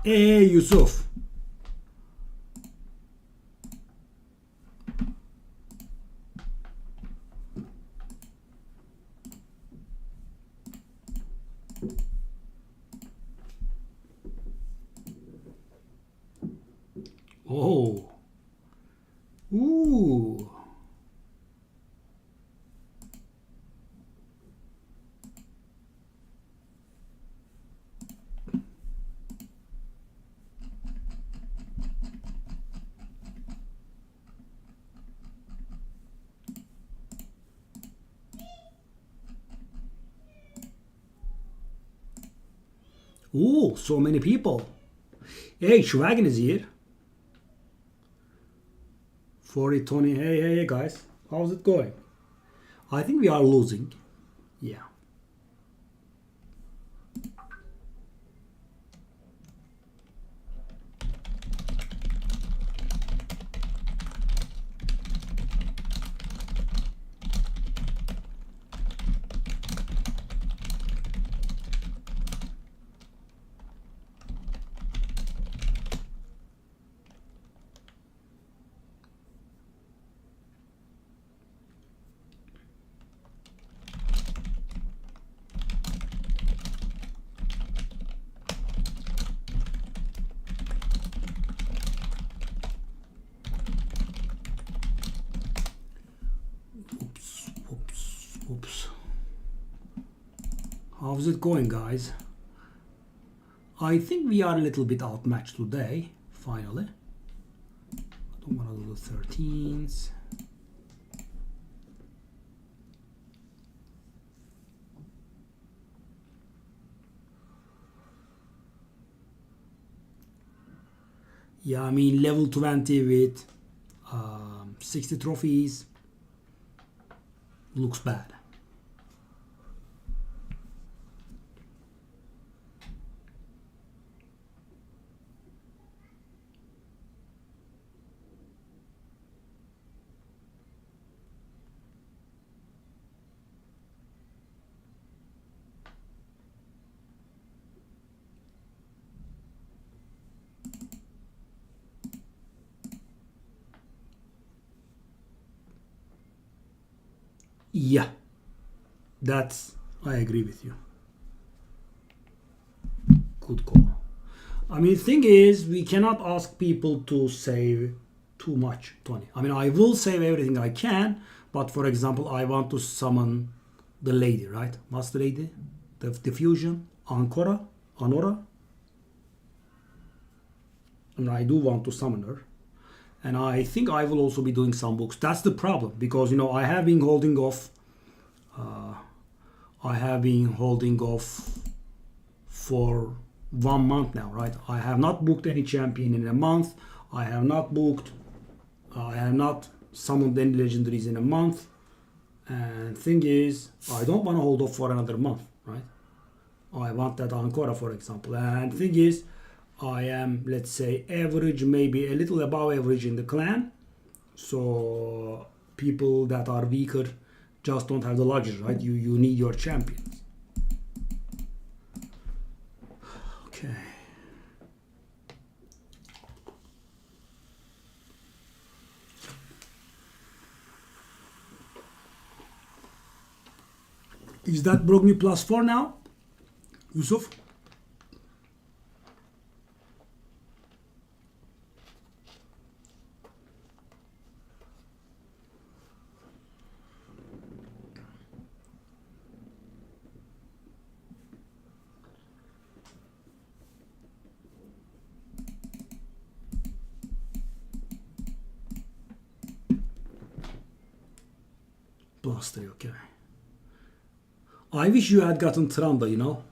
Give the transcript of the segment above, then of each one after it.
Hey, Yusuf. Oh. Ooh. Ooh, so many people. Hey, Schwagen is here. 40, Tony. Hey, guys. How's it going? I think we are losing. Yeah. Oops. How's it going, guys? I think we are a little bit outmatched today, finally. I don't want to do the 13s. Yeah, I mean, level 20 with 60 trophies looks bad. Yeah, I agree with you. Good call. I mean, the thing is, we cannot ask people to save too much, Tony. I mean, I will save everything I can, but for example, I want to summon the lady, right? What's the lady? The diffusion? Anora? And I do want to summon her. And I think I will also be doing some books. That's the problem, because, I have been holding off. For 1 month now, right? I have not booked any champion in a month. I have not summoned any legendaries in a month. And thing is, I don't want to hold off for another month, right? I want that Ancora, for example. And thing is, I am, let's say, average, maybe a little above average in the clan. So people that are weaker just don't have the luxury, right? You need your champions. Okay. Is that Brogni +4 now, Yusuf? +3, okay. I wish you had gotten Tranda.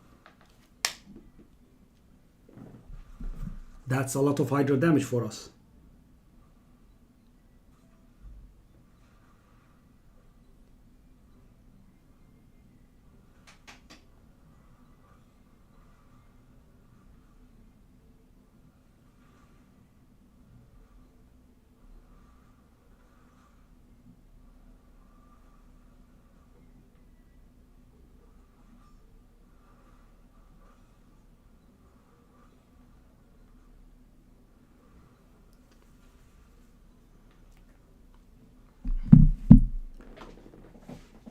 That's a lot of Hydra damage for us.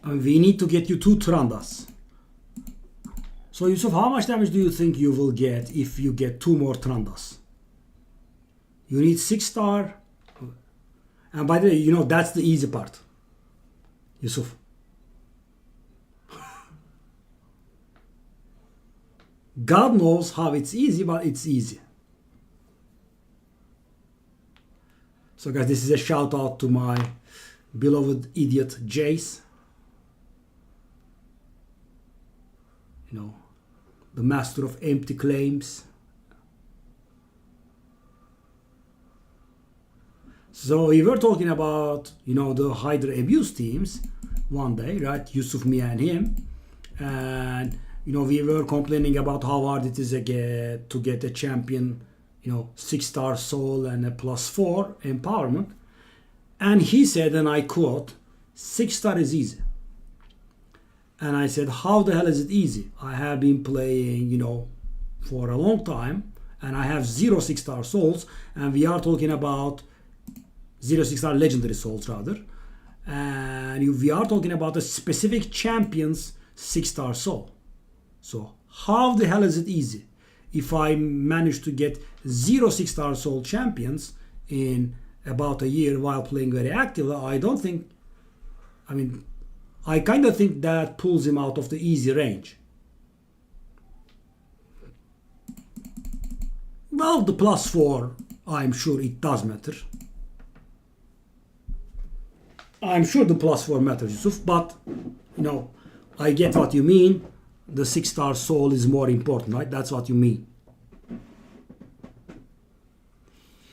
We need to get you 2 Trandas. So Yusuf, how much damage do you think you will get if you get 2 more Trandas? You need 6 star. And by the way, you know that's the easy part. Yusuf. God knows how it's easy, but it's easy. So guys, this is a shout out to my beloved idiot Jace. You know, the master of empty claims. So we were talking about, you know, the Hydra abuse teams one day, right? Yusuf, me and him. And, you know, we were complaining about how hard it is to get a champion, you know, 6-star soul and a +4 empowerment. And he said, and I quote, 6-star is easy. And I said, how the hell is it easy? I have been playing, you know, for a long time, and I have 0 6-star souls, and we are talking about 0 6-star legendary souls rather. And we are talking about a specific champion's 6-star soul. So how the hell is it easy? If I manage to get 0 6-star soul champions in about a year while playing very actively, I don't think, I mean, I kind of think that pulls him out of the easy range. Well, the +4, I'm sure it does matter. I'm sure the +4 matters, Yusuf, but, you know, I get what you mean. The 6-star soul is more important, right? That's what you mean.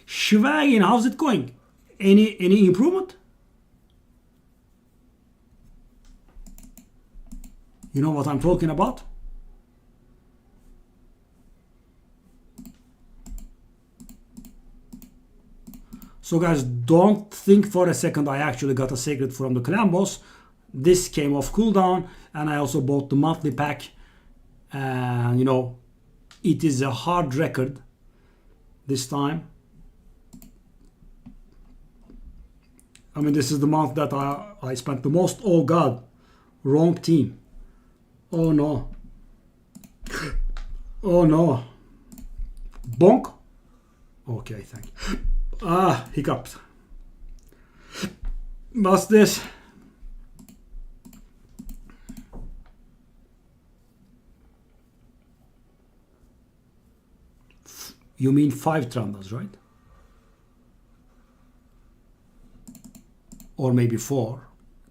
Schwagen, how's it going? Any improvement? You know what I'm talking about? So guys, don't think for a second I actually got a secret from the clan boss. This came off cooldown, and I also bought the monthly pack. And you know, it is a hard record this time. I mean, this is the month that I spent the most. Oh god, wrong team. Oh no. Oh no. Bonk. Okay, thank you. Ah, hiccups. What's this? You mean 5 Trandas, right? Or maybe 4,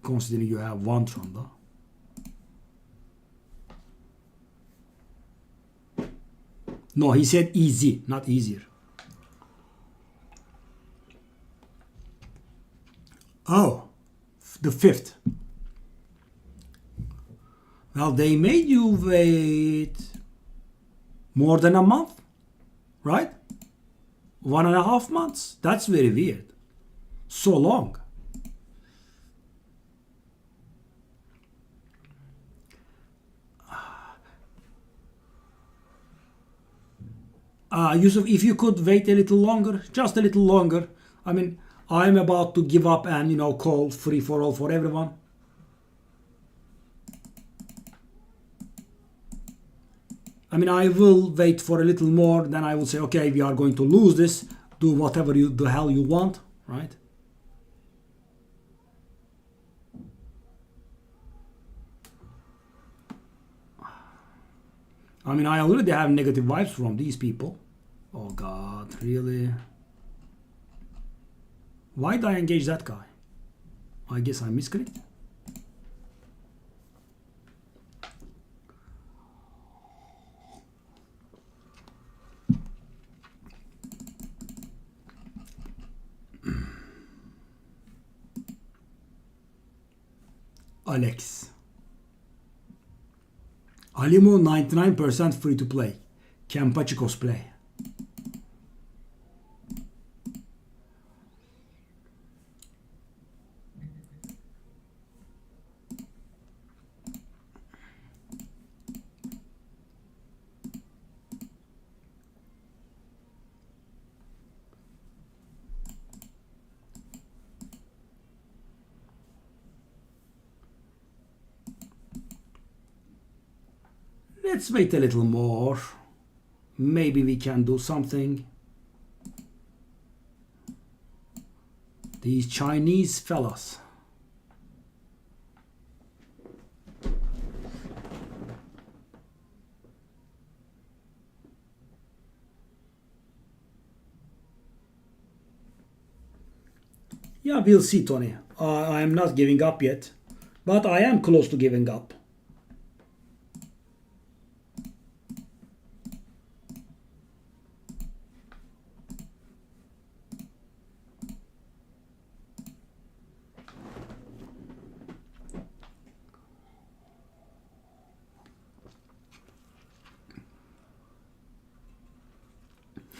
considering you have 1 Tranda. No, he said easy, not easier. Oh, the 5th. Well, they made you wait more than a month, right? 1.5 months. That's very weird. So long. Yusuf, if you could wait a little longer, just a little longer. I mean, I'm about to give up and, you know, call free for all for everyone. I mean, I will wait for a little more, then I will say, okay, we are going to lose this. Do whatever the hell you want, right? I mean, I already have negative vibes from these people. Oh god, really? Why did I engage that guy? I guess I misclicked. Alex. Alimo 99% free to play. Kempachi cosplay. Let's wait a little more. Maybe we can do something. These Chinese fellas. Yeah, we'll see, Tony. I am not giving up yet, but I am close to giving up.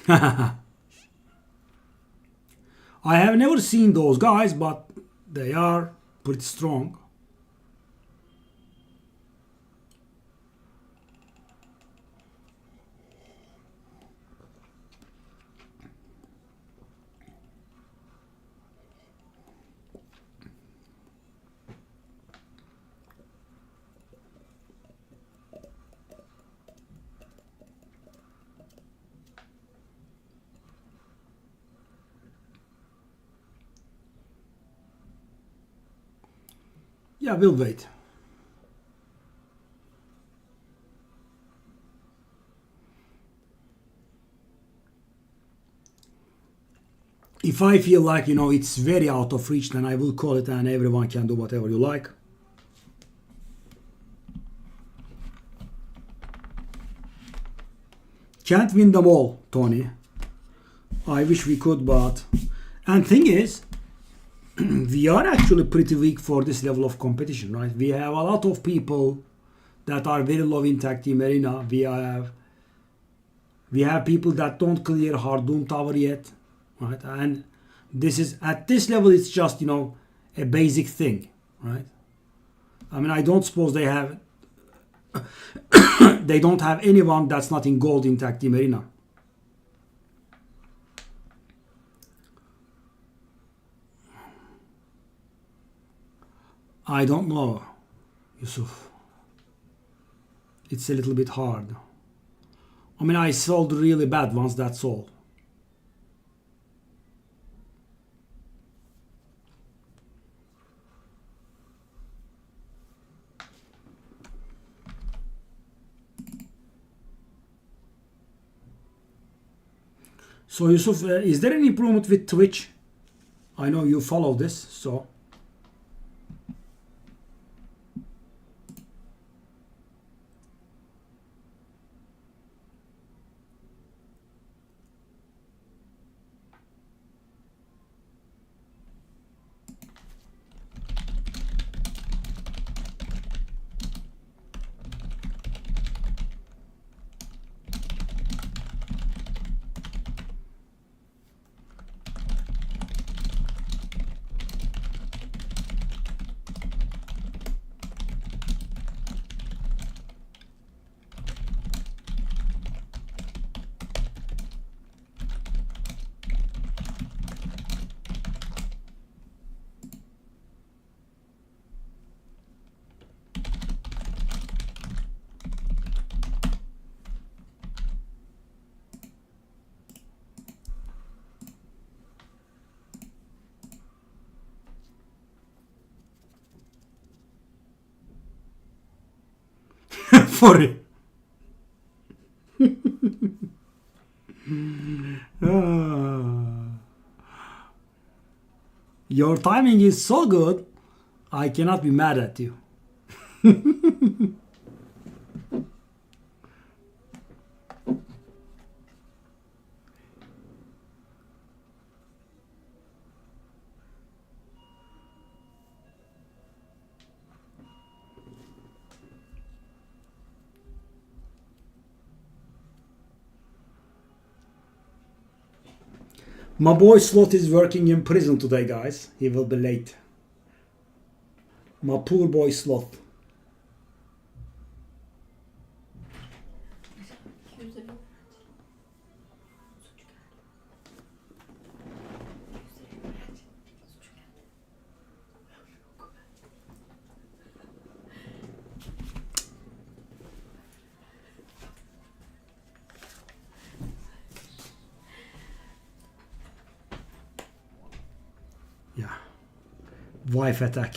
I have never seen those guys, but they are pretty strong. Yeah, we'll wait. If I feel like, it's very out of reach, then I will call it and everyone can do whatever you like. Can't win them all, Tony. I wish we could, but... And thing is, we are actually pretty weak for this level of competition, right? We have a lot of people that are very low in tag team arena. We have people that don't clear Hard Doom Tower yet, right? And this is, at this level, it's just, a basic thing, right? I mean, I don't suppose they have... they don't have anyone that's not in gold in tag team arena. I don't know, Yusuf. It's a little bit hard. I mean, I sold really bad ones, that's all. So, Yusuf, is there any improvement with Twitch? I know you follow this, so... For it. Your timing is so good, I cannot be mad at you. My boy Slot is working in prison today, guys. He will be late. My poor boy Sloth. wife attack.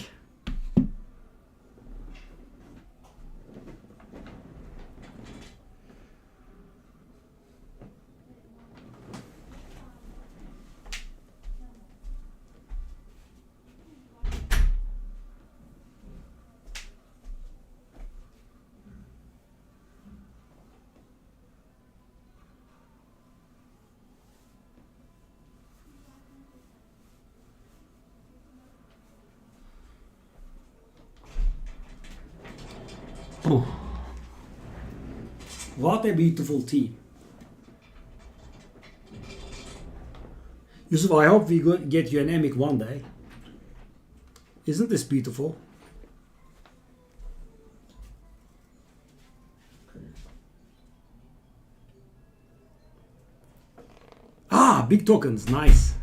What a beautiful team. Yusuf, I hope we get you an emic one day. Isn't this beautiful? Ah, big tokens, nice.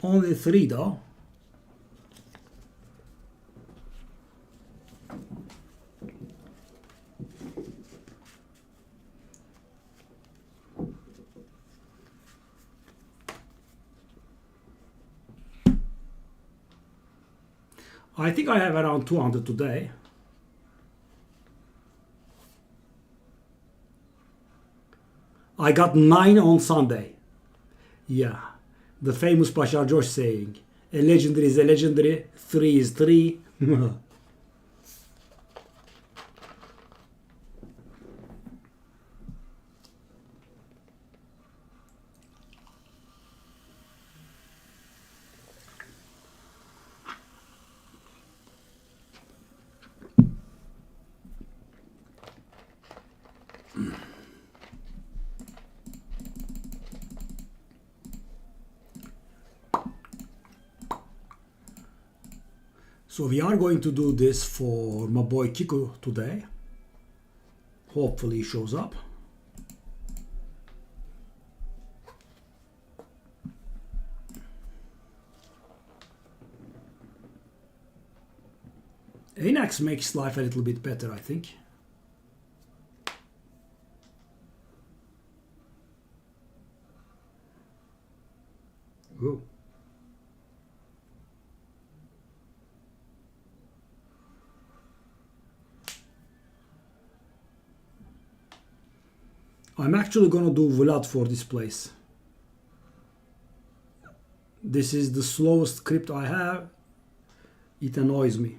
Only 3 though. I think I have around 200 today. I got 9 on Sunday. Yeah, the famous Bashar Josh saying, a legendary is a legendary, 3 is 3. So we are going to do this for my boy Kiko today. Hopefully he shows up. Anax makes life a little bit better, I think. Whoa. I'm actually gonna do Vlad for this place. This is the slowest script I have. It annoys me.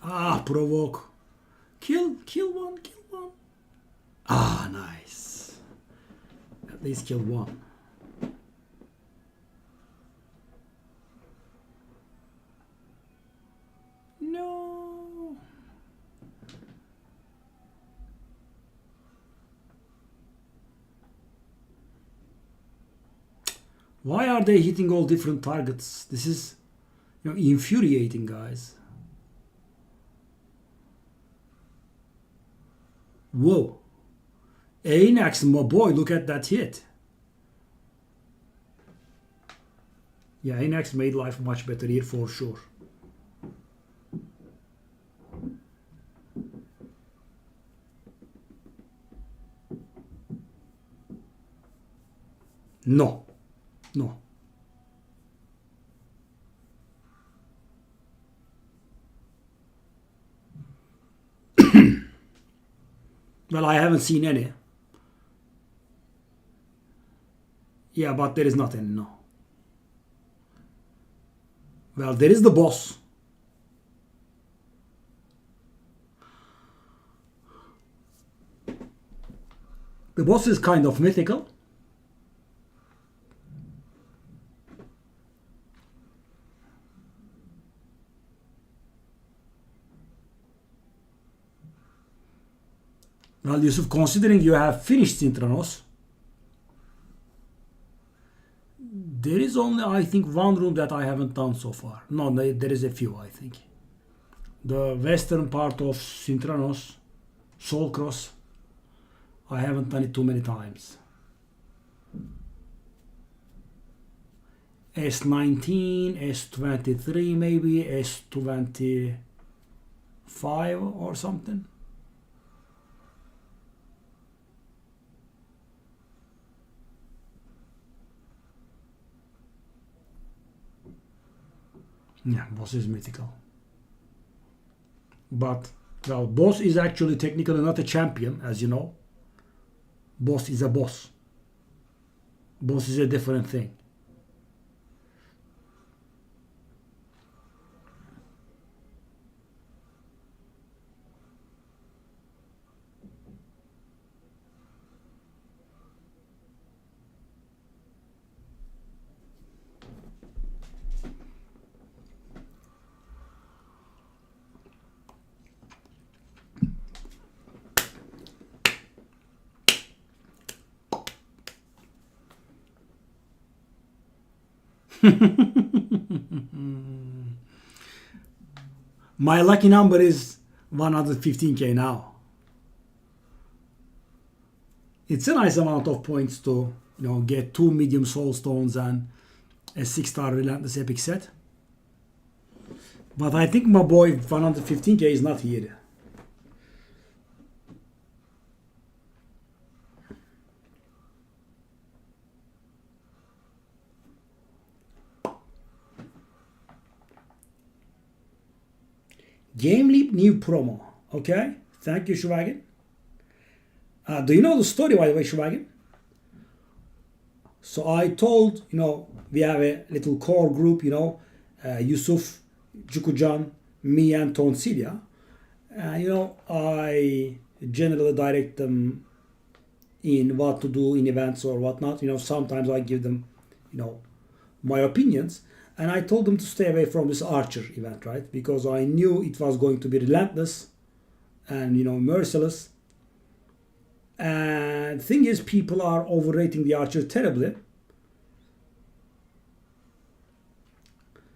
Ah, provoke. Kill one. Ah, nice. At least kill one. No. Why are they hitting all different targets? This is, infuriating, guys. Whoa. Anax, my boy, look at that hit. Yeah, Anax made life much better here for sure. No. Well, I haven't seen any. Yeah, but there is not any, no. Well, there is the boss. The boss is kind of mythical. Well, Yusuf, considering you have finished Synchronos, there is only, I think, one room that I haven't done so far. No, there is a few, I think. The western part of Synchronos, Soul cross. I haven't done it too many times. S19, S23 maybe, S25 or something. Yeah, boss is mythical. But, well, boss is actually technically not a champion, as you know. Boss is a boss. Boss is a different thing. My lucky number is 115k now. It's a nice amount of points to, get 2 medium soul stones and a 6-star relentless epic set. But I think my boy 115k is not here. Game Leap new promo. Okay. Thank you, Shwagan. Do you know the story, by the way, Shwagan? So I told, we have a little core group, Yusuf, Jukujan, me, and Tonsilia. I generally direct them in what to do in events or whatnot. Sometimes I give them, my opinions. And I told them to stay away from this Archer event, right? Because I knew it was going to be relentless and, merciless. And the thing is, people are overrating the Archer terribly.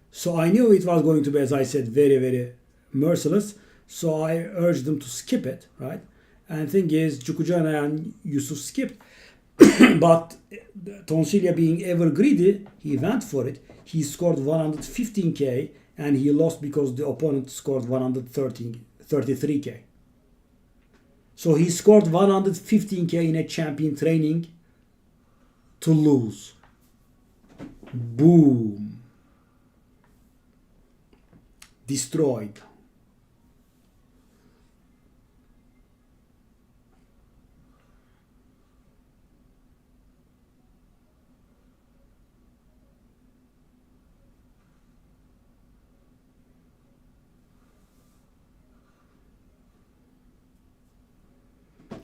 So I knew it was going to be, as I said, very, very merciless. So I urged them to skip it, right? And the thing is, Chukujana and Yusuf skipped. But Tonsilia being ever greedy, he went for it. He scored 115k and he lost because the opponent scored 133k. So he scored 115k in a champion training to lose. Boom. Destroyed.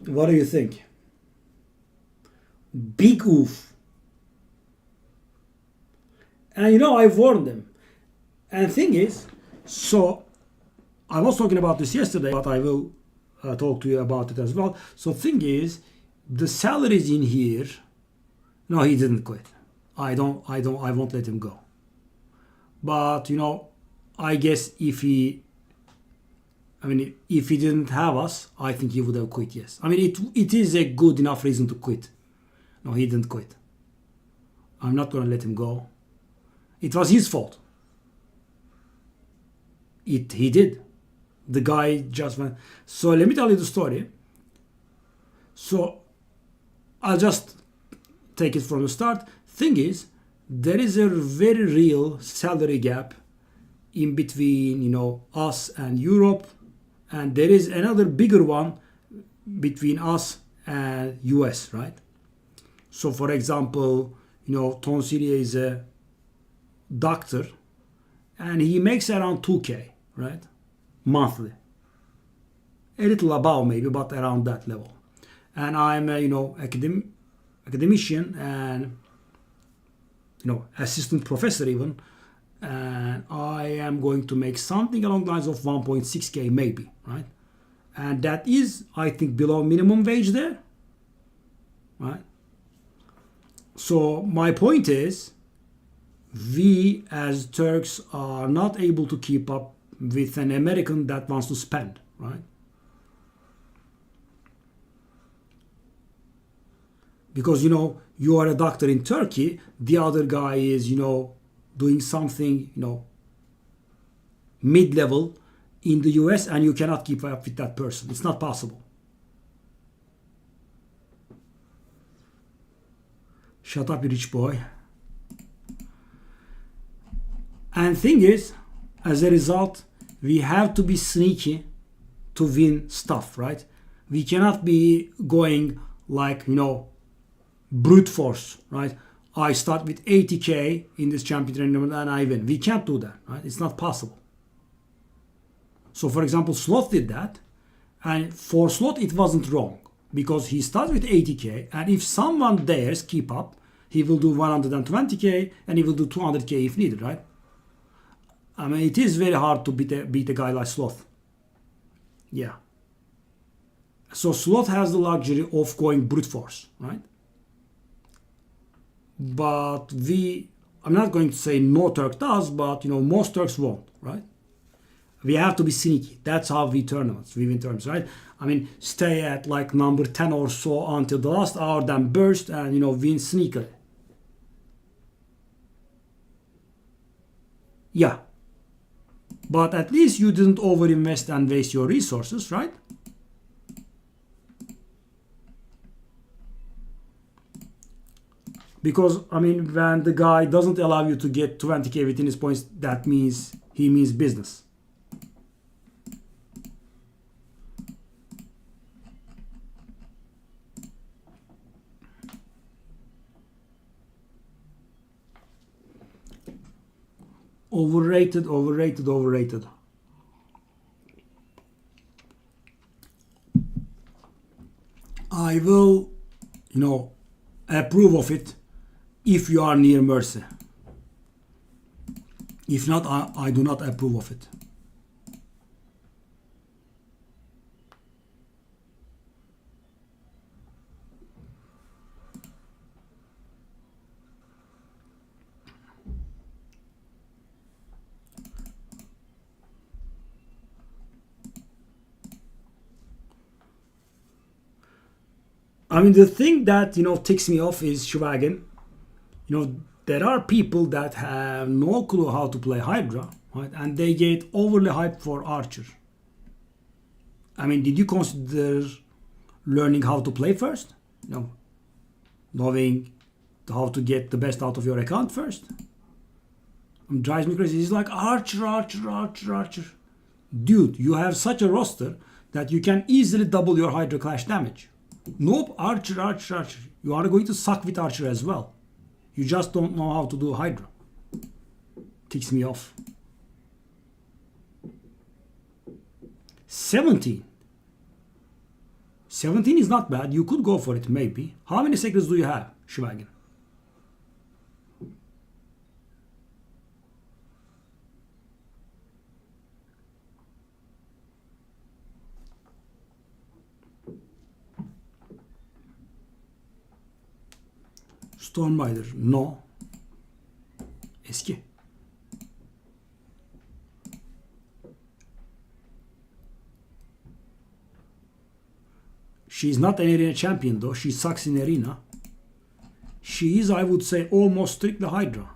What do you think? Big oof. And I warned them. And the thing is, so I was talking about this yesterday, but I will talk to you about it as well. So thing is, the salaries in here. No, he didn't quit. I won't let him go. But I guess if he didn't have us, I think he would have quit, yes. It is a good enough reason to quit. No, he didn't quit. I'm not going to let him go. It was his fault. He did. The guy just went. So let me tell you the story. So I'll just take it from the start. Thing is, there is a very real salary gap in between, us and Europe. And there is another bigger one between us and US, right? So for example, Tonsilia is a doctor and he makes around 2k, right? Monthly. A little above maybe, but around that level. And I'm a, academician and, assistant professor even. And I am going to make something along the lines of 1.6k maybe, right? And that is, I think, below minimum wage there, right? So my point is, we as Turks are not able to keep up with an American that wants to spend, right? because you are a doctor in Turkey, the other guy is doing something mid-level in the US, and you cannot keep up with that person. It's not possible. Shut up, you rich boy. And thing is, as a result, we have to be sneaky to win stuff, right? We cannot be going like, brute force, right? I start with 80k in this champion tournament and I win. We can't do that, right? It's not possible. So, for example, Sloth did that, and for Sloth it wasn't wrong because he starts with 80k, and if someone dares keep up, he will do 120k and he will do 200k if needed, right? I mean, it is very hard to beat a guy like Sloth. Yeah. So Sloth has the luxury of going brute force, right? But I'm not going to say no Turk does, but most Turks won't, right? We have to be sneaky. That's how we win tournaments, right? I mean, stay at like number 10 or so until the last hour, then burst and win sneakily. Yeah. But at least you didn't overinvest and waste your resources, right? Because, I mean, when the guy doesn't allow you to get 20k within his points, that means he means business. Overrated, overrated, overrated. I will, approve of it if you are near mercy. If not, I do not approve of it. I mean, the thing that, ticks me off is Schwagen. There are people that have no clue how to play Hydra, right? And they get overly hyped for Archer. I mean, did you consider learning how to play first? Knowing how to get the best out of your account first? It drives me crazy. It's like Archer, Archer, Archer, Archer. Dude, you have such a roster that you can easily double your Hydra Clash damage. Nope, Archer, Archer, Archer. You are going to suck with Archer as well. You just don't know how to do Hydra. Ticks me off. 17. 17 is not bad. You could go for it, maybe. How many seconds do you have, Schwagen? Stormrider, no. Eski. She's not an arena champion though. She sucks in arena. She is, I would say, almost strictly Hydra.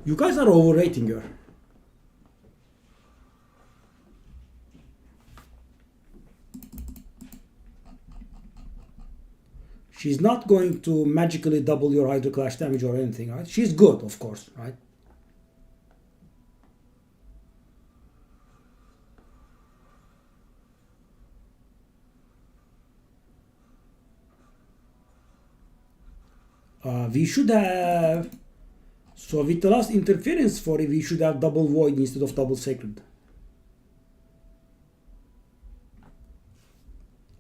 You guys are overrating her. She's not going to magically double your Hydra Clash damage or anything, right? She's good, of course, right? We should have... So with the last interference for it, we should have double Void instead of double Sacred.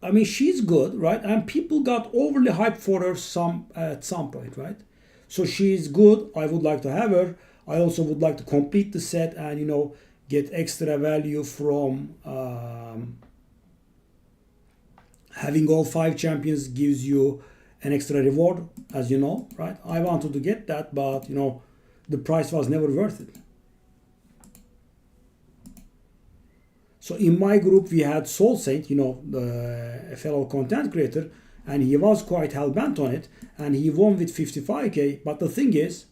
I mean, she's good, right? And people got overly hyped for her at some point, right? So she's good. I would like to have her. I also would like to complete the set and, get extra value from having all 5 champions gives you an extra reward, as you know, right? I wanted to get that, but, the price was never worth it. So in my group we had Soul Saint, a fellow content creator, and he was quite hell-bent on it, and he won with 55k. But the thing is,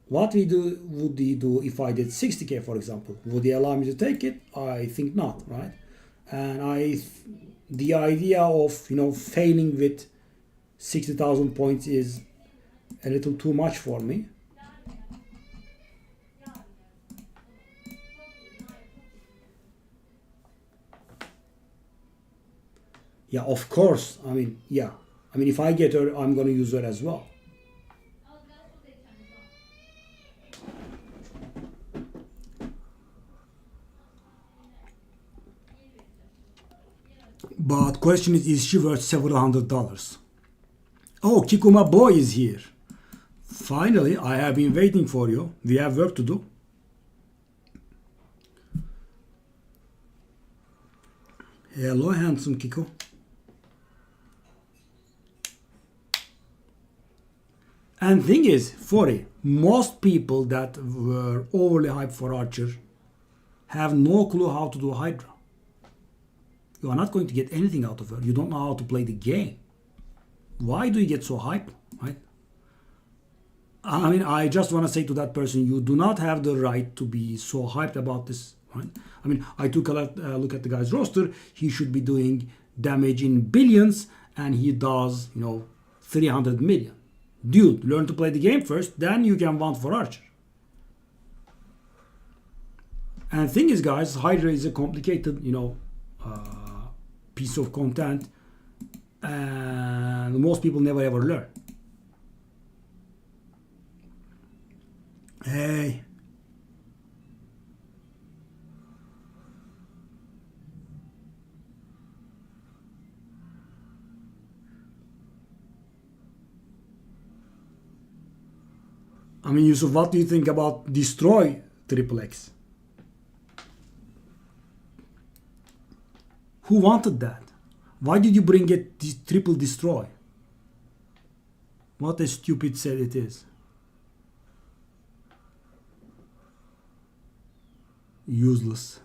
what would he do if I did 60k, for example? Would he allow me to take it? I think not, right? And the idea of failing with 60,000 points is a little too much for me. Yeah, of course. I mean, if I get her, I'm gonna use her as well. But question is she worth several $100s? Oh, Kiko, my boy is here. Finally, I have been waiting for you. We have work to do. Hello, handsome Kiko. And thing is, most people that were overly hyped for Archer have no clue how to do Hydra. You are not going to get anything out of her. You don't know how to play the game. Why do you get so hyped, right? I mean, I just want to say to that person, you do not have the right to be so hyped about this, right? I mean, I took a look at the guy's roster. He should be doing damage in billions, and he does, 300 million. Dude, learn to play the game first, then you can want for Archer. And thing is, guys, Hydra is a complicated, piece of content, and most people never ever learn. Hey. I mean, Yusuf, what do you think about Destroy Triple X? Who wanted that? Why did you bring it Triple Destroy? What a stupid set it is. Useless.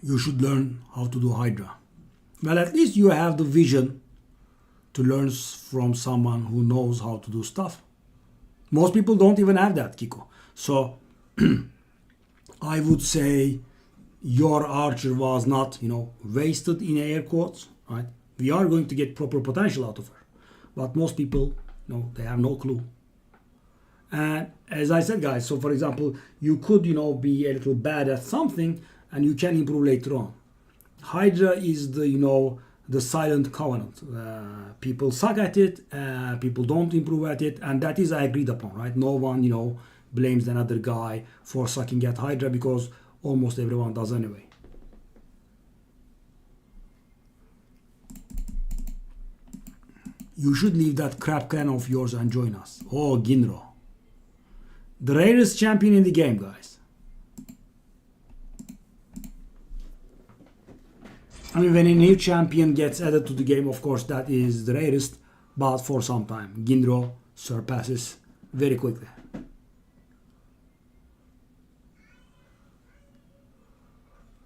You should learn how to do Hydra. Well, at least you have the vision to learn from someone who knows how to do stuff. Most people don't even have that, Kiko. So I would say your Archer was not, wasted in air quotes, right? We are going to get proper potential out of her. But most people, they have no clue. And as I said, guys, so for example, you could, be a little bad at something and you can improve later on. Hydra is the silent covenant. People suck at it, people don't improve at it, and that is agreed upon, right? No one, blames another guy for sucking at Hydra because almost everyone does anyway. You should leave that crap clan of yours and join us. Oh, Ginro. The rarest champion in the game, guys. I mean, when a new champion gets added to the game, of course, that is the rarest, but for some time, Ginro surpasses very quickly.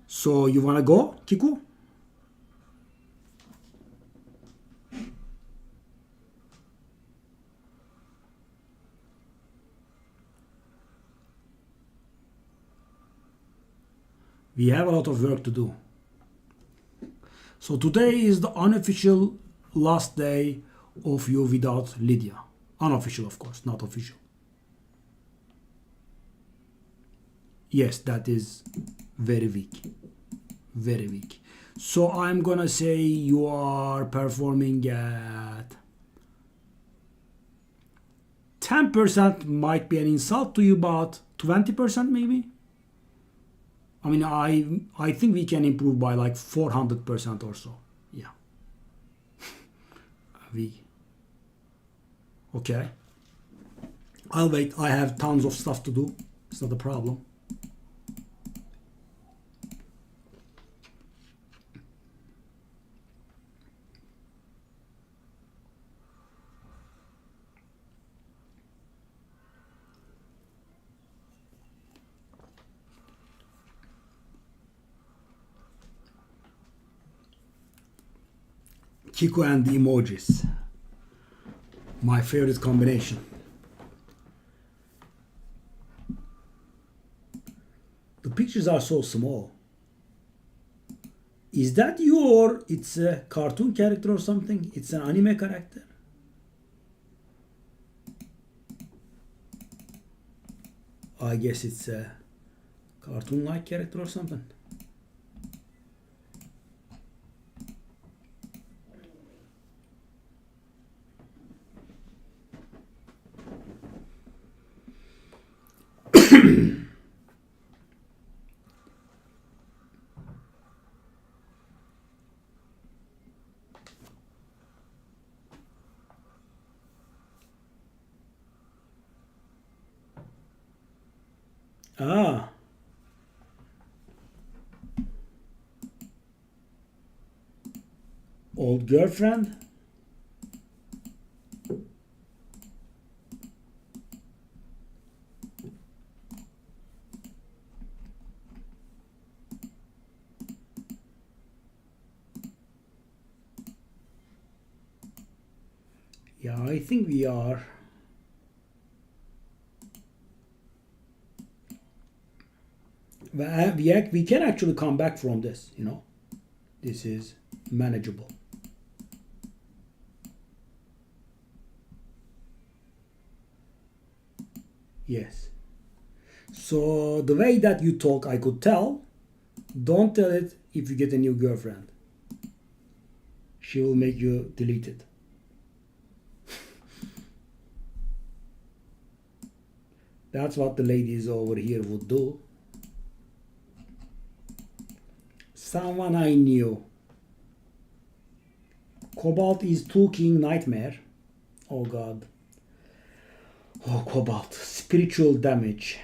So, you wanna go, Kiku? We have a lot of work to do. So today is the unofficial last day of you without Lydia. Unofficial, of course, not official. Yes, that is very weak. Very weak. So I'm gonna say you are performing at 10% might be an insult to you, but 20% maybe? I mean, I think we can improve by like 400% or so. Yeah. Okay. I'll wait. I have tons of stuff to do. It's not a problem. Kiko and the emojis. My favorite combination. The pictures are so small. Is that you or it's a cartoon character or something? It's an anime character? I guess it's a cartoon-like character or something. Ah. Old girlfriend? Yeah, I think we are. We can actually come back from this, you know. This is manageable. Yes. So the way that you talk, I could tell. Don't tell it if you get a new girlfriend. She will make you delete it. That's what the ladies over here would do. Someone I knew. Cobalt is talking nightmare. Oh God. Oh, Cobalt. Spiritual damage.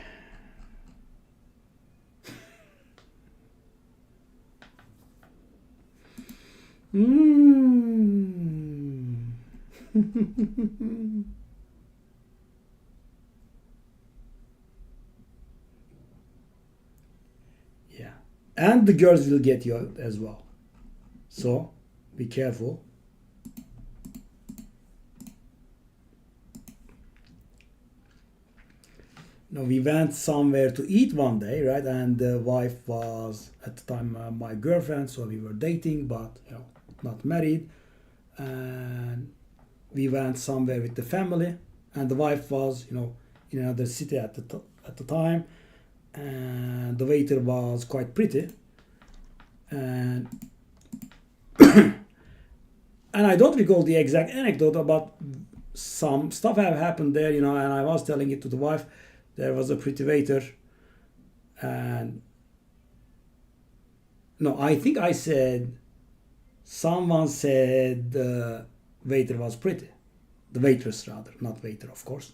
Yeah. And the girls will get you as well. So, be careful. No, we went somewhere to eat one day, right? And the wife was at the time my girlfriend, so we were dating, but you know, not married. And we went somewhere with the family, and the wife was, you know, in another city at the time, and the waiter was quite pretty, and and I don't recall the exact anecdote, but some stuff have happened there, you know, and I was telling it to the wife. There was a pretty waiter, and no, I think I said, someone said the waiter was pretty. The waitress, rather, not waiter, of course.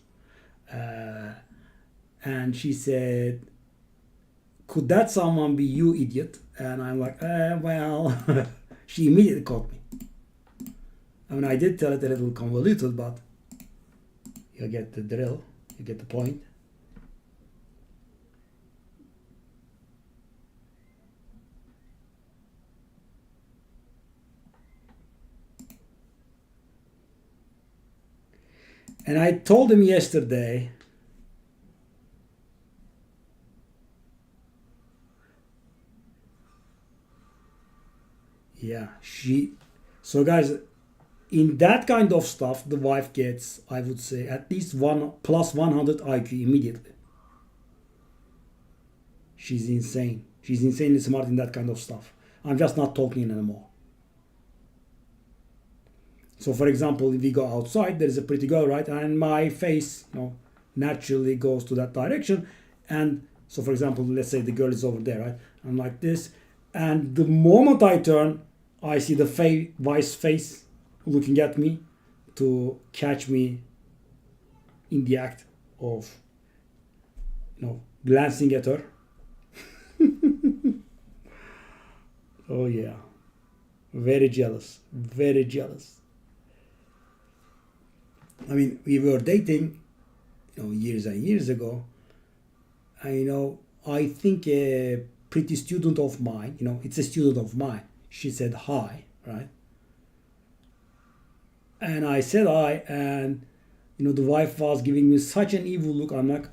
And she said, could that someone be you, idiot? And I'm like, well, she immediately caught me. I mean, I did tell it a little convoluted, but you get the drill, you get the point. And I told him yesterday, yeah, so guys, in that kind of stuff, the wife gets, I would say, at least one plus 100 IQ immediately. She's insane. She's insanely smart in that kind of stuff. I'm just not talking anymore. So for example, if we go outside, there is a pretty girl, right? And my face, you know, naturally goes to that direction. And so for example, let's say the girl is over there, right? I'm like this. And the moment I turn, I see the wife's face looking at me to catch me in the act of, you know, glancing at her. Oh yeah. Very jealous. Very jealous. I mean, we were dating, you know, years and years ago. And, you know, I think a pretty student of mine, you know, it's a student of mine. She said hi, right? And I said hi, and the wife was giving me such an evil look. I'm like,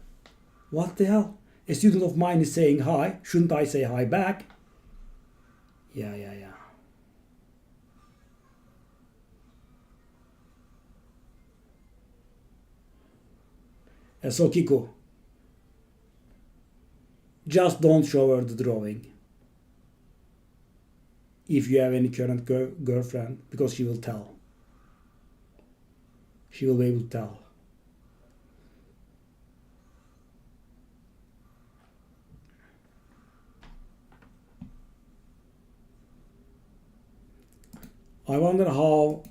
what the hell? A student of mine is saying hi. Shouldn't I say hi back? Yeah. So Kiko, just don't show her the drawing if you have any current girlfriend, because she will tell. She will be able to tell. I wonder how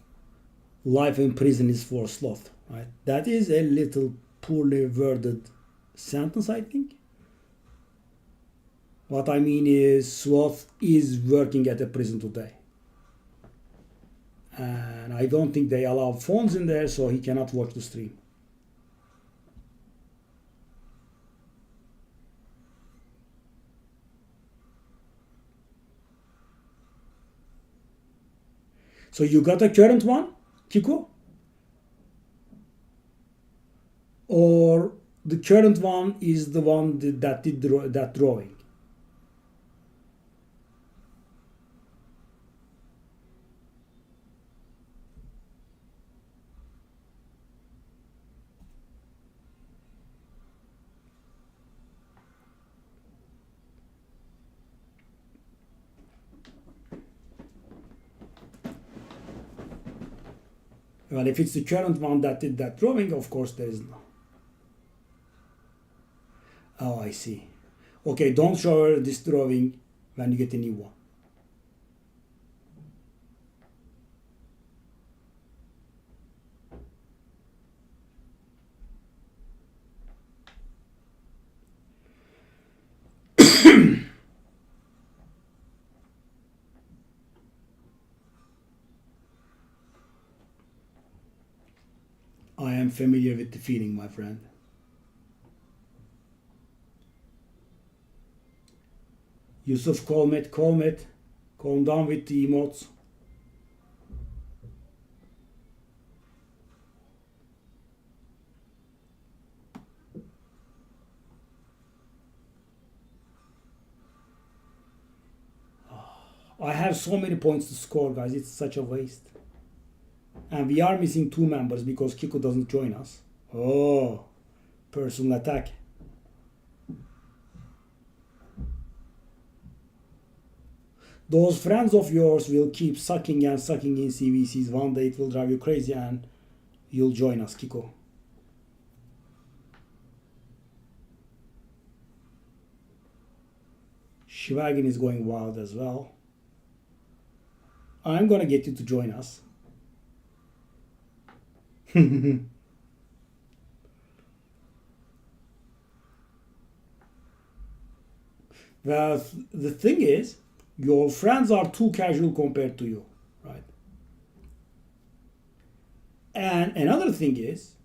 life in prison is for sloth, right? That is a little poorly worded sentence, I think. What I mean is, sloth is working at a prison today. And I don't think they allow phones in there, so he cannot watch the stream. So you got a current one, Kiko? Or the current one is the one that did that drawing? Well, if it's the current one that did that drawing, of course there is no. Oh, I see. Okay, don't show her this drawing when you get a new one. I am familiar with the feeling, my friend. Yusuf, calm it. Calm down with the emotes. I have so many points to score, guys. It's such a waste. And we are missing 2 members because Kiko doesn't join us. Oh, personal attack. Those friends of yours will keep sucking in CvCs. One day it will drive you crazy and you'll join us, Kiko. Shivagin is going wild as well. I'm gonna get you to join us. Well, the thing is, your friends are too casual compared to you, right? And another thing is,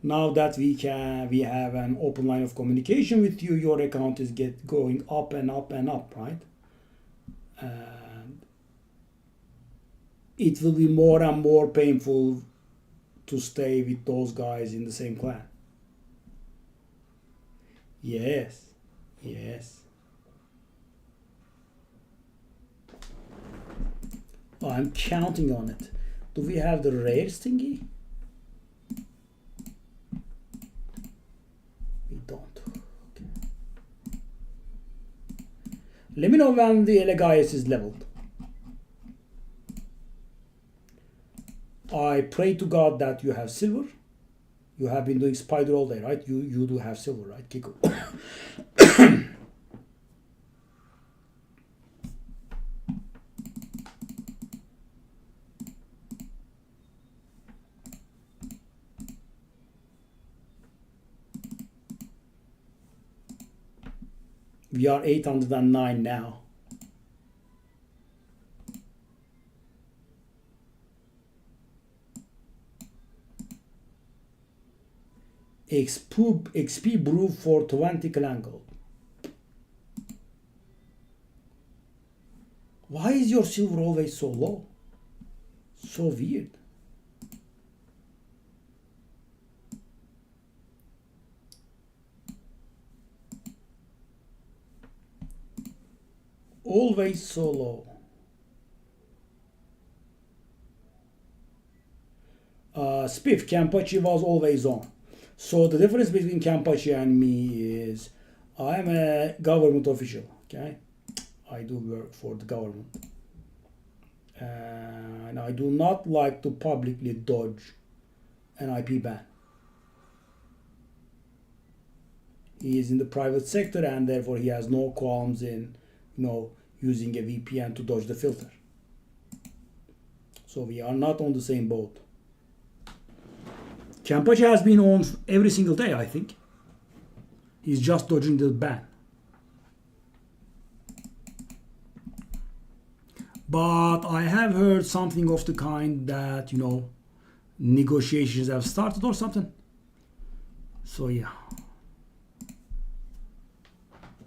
now that we have an open line of communication with you, your account is going up and up and up, right? And it will be more and more painful to stay with those guys in the same clan. Yes. I'm counting on it. Do we have the rares thingy? We don't. Okay. Let me know when the Elegias is leveled. I pray to God that you have silver. You have been doing spider all day, right? You do have silver, right, Kiko? We are 809 now. XP brew for 20 clan gold. Why is your silver always so low? So weird. always so low. Spiff, Campachi was always on. So the difference between Campachi and me is I am a government official, okay? I do work for the government. And I do not like to publicly dodge an IP ban. He is in the private sector and therefore he has no qualms in, using a VPN to dodge the filter. So we are not on the same boat. Campachi has been on every single day, I think. He's just dodging the ban. But I have heard something of the kind that, negotiations have started or something. So yeah.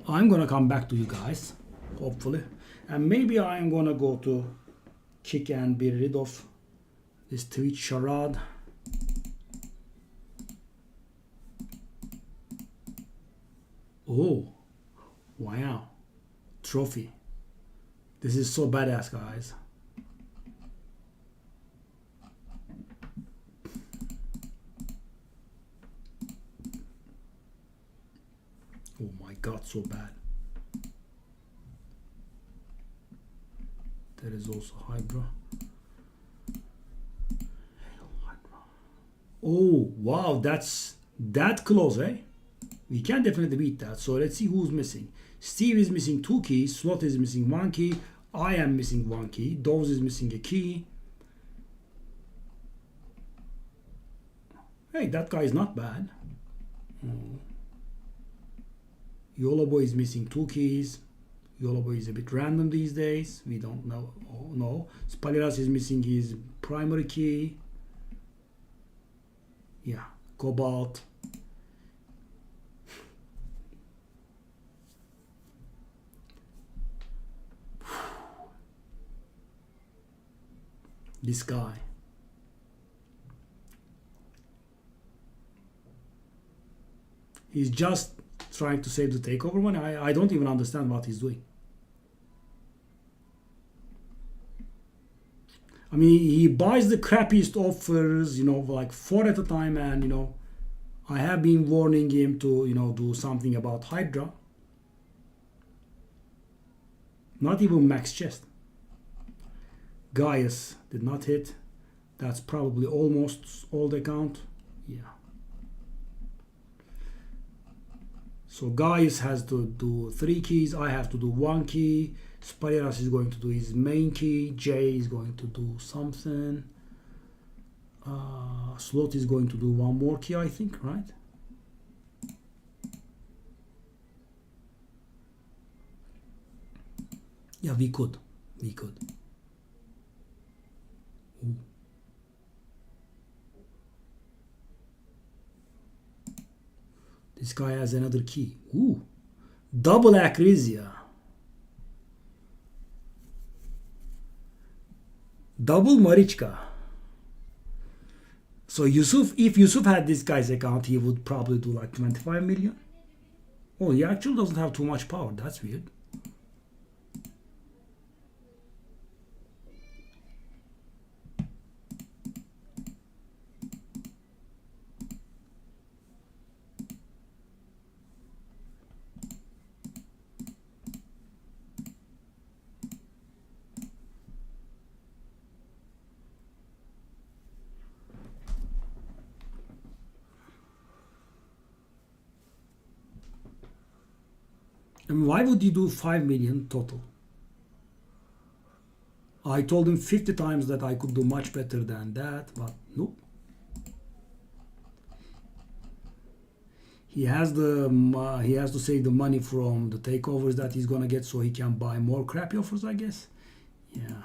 I'm gonna come back to you guys, hopefully. And maybe I'm gonna go to kick and be rid of this Twitch charade. Oh, wow. Trophy. This is so badass, guys. Oh my god, so bad. There is also Hydra. Oh, wow, that's that close, eh? We can definitely beat that. So let's see who's missing. Steve is missing 2 keys. Slot is missing 1 key. I am missing 1 key. Doves is missing a key. Hey, that guy is not bad. YOLO Boy is missing 2 keys. YOLO Boy is a bit random these days. We don't know. Oh, no. Spaliras is missing his primary key. Yeah. Cobalt. This guy. He's just trying to save the takeover money. I don't even understand what he's doing. I mean, he buys the crappiest offers, like 4 at a time, and I have been warning him to, do something about Hydra. Not even max chest. Gaius did not hit. That's probably almost all the count. Yeah. So Gaius has to do 3 keys. I have to do 1 key. Spaliras is going to do his main key. Jay is going to do something. Slot is going to do 1 more key, I think, right? Yeah, we could. Ooh. This guy has another key. Ooh. Double Acrisia. Double Marichka. So if Yusuf had this guy's account, he would probably do like 25 million. Oh, he actually doesn't have too much power. That's weird. I mean, why would you do 5 million total? I told him 50 times that I could do much better than that, but nope. He has to save the money from the takeovers that he's gonna get so he can buy more crappy offers, I guess. Yeah.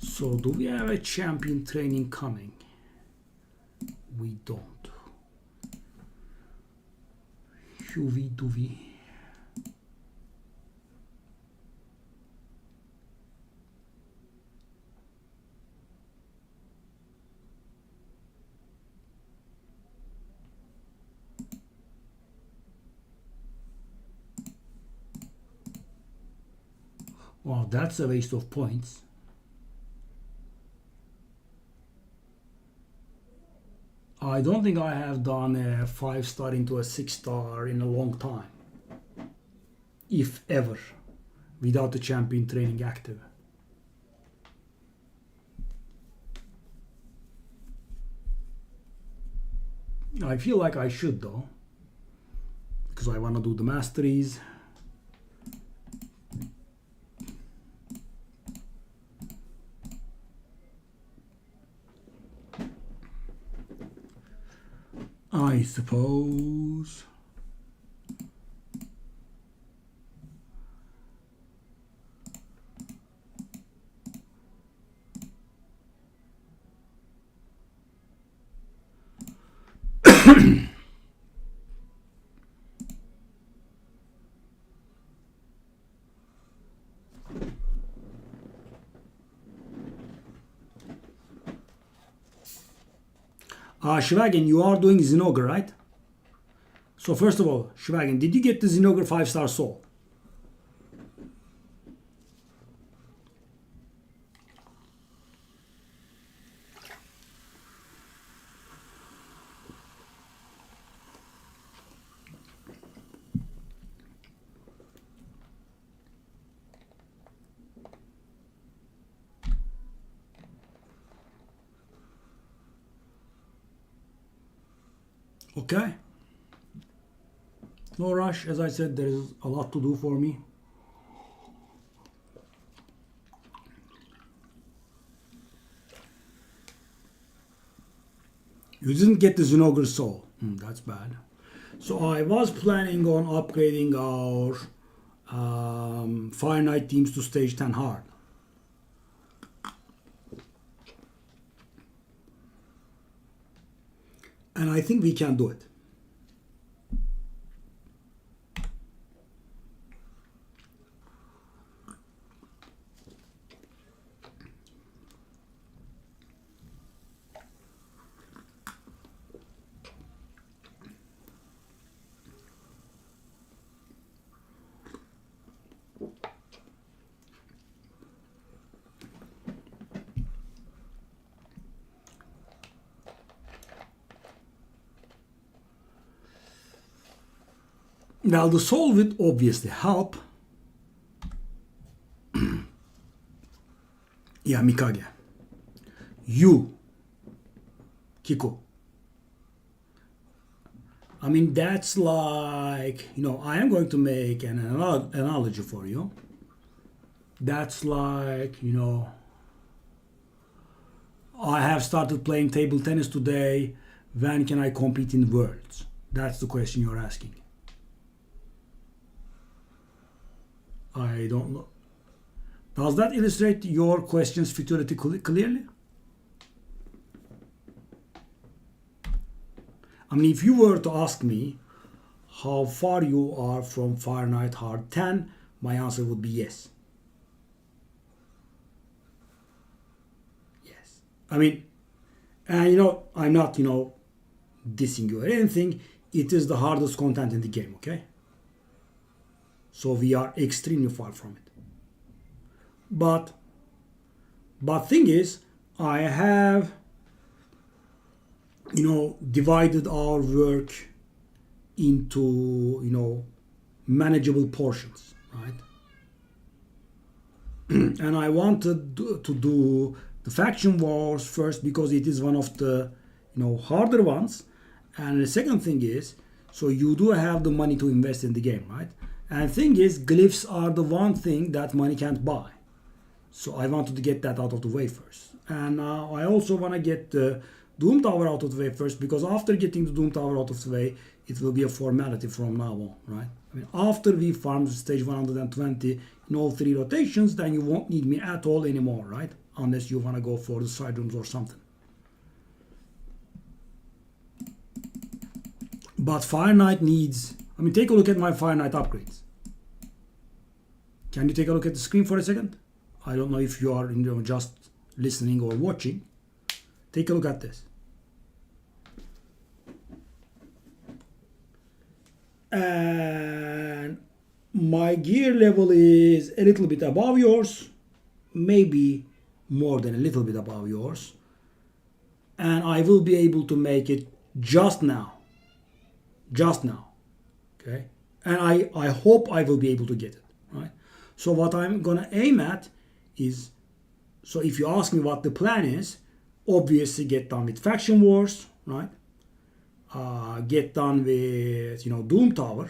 So do we have a champion training coming? we don't. Huvie duvie. Wow, that's a waste of points. I don't think I have done a 5-star into a 6-star in a long time, if ever, without the champion training active. I feel like I should though, because I want to do the masteries. I suppose. Shvagan, you are doing Zinogre, right? So first of all, Shvagan, did you get the Zinogre 5-star soul? Okay. No rush. As I said, there is a lot to do for me. You didn't get the Zinogre soul. That's bad. So I was planning on upgrading our Fire Knight teams to stage 10 hard. And I think we can do it. Now the soul would obviously help. Yeah, Mikage. You. Kiko. I mean, that's like, I am going to make an analogy for you. That's like, I have started playing table tennis today. When can I compete in Worlds? That's the question you're asking. I don't know. Does that illustrate your question's futility clearly? I mean, if you were to ask me how far you are from Fire Knight Hard 10, my answer would be yes. Yes. I mean, and I'm not, dissing you or anything. It is the hardest content in the game, okay? So we are extremely far from it. But thing is, I have, divided our work into, manageable portions, right? And I wanted to do the faction wars first because it is one of the, harder ones. And the second thing is, so you do have the money to invest in the game, right? And the thing is, glyphs are the one thing that money can't buy. So I wanted to get that out of the way first. And I also want to get the Doom Tower out of the way first, because after getting the Doom Tower out of the way, it will be a formality from now on, right? I mean, after we farm stage 120 in all 3 rotations, then you won't need me at all anymore, right? Unless you want to go for the side rooms or something. But Fire Knight needs, I mean, take a look at my Fire Knight upgrades. Can you take a look at the screen for a second? I don't know if you are just listening or watching. Take a look at this. And my gear level is a little bit above yours, maybe more than a little bit above yours, and I will be able to make it just now, okay? And I hope I will be able to get it, right? So what I'm gonna aim at is, so if you ask me what the plan is, obviously get done with Faction Wars, right? Get done with, Doom Tower.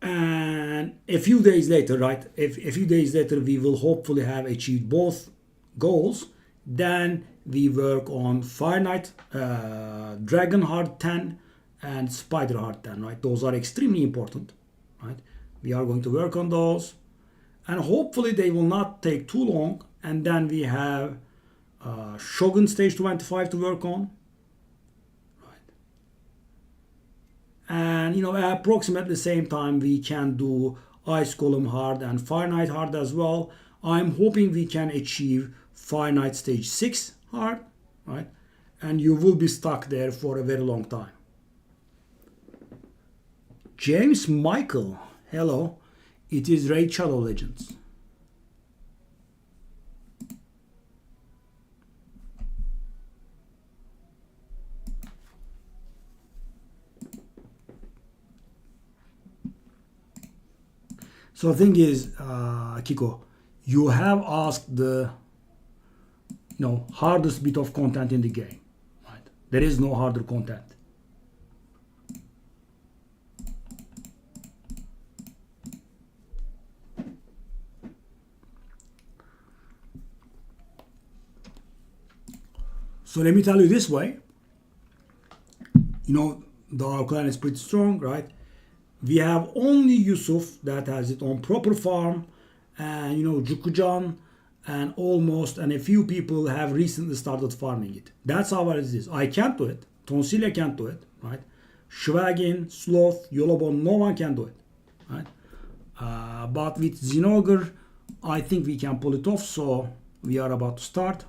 And a few days later, right? A few days later, we will hopefully have achieved both goals. Then we work on Fire Knight, Dragon Heart 10, and Spider Heart 10, right? Those are extremely important, right? We are going to work on those. And hopefully they will not take too long. And then we have Shogun Stage 25 to work on. And approximately the same time we can do Ice Golem hard and Fire Knight hard as well. I'm hoping we can achieve Fire Knight stage 6 hard, right? And you will be stuck there for a very long time. James Michael, hello. It is Raid Shadow Legends. So the thing is, Kiko, you have asked the hardest bit of content in the game, right? There is no harder content. So let me tell you this way. The clan is pretty strong, right? We have only Yusuf that has it on proper farm, and Jukujan and a few people have recently started farming it. That's how it is. I can't do it. Tonsilia can't do it, right? Shvagin, Sloth, Yolobon, no one can do it, right? But with Zinogre, I think we can pull it off. So we are about to start.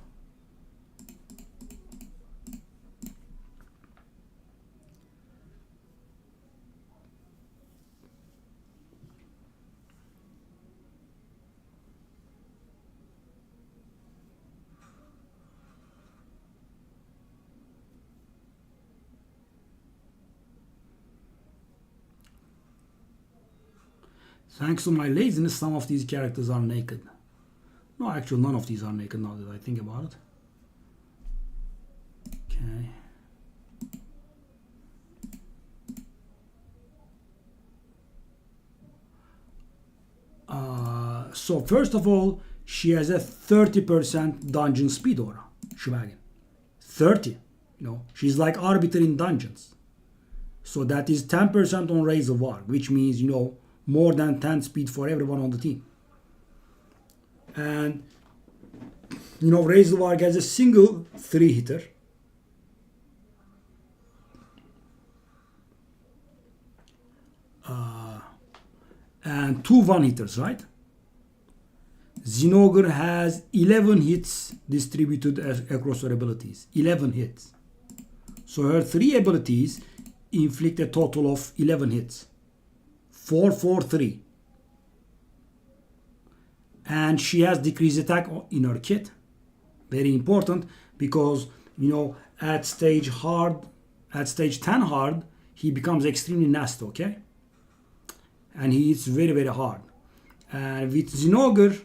Thanks to my laziness, some of these characters are naked. No, actually, none of these are naked now that I think about it. Okay. So first of all, she has a 30% dungeon speed aura, Shvagin. 30. She's like Arbiter in dungeons. So that is 10% on Razor War, which means, more than 10 speed for everyone on the team. And, Razor War has a single 3-hitter. And 2 1-hitters, right? Zinogre has 11 hits distributed across her abilities. 11 hits. So her 3 abilities inflict a total of 11 hits. 4, 4, 3. And she has decreased attack in her kit. Very important because, at stage 10 hard, he becomes extremely nasty, okay? And he is very, very hard. And with Zinogre,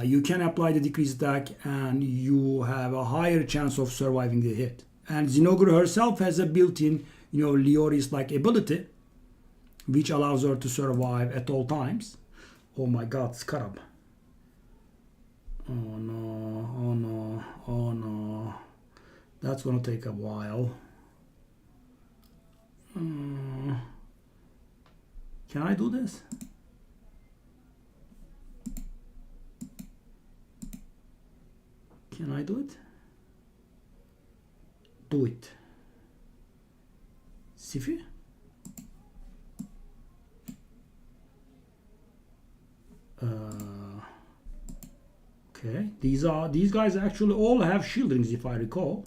you can apply the decreased attack and you have a higher chance of surviving the hit. And Zinogre herself has a built-in, Leoris-like ability, which allows her to survive at all times. Oh my god, Scarab. Oh no, oh no, oh no. That's gonna take a while. Can I do this? Can I do it? do it. CvC? Okay, these guys actually all have shieldings if I recall.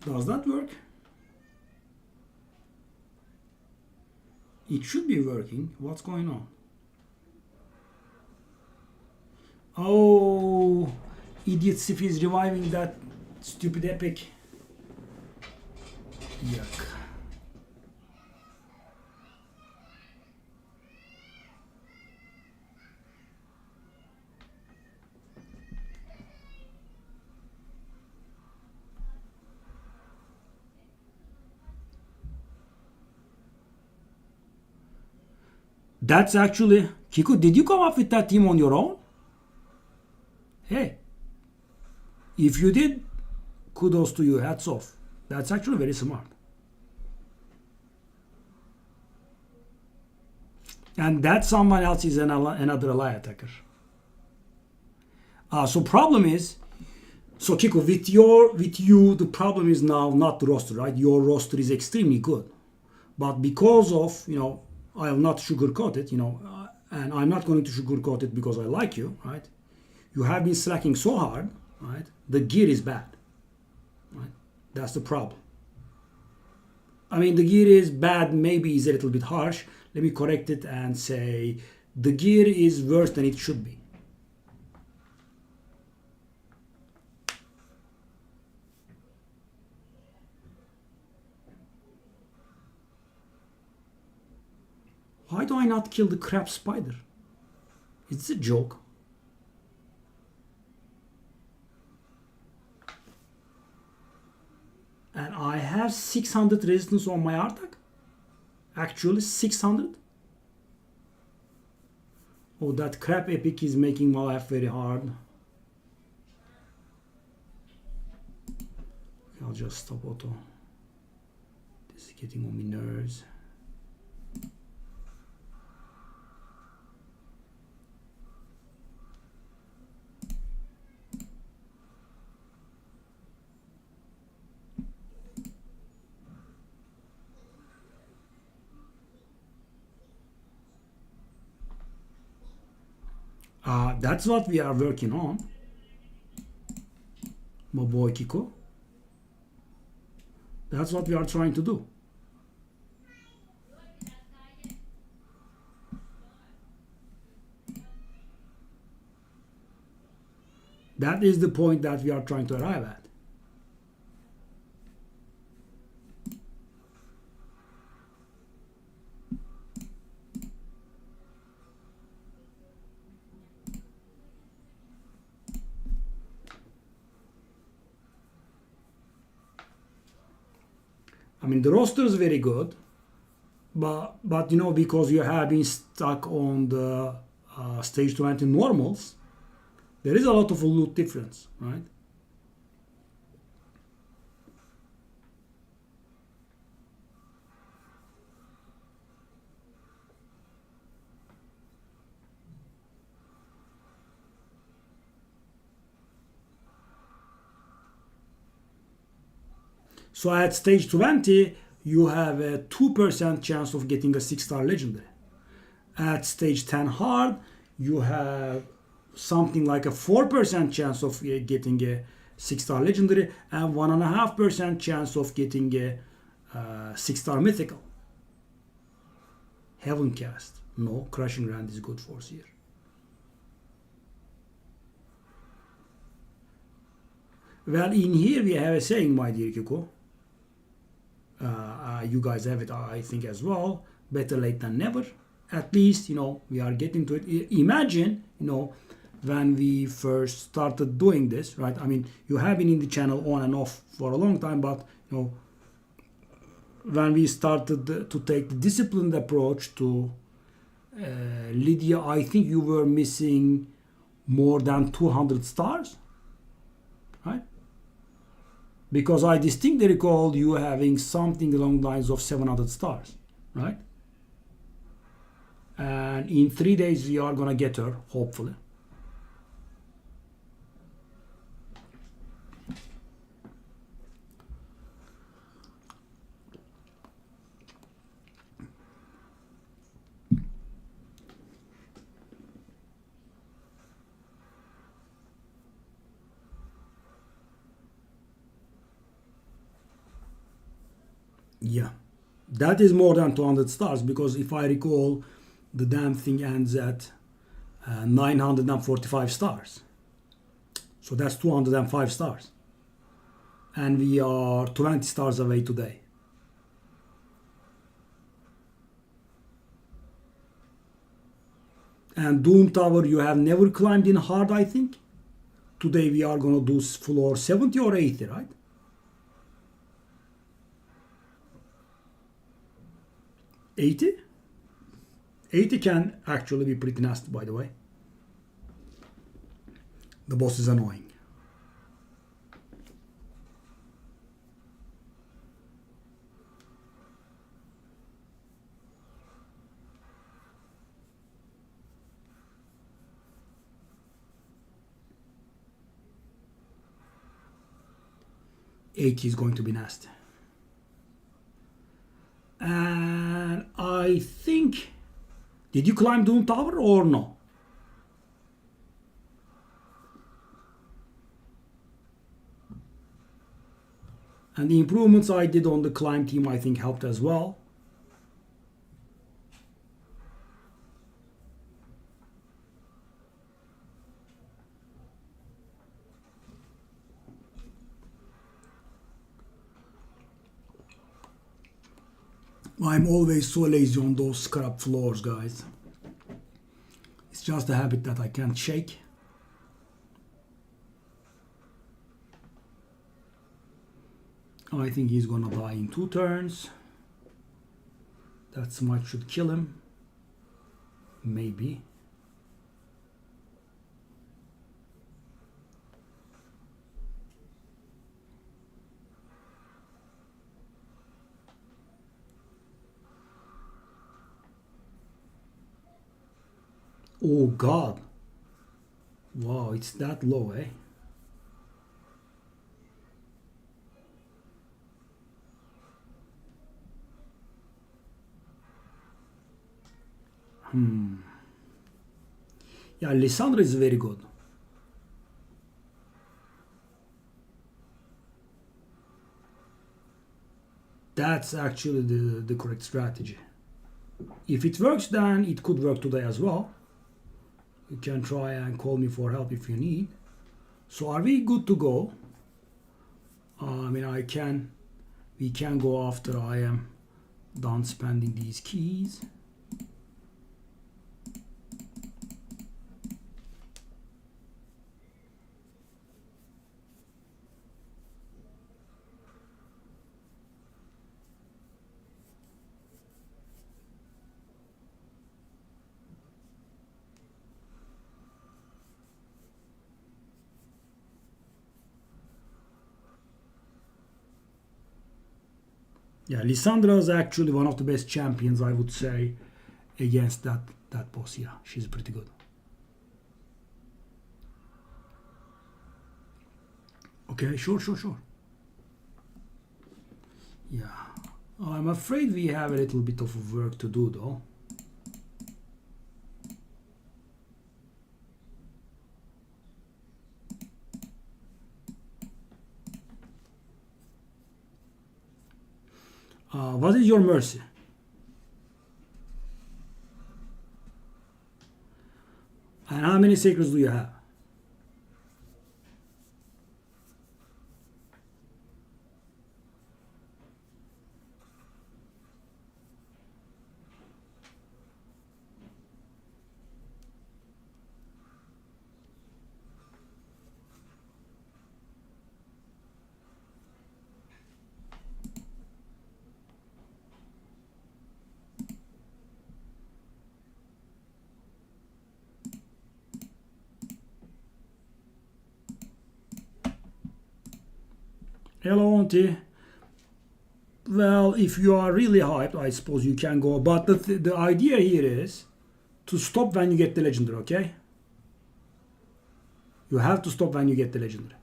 Does that work? It should be working. What's going on? Oh, idiot CvC is reviving that stupid epic. Yuck. That's actually, Kiko, did you come up with that team on your own? Hey, if you did, kudos to you, hats off. That's actually very smart. And that someone else is another ally attacker. So problem is, so Kiko, with you, the problem is now not the roster, right? Your roster is extremely good. But because of, I will not sugarcoat it, and I'm not going to sugarcoat it because I like you, right? You have been slacking so hard, right? The gear is bad, right? That's the problem. I mean, the gear is bad, maybe is a little bit harsh. Let me correct it and say the gear is worse than it should be. Why do I not kill the crab spider? It's a joke. And I have 600 resistance on my attack. Actually 600. Oh, that crab epic is making my life very hard. Okay, I'll just stop auto. This is getting on my nerves. That's what we are working on, my boy Kiko. That's what we are trying to do. That is the point that we are trying to arrive at. I mean, the roster is very good, but because you have been stuck on the stage 20 normals, there is a lot of loot difference, right? So at stage 20, you have a 2% chance of getting a 6-star legendary. At stage 10 hard, you have something like a 4% chance of getting a 6-star legendary and 1.5% chance of getting a 6-star mythical. Heaven cast. No, crushing rand is good force here. Well, in here we have a saying, my dear Kiko. You guys have it, I think, as well. Better late than never. At least, we are getting to it. Imagine, when we first started doing this, right? I mean, you have been in the channel on and off for a long time, but, when we started to take the disciplined approach to Lydia, I think you were missing more than 200 stars, right? Because I distinctly recall you having something along the lines of 700 stars, right? And in 3 days we are gonna get her, hopefully. Yeah, that is more than 200 stars, because if I recall, the damn thing ends at 945 stars. So that's 205 stars. And we are 20 stars away today. And Doom Tower you have never climbed in hard, I think. Today we are gonna do floor 70 or 80, right? 80? 80 can actually be pretty nasty, by the way. The boss is annoying. Eighty is going to be nasty. And I think, did you climb Doom Tower or no? And the improvements I did on the climb team, I think, helped as well. I'm always so lazy on those scrap floors, guys. It's just a habit that I can't shake. I think he's gonna die in 2 turns. That smite should kill him. Maybe. Oh God. Wow, it's that low, eh? Yeah, Lissandra is very good. That's actually the correct strategy. If it works, then it could work today as well. You can try and call me for help if you need. So are we good to go? I mean, we can go after I am done spending these keys. Yeah, Lissandra is actually one of the best champions, I would say, against that boss. Yeah, she's pretty good. Okay, sure. Yeah, I'm afraid we have a little bit of work to do, though. What is your mercy? And how many secrets do you have? Hello, Auntie. Well, if you are really hyped, I suppose you can go. But the idea here is to stop when you get the legendary, okay? You have to stop when you get the legendary.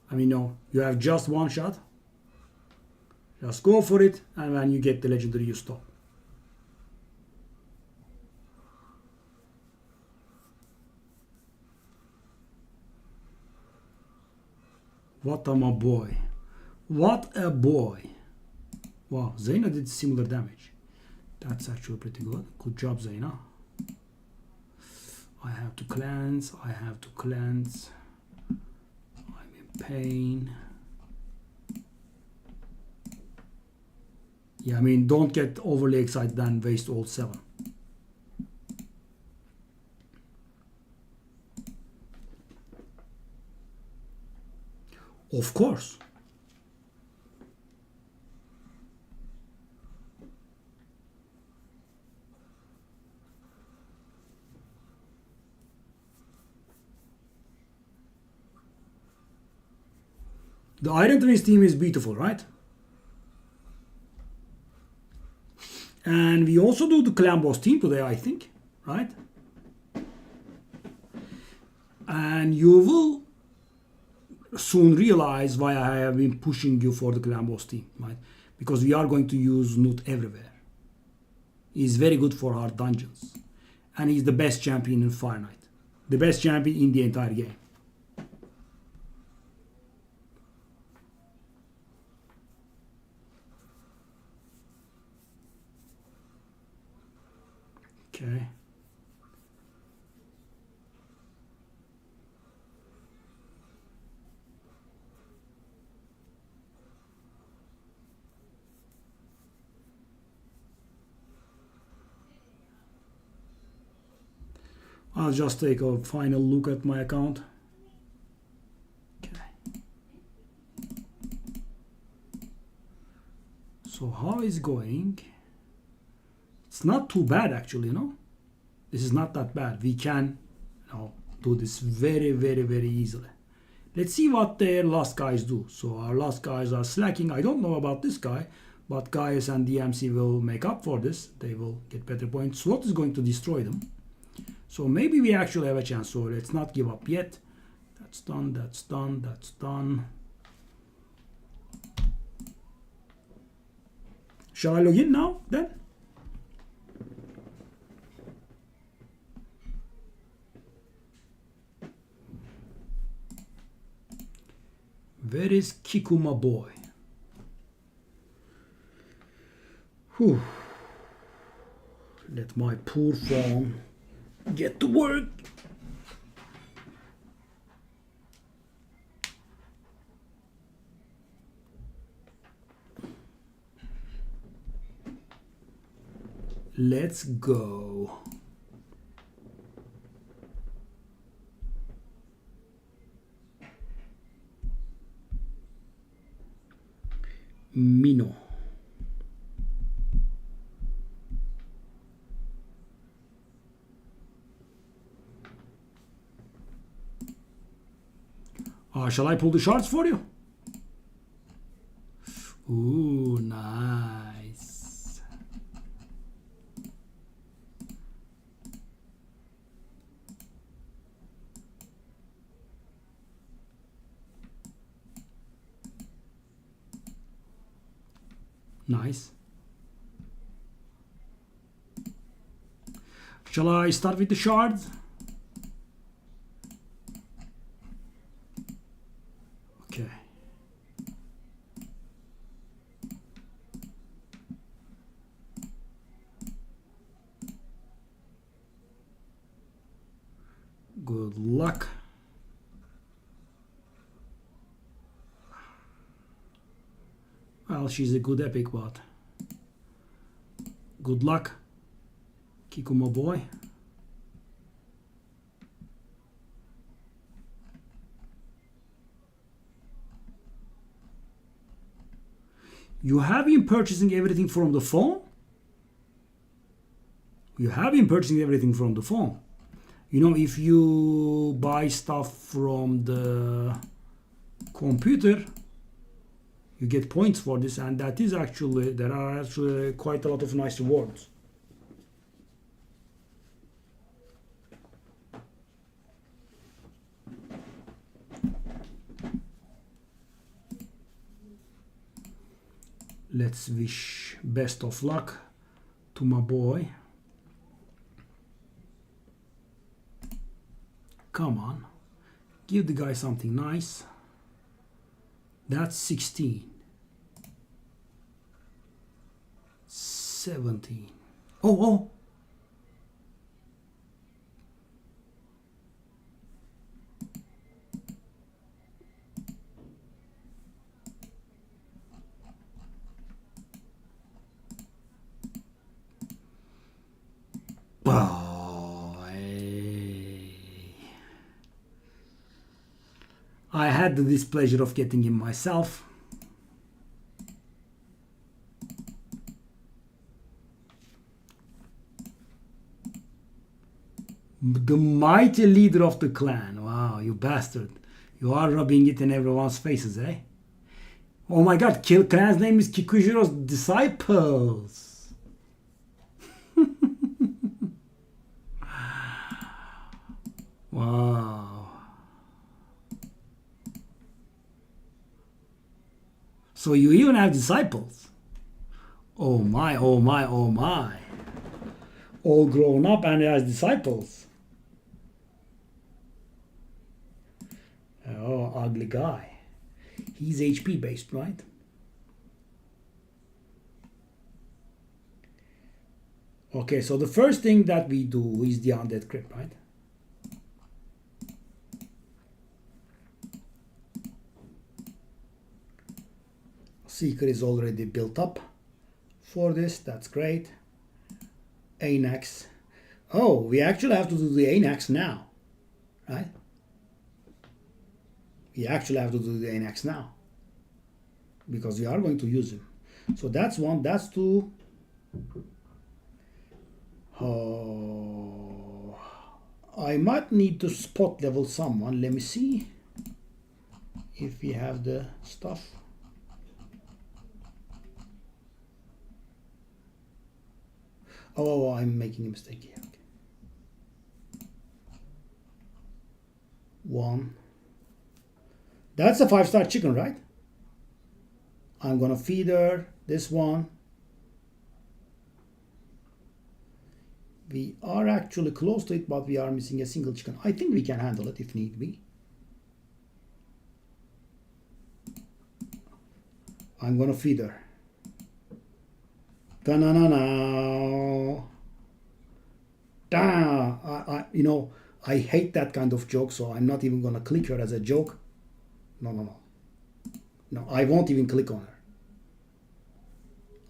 I mean, no, you have just one shot. Just go for it, and when you get the legendary, you stop. What a my boy. What a boy. Wow, Zeyna did similar damage. That's actually pretty good. Good job, Zeyna. I have to cleanse. I have to cleanse. I'm in pain. Yeah, I mean, don't get overly excited and waste all 7. Of course. The Iron Twins team is beautiful, right? And we also do the Clan Boss team today, I think, right? And you will soon realize why I have been pushing you for the Clan Boss team, right? Because we are going to use Nut everywhere. He's very good for hard dungeons. And he's the best champion in Fire Knight. The best champion in the entire game. Okay. I'll just take a final look at my account. Okay. So how is it going? It's not too bad actually, you know. This is not that bad. We can, you know, do this very, very, very easily. Let's see what their last guys do. So our last guys are slacking. I don't know about this guy, but Gaius and DMC will make up for this. They will get better points. SWAT is going to destroy them. So maybe we actually have a chance. So let's not give up yet. That's done, that's done, that's done. Shall I log in now then? Where is Kikuma boy? Whew. Let my poor phone get to work. Let's go. Mino. Shall I pull the shards for you? Ooh, nice. Nice. Shall I start with the shards? Okay. Well, she's a good epic, but good luck, Kikuma boy. You have been purchasing everything from the phone? You have been purchasing everything from the phone. You know, if you buy stuff from the computer, you get points for this, and that is actually, there are actually quite a lot of nice rewards. Let's wish best of luck to my boy. Come on, give the guy something nice. That's 16. 17. Oh. I had the displeasure of getting him myself. The mighty leader of the clan. Wow, you bastard. You are rubbing it in everyone's faces, eh? Oh my god, clan's name is Kikujiro's Disciples. Wow. So you even have disciples. Oh my, oh my, oh my. All grown up and has disciples. Oh, ugly guy. He's HP based, right? Okay, so the first thing that we do is the undead crypt, right? Seeker is already built up for this. That's great. ANAX. Oh, we actually have to do the ANAX now, right? We actually have to do the ANAX now because we are going to use him. So that's one. That's two. Oh, I might need to spot level someone. Let me see if we have the stuff. Oh, I'm making a mistake here. Okay. 1. That's a 5-star chicken, right? I'm gonna feed her this one. We are actually close to it, but we are missing a single chicken. I think we can handle it if need be. I'm gonna feed her. Da-na-na-na. Da. You know, I hate that kind of joke, so I'm not even gonna click her as a joke. No, I won't even click on her.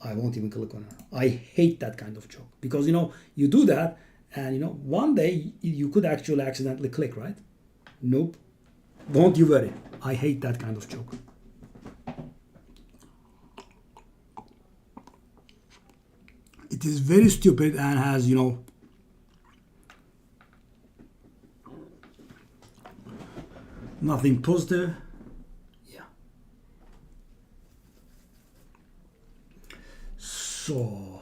I won't even click on her. I hate that kind of joke because, you know, you do that and, you know, one day you could actually accidentally click, right? Nope. Don't you worry. I hate that kind of joke. It is very stupid and has, you know, nothing positive. Yeah. So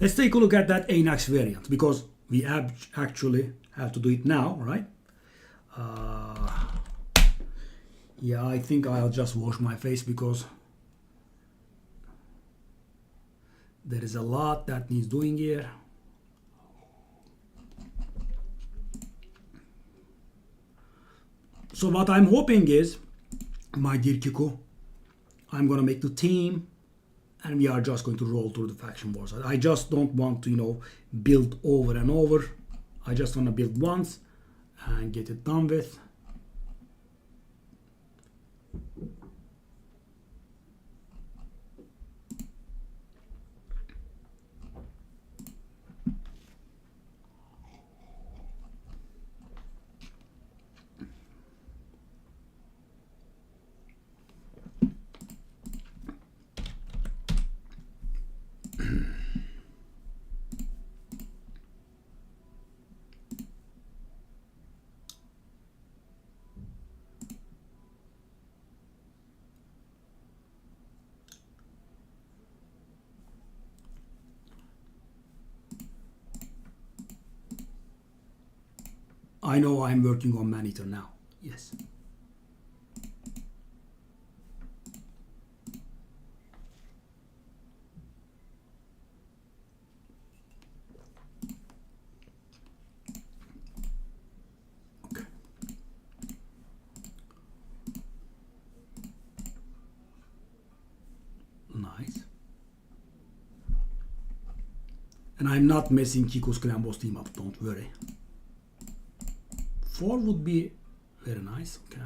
let's take a look at that ANAX variant because we actually have to do it now, right? Yeah, I think I'll just wash my face because there is a lot that needs doing here. So what I'm hoping is, my dear Kiko, I'm gonna make the team and we are just going to roll through the faction wars. I just don't want to, you know, build over and over. I just want to build once and get it done with. I know I'm working on monitor now. Yes. Okay. Nice. And I'm not messing Kiko's Klambos team up, don't worry. 4 would be very nice, okay.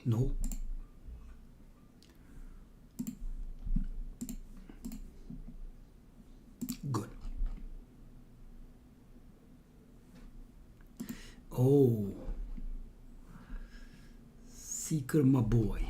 No. Good. Oh. Seeker, my boy.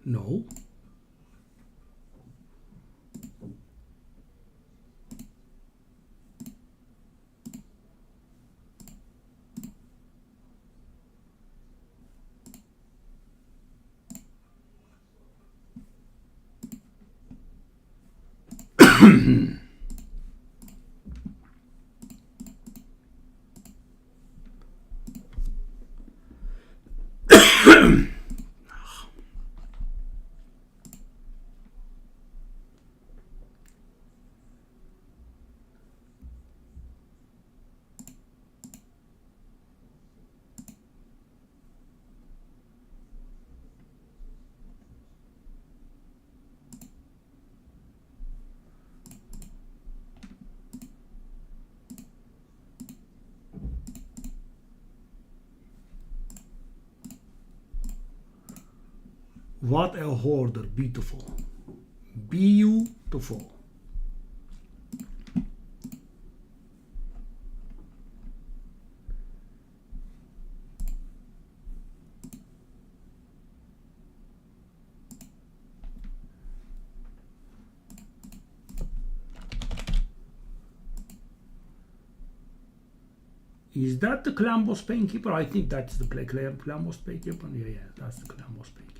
No. What a hoarder, beautiful. Beautiful. Is that the Klambos Painkeeper? I think that's the Klambos Painkeeper. Yeah, that's the Klambos Painkeeper.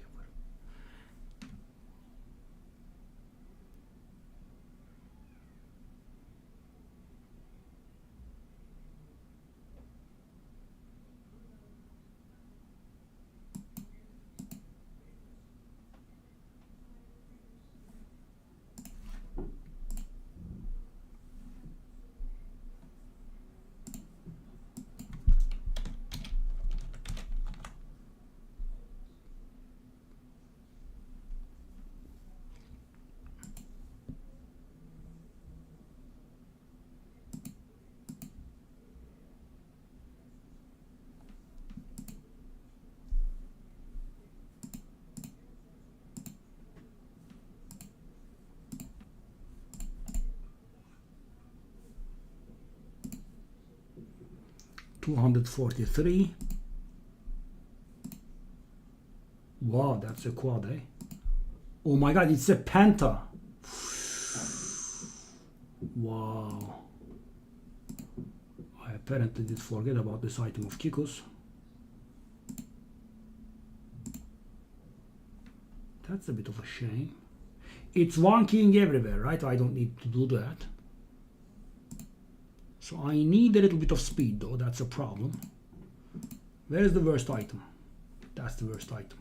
$243. Wow, that's a quad, eh? Oh my god, it's a penta. Wow. I apparently did forget about this item of Kiko's. That's a bit of a shame. It's one king everywhere, right? I don't need to do that. So I need a little bit of speed though, that's a problem. Where is the worst item? That's the worst item.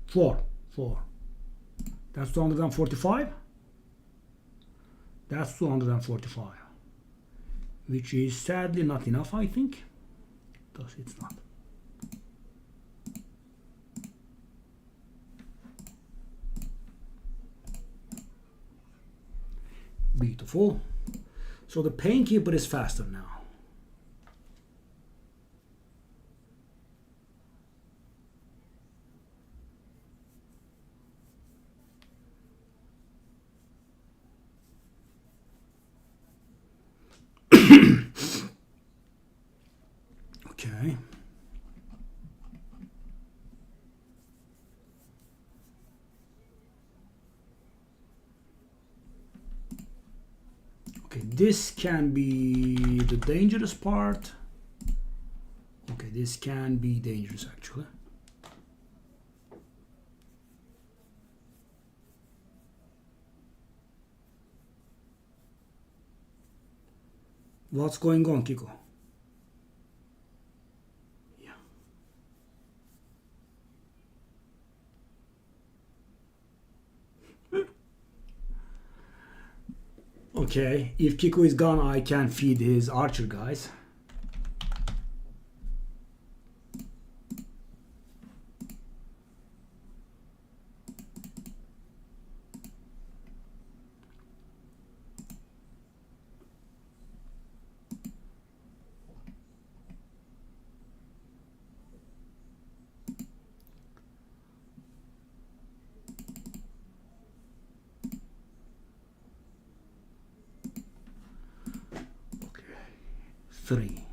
Four. That's 245. That's 245. Which is sadly not enough, I think. Thus it's not. Beautiful. So the Painkeeper is faster now. Okay, this can be the dangerous part. Okay, this can be dangerous actually. What's going on, Kiko? Yeah. Okay, if Kiko is gone, I can feed his archer guys. Okay, 3.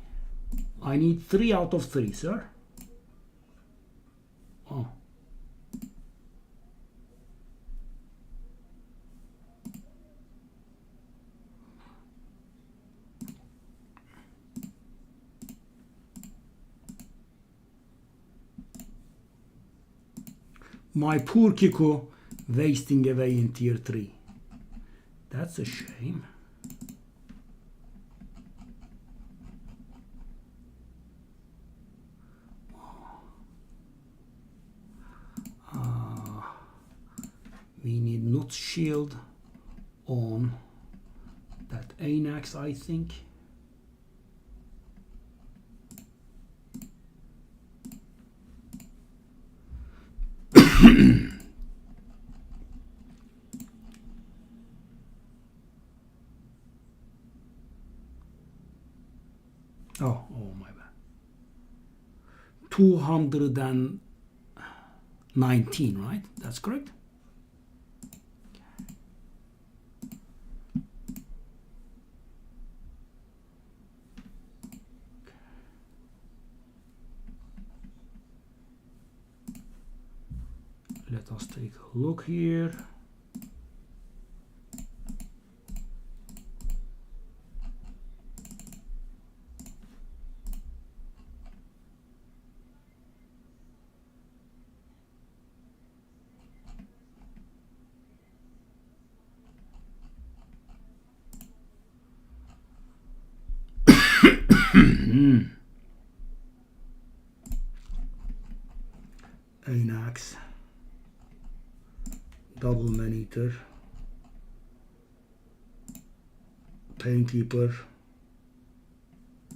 I need 3 out of 3, sir. Oh. My poor Kiko wasting away in tier 3. That's a shame. We need not shield on that Anax, I think. Oh, my bad. 219, right? That's correct. Let us take a look here. Anax, double man-eater, Painkeeper,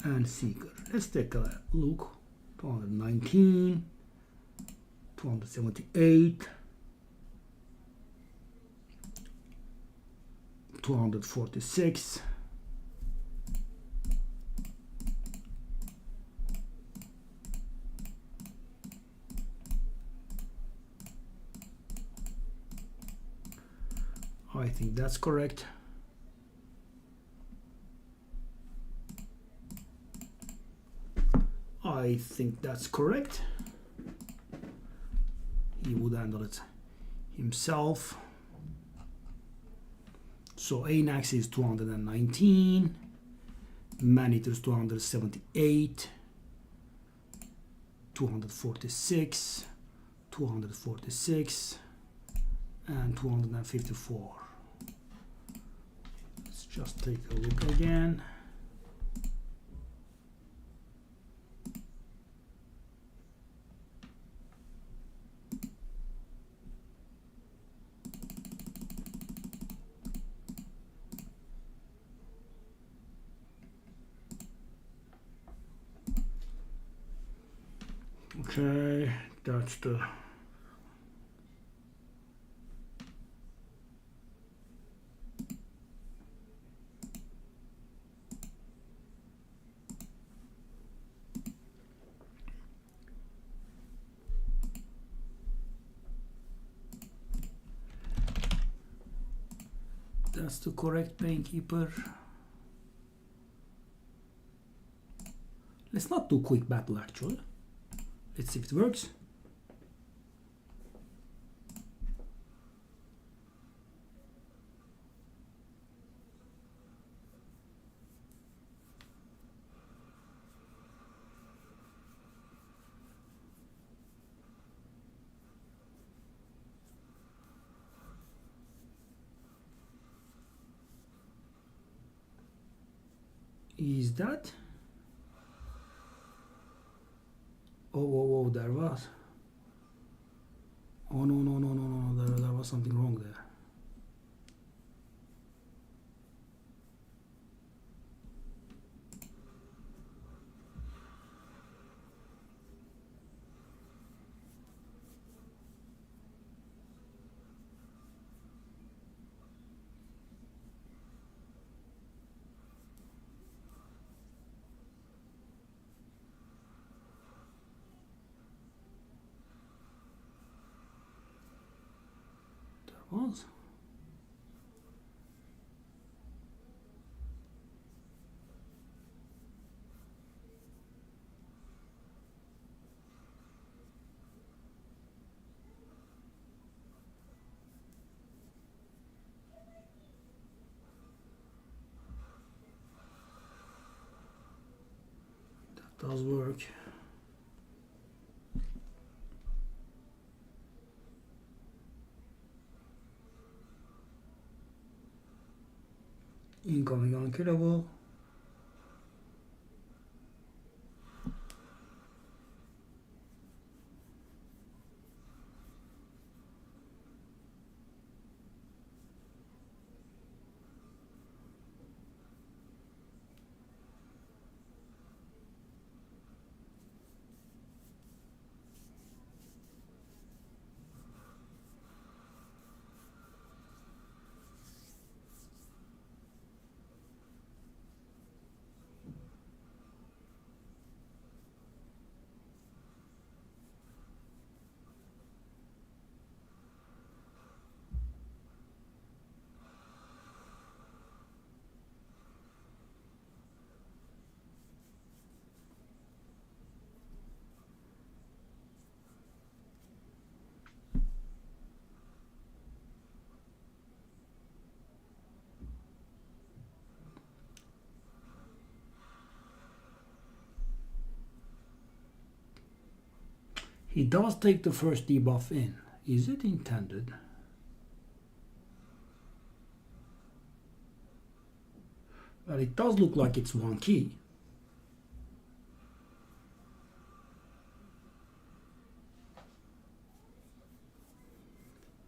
and Seeker. Let's take a look. 219, 278, 246, I think that's correct. I think that's correct. He would handle it himself. So Anax is 219, Man-Eater is 278, 246, 246, and 254. Let's just take a look again. Okay, that's the correct Painkeeper. Let's not do quick battle actually. Let's see if it works. Is that? Oh, there was. Oh, no, there was something wrong there. Was. That does work. Incoming unkillable. He does take the first debuff in. Is it intended? Well, it does look like it's one key.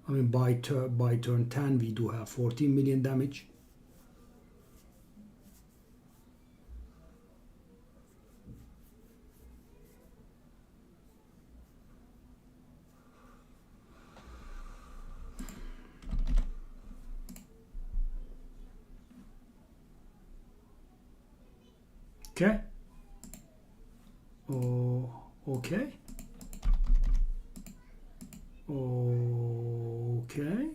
I mean, by turn 10, we do have 14 million damage. Okay. Oh, okay. Okay.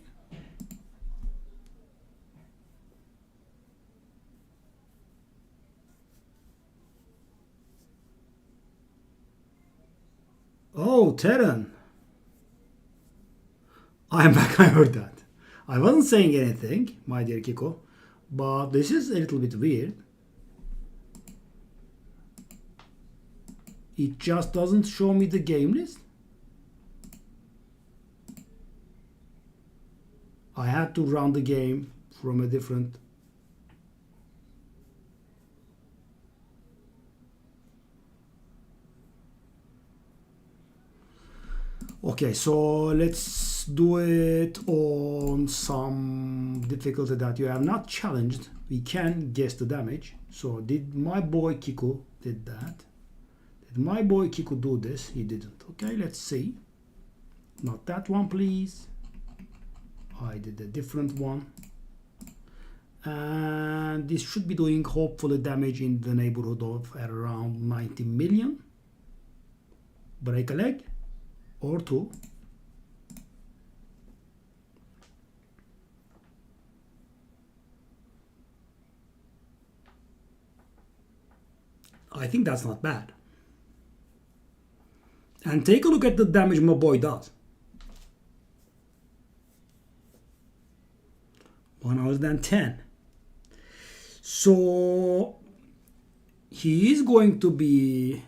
Oh, Terran. I am back. I heard that. I wasn't saying anything, my dear Kiko, but this is a little bit weird. It just doesn't show me the game list. I had to run the game from a different. Okay, so let's do it on some difficulty that you have not challenged. We can guess the damage. So did my boy Kiko did that? Did my boy Kiko do this? He didn't. Okay, let's see. Not that one, please. I did a different one. And this should be doing hopefully damage in the neighborhood of around 90 million. Break a leg or two. I think that's not bad. And take a look at the damage my boy does. 110. So he is going to be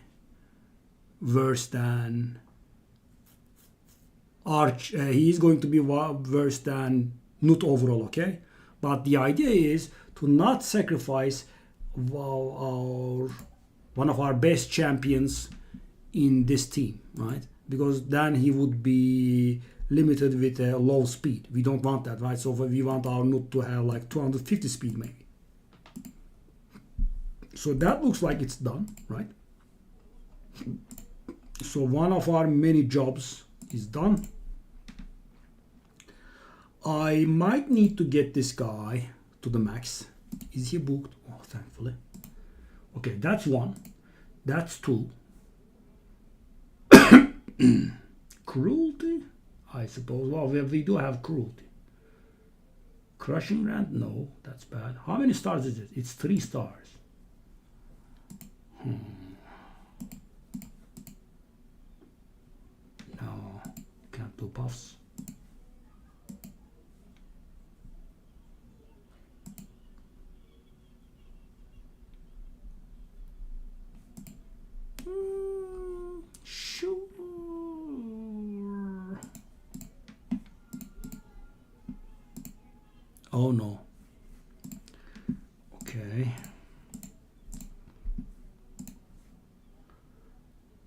worse than Arch. He is going to be worse than Nut overall, okay? But the idea is to not sacrifice one of our best champions in this team, right? Because then he would be limited with a low speed. We don't want that, right? So we want our node to have like 250 speed maybe. So that looks like it's done, right? So one of our many jobs is done. I might need to get this guy to the max. Is he booked? Oh, thankfully. Okay, that's one. That's two. Cruelty? I suppose. Well, we do have cruelty. Crushing rant? No, that's bad. How many stars is it? It's 3 stars. No, can't do puffs. Sure. Oh no. Okay.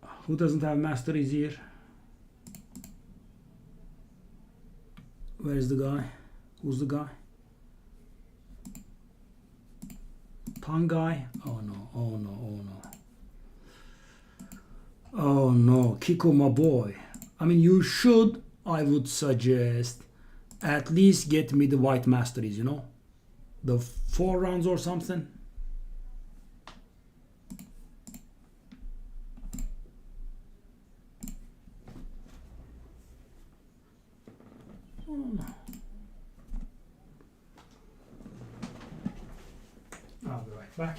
Who doesn't have masteries here? Where is the guy? Who's the guy? Tongue guy? Oh no, oh no, oh no. Oh no, Kiko my boy. I mean, you should, I would suggest, at least get me the white masteries, you know? The 4 rounds or something. Oh no. I'll be right back.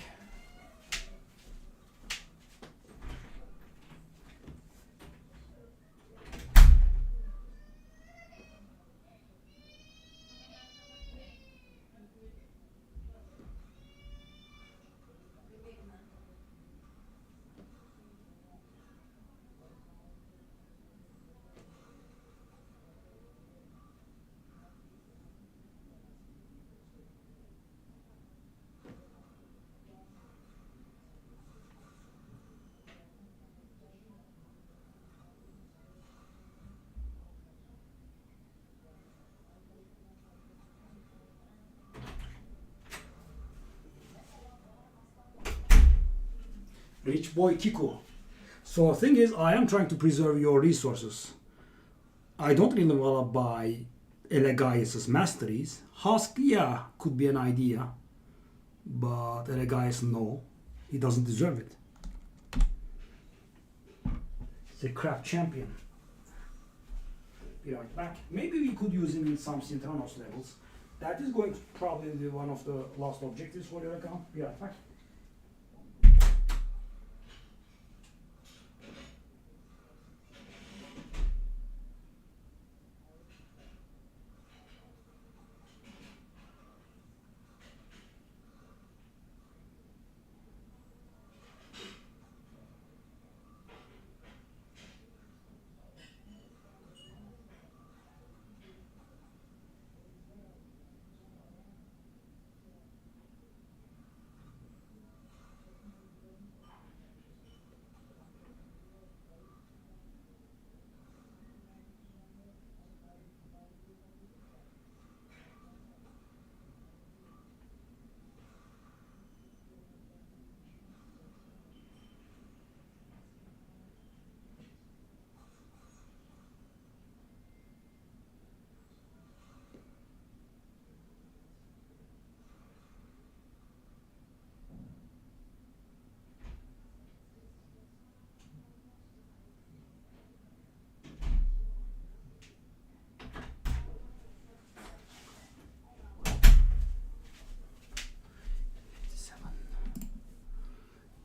Rich boy Kiko. So the thing is, I am trying to preserve your resources. I don't really want to buy Elegaius' masteries. Husk, yeah, could be an idea. But Elegaius, no. He doesn't deserve it. He's a crap champion. Be right back. Maybe we could use him in some Synthronos levels. That is going to probably be one of the last objectives for your account. Be right back.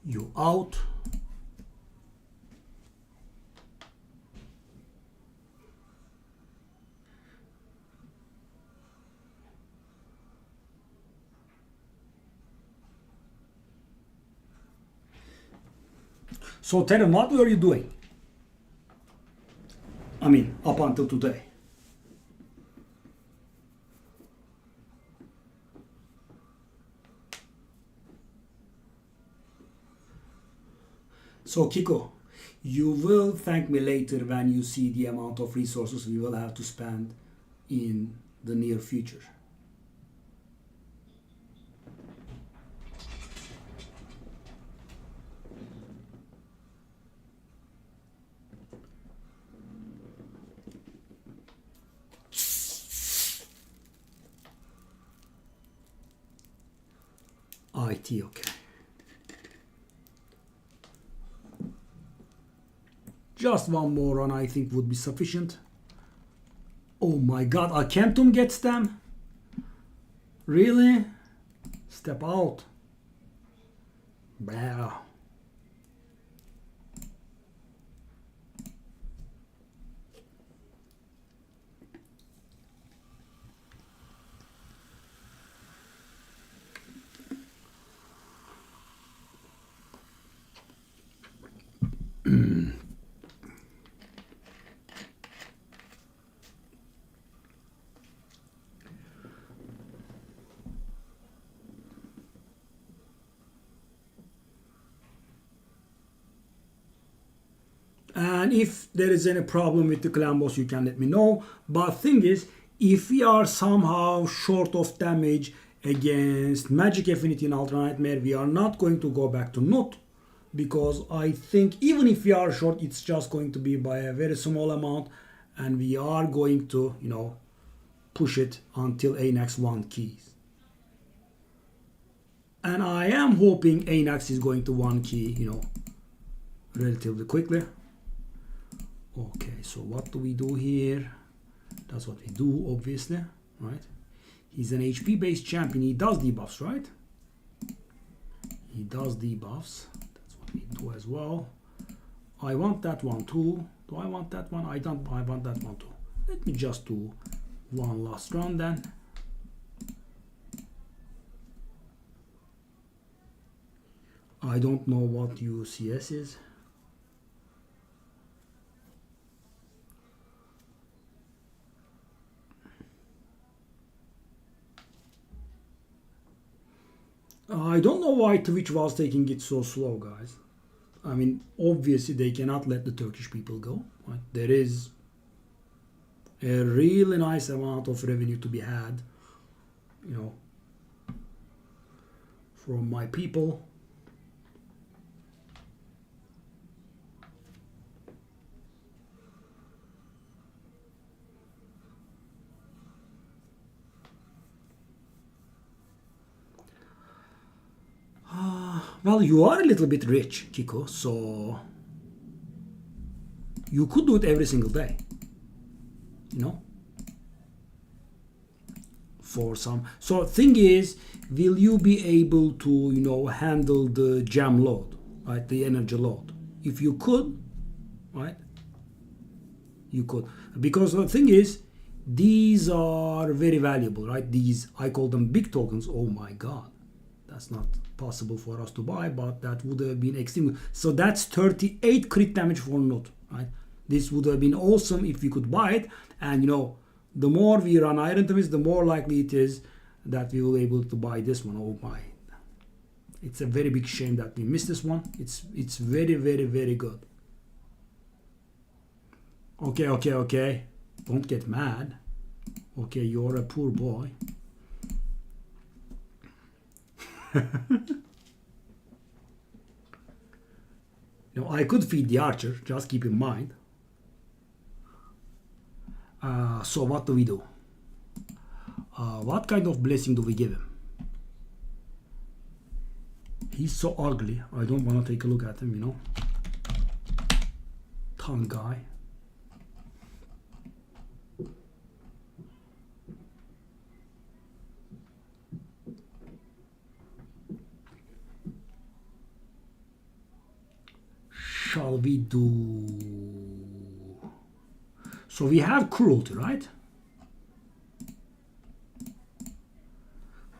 You out. So Terran, what were you doing? I mean, up until today. So Kiko, you will thank me later when you see the amount of resources we will have to spend in the near future. IT, okay. Just one more run I think would be sufficient. Oh my god, Akentum gets them? Really? Step out. Blah. And if there is any problem with the clan boss, you can let me know. But thing is, if we are somehow short of damage against Magic Affinity and Ultra Nightmare, we are not going to go back to Nut. Because I think even if we are short, it's just going to be by a very small amount. And we are going to, push it until Anax 1 keys. And I am hoping Anax is going to 1 key, relatively quickly. Okay, so what do we do here? That's what we do, obviously, right? He's an HP based champion. He does debuffs, right? He does debuffs. That's what we do as well. I want that one too. Do I want that one? I don't. I want that one too. Let me just do one last run then. I don't know what UCS is. I don't know why Twitch was taking it so slow, guys. I mean, obviously they cannot let the Turkish people go. Right? There is a really nice amount of revenue to be had, from my people. Well, you are a little bit rich, Kiko, so you could do it every single day, for some. So thing is, will you be able to, handle the jam load, right, the energy load? If you could, right, you could. Because the thing is, these are very valuable, right? These, I call them big tokens. Oh my God. That's not possible for us to buy, but that would have been extreme. So that's 38 crit damage for Nut, right? This would have been awesome if we could buy it. And the more we run Iron Toms, the more likely it is that we will be able to buy this one. Oh my! It's a very big shame that we missed this one. It's very, very, very good. Okay. Don't get mad. Okay, you're a poor boy. I could feed the archer, just keep in mind. So what do we do? What kind of blessing do we give him? He's so ugly. I don't want to take a look at him, Tongue guy. Shall we do? So we have cruelty, right?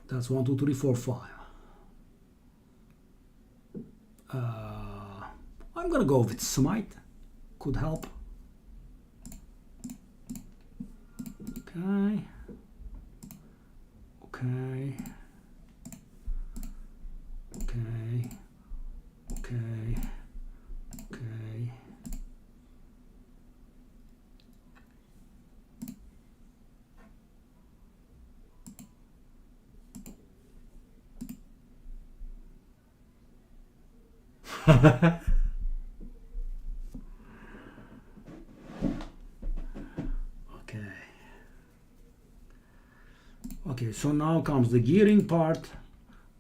That's 1, 2, 3, 4, 5. I'm gonna go with smite. Could help. Okay. Okay, so now comes the gearing part,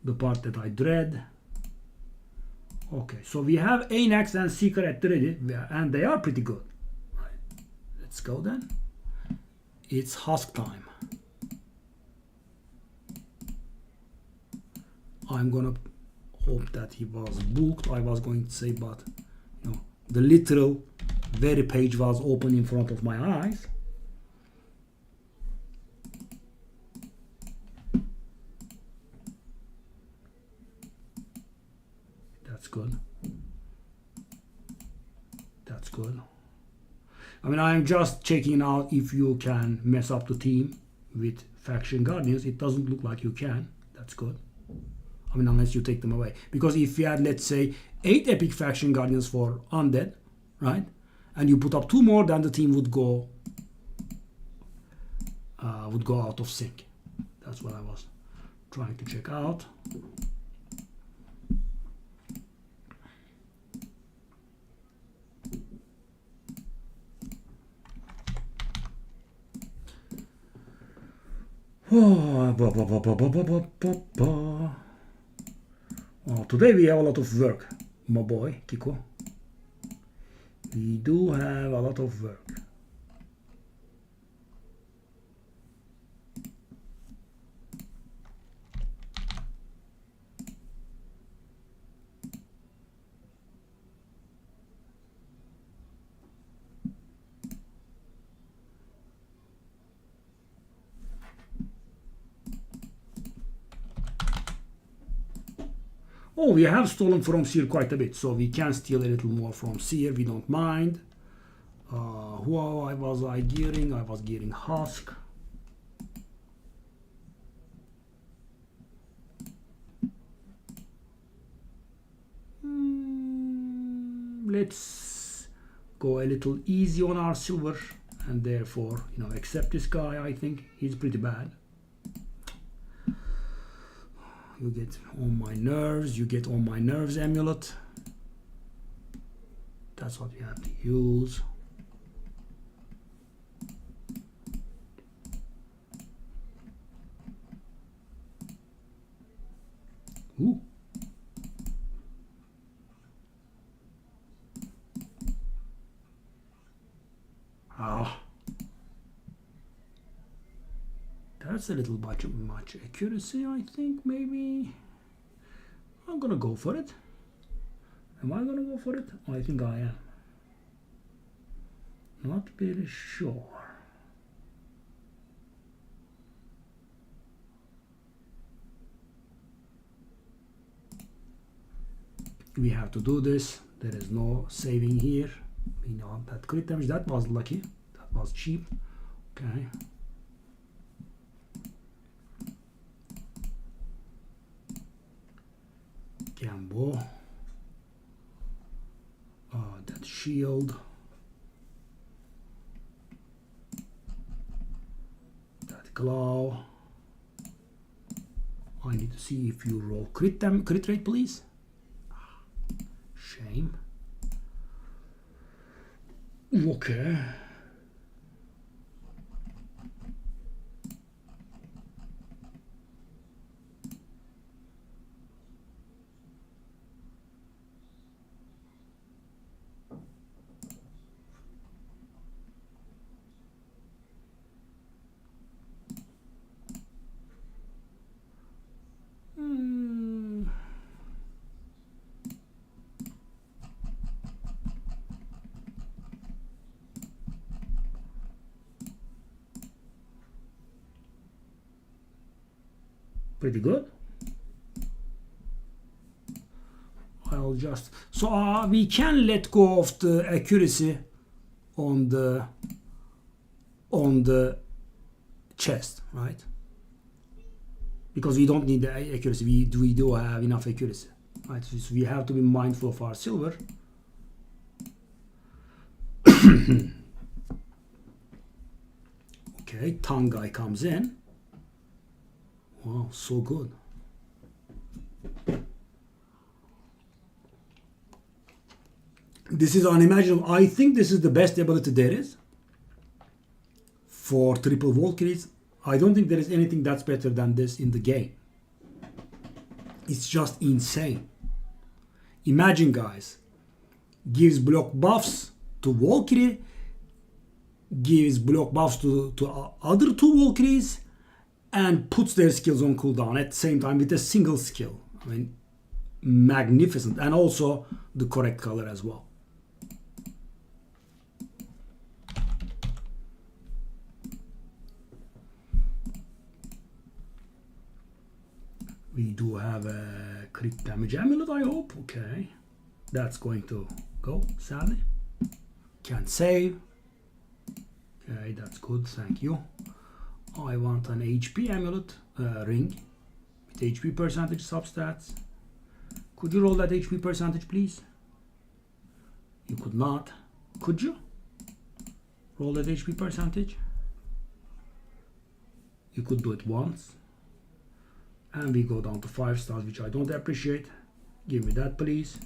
the part that I dread. Okay, so we have ANAX and Seeker at the ready, and they are pretty good. Right. Let's go then. It's Husk time. I'm gonna hope that he was booked. I was going to say, but you know, the literal very page was open in front of my eyes. That's good. That's good. I mean, I'm just checking out if you can mess up the team with Faction Guardians. It doesn't look like you can. That's good. I mean, unless you take them away. Because if you had, let's say, 8 epic Faction Guardians for Undead, right? And you put up 2 more, then the team would go out of sync. That's what I was trying to check out. Oh, today we have a lot of work, my boy, Kiko. We do have a lot of work. Oh, we have stolen from Seer quite a bit, so we can steal a little more from Seer, we don't mind. Who was I gearing? I was gearing Husk. Let's go a little easy on our silver and therefore, you know, accept this guy. I think he's pretty bad. You get on my nerves, you get on my nerves amulet. That's what we have to use. Ooh. Ah. That's a little much accuracy, I think. Maybe I'm gonna go for it. Am I gonna go for it? I think I am. Not very sure. We have to do this. There is no saving here. We know that crit damage. That was lucky. That was cheap. Okay. Gambo. That shield. That glow. I need to see if you roll crit rate, please. Shame. Okay. Pretty good. I'll just so we can let go of the accuracy on the chest, right? Because we don't need the accuracy. We do have enough accuracy, right? So we have to be mindful of our silver. Okay, tongue guy comes in. Wow, so good. This is unimaginable. I think this is the best ability there is for triple Valkyries. I don't think there is anything that's better than this in the game. It's just insane. Imagine, guys, gives block buffs to Valkyrie, gives block buffs to other two Valkyries, and puts their skills on cooldown at the same time with a single skill. I mean, magnificent. And also the correct color as well. We do have a crit damage amulet, I hope. Okay. That's going to go, sadly. Can't save. Okay, that's good, thank you. I want an HP amulet ring with HP percentage substats. Could you roll that HP percentage, please? You could not. Could you? Roll that HP percentage. You could do it once. And we go down to 5 stars, which I don't appreciate. Give me that, please.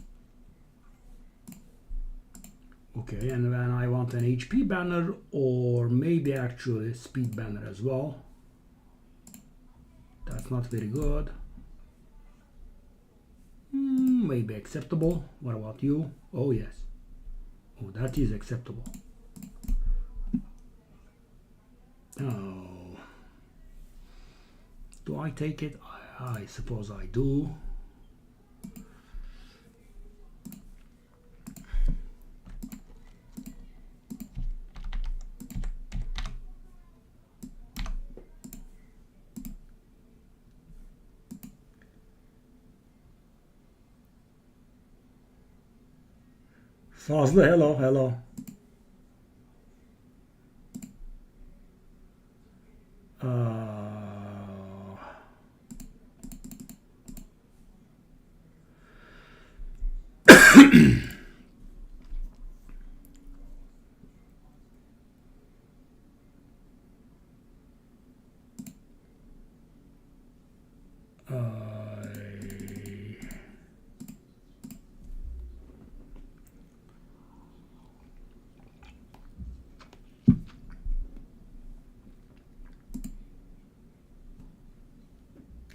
Okay, and then I want an HP banner, or maybe actually speed banner as well. That's not very good. Maybe acceptable. What about you? Oh yes. Oh, that is acceptable. Oh. Do I take it? I suppose I do. Fazla, hello, hello.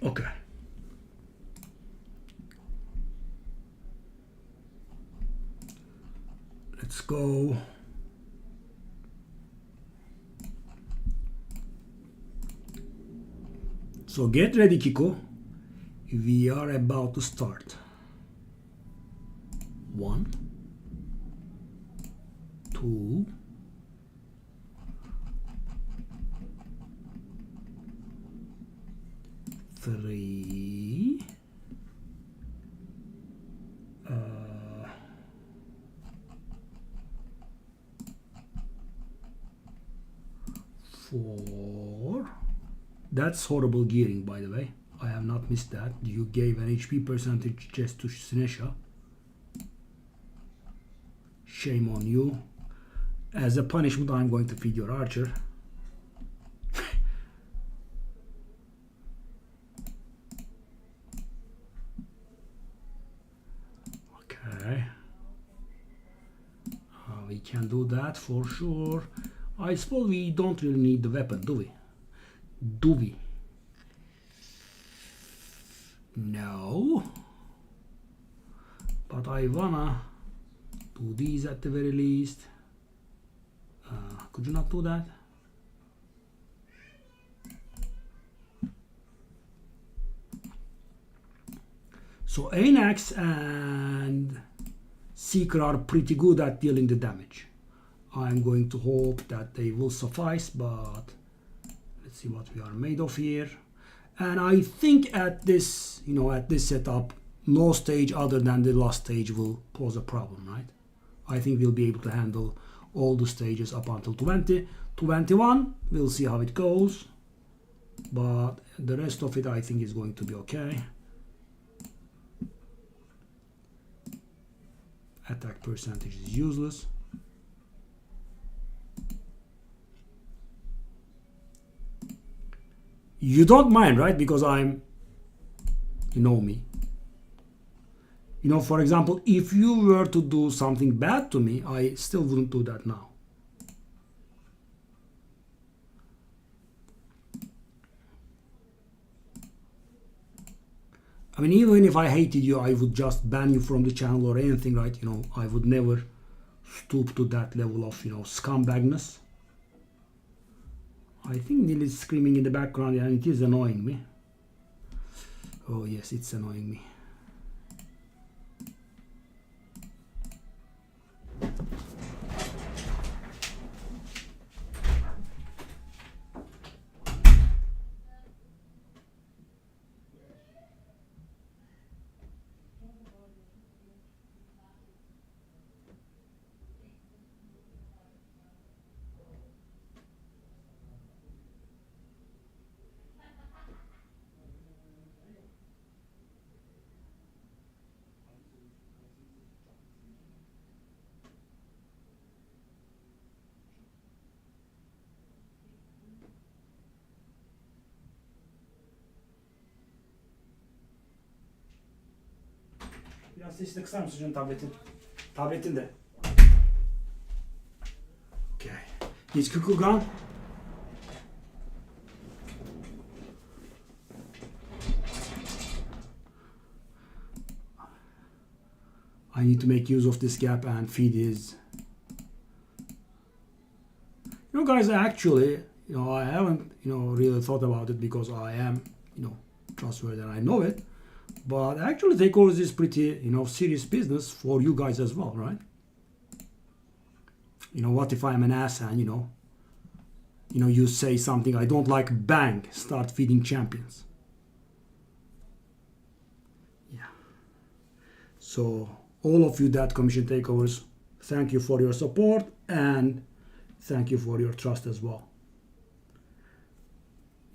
Okay. Let's go. So get ready, Kiko. We are about to start. 1, 2, 3, 4. That's horrible gearing, by the way. I have not missed that. You gave an HP percentage just to Sinesha. Shame on you. As a punishment, I'm going to feed your archer. Okay. We can do that for sure. I suppose we don't really need the weapon, do we? Do we? No. But I wanna do these at the very least. Could you not do that? So Anax and Seeker are pretty good at dealing the damage. I'm going to hope that they will suffice, but let's see what we are made of here. And I think at this, at this setup, no stage other than the last stage will pose a problem, right? I think we'll be able to handle all the stages up until 20. 21, we'll see how it goes. But the rest of it, I think, is going to be okay. Attack percentage is useless. You don't mind, right? Because you know me. You know, for example, if you were to do something bad to me, I still wouldn't do that now. I mean, even if I hated you, I would just ban you from the channel or anything, right? You know, I would never stoop to that level of, you know, scumbagness. I think Neil is screaming in the background and it is annoying me. Oh yes, it's annoying me. Biraz sesli kısar mısın canım tabletin? Tabletin de. Okay. Is Cuckoo gone? I need to make use of this gap and feed his. You know, guys, actually, you know, I haven't, you know, really thought about it because I am, you know, trustworthy and I know it. But actually, takeovers is pretty, you know, serious business for you guys as well, right? You know, what if I'm an ass and, you know, you say something I don't like, bang, start feeding champions. Yeah. So, all of you that commission takeovers, thank you for your support and thank you for your trust as well.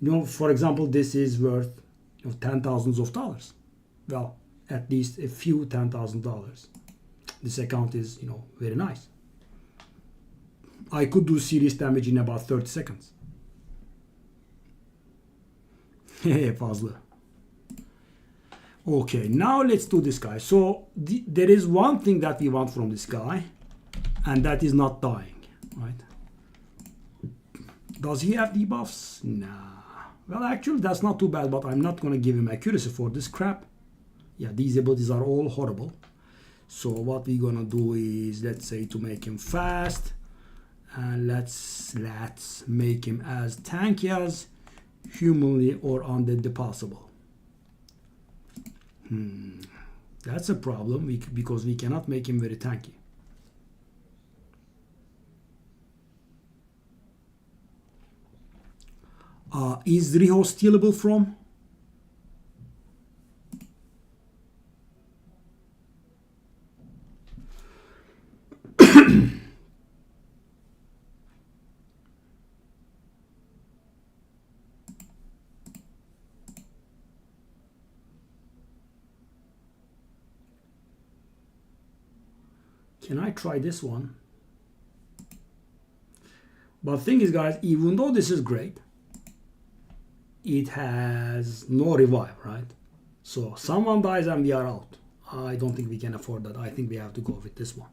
You know, for example, this is worth, you know, $10,000s. Well, at least a few $10,000. This account is, you know, very nice. I could do serious damage in about 30 seconds. Fazla. Okay, now let's do this guy. So there is one thing that we want from this guy, and that is not dying, right? Does he have debuffs? Nah. Well, actually, that's not too bad, but I'm not going to give him accuracy for this crap. Yeah, these abilities are all horrible. So what we're going to do is, let's say, to make him fast, and let's make him as tanky as humanly or undead possible. That's a problem because we cannot make him very tanky. Is Riho stealable from? Can I try this one? But the thing is, guys, even though this is great, it has no revive, right? So someone dies and we are out. I don't think we can afford that. I think we have to go with this one.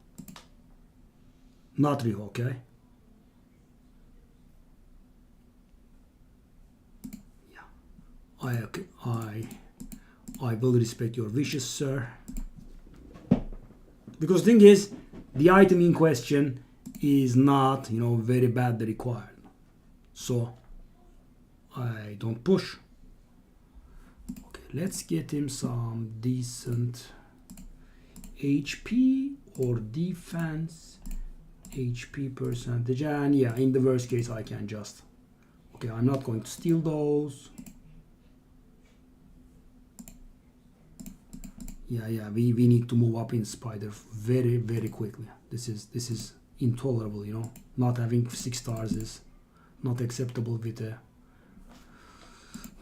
Not Riho, okay? Yeah. I will respect your wishes, sir. Because the thing is, the item in question is not, you know, very badly required. So I don't push. Okay, let's get him some decent HP or defense HP percentage. And yeah, in the worst case, I can just... Okay, I'm not going to steal those. Yeah, we need to move up in Spider very, very quickly. This is intolerable, you know. Not having 6 stars is not acceptable with a...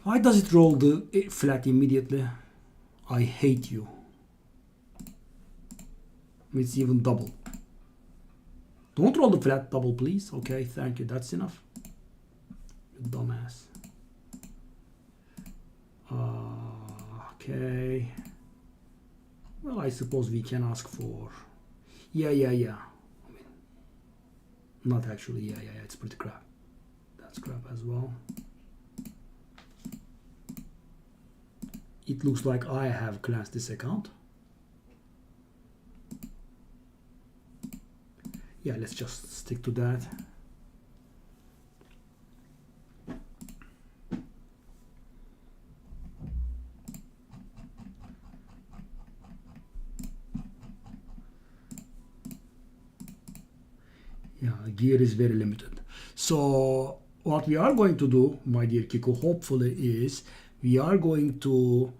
Why does it roll the flat immediately? I hate you. It's even double. Don't roll the flat double, please. Okay, thank you. That's enough. You dumbass. Okay. Well, I suppose we can ask for, yeah. I mean, not actually, yeah, it's pretty crap. That's crap as well. It looks like I have cleansed this account. Yeah, let's just stick to that. Yeah, gear is very limited. So what we are going to do, my dear Kiko, hopefully is we are going to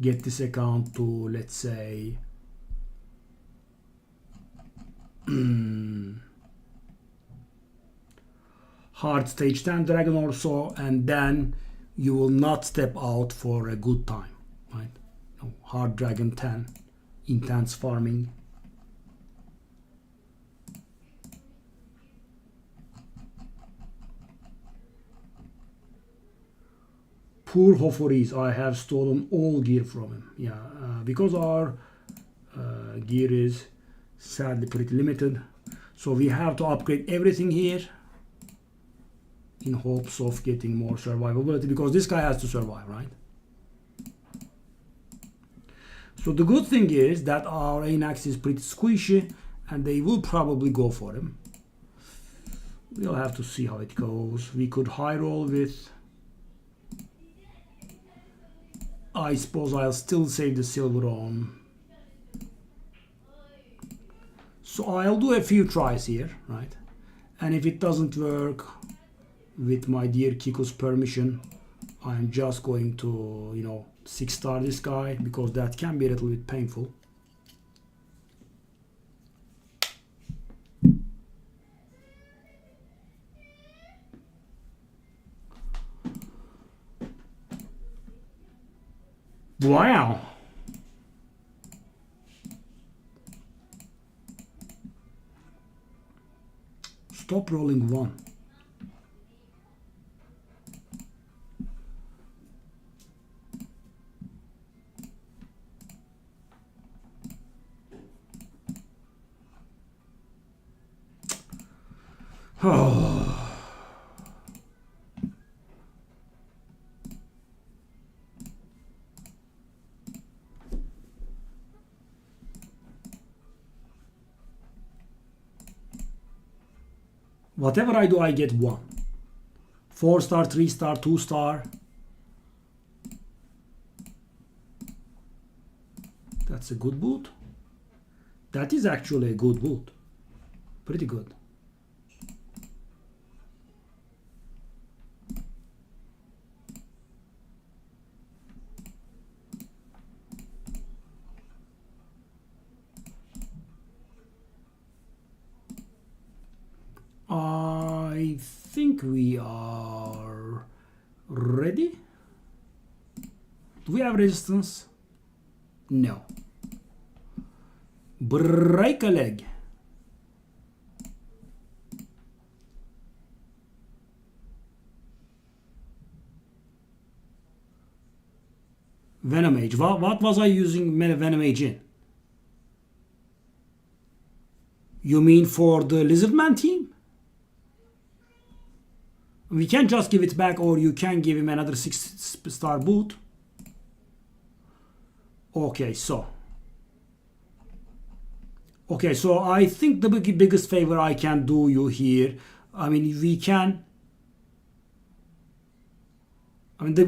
get this account to, let's say, hard stage 10 dragon or so, and then you will not step out for a good time, right? No, hard dragon 10, intense farming. Poor Hoforis, I have stolen all gear from him. Yeah, because our gear is sadly pretty limited, so we have to upgrade everything here in hopes of getting more survivability, because this guy has to survive, right? So the good thing is that our Anax is pretty squishy and they will probably go for him. We'll have to see how it goes. We could high roll with, I suppose I'll still save the silver on. So I'll do a few tries here, right? And if it doesn't work, with my dear Kiko's permission, I'm just going to, 6-star this guy, because that can be a little bit painful. Wow. Stop rolling 1. Oh. Whatever I do, I get 1. 4-star, 3-star, 2-star. That's a good boot. That is actually a good boot. Pretty good. I think we are ready. Do we have resistance? No. Break a leg. Venom Age. What was I using Venom Age in? You mean for the Lizardman team? We can just give it back, or you can give him another 6-star boot. Okay, so I think the biggest favor I can do you here, the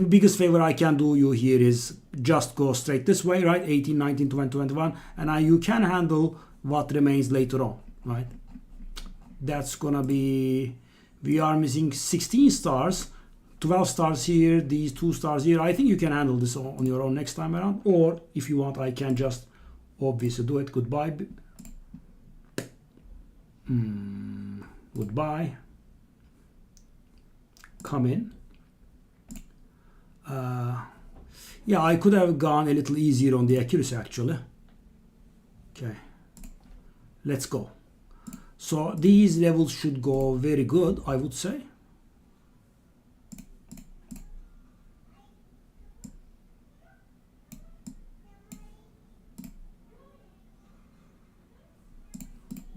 biggest favor I can do you here is just go straight this way, right? 18, 19, 20, 21, and you can handle what remains later on, right? That's gonna be, we are missing 16 stars, 12 stars here, these 2 stars here. I think you can handle this on your own next time around, or if you want, I can just obviously do it. Goodbye. Goodbye. Come in. Yeah, I could have gone a little easier on the accuracy actually. Okay, let's go. So these levels should go very good, I would say.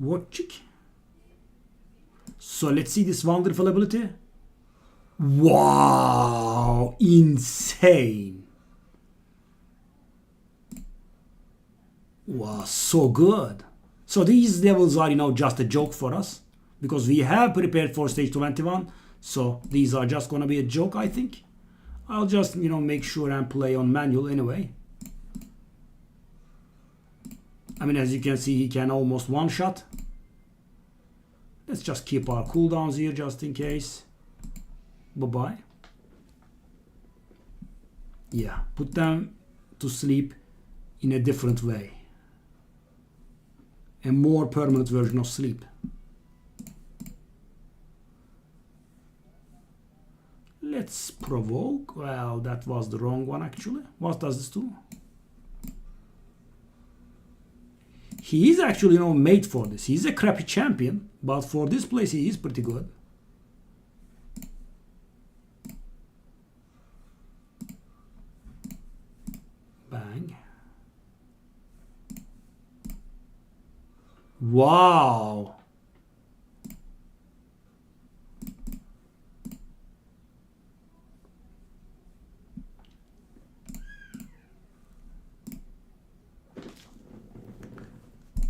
What chick? So let's see this wonderful ability. Wow, insane. Wow, so good. So these levels are, just a joke for us because we have prepared for stage 21. So these are just gonna be a joke, I think. I'll just, make sure and play on manual anyway. I mean, as you can see, he can almost one shot. Let's just keep our cooldowns here just in case. Bye-bye. Yeah, put them to sleep in a different way. A more permanent version of sleep. Let's provoke. Well, that was the wrong one actually. What does this do? He is actually, made for this. He's a crappy champion, but for this place he is pretty good. Bang. Wow.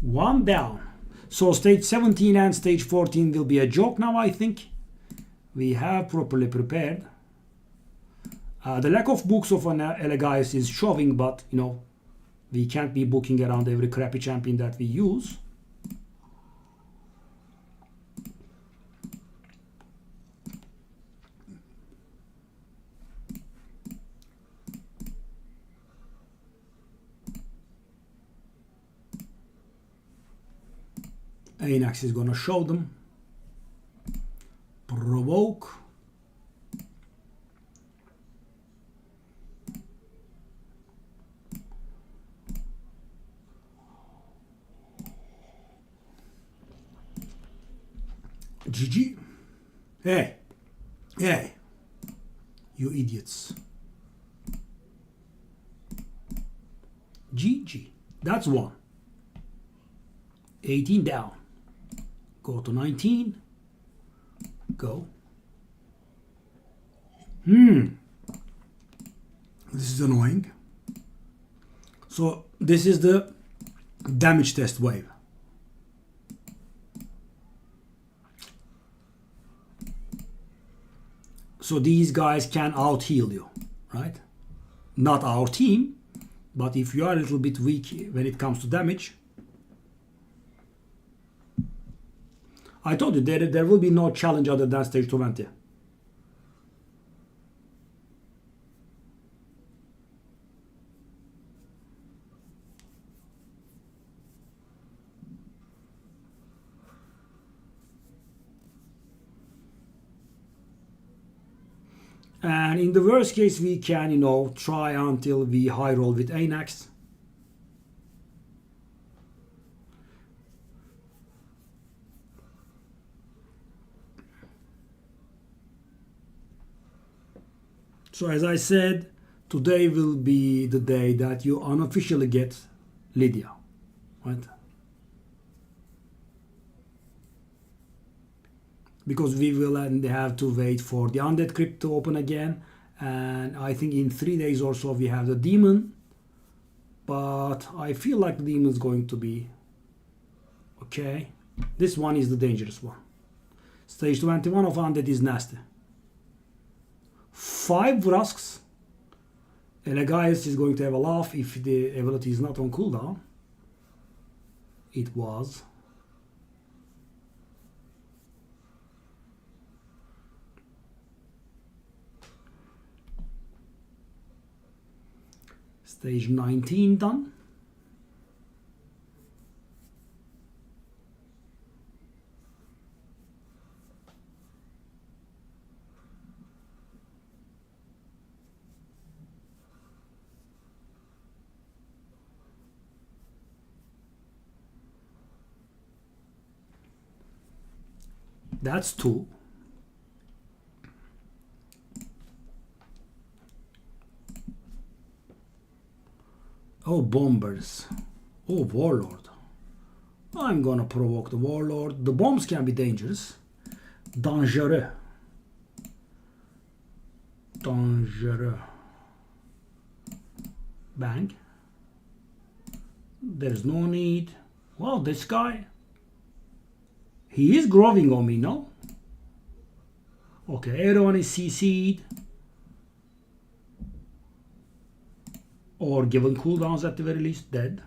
One down. So stage 17 and stage 14 will be a joke now, I think. We have properly prepared. The lack of books of an Elegaius is showing, but, we can't be booking around every crappy champion that we use. Anax is gonna show them. Provoke. GG. Hey. Hey. You idiots. GG. That's one. 18 down. Go to 19. Go. This is annoying. So this is the damage test wave. So these guys can out heal you, right? Not our team, but if you are a little bit weak when it comes to damage, I told you there will be no challenge other than stage 20. And in the worst case, we can, try until we high roll with Anax. So as I said, today will be the day that you unofficially get Lydia, right? Because we will have to wait for the Undead Crypt to open again, and I think in 3 days or so we have the Demon, but I feel like the Demon is going to be okay. This one is the dangerous one. Stage 21 of Undead is nasty. 5 Vrasks. Elegaius is going to have a laugh if the ability is not on cooldown. It was. Stage 19 done. That's 2. Oh, bombers. Oh, warlord. I'm gonna provoke the warlord. The bombs can be dangerous. Dangereux. Dangereux. Bang. There's no need. Well, this guy, he is growing on me, no? Okay, everyone is CC'd. Or given cooldowns at the very least, dead.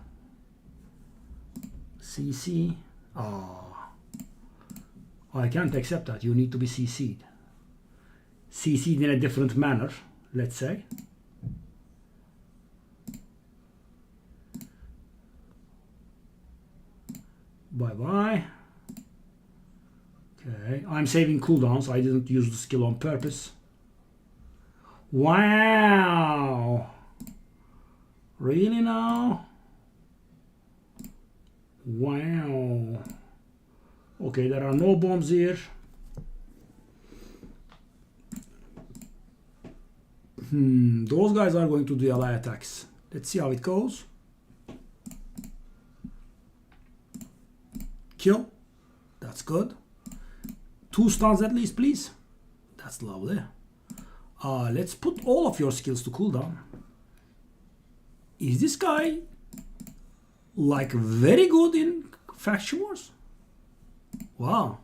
CC. Ah. I can't accept that. You need to be CC'd. CC'd in a different manner, let's say. Bye-bye. Okay, I'm saving cooldowns. I didn't use the skill on purpose. Wow. Really now? Wow. Okay, there are no bombs here. Those guys are going to do ally attacks. Let's see how it goes. Kill. That's good. 2 stuns at least, please. That's lovely. Let's put all of your skills to cooldown. Is this guy like very good in faction wars? Wow.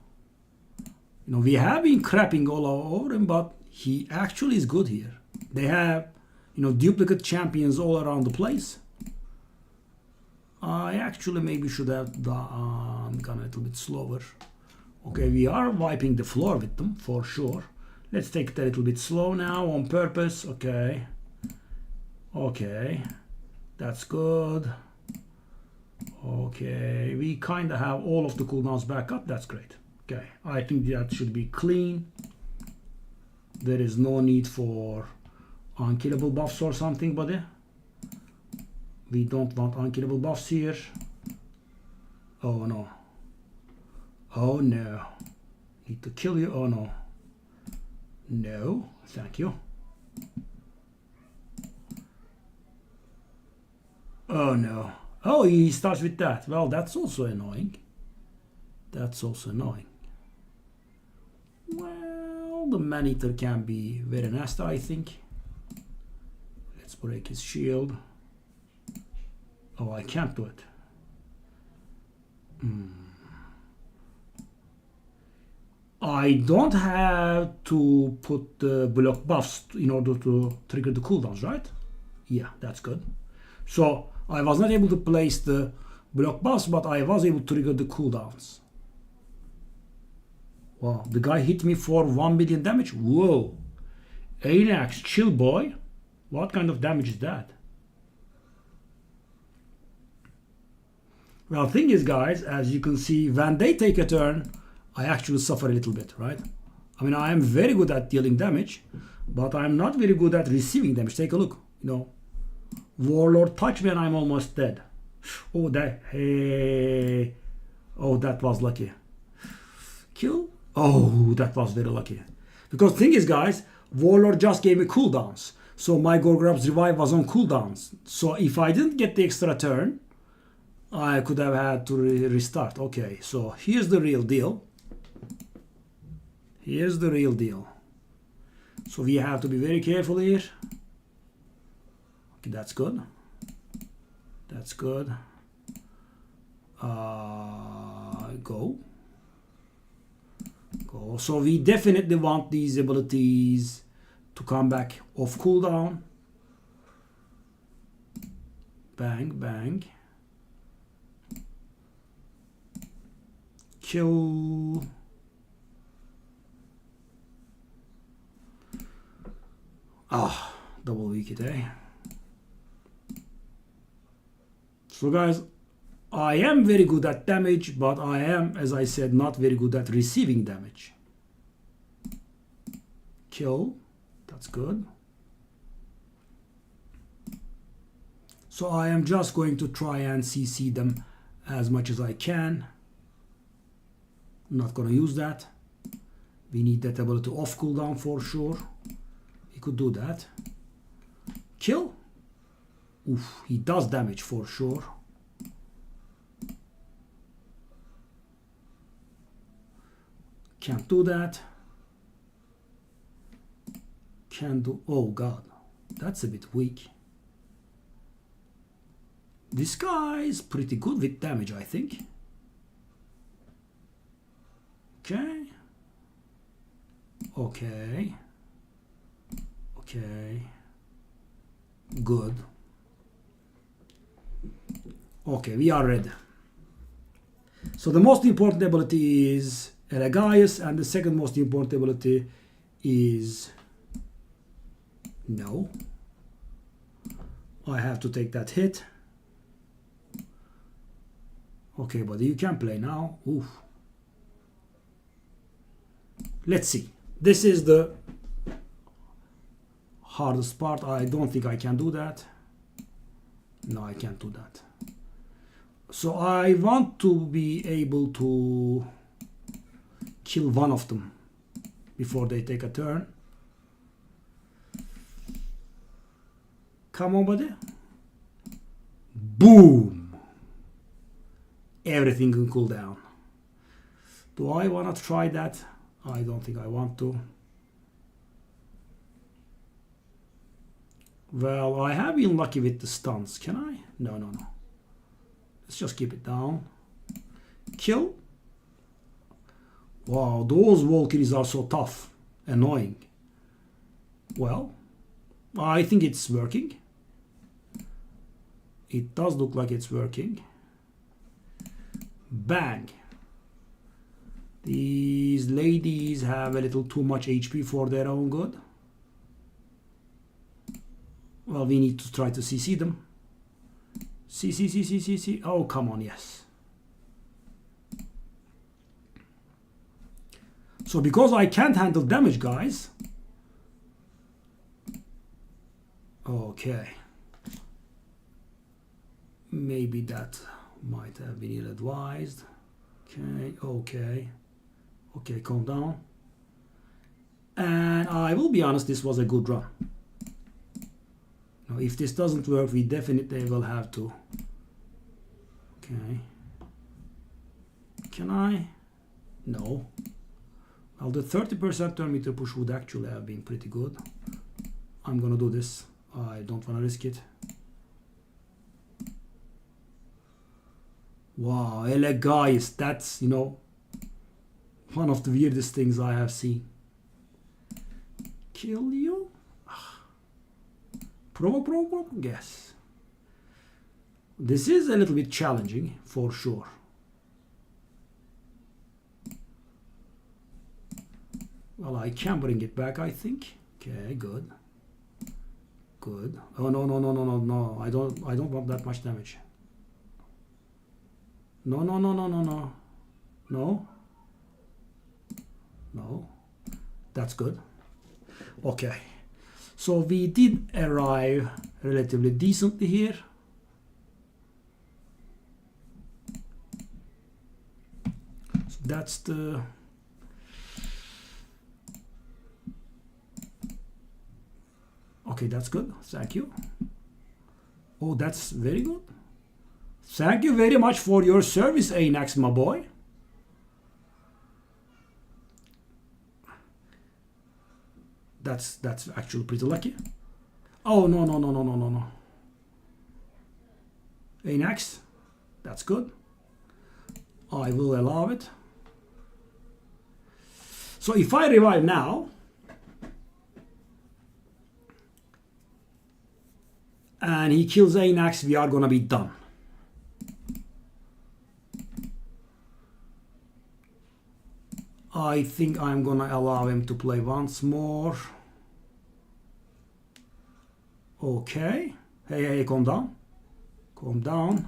You know, we have been crapping all over him, but he actually is good here. They have, you know, duplicate champions all around the place. I actually maybe should have gone a little bit slower. Okay, we are wiping the floor with them for sure. Let's take it a little bit slow now on purpose. Okay. Okay. That's good. Okay, we kind of have all of the cooldowns back up. That's great. Okay, I think that should be clean. There is no need for unkillable buffs or something, buddy. We don't want unkillable buffs here. Oh no. Oh no. Need to kill you. Oh no. No, thank you. Oh no. Oh, he starts with that. Well, that's also annoying. That's also annoying. Well, the man-eater can be very nasty, I think. Let's break his shield. Oh, I can't do it. I don't have to put the block buffs in order to trigger the cooldowns, right? Yeah, that's good. So I was not able to place the block buffs, but I was able to trigger the cooldowns. Wow, the guy hit me for 1 million damage. Whoa. Anax, chill boy. What kind of damage is that? Well, thing is, guys, as you can see, when they take a turn, I actually suffer a little bit, right? I mean, I am very good at dealing damage, but I'm not very good at receiving damage. Take a look, you know. Warlord touch me and I'm almost dead. Oh, that, hey. Oh, that was lucky. Kill? Oh, that was very lucky. Because thing is, guys, Warlord just gave me cooldowns. So my Gorgrab's revive was on cooldowns. So if I didn't get the extra turn, I could have had to restart. Okay, so here's the real deal. Here's the real deal. So we have to be very careful here. Okay, that's good. That's good. Go. Go. So we definitely want these abilities to come back off cooldown. Bang, bang. Kill. Ah, double wicket, eh? So guys, I am very good at damage, but I am, as I said, not very good at receiving damage. Kill. That's good. So I am just going to try and CC them as much as I can. I'm not going to use that. We need that ability off cooldown for sure. He could do that. Kill. Oof, he does damage for sure. Can't do that. Can do, oh god, that's a bit weak. This guy is pretty good with damage, I think. Okay. Okay. Okay. Good. Okay, we are ready. So the most important ability is Elegias, and the second most important ability is no. I have to take that hit. Okay, buddy, you can play now. Oof. Let's see. This is the hardest part. I don't think I can do that. No, I can't do that. So I want to be able to kill one of them before they take a turn. Come on, buddy. Boom. Everything can cool down. Do I want to try that? I don't think I want to. Well, I have been lucky with the stuns. Can I? No, no, no. Let's just keep it down. Kill. Wow, those Valkyries are so tough. Annoying. Well, I think it's working. It does look like it's working. Bang. These ladies have a little too much HP for their own good. Well, we need to try to CC them. CC. Oh, come on, yes. So because I can't handle damage, guys. Okay. Maybe that might have been ill-advised. Okay. Okay, calm down. And I will be honest, this was a good run. Now, if this doesn't work, we definitely will have to. Okay. Can I? No. Well, the 30% turn meter push would actually have been pretty good. I'm gonna do this. I don't want to risk it. Wow, Elegias, that's, you know, one of the weirdest things I have seen. Kill you? Pro, yes. This is a little bit challenging, for sure. Well, I can bring it back, I think. Okay, good. Good. Oh, no. I don't want that much damage. No. No. That's good. Okay. So we did arrive relatively decently here. So that's the... Okay, that's good. Thank you. Oh, that's very good. Thank you very much for your service, Anax, my boy. That's actually pretty lucky. Oh, no. Anax, that's good. I will allow it. So if I revive now, and he kills Anax, we are gonna be done. I think I'm gonna allow him to play once more. Okay. Hey, calm down. Calm down.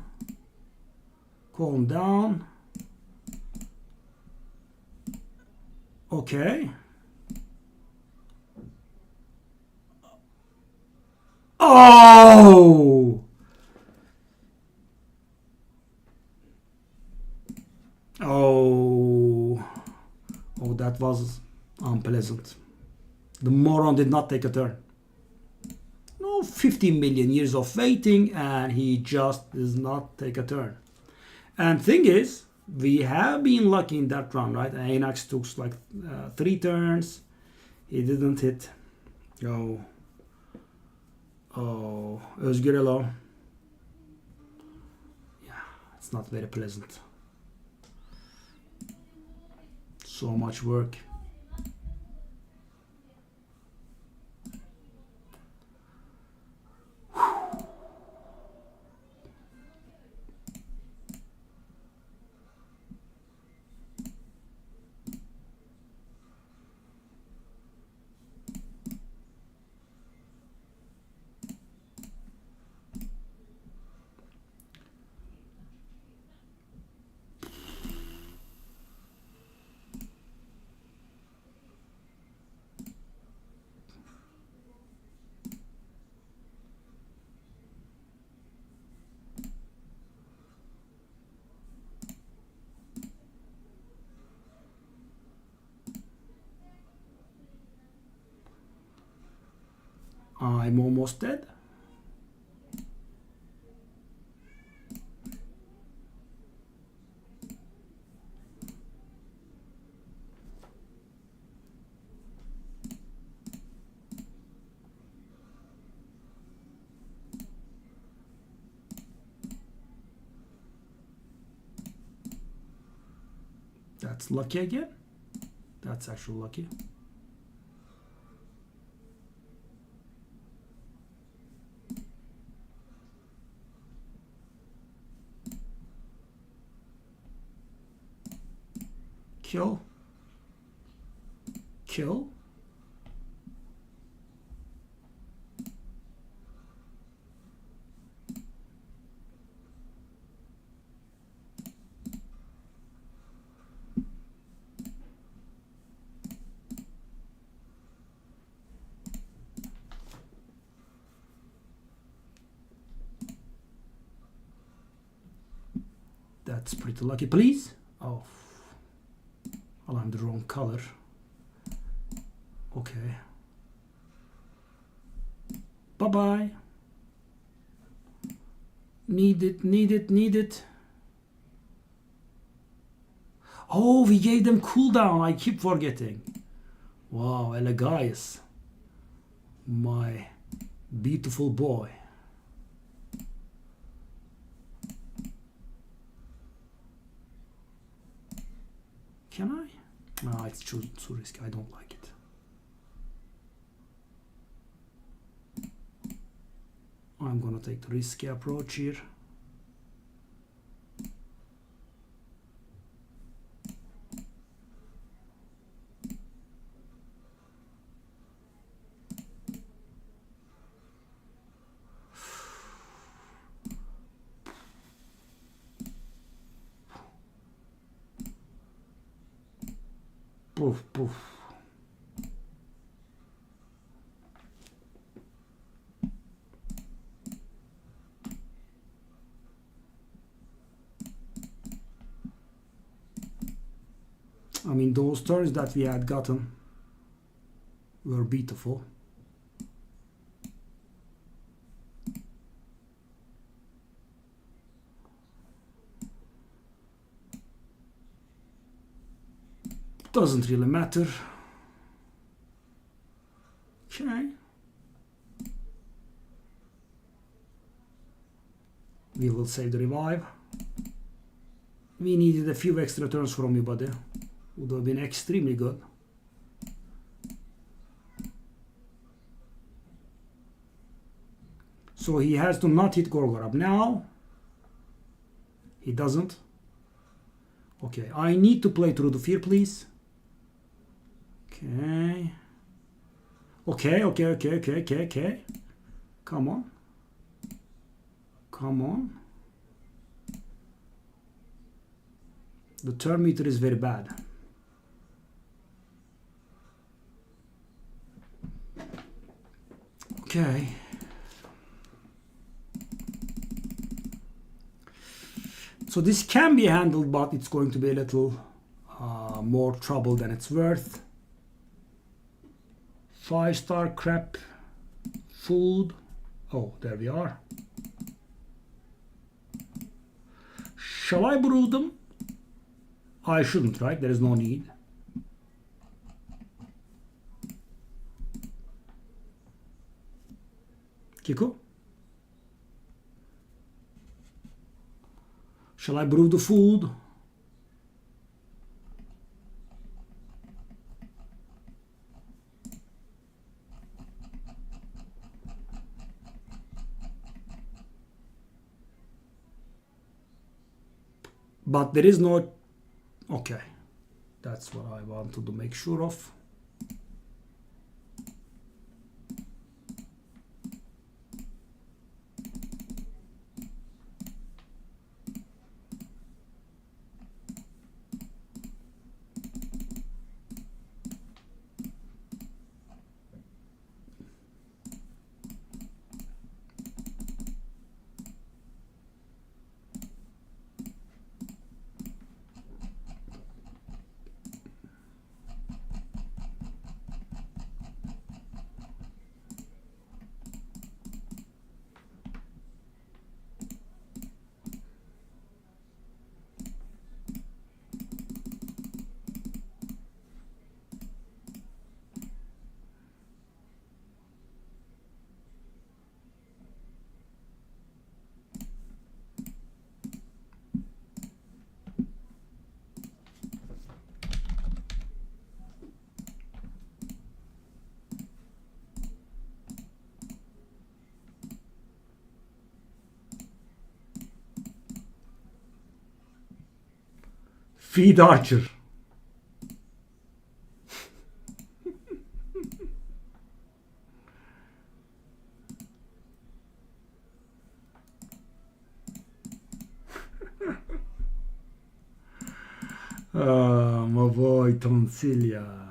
Calm down. Okay. Oh! Oh, that was unpleasant. The moron did not take a turn. No, 15 million years of waiting, and he just does not take a turn. And thing is, We have been lucky in that run, right? Anax took like 3 turns. He didn't hit. Oh, Özgürelo. Yeah, it's not very pleasant. So much work. I'm almost dead. That's lucky again. That's actually lucky. Kill. Kill. That's pretty lucky. Please. Oh. Well, I'm the wrong color. Okay. Bye-bye. Need it, need it, need it. Oh, we gave them cooldown. I keep forgetting. Wow, Elegias. My beautiful boy. Can I? No, it's too risky. I don't like it. I'm gonna take the risky approach here. Poof, poof. I mean, those turns that we had gotten were beautiful. Doesn't really matter. Okay. We will save the revive. We needed a few extra turns from you, buddy. Would have been extremely good. So he has to not hit Gorgorab now. He doesn't. Okay, I need to play through the fear, please. Okay. Okay. Come on. Come on. The turn meter is very bad. Okay. So this can be handled, but it's going to be a little more trouble than it's worth. 5-star crap food. Oh, there we are. Shall I brew them? I shouldn't, right? There is no need. Kiko? Shall I brew the food? But there is no... Okay. That's what I wanted to make sure of. Feed Archer. Ma voi tonsiglia.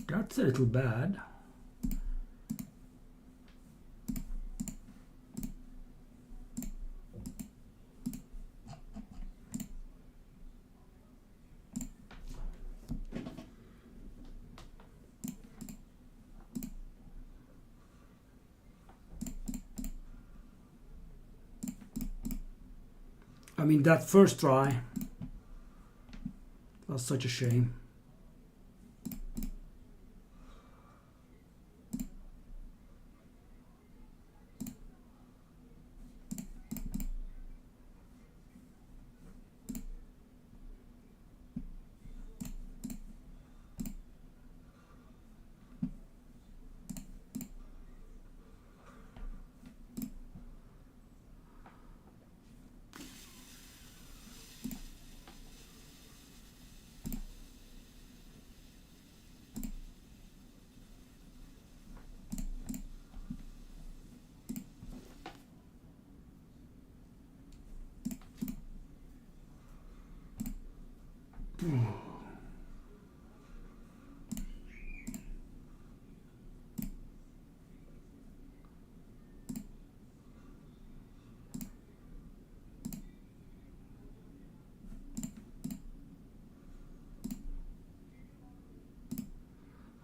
That's a little bad. I mean, that first try was such a shame.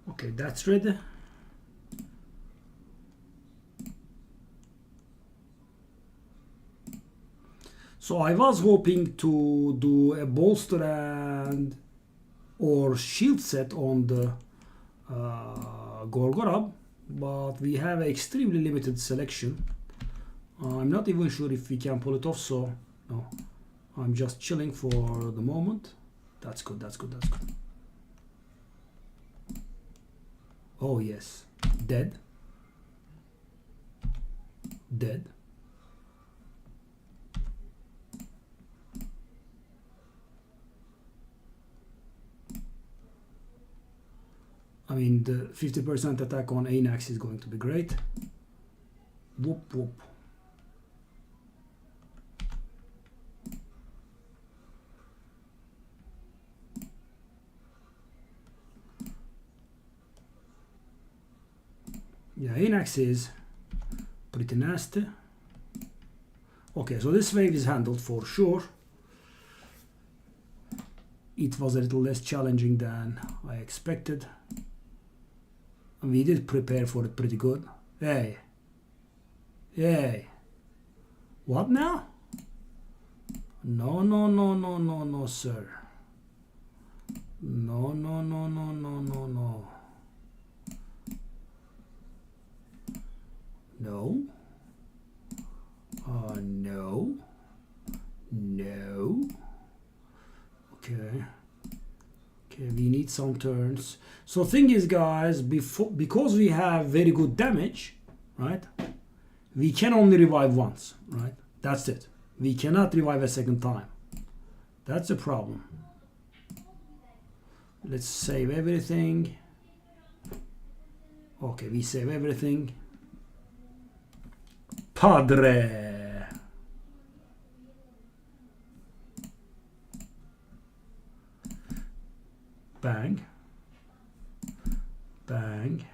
Okay, that's ready. So I was hoping to do a bolster and or shield set on the Gorgorab, but we have an extremely limited selection. I'm not even sure if we can pull it off, so no. I'm just chilling for the moment. That's good, that's good, that's good. Oh yes, dead. Dead. I mean, the 50% attack on Anax is going to be great. Whoop whoop. Yeah, Anax is pretty nasty. Okay, so this wave is handled for sure. It was a little less challenging than I expected. And we did prepare for it pretty good. Hey. Hey. What now? No, no, no, no, no, no, sir. No, no, no, no, no, no, no. No. No. No. Okay. Okay, we need some turns. So thing is, guys, because we have very good damage, right? We can only revive once, right? That's it. We cannot revive a second time. That's the problem. Let's save everything. Okay, we save everything. Padre. Bang. Bang.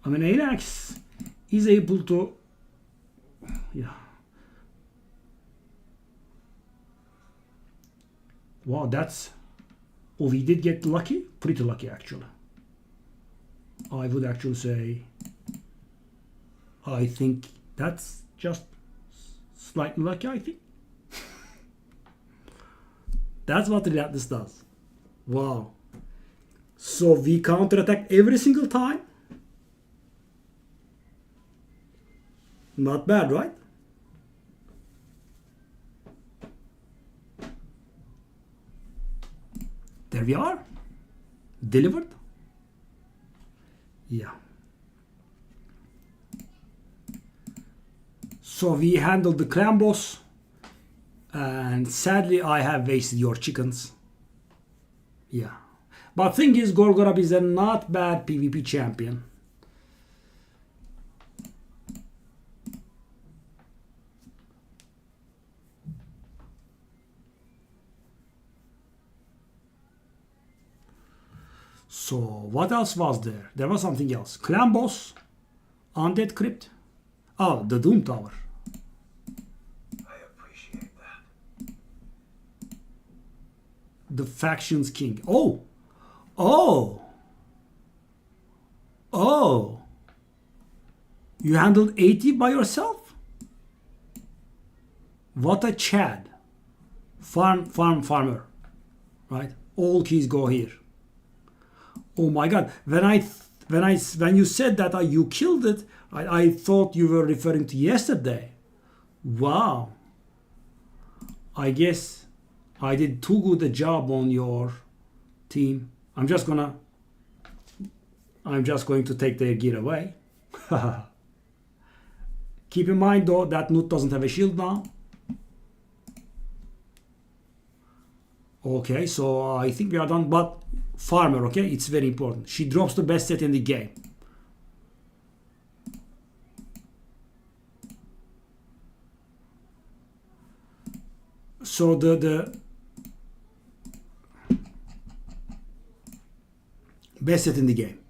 I mean, Anax is able to, yeah. Wow, that's, oh, we did get lucky, pretty lucky actually. I would actually say, I think that's just slightly lucky, I think. That's what this does. Wow. So we counterattack every single time. Not bad, right? There we are. Delivered. Yeah. So we handled the clan boss. And sadly, I have wasted your chickens. Yeah. But thing is, Gorgorab is a not bad PvP champion. So what else was there? There was something else. Clan boss, undead crypt. Oh, the Doom Tower. I appreciate that. The factions king. Oh, oh, oh. You handled 80 by yourself? What a Chad. Farmer, right? All keys go here. Oh my God! When you said that you killed it, I thought you were referring to yesterday. Wow! I guess I did too good a job on your team. I'm just going to take their gear away. Keep in mind though that Nut doesn't have a shield now. Okay, so I think we are done. But Farmer, okay, it's very important. She drops the best set in the game. So the best set in the game.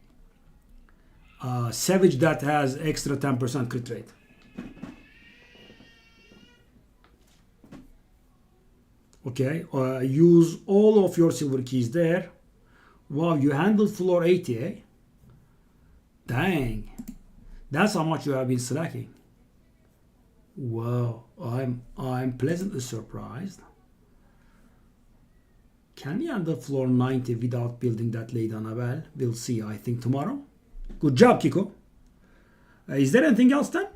Savage that has extra 10% crit rate. Okay, use all of your silver keys there. Wow, you handled floor 80, eh? Dang, that's how much you have been slacking. Wow, I'm pleasantly surprised. Can you handle floor 90 without building that late Annabelle? We'll see, I think, tomorrow. Good job, Kiko. Is there anything else then?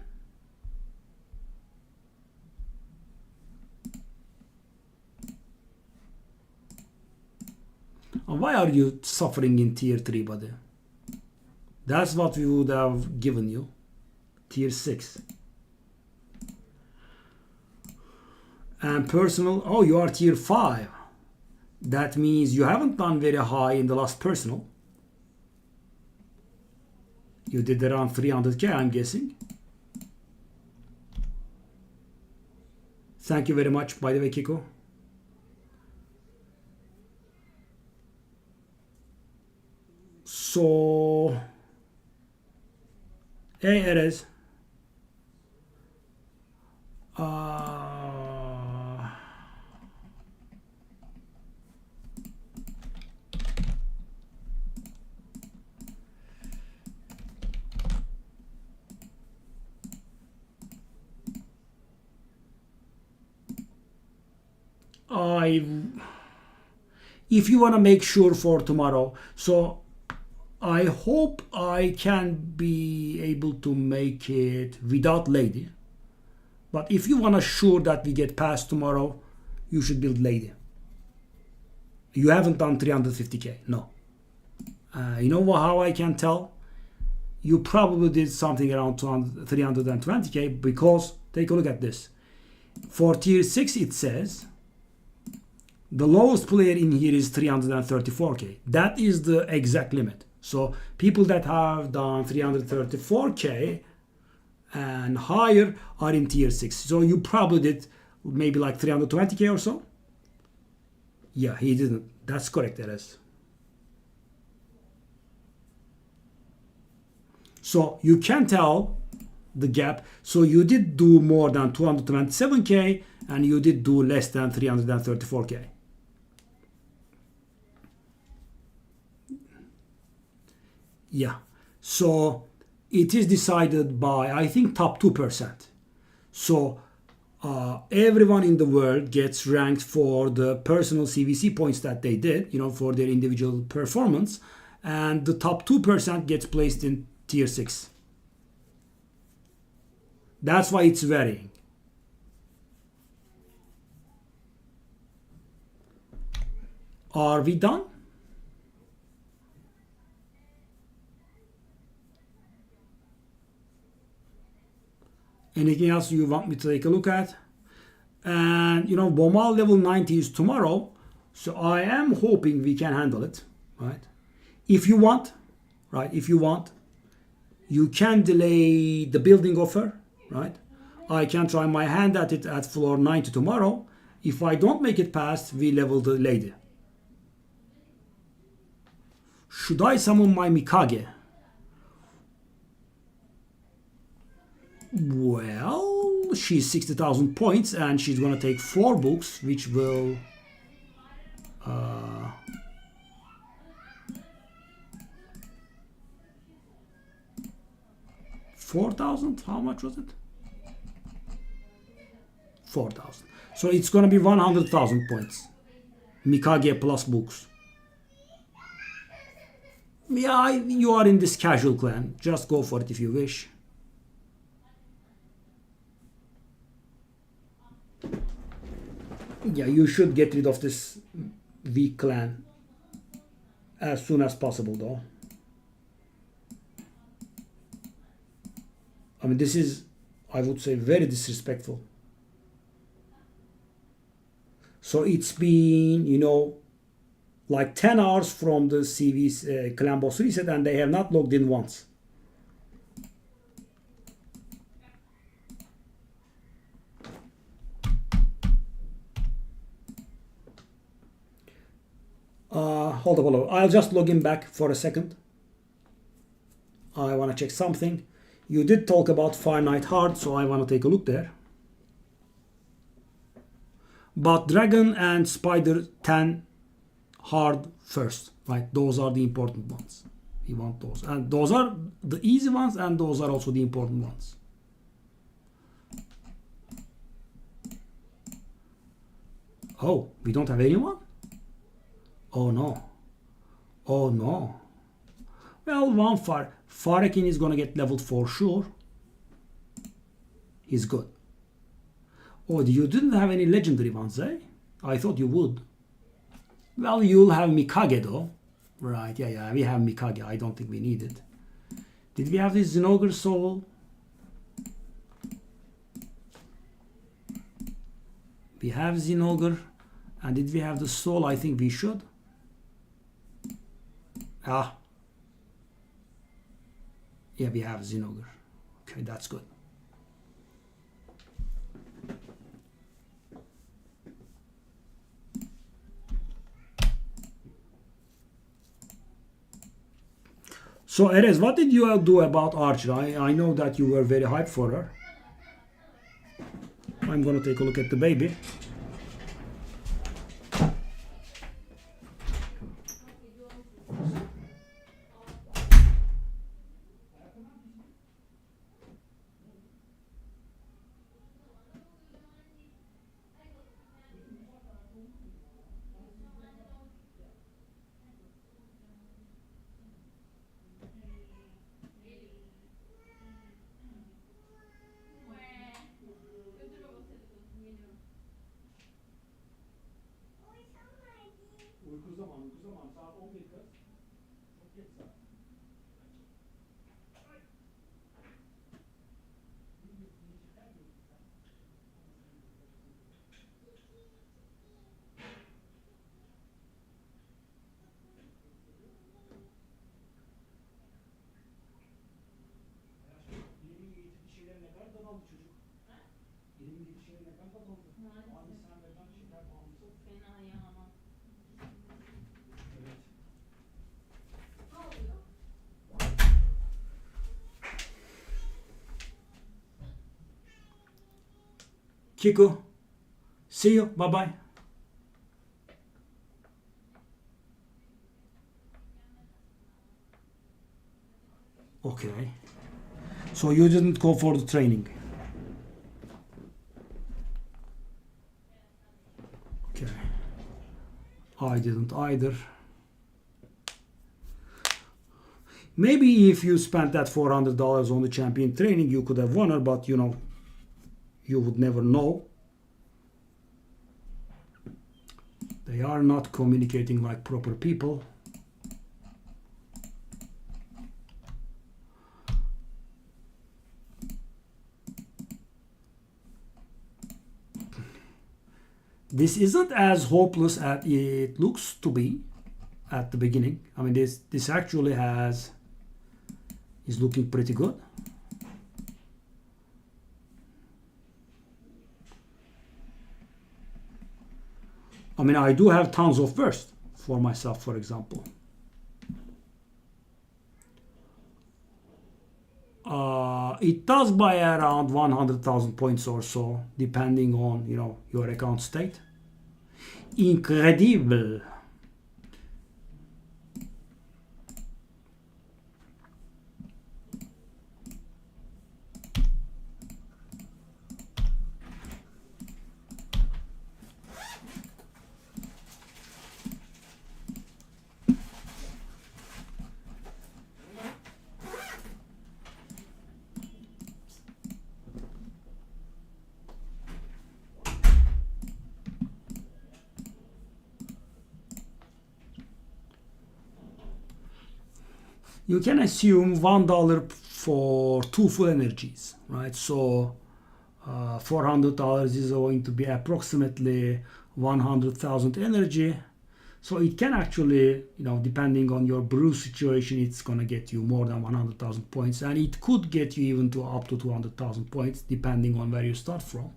Why are you suffering in tier 3, buddy? That's what we would have given you. Tier 6. And personal, oh, you are tier 5. That means you haven't done very high in the last personal. You did around 300k, I'm guessing. Thank you very much, by the way, Kiko. So, hey, it is. If you want to make sure for tomorrow, so I hope I can be able to make it without lady. But if you want to sure that we get past tomorrow, you should build lady. You haven't done 350k, no. You know how I can tell? You probably did something around 320k because, take a look at this. For tier 6 it says, the lowest player in here is 334k. That is the exact limit. So people that have done 334k and higher are in tier 6. So you probably did maybe like 320k or so. Yeah, he didn't. That's correct, Eres. So you can tell the gap. So you did do more than 227k and you did do less than 334k. Yeah, so it is decided by, I think, top 2%. So everyone in the world gets ranked for the personal CvC points that they did, for their individual performance. And the top 2% gets placed in tier 6. That's why it's varying. Are we done? Anything else you want me to take a look at? And Bomal level 90 is tomorrow, so I am hoping we can handle it, right? If you want, you can delay the building offer, right? I can try my hand at it at floor 90 tomorrow. If I don't make it past, we level the lady. Should I summon my Mikage? Well, she's 60,000 points and she's gonna take 4 books, which will 4,000. How much was it? 4,000. So it's gonna be 100,000 points. Mikage plus books. Yeah, you are in this casual clan. Just go for it if you wish. Yeah, you should get rid of this weak clan as soon as possible, though. I mean, this is, I would say, very disrespectful. So it's been, like 10 hours from the CvC clan boss reset and they have not logged in once. Hold up. I'll just log in back for a second. I want to check something. You did talk about finite heart, so I want to take a look there. But dragon and spider 10 hard first, right? Those are the important ones. We want those. And those are the easy ones, and those are also the important ones. Oh, we don't have anyone? Oh no. Oh no. Well, one Farekin is gonna get leveled for sure. He's good. Oh, you didn't have any legendary ones, eh? I thought you would. Well, you'll have Mikage though. Right, yeah, we have Mikage. I don't think we need it. Did we have this Zinogre soul? We have Zinogre. And did we have the soul? I think we should. Ah. Yeah, we have Zinogre. Okay, that's good. So, Erez, what did you do about Archer? I know that you were very hyped for her. I'm going to take a look at the baby. Uyku zamanı saat 11 kız. Çok geç saat. İlmin getirdiği şeyler ne kadar dadaldı çocuk. İlmin getirdiği şeyler ne kadar dadaldı. Abi sen ve ben şeker bağımlısı. Fena ya ama. Evet. Ne oluyor? Kiko, see you. Bye bye. Okay. So you didn't go for the training. Okay. I didn't either. Maybe if you spent that $400 on the champion training, you could have won her, but you know, you would never know. They are not communicating like proper people. This isn't as hopeless as it looks to be at the beginning. I mean, this actually is looking pretty good. I mean, I do have tons of burst for myself, for example. It does buy around 100,000 points or so, depending on, you know, your account state. Incredible. You can assume $1 for 2 full energies, right? So $400 is going to be approximately 100,000 energy. So it can actually, you know, depending on your brew situation, it's going to get you more than 100,000 points, and it could get you even to up to 200,000 points depending on where you start from.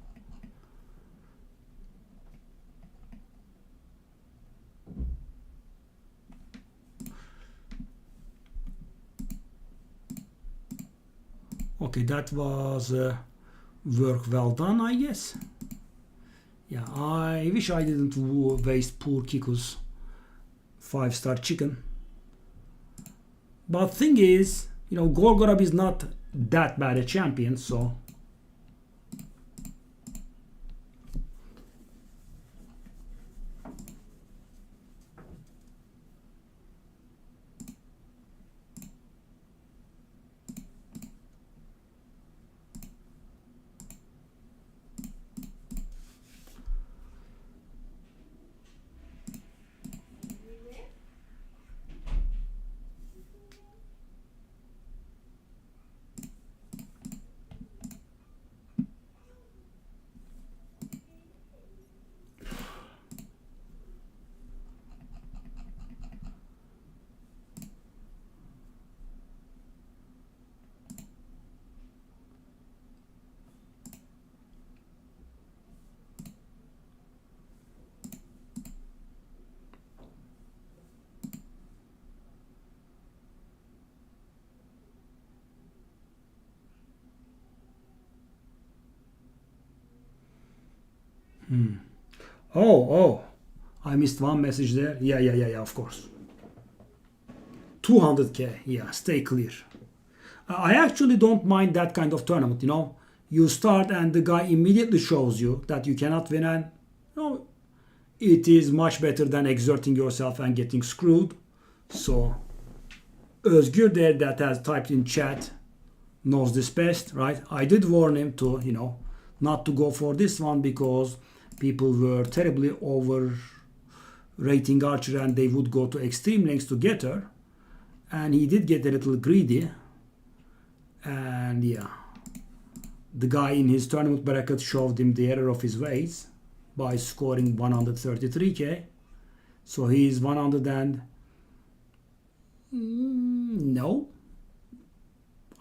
Okay, that was work well done, I guess. Yeah, I wish I didn't waste poor Kiku's 5-star chicken. But thing is, you know, Gorgorab is not that bad a champion, so oh, I missed one message there. Yeah, of course. 200k, yeah, stay clear. I actually don't mind that kind of tournament, you know. You start and the guy immediately shows you that you cannot win, and you know, it is much better than exerting yourself and getting screwed. So Özgür there that has typed in chat knows this best, right? I did warn him to, you know, not to go for this one because people were terribly over rating Archer and they would go to extreme lengths to get her. And he did get a little greedy. And yeah, the guy in his tournament bracket showed him the error of his ways by scoring 133k. So he is 100 and... no.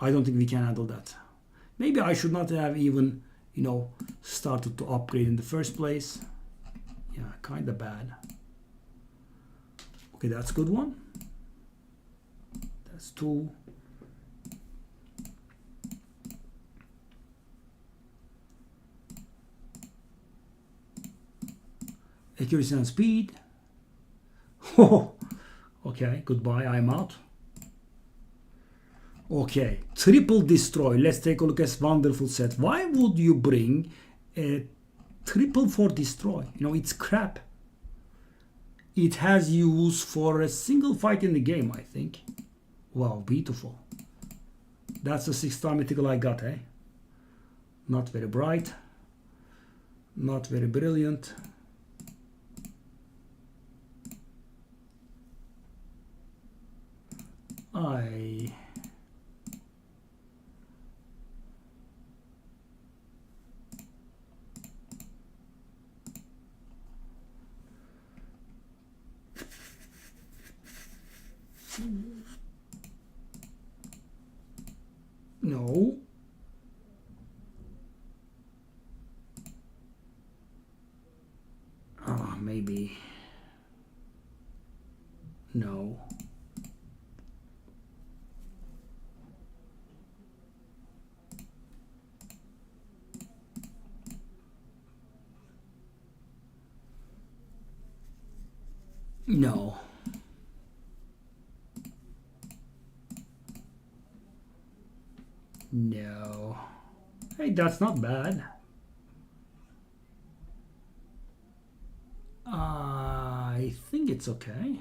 I don't think we can handle that. Maybe I should not have even, you know, started to upgrade in the first place. Yeah, kind of bad. Okay, that's a good one. That's 2. Accuracy and speed. Oh, okay, goodbye, I'm out. Okay, triple destroy. Let's take a look at this wonderful set. Why would you bring a triple for destroy? You know, it's crap. It has use for a single fight in the game, I think. Wow, beautiful. That's the 6-star mythical I got, eh? Not very bright. Not very brilliant. No. Maybe. No. No. No. Hey, that's not bad. I think it's okay.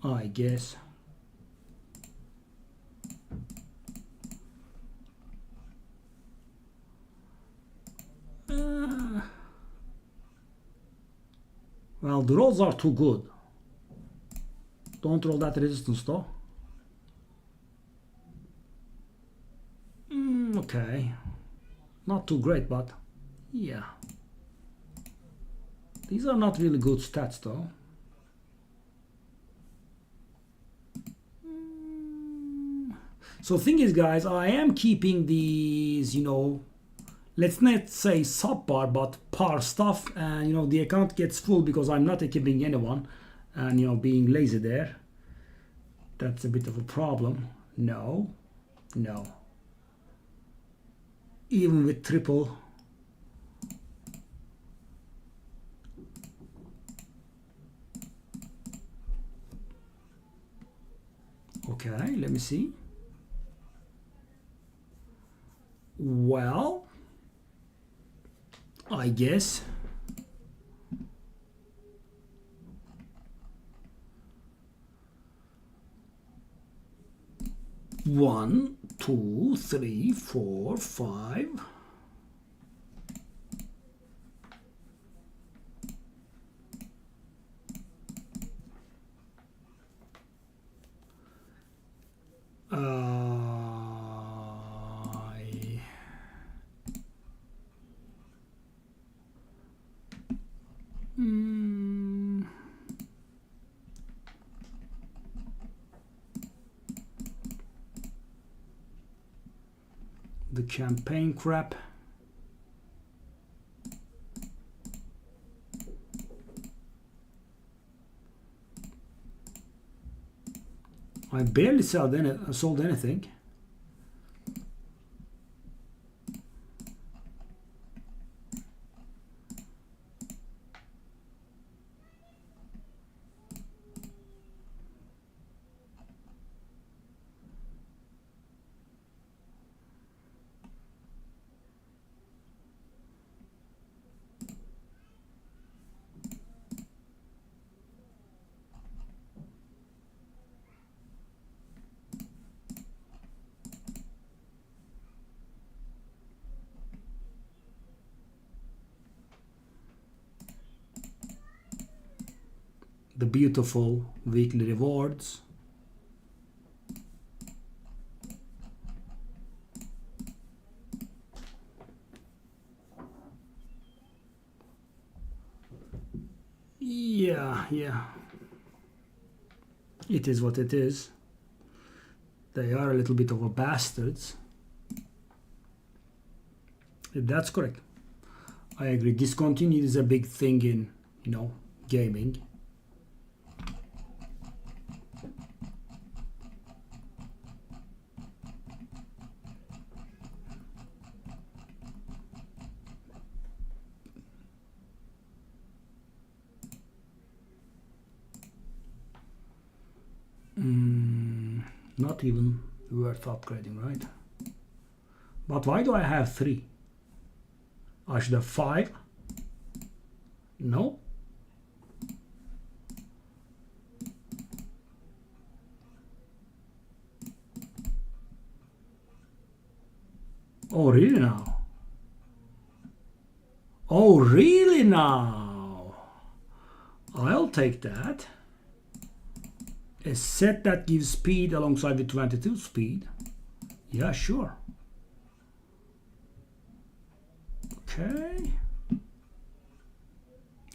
I guess. Well, the rolls are too good. Don't roll that resistance though. Okay. Not too great, but yeah. These are not really good stats though. So thing is, guys, I am keeping these, you know, let's not say subpar, but par stuff, and you know, the account gets full because I'm not equipping anyone and, you know, being lazy there. That's a bit of a problem. No. No. Even with triple. Okay, let me see. Well, I guess one, two, three, four, five. The champagne crap. I barely sold anything. The beautiful weekly rewards. Yeah. It is what it is. They are a little bit of a bastards. That's correct. I agree. Discontinued is a big thing in, gaming. Not even worth upgrading, right? But why do I have 3? I should have 5. No. Oh, really now? Oh, really now? I'll take that. A set that gives speed alongside with 22 speed. Yeah, sure. Okay.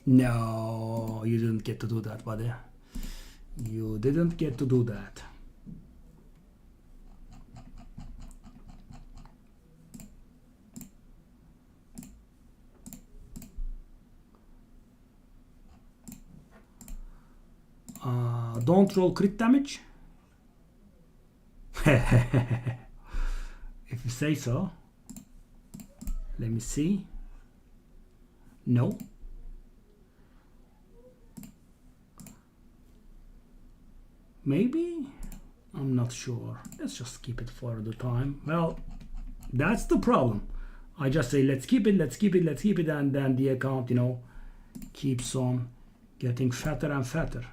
No, you didn't get to do that, buddy. You didn't get to do that. Don't roll crit damage. If you say so. Let me see. No. Maybe? I'm not sure. Let's just keep it for the time. Well, that's the problem. I just say let's keep it, and then the account, keeps on getting fatter and fatter.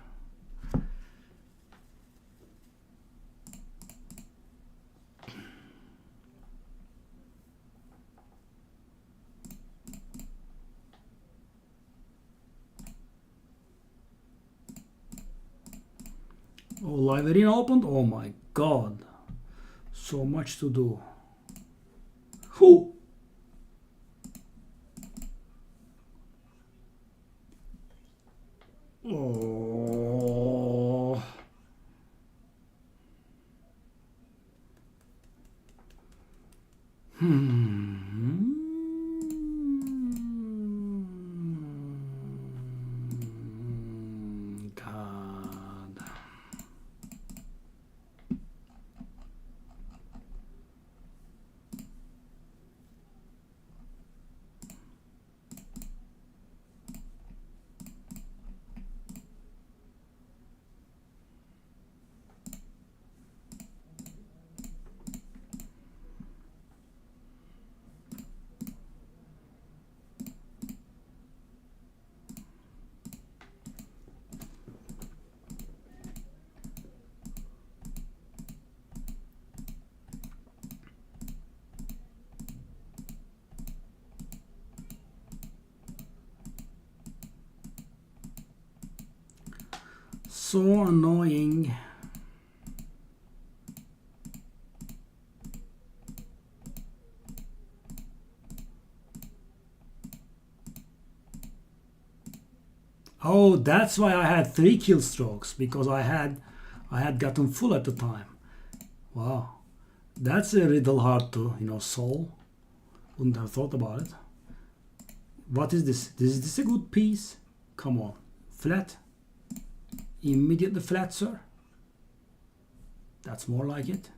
Oh, live arena opened? Oh my god. So much to do. Whew. Oh. God. So annoying. Oh, that's why I had 3 kill strokes, because I had gotten full at the time. Wow, that's a riddle hard to solve. Wouldn't have thought about it. What is this? Is this a good piece? Come on, flat. Immediately flat, sir. That's more like it.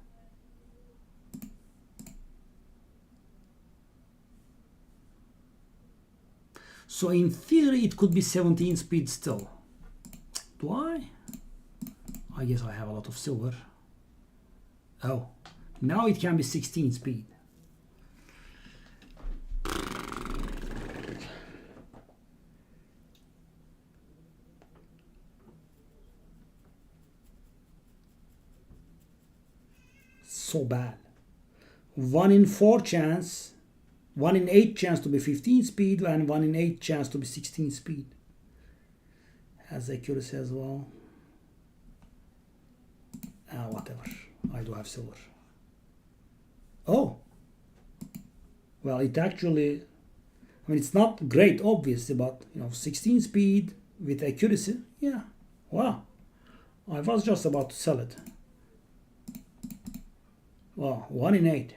So in theory it could be 17 speed still. Do I? I guess I have a lot of silver. Oh, now it can be 16 speed. So bad. 1 in 4 chance, 1 in 8 chance to be 15 speed, and 1 in 8 chance to be 16 speed. Has accuracy as well. Whatever. I do have silver. Oh. Well, it actually, I mean, it's not great, obviously, but 16 speed with accuracy. Yeah. Wow. I was just about to sell it. Wow, 1 in 8.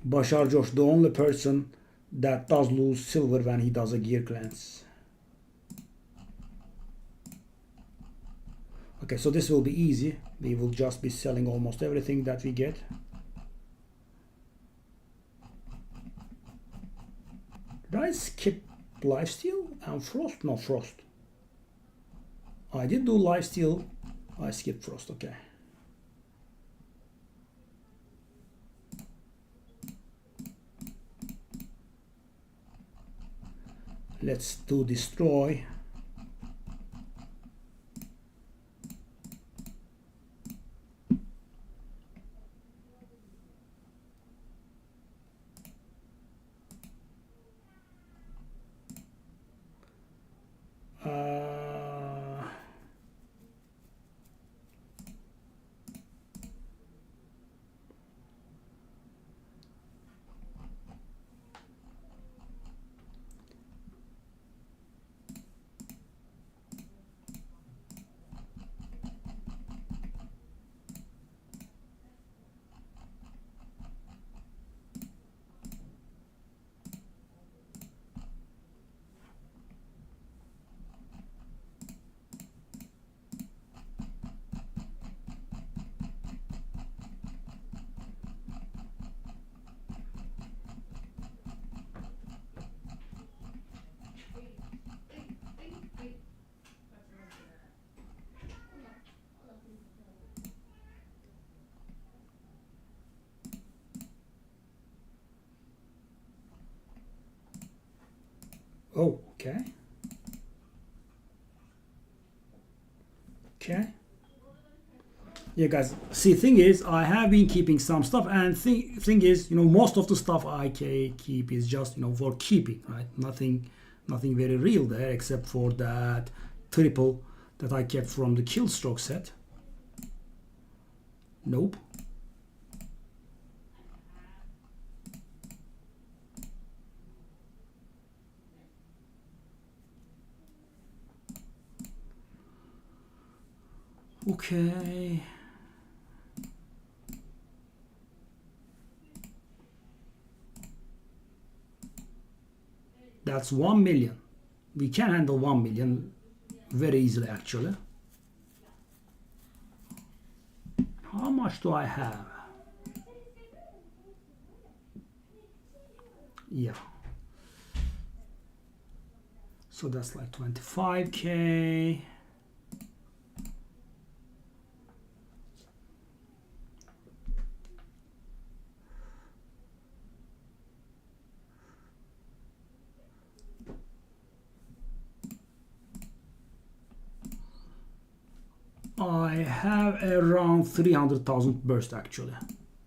Bashar Josh, the only person that does lose silver when he does a gear cleanse. Okay, so this will be easy. We will just be selling almost everything that we get. Did I skip lifesteal and frost? No, frost. I did do lifesteal. I skipped frost. Okay. Let's do destroy. Oh, okay. Okay. Yeah, guys. See, thing is, I have been keeping some stuff, and thing is, most of the stuff I keep is just, for keeping, right? Nothing very real there, except for that triple that I kept from the Killstroke set. Nope. Okay. That's 1 million. We can handle 1 million very easily, actually. How much do I have? Yeah. So that's like 25K. I have around 300,000 burst, actually,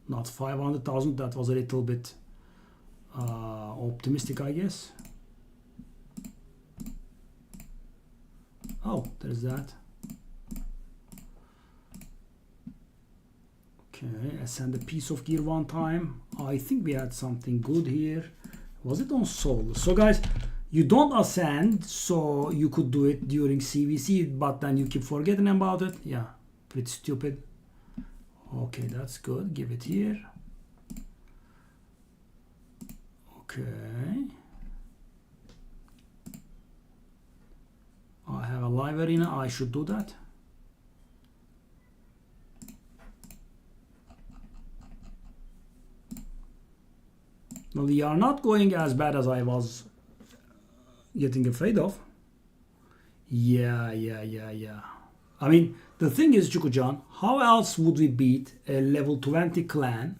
not 500,000. That was a little bit optimistic, I guess. Oh, there's that. Okay, ascend a piece of gear one time. I think we had something good here. Was it on soul? So guys, you don't ascend, so you could do it during CvC, but then you keep forgetting about it. Yeah, pretty stupid. Okay, that's good. Give it here. Okay. I have a live arena. I should do that. Well, we are not going as bad as I was getting afraid of. Yeah. I mean, the thing is, Chukujan, how else would we beat a level 20 clan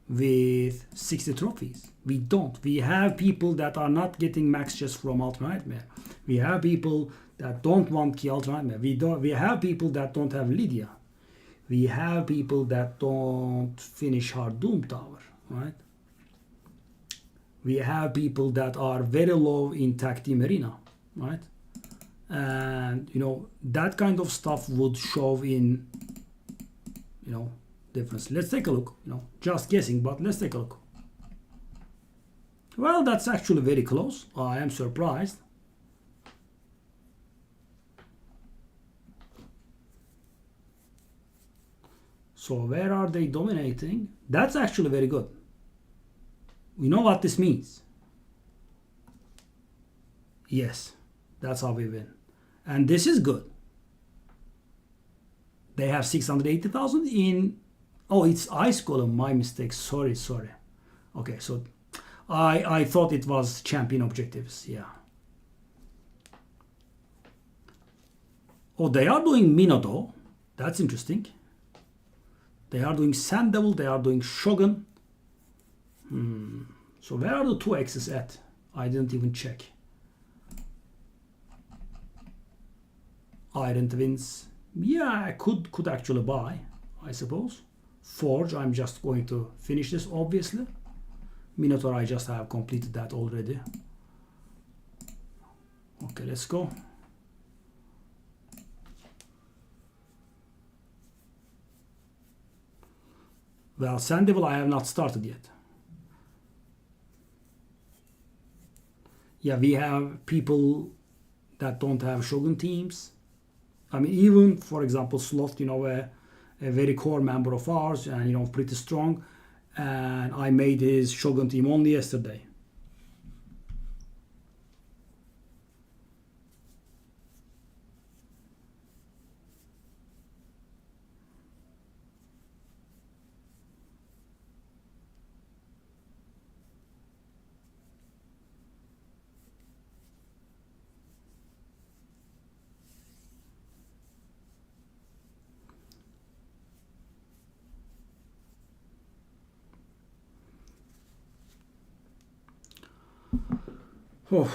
with 60 trophies? We don't. We have people that are not getting max chests from Ultra Nightmare. We have people that don't want key Ultra Nightmare. We have people that don't have Lydia. We have people that don't finish Hard Doom Tower, right? We have people that are very low in Tag Team Arena, right? And, you know, that kind of stuff would show in, you know, difference. Let's take a look, you know, just guessing, but let's take a look. Well, that's actually very close. I am surprised. So where are they dominating? That's actually very good. We know what this means. Yes, that's how we win. And this is good. They have 680,000 in... Oh, it's Ice Golem. My mistake. Sorry. Okay, so I thought it was champion objectives. Yeah. Oh, they are doing Minato. That's interesting. They are doing Sand Devil. They are doing Shogun. So where are the 2x's at? I didn't even check. Iron Twins. Yeah, I could actually buy, I suppose. Forge, I'm just going to finish this, obviously. Minotaur, I just have completed that already. Okay, let's go. Well, Sand Devil I have not started yet. Yeah, we have people that don't have Shogun teams. I mean, even, for example, Sloth, you know, a very core member of ours and, you know, pretty strong. And I made his Shogun team only yesterday. Oh.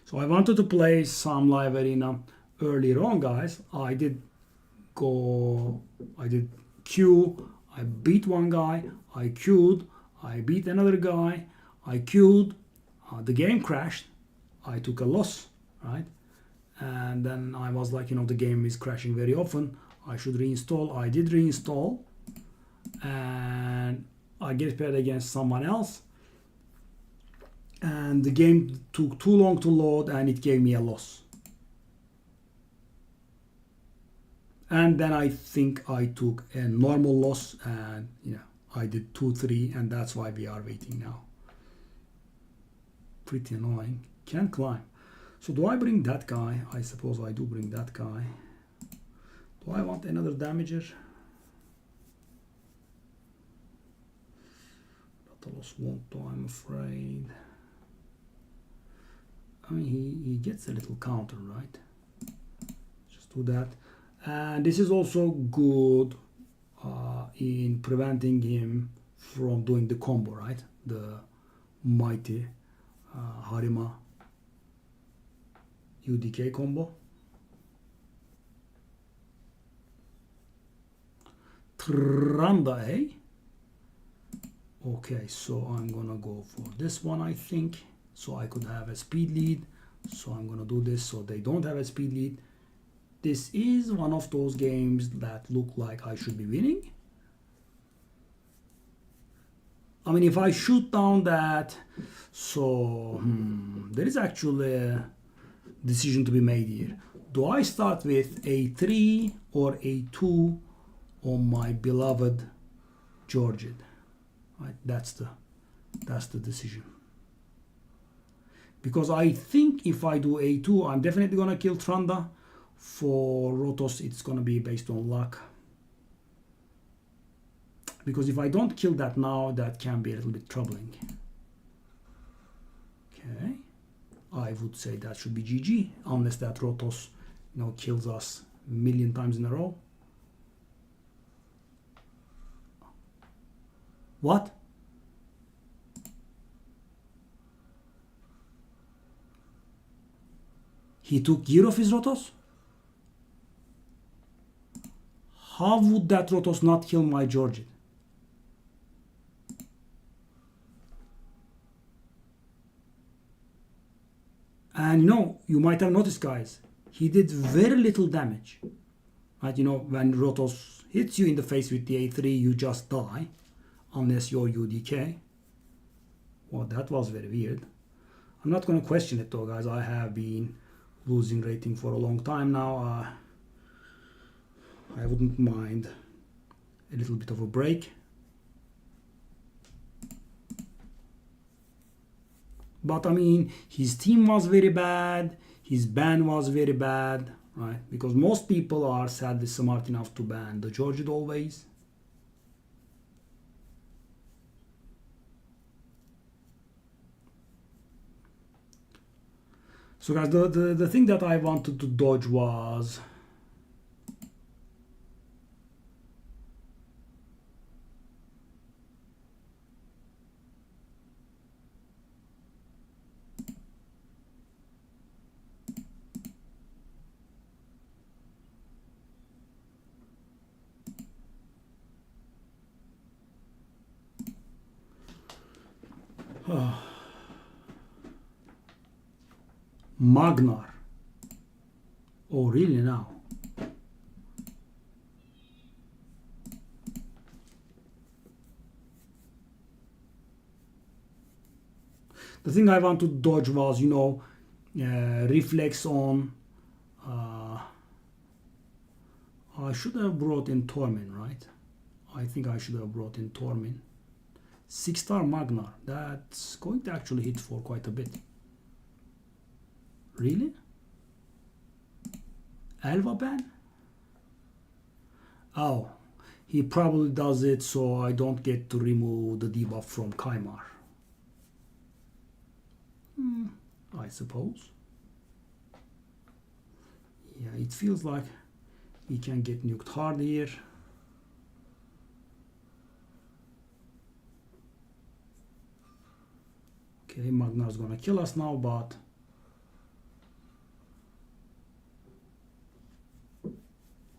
So I wanted to play some live arena earlier on, guys. I did queue, I beat one guy, I queued, I beat another guy, I queued, the game crashed, I took a loss, right? And then I was like, you know, the game is crashing very often, I should reinstall. I did reinstall, and I get paired against someone else, and the game took too long to load and it gave me a loss. And then I think I took a normal loss, and you know, I did 2-3, and that's why we are waiting now. Pretty annoying. Can't climb. So do I bring that guy? I suppose I do bring that guy. Do I want another damager? Natalos won't do, I'm afraid. I mean, he gets a little counter, right? Just do that. And this is also good in preventing him from doing the combo, right? The mighty Harima UDK combo. Tranda, eh? Okay, so I'm gonna go for this one, I think, so I could have a speed lead. So I'm gonna do this so they don't have a speed lead. This is one of those games that look like I should be winning. I mean, if I shoot down that, so there is actually a decision to be made here. Do I start with a3 or a2 on my beloved Georgian? Right, that's the decision. Because I think if I do a2, I'm definitely gonna kill Tranda. For Rotos, it's gonna be based on luck. Because if I don't kill that now, that can be a little bit troubling. Okay, I would say that should be GG, unless that Rotos, kills us a million times in a row. What? He took gear of his Rotos? How would that Rotos not kill my Georgian? And you might have noticed, guys, he did very little damage. Right? When Rotos hits you in the face with the A3, you just die. Unless you're UDK. Well, that was very weird. I'm not going to question it though, guys. I have been losing rating for a long time now. I wouldn't mind a little bit of a break. But I mean, his team was very bad. His ban was very bad, right? Because most people are sadly smart enough to ban the Georgian always. So guys, the thing that I wanted to dodge was Magnar. Oh, really now? The thing I want to dodge was, reflex on. I should have brought in Tormin, right? I think I should have brought in Tormin. 6-star Magnar. That's going to actually hit for quite a bit. Really? Elva ban? Oh, he probably does it so I don't get to remove the debuff from Kaimar. I suppose. Yeah, it feels like he can get nuked hard here. Okay, Magnar's gonna kill us now, but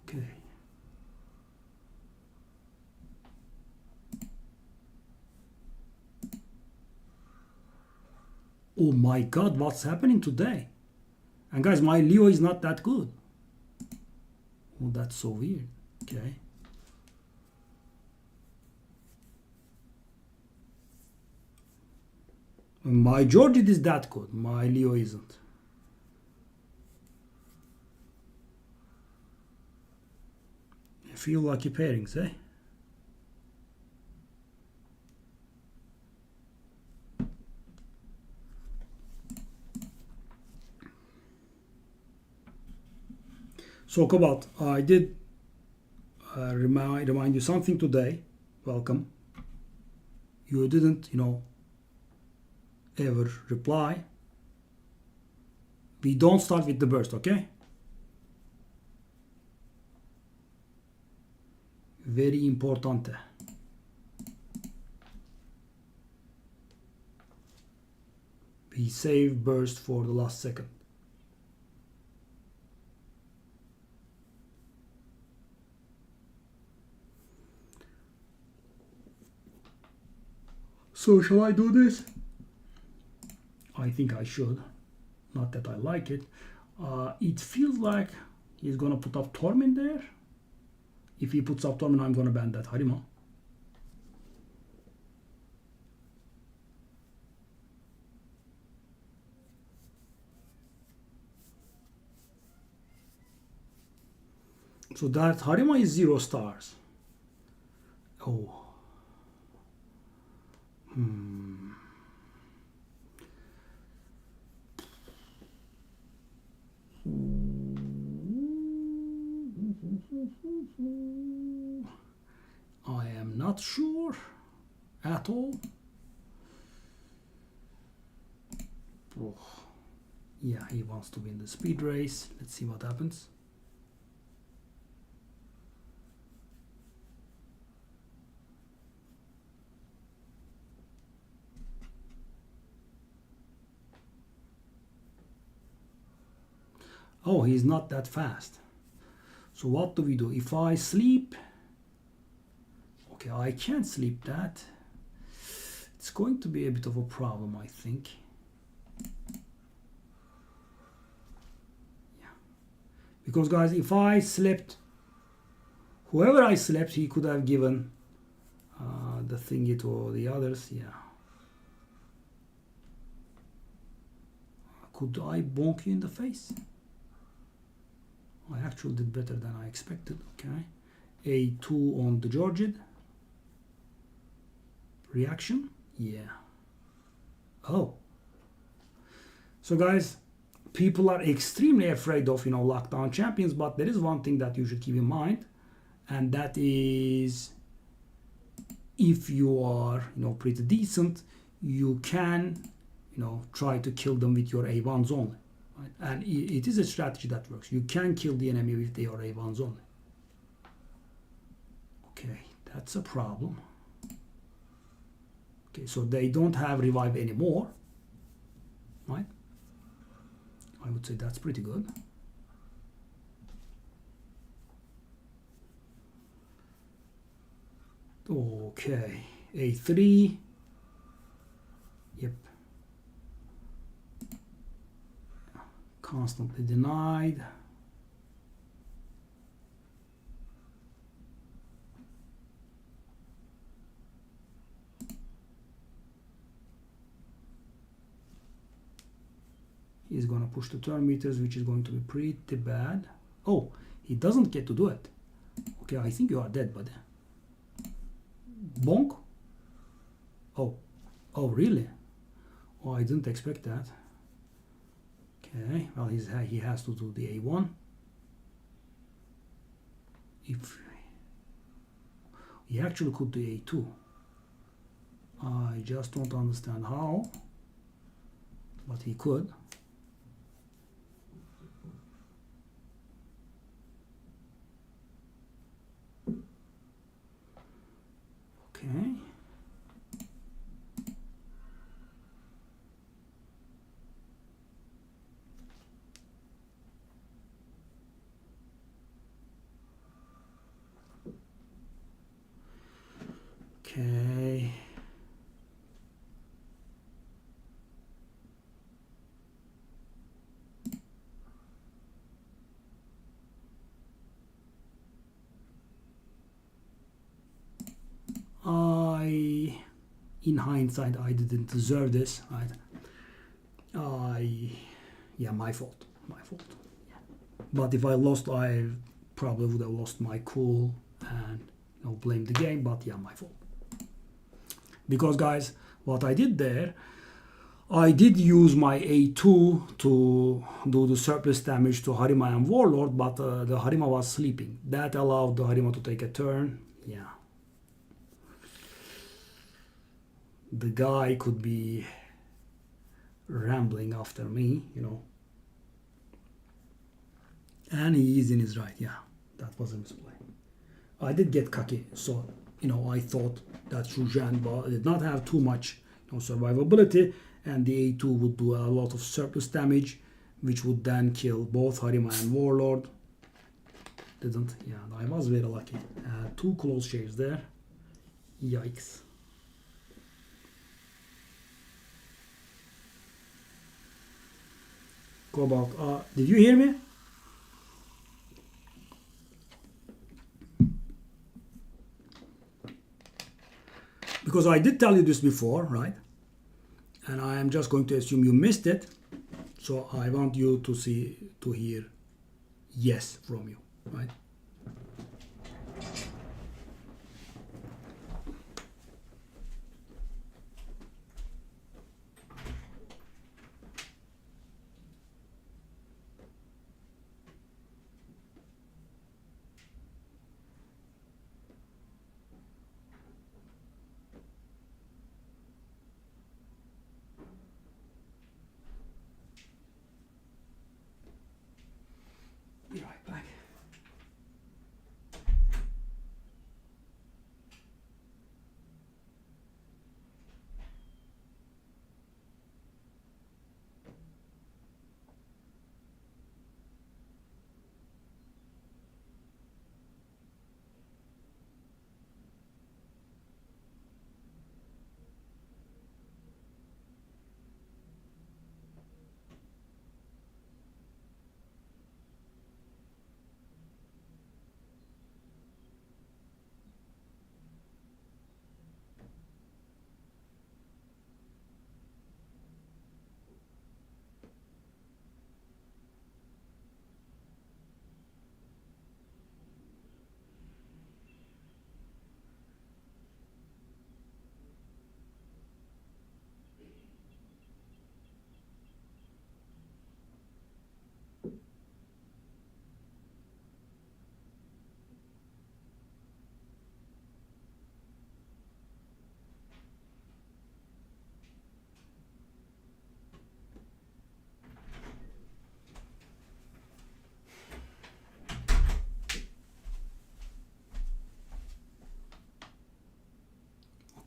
okay. Oh my god, what's happening today? And guys, my Leo is not that good. Oh, that's so weird. Okay. My Georgian is that good. My Leo isn't. I feel lucky pairings, eh? So Cobalt, I did remind you something today. Welcome. You didn't, ever reply. We don't start with the burst, okay? Very important. He saved burst for the last second. So shall I do this? I think I should. Not that I like it. It feels like he's gonna put up Torment there. If he puts up Torment, I'm gonna ban that Harima. So that Harima is 0 stars. Oh. I am not sure at all. Oh. Yeah, he wants to win the speed race. Let's see what happens. Oh, he's not that fast. So what do we do? If I sleep, okay, I can't sleep that. It's going to be a bit of a problem, I think. Yeah. Because guys, if I slept, whoever I slept, he could have given the thingy to the others. Yeah. Could I bonk you in the face? I actually did better than I expected. Okay, A2 on the Georgian. Reaction? Yeah. Oh. So guys, people are extremely afraid of, lockdown champions, but there is one thing that you should keep in mind, and that is if you are, pretty decent, you can, try to kill them with your A1s only. Right? And it is a strategy that works. You can kill the enemy with their A1s only. Okay, that's a problem. Okay, so they don't have revive anymore. Right? I would say that's pretty good. Okay, A3. Yep. Constantly denied. He's going to push the turn meters, which is going to be pretty bad. Oh, he doesn't get to do it. Okay, I think you are dead, buddy. Bonk? Oh, really? Oh, I didn't expect that. Okay, well, he has to do the A1. If he actually could do A2. I just don't understand how, but he could. Okay. Okay. In hindsight, I didn't deserve this, right? Yeah, my fault. Yeah. But if I lost, I probably would have lost my cool and blame the game. But yeah, my fault. Because guys, what I did there, I did use my A2 to do the surplus damage to Harima and Warlord, but the Harima was sleeping. That allowed the Harima to take a turn. Yeah. The guy could be rambling after me, And he is in his right, yeah. That was a misplay. I did get cocky, so, I thought that Zhu Zhan did not have too much survivability, and the A2 would do a lot of surplus damage, which would then kill both Harima and Warlord. Didn't. Yeah, I was very lucky. Two close shaves there. Yikes. Cobalt. Did you hear me? Because I did tell you this before, right? And I am just going to assume you missed it. So I want you to hear yes from you, right? Be right back.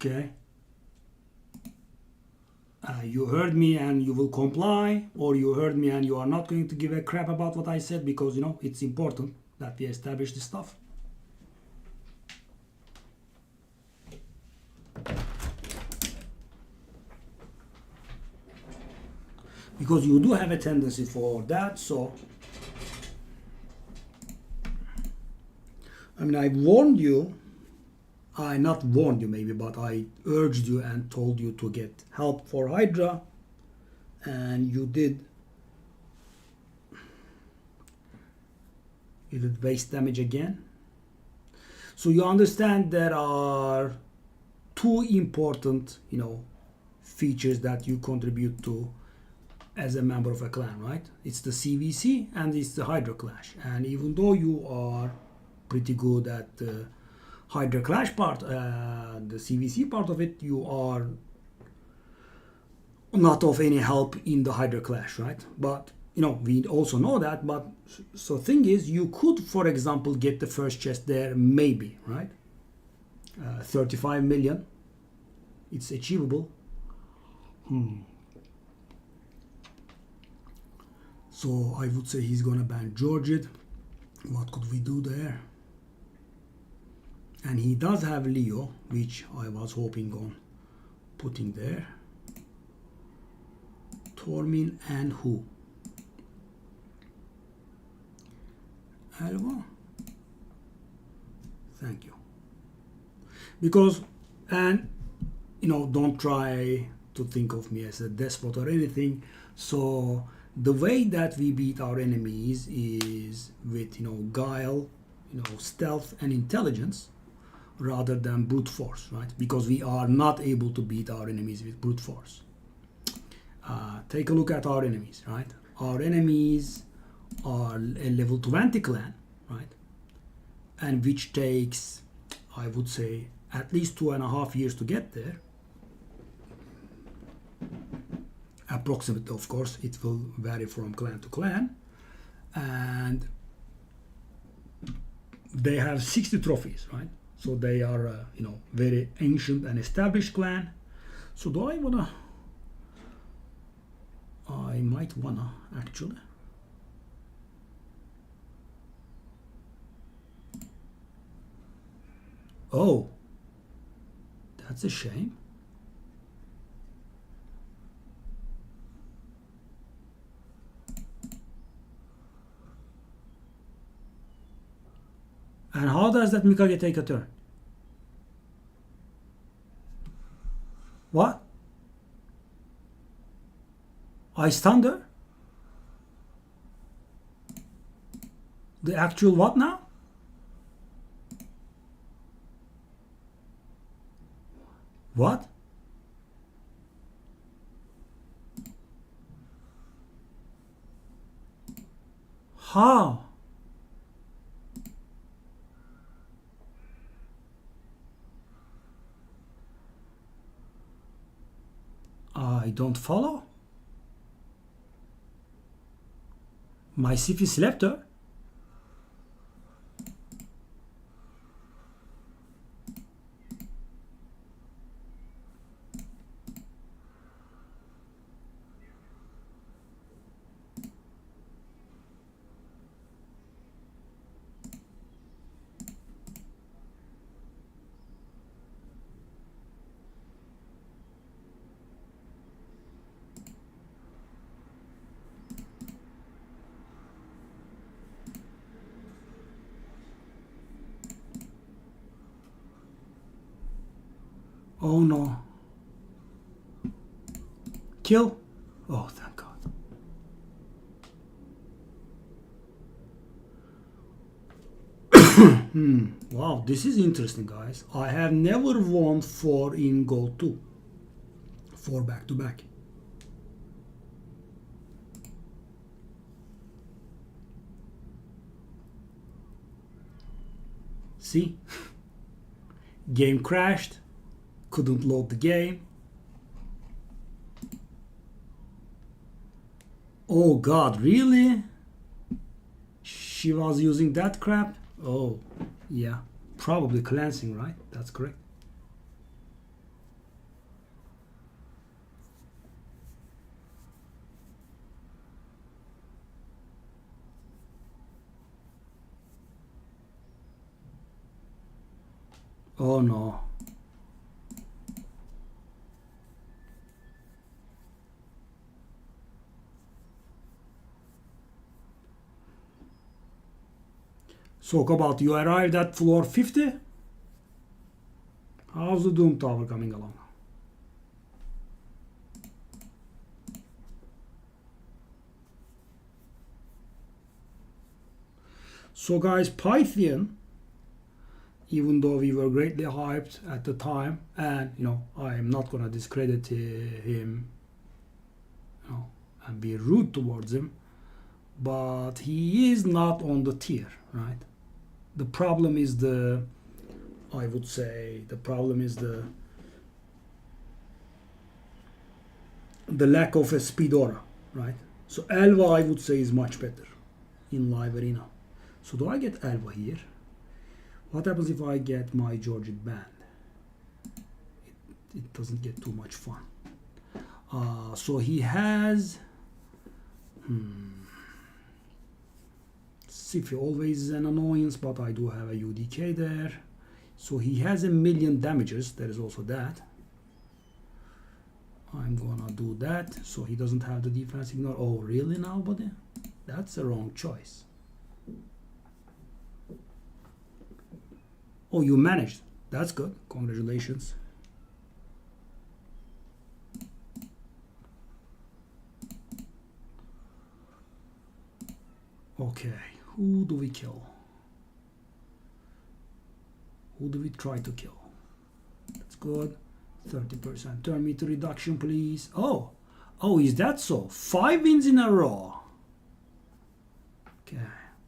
Okay. You heard me and you will comply, or you heard me and you are not going to give a crap about what I said, because it's important that we establish this stuff. Because you do have a tendency for that, so I warned you. I not warned you maybe, but I urged you and told you to get help for Hydra, and you did. You did base damage again. So you understand there are two important, features that you contribute to as a member of a clan, right? It's the CvC and it's the Hydra Clash. And even though you are pretty good at the Hydra Clash part, the CvC part of it, you are not of any help in the Hydra Clash, right? But we also know that. But so thing is, you could, for example, get the first chest there, maybe, right? 35 million. It's achievable. So I would say he's gonna ban Georgid. What could we do there? And he does have Leo, which I was hoping on putting there. Tormin and who? Alva? Thank you. Because, and don't try to think of me as a despot or anything. So the way that we beat our enemies is with guile, stealth and intelligence, rather than brute force, right? Because we are not able to beat our enemies with brute force. Take a look at our enemies, right? Our enemies are a level 20 clan, right? And which takes, I would say, at least 2.5 years to get there. Approximately, of course, it will vary from clan to clan. And they have 60 trophies, right? So they are a very ancient and established clan. So do I wanna I might wanna actually. Oh, that's a shame. And how does that Mikage take a turn? What? I stunned her? The actual what now? What? How? I don't follow. My CvC slapped her. Oh no. Kill? Oh, thank God. Wow, this is interesting, guys. I have never won 4 in Gold 2. 4 back to back. See? Game crashed. Couldn't load the game. Oh God, really? She was using that crap? Oh, yeah. Probably cleansing, right? That's correct. Oh no. So, Cobalt, you arrived at floor 50? How's the Doom Tower coming along? So, guys, Pythian, even though we were greatly hyped at the time, and I am not gonna discredit him, and be rude towards him, but he is not on the tier, right? The problem is the lack of a speed aura, right? So Alva, I would say, is much better in live arena. So do I get Alva here? What happens if I get my Georgid band? It doesn't get too much fun. So he has Sifi always is an annoyance, but I do have a UDK there. So he has 1,000,000 damages. There is also that. I'm gonna do that so he doesn't have the defense ignore. Oh, really now, buddy? That's a wrong choice. Oh, you managed. That's good. Congratulations. Okay, who do we kill? Who do we try to kill? That's good. 30% turn meter reduction, please. Oh, is that so? 5 wins in a row. Okay,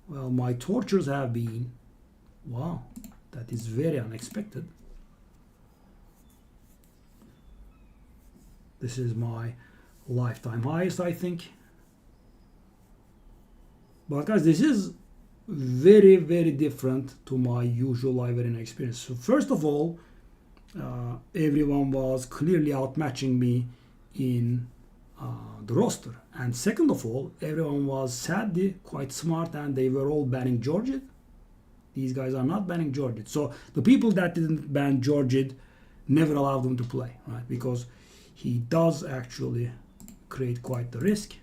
well, my tortures have been, wow, that is very unexpected. This is my lifetime highest, I think. But guys, this is very, very different to my usual live arena experience. So first of all, everyone was clearly outmatching me in the roster. And second of all, everyone was sadly quite smart and they were all banning Georgid. These guys are not banning Georgid. So the people that didn't ban Georgid never allowed him to play, right? Because he does actually create quite the risk.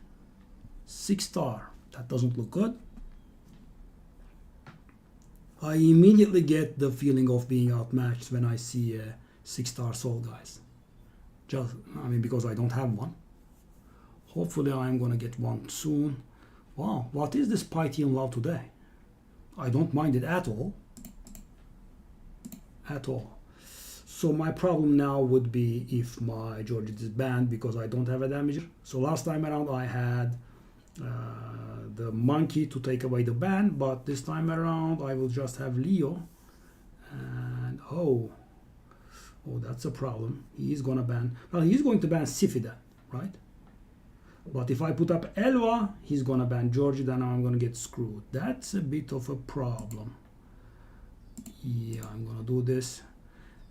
6-star, that doesn't look good. I immediately get the feeling of being outmatched when I see a 6-star soul, guys. Because I don't have one. Hopefully I'm gonna get one soon. Wow, what is this Pythian love today? I don't mind it at all. At all. So my problem now would be if my Georgid is banned because I don't have a damager. So last time around I had the monkey to take away the ban, but this time around I will just have Leo. And oh, that's a problem. He's gonna ban. Well, he's going to ban Sifida, right? But if I put up Elva, he's gonna ban Georgid and I'm gonna get screwed. That's a bit of a problem. Yeah, I'm gonna do this.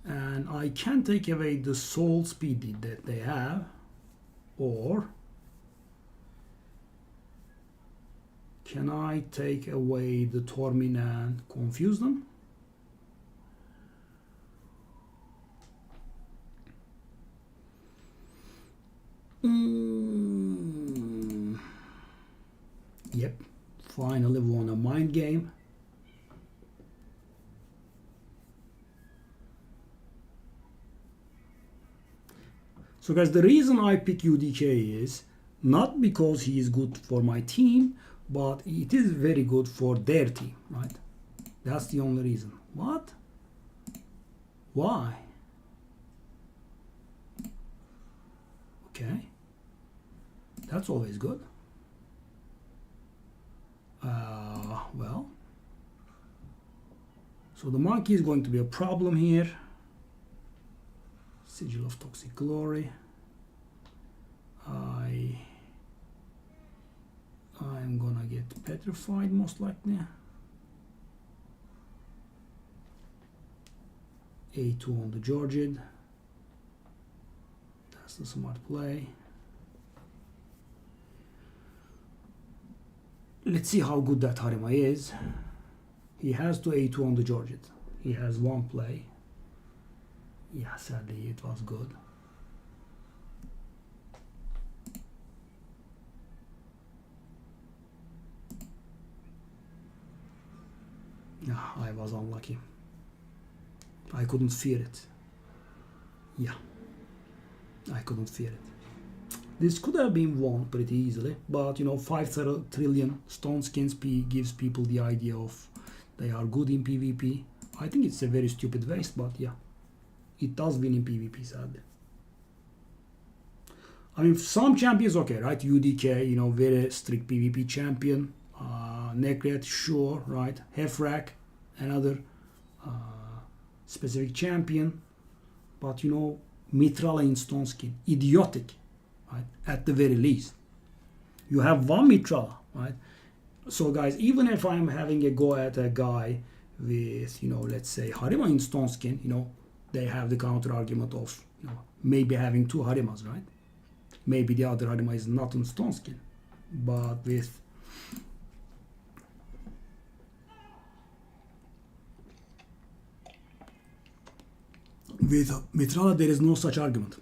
And I can take away the soul speed that they have. Or can I take away the Tormin and confuse them? Yep, finally won a mind game. So guys, the reason I pick UDK is not because he is good for my team, but it is very good for their team, right? That's the only reason. What? Why? Okay. That's always good. Well. So the monkey is going to be a problem here. Sigil of Toxic Glory. I'm gonna get petrified most likely. A2 on the Georgid. That's the smart play. Let's see how good that Harima is. He has to A2 on the Georgid. He has one play. Yeah, sadly it was good. Yeah, I was unlucky. I couldn't fear it. Yeah, I couldn't fear it. This could have been won pretty easily, but 5 trillion stone skins gives people the idea of they are good in PvP. I think it's a very stupid waste, but yeah, it does win in PvP, sadly. I mean, some champions, okay, right? UDK, very strict PvP champion. Necret, sure, right? Hefrak, another specific champion. But, Mithrala in stone skin, idiotic, right? At the very least. You have one Mithrala, right? So, guys, even if I'm having a go at a guy with, let's say Harima in stone skin, they have the counter argument of, maybe having 2 Harimas, right? Maybe the other Harima is not in stone skin. But with Mithrala, there is no such argument.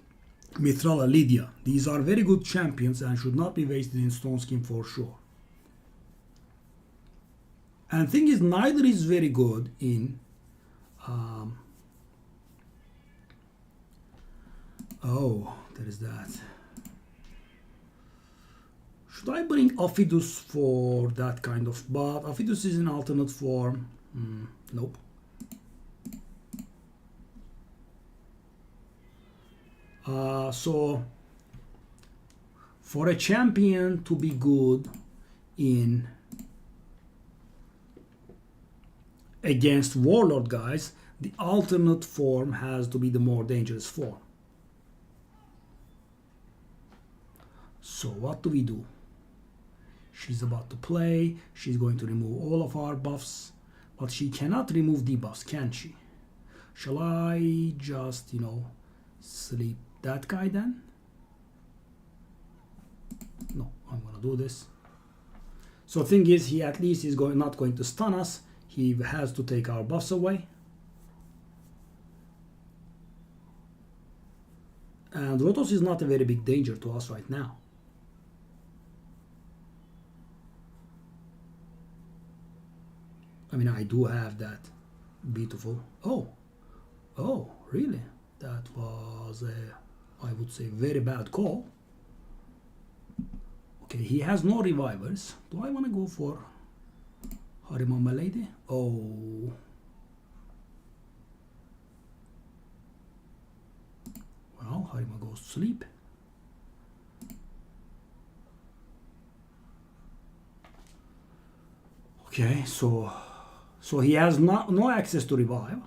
Mithrala, Lydia, these are very good champions and should not be wasted in stone skin for sure. And thing is, neither is very good in oh, there is that. Should I bring Aphidus for that kind of? But Aphidus is in alternate form. Nope. So for a champion to be good in against warlord guys, the alternate form has to be the more dangerous form. So what do we do? She's about to play. She's going to remove all of our buffs, but she cannot remove debuffs, can she? Shall I just, sleep that guy then? do this. So thing is, he at least is not going to stun us. He has to take our buffs away. And Rotos is not a very big danger to us right now. I mean, I do have that beautiful. Oh, really? That was a, I would say, very bad call. Okay, he has no revivers. Do I want to go for Harima Malady? Oh. Well, Harima goes to sleep. Okay, so he has no access to revive.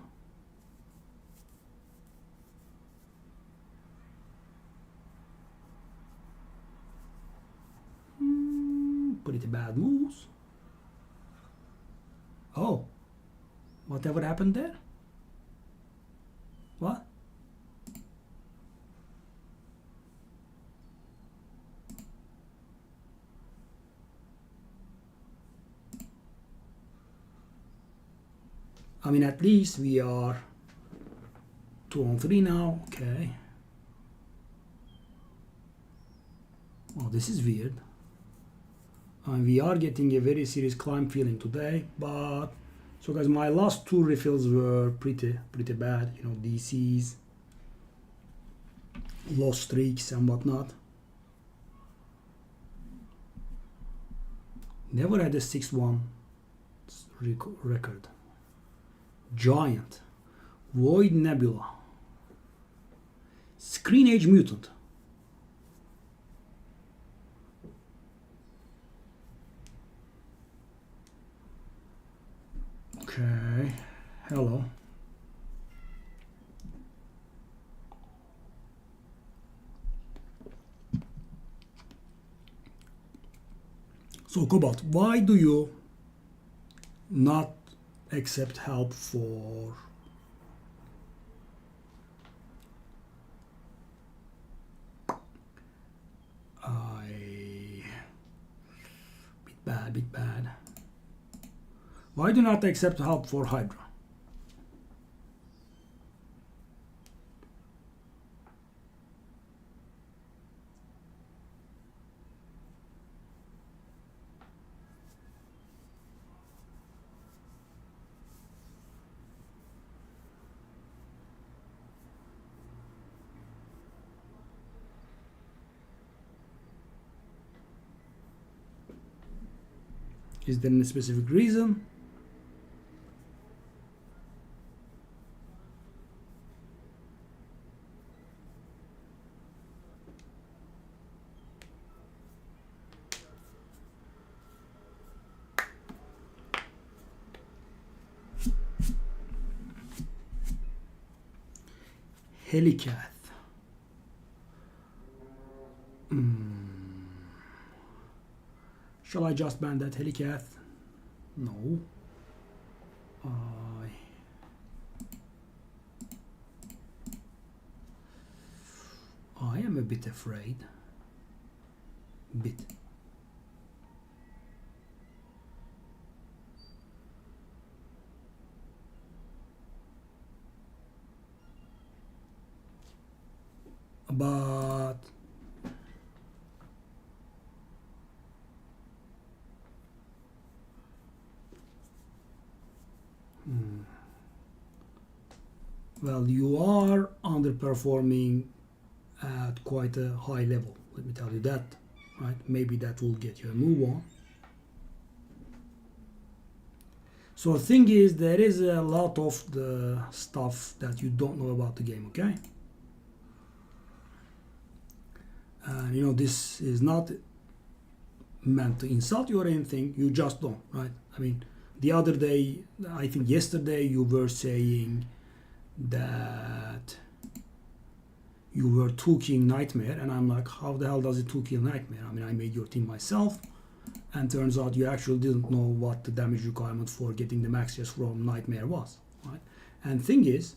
Pretty bad moves. Oh, whatever happened there? What? I mean, at least we are 2-on-3 now. Okay. Oh, this is weird. And we are getting a very serious climb feeling today. But so guys, my last two refills were pretty bad. You know, DCs, lost streaks and whatnot. Never had a 6-1 record. Giant, Void Nebula, Screen Age Mutant. Okay, hello. So Cobalt, why do you not accept help for bit bad. Why do you not accept help for Hydra? Is there any specific reason? Helicath. Shall I just ban that Helicath? No. I am a bit afraid. Bit. But well, you are underperforming at quite a high level. Let me tell you that, right? Maybe that will get you a move on. So the thing is, there is a lot of the stuff that you don't know about the game, okay? And you know, this is not meant to insult you or anything, you just don't, right? I mean, the other day, I think yesterday, you were saying that you were 2-killing Nightmare, and I'm like, how the hell does it 2-kill Nightmare? I mean, I made your team myself, and turns out you actually didn't know what the damage requirement for getting the max chest from Nightmare was, right? And thing is,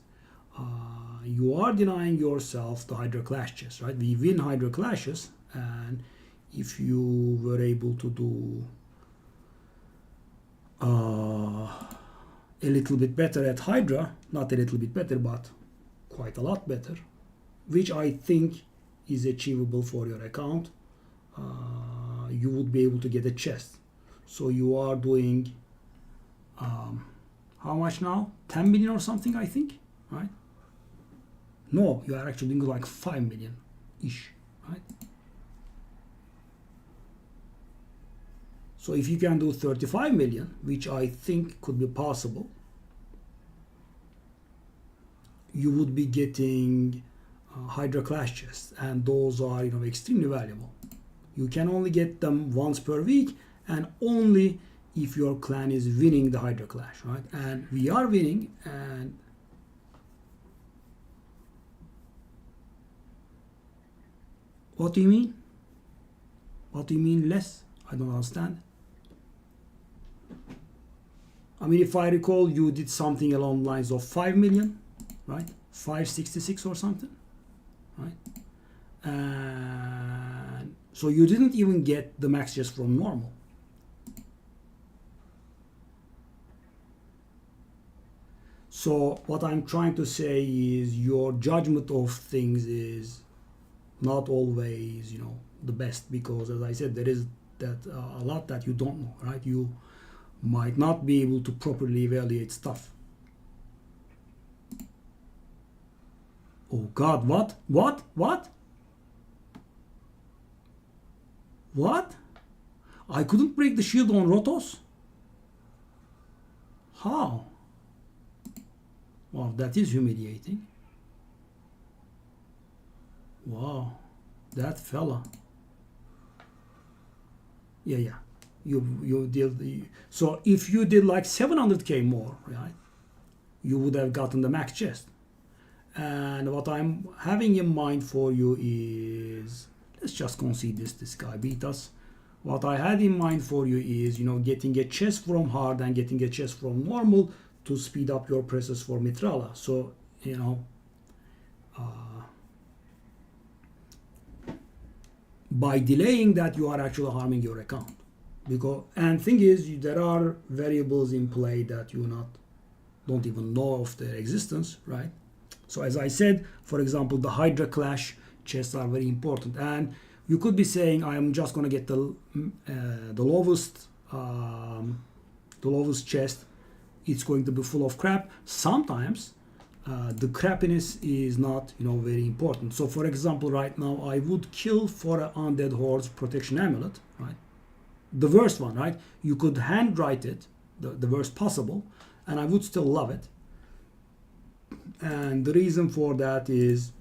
you are denying yourself the Hydra Clash chest, right? We win Hydra Clashes, and if you were able to do a little bit better at Hydra, not a little bit better, but quite a lot better, which I think is achievable for your account, you would be able to get a chest. So you are doing how much now? 10 million or something, I think, right? No, you are actually doing like 5 million ish, right? So if you can do 35 million, which I think could be possible, you would be getting Hydra Clash chests, and those are, you know, extremely valuable. You can only get them once per week, and only if your clan is winning the Hydra Clash, right? And we are winning, and what do you mean? What do you mean less? I don't understand. I mean, if I recall, you did something along the lines of 5 million, right? 566 or something, right? And so you didn't even get the max chest from normal. So what I'm trying to say is your judgment of things is not always, you know, the best, because as I said, there is that a lot that you don't know, right? You might not be able to properly evaluate stuff. Oh God, what? I couldn't break the shield on Rotos? How? Wow, that is humiliating. Wow, that fella. Yeah. You did. So if you did like 700k more, right, you would have gotten the max chest. And what I'm having in mind for you is, let's just concede this guy beat us. What I had in mind for you is, you know, getting a chest from hard and getting a chest from normal to speed up your presses for Mitrala. So, you know, by delaying that, you are actually harming your account. Because, and thing is, there are variables in play that you don't even know of their existence, right? So as I said, for example, the Hydra Clash chests are very important, and you could be saying, I'm just going to get the lowest chest. It's going to be full of crap. Sometimes the crappiness is not, you know, very important. So for example, right now I would kill for an Undead Horde's protection amulet, right? The worst one, right? You could handwrite it, the worst possible, and I would still love it. And the reason for that is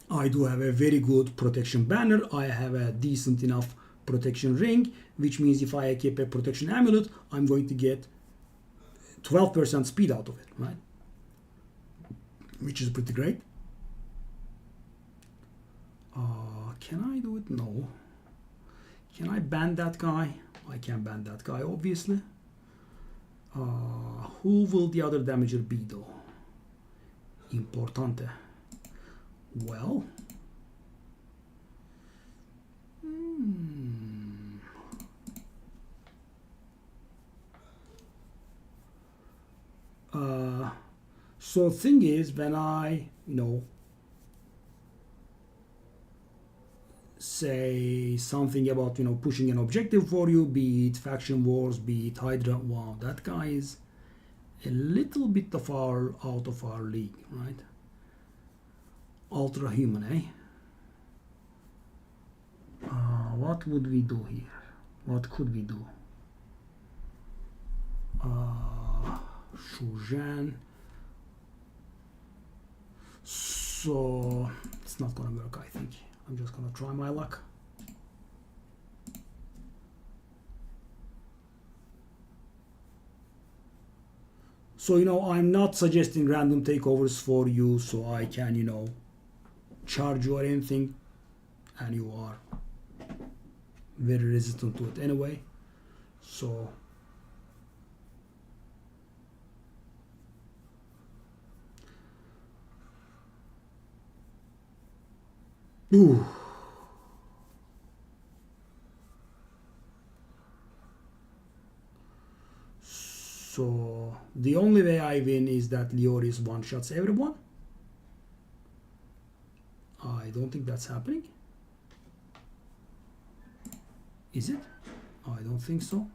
I do have a very good protection banner. I have a decent enough protection ring, which means if I keep a protection amulet, I'm going to get 12% speed out of it, right? Which is pretty great. Can I do it? No. Can I ban that guy? I can ban that guy, obviously. Who will the other damager be, though? Importante. Well, so thing is, when I, you know, say something about, you know, pushing an objective for you, be it faction wars, be it Hydra, wow, that guy is a little bit of out of our league, right? Ultra human, eh? What would we do here? What could we do? Shujan. So it's not gonna work, I think. I'm just gonna try my luck. So, you know, I'm not suggesting random takeovers for you so I can, you know, charge you or anything, and you are very resistant to it anyway. So ooh. the only way I win is that Lloris one-shots everyone. I don't think that's happening. Is it? I don't think so.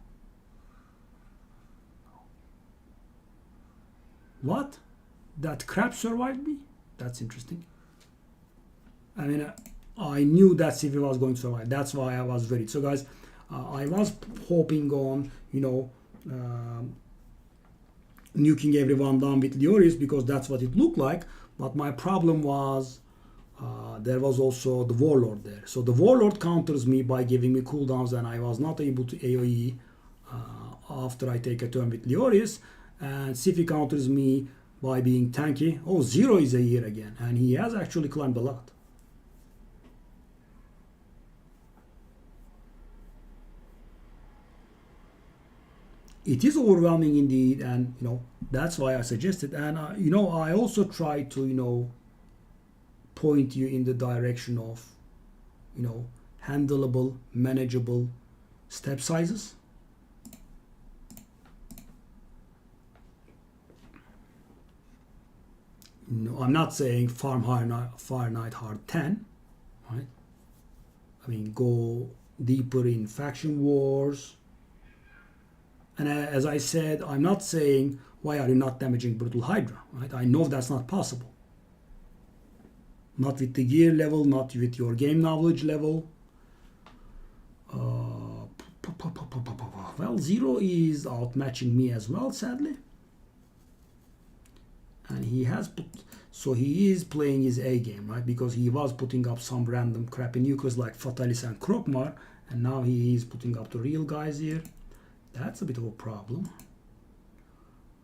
What? That crab survived me? That's interesting. I mean, I knew that CV was going to survive. That's why I was worried. So guys, I was hoping on, nuking everyone down with Lloris because that's what it looked like. But my problem was there was also the Warlord there. So the Warlord counters me by giving me cooldowns, and I was not able to AoE after I take a turn with Lloris. And Sifi counters me by being tanky. Oh, Zero is a here again, and he has actually climbed a lot. It is overwhelming indeed, and that's why I suggested. And I also try to point you in the direction of handleable, manageable step sizes. No, I'm not saying farm Fahrenheit hard 10, right? I mean, go deeper in faction wars. And as I said, I'm not saying why are you not damaging Brutal Hydra, right? I know that's not possible. Not with the gear level, not with your game knowledge level. Well, Zero is outmatching me as well, sadly. And he is playing his A game, right? Because he was putting up some random crappy nukers like Fatalis and Krokmar, and now he is putting up the real guys here. That's a bit of a problem.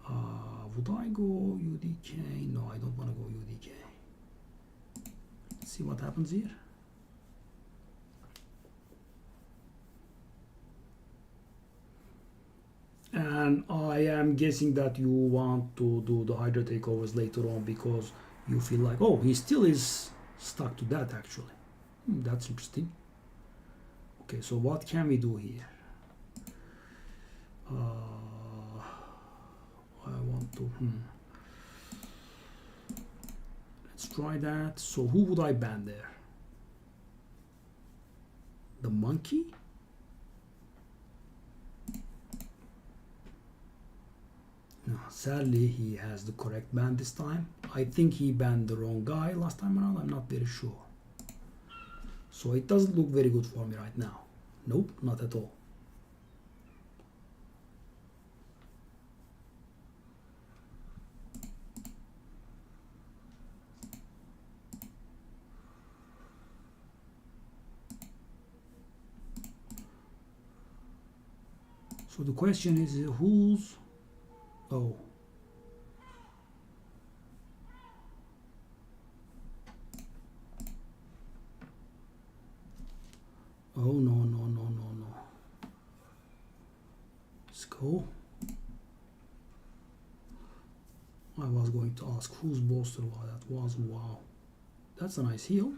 Would I go UDK? No, I don't want to go UDK. Let's see what happens here. And I am guessing that you want to do the Hydra takeovers later on because you feel like, oh, he still is stuck to that actually. That's interesting. Okay, so what can we do here? I want to let's try that. So who would I ban there? The monkey? No, sadly he has the correct ban this time. I think he banned the wrong guy last time around. I'm not very sure. So it doesn't look very good for me right now. Nope, not at all. So the question is who's... Oh. Oh, no. Let's go. I was going to ask whose bolster that was. Wow. That's a nice heal.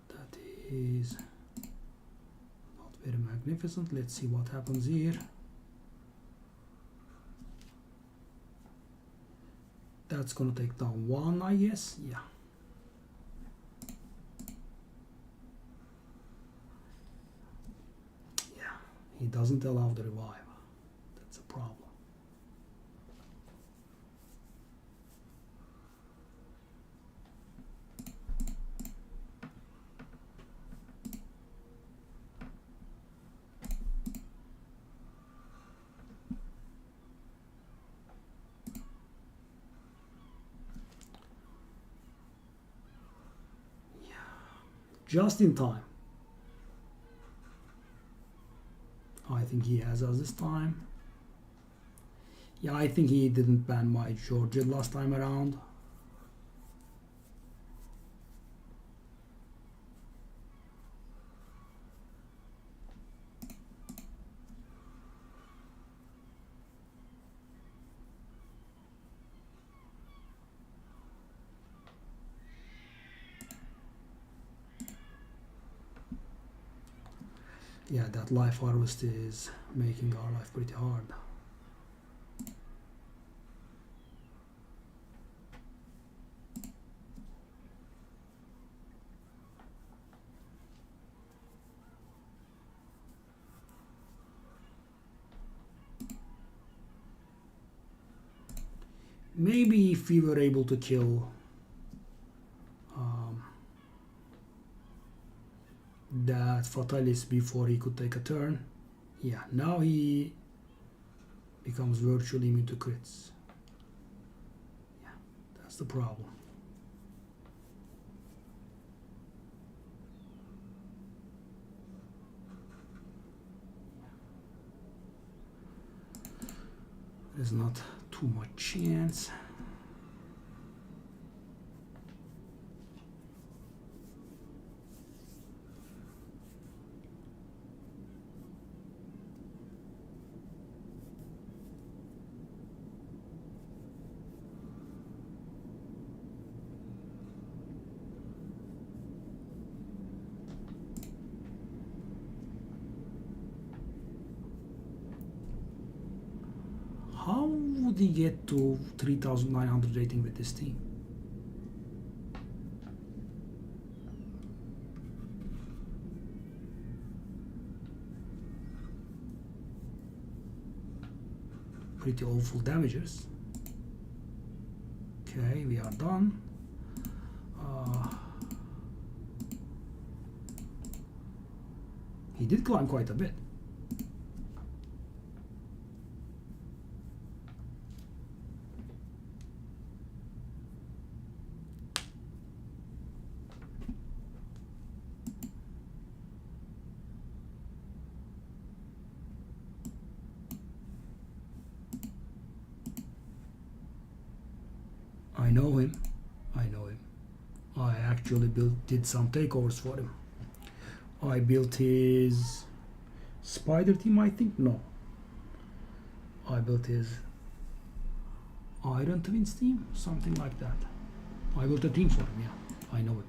That is not very magnificent. Let's see what happens here. That's gonna take down one, I guess. Yeah. Yeah. He doesn't allow the revive. That's a problem. Just in time. I think he has us this time. Yeah, I think he didn't ban my Georgia last time around. Yeah, that life harvest is making our life pretty hard. Maybe if we were able to kill that Fatalis before he could take a turn. Yeah, now he becomes virtually immune to crits. Yeah, that's the problem. There's not too much chance. How would he get to 3,900 rating with this team? Pretty awful damages. Okay, we are done. He did climb quite a bit. I know him. I know him. I actually did some takeovers for him. I built his spider team, I think. No. I built his Iron Twins team, something like that. I built a team for him, yeah. I know it.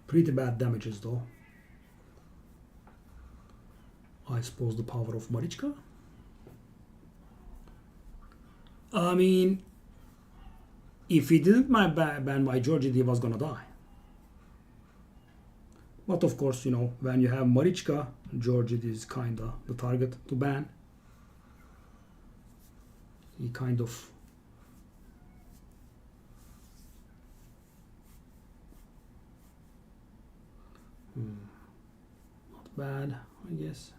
Pretty bad damages though. I suppose the power of Marichka. I mean, if he didn't ban my Georgie, he was gonna die. But of course, you know, when you have Marichka, Georgie is kinda the target to ban. He kind of not bad, I guess.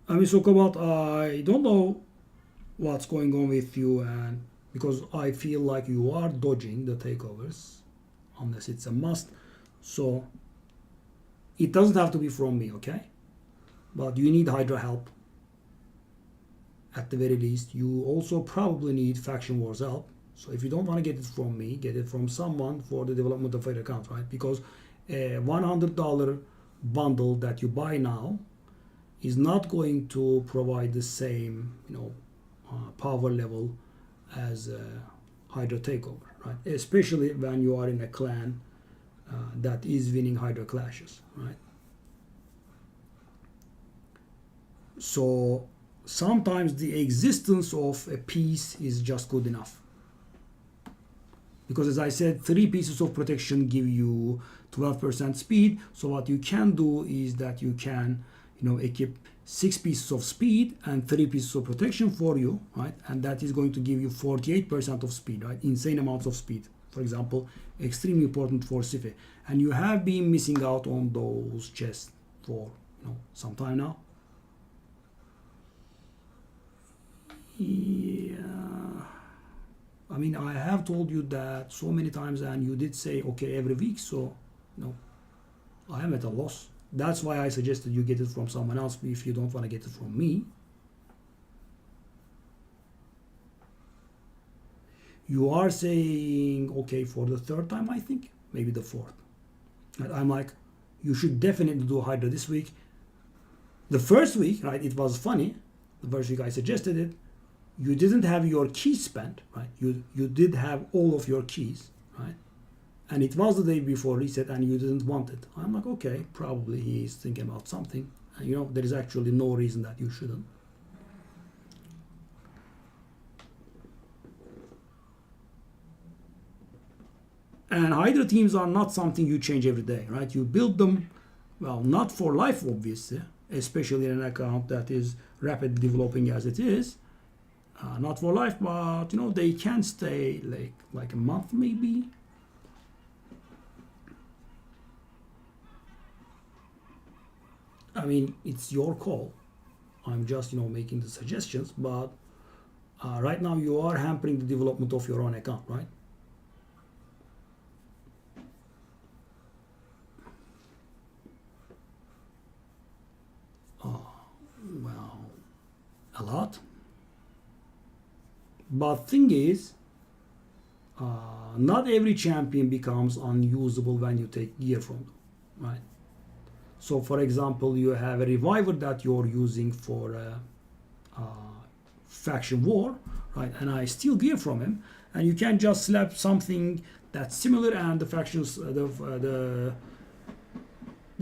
I mean, Sokobat, I don't know what's going on with you, and because I feel like you are dodging the takeovers unless it's a must. So it doesn't have to be from me, okay? But you need Hydra help at the very least. You also probably need Faction Wars help. So if you don't want to get it from me, get it from someone for the development of your account, right? Because a $100 bundle that you buy now is not going to provide the same, you know, power level as Hydra takeover, right? Especially when you are in a clan that is winning Hydra clashes, right? So sometimes the existence of a piece is just good enough. Because as I said, 3 pieces of protection give you 12% speed. So what you can do is that you can, you know, equip 6 pieces of speed and 3 pieces of protection for you, right? And that is going to give you 48% of speed, right? Insane amounts of speed. For example, extremely important for CvC. And you have been missing out on those chests for some time now. Yeah, I mean, I have told you that so many times, and you did say okay every week. So, I am at a loss. That's why I suggested you get it from someone else if you don't want to get it from me. You are saying okay for the third time, I think, maybe the fourth. And I'm like, you should definitely do Hydra this week. The first week, right, it was funny. The first week I suggested it. You didn't have your keys spent, right? You did have all of your keys, right? And it was the day before reset and you didn't want it. I'm like, okay, probably he's thinking about something. And there is actually no reason that you shouldn't. And Hydra teams are not something you change every day, right? You build them, well, not for life, obviously, especially in an account that is rapidly developing as it is. Not for life, but, they can stay like a month maybe. I mean, it's your call. I'm just, making the suggestions, but right now you are hampering the development of your own account, right? Well, a lot. But thing is, not every champion becomes unusable when you take gear from them, right? So, for example, you have a reviver that you're using for faction war, right? And I steal gear from him, and you can just slap something that's similar, and the factions, the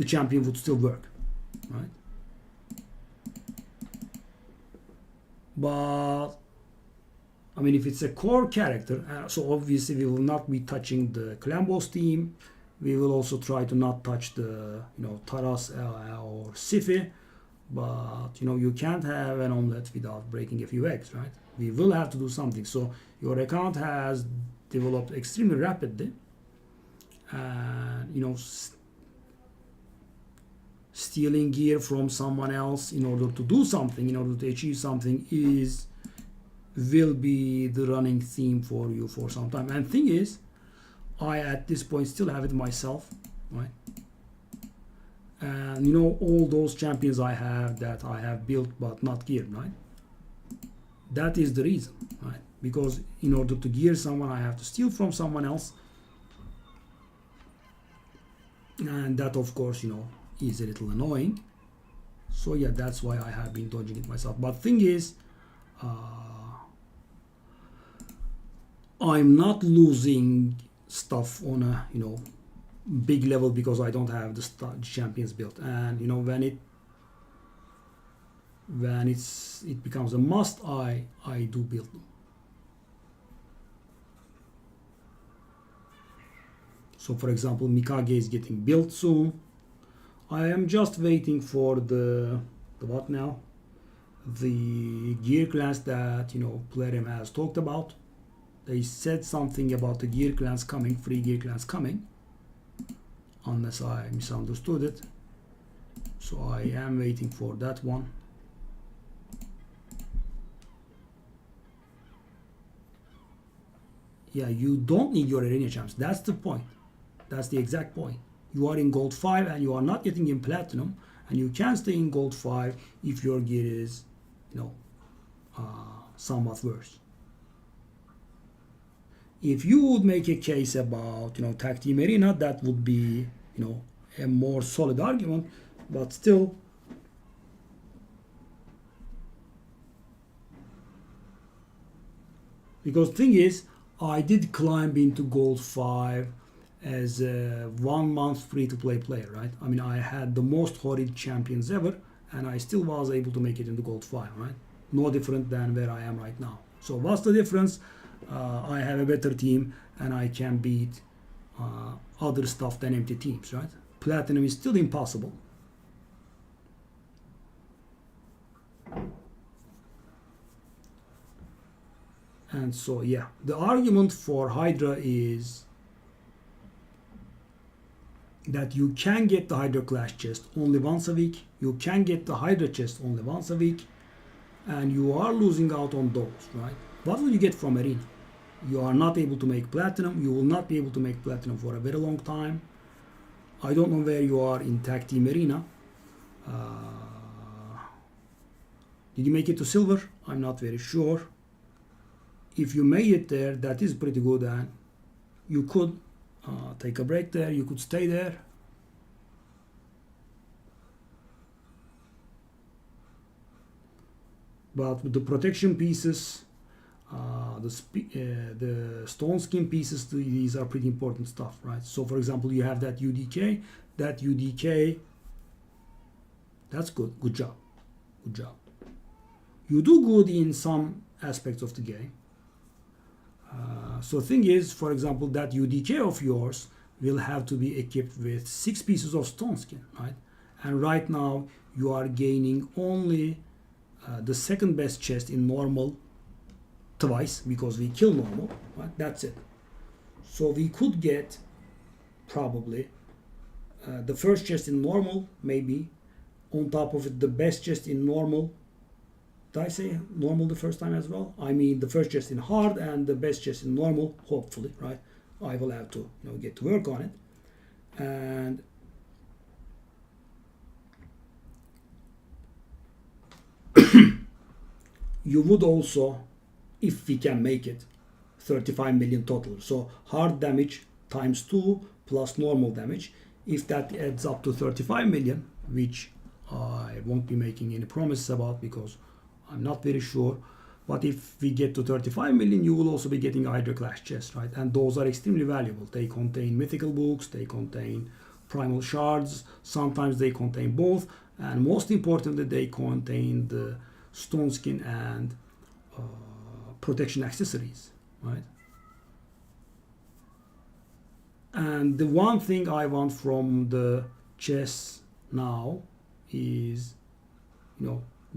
champion would still work, right? But I mean, if it's a core character, so obviously we will not be touching the clan boss team. We will also try to not touch the, Taras or Sifi. But, you can't have an omelette without breaking a few eggs, right? We will have to do something. So your account has developed extremely rapidly. And, stealing gear from someone else in order to do something, in order to achieve something will be the running theme for you for some time. And thing is, I at this point still have it myself, right? And all those champions I have that I have built but not geared, right? That is the reason, right? Because in order to gear someone, I have to steal from someone else. And that, of course, is a little annoying. So yeah, that's why I have been dodging it myself. But thing is, I'm not losing stuff on a big level because I don't have the champions built. And when it becomes a must, I do build them. So for example, Mikage is getting built soon. I am just waiting for the what now? The gear class that Plarium has talked about. They said something about the gear clans coming, free gear clans coming, unless I misunderstood it. So I am waiting for that one. Yeah, you don't need your arena champs. That's the point. That's the exact point. You are in gold 5 and you are not getting in platinum, and you can stay in gold 5 if your gear is, somewhat worse. If you would make a case about, tag team arena, that would be, a more solid argument, but still, because thing is, I did climb into gold 5 as a 1 month free-to-play player, right? I mean, I had the most horrid champions ever, and I still was able to make it into gold 5, right? No different than where I am right now. So what's the difference? I have a better team, and I can beat other stuff than empty teams, right? Platinum is still impossible. And so, yeah, the argument for Hydra is that you can get the Hydra Clash chest only once a week. You can get the Hydra chest only once a week. And you are losing out on those, right? What will you get from Arena? You are not able to make platinum. You will not be able to make platinum for a very long time. I don't know where you are in Tag Team Arena. Did you make it to silver? I'm not very sure. If you made it there, that is pretty good, and you could take a break there. You could stay there. But with the protection pieces, the stone skin pieces, these are pretty important stuff, right? So for example, you have that UDK. That UDK, that's good. Good job. Good job. You do good in some aspects of the game. So thing is, for example, that UDK of yours will have to be equipped with 6 pieces of stone skin, right? And right now you are gaining only the second best chest in normal twice because we kill normal, right? That's it. So we could get probably the first chest in normal, maybe on top of it the best chest in normal. Did I say normal the first time as well? I mean the first chest in hard and the best chest in normal, hopefully, right? I will have to get to work on it. And you would also, if we can make it, 35 million total. So hard damage times 2 plus normal damage. If that adds up to 35 million, which I won't be making any promises about because I'm not very sure. But if we get to 35 million, you will also be getting a Hydra Clash chest, right? And those are extremely valuable. They contain mythical books, they contain primal shards, sometimes they contain both, and most importantly, they contain the stone skin and protection accessories, right? And the one thing I want from the chests now is,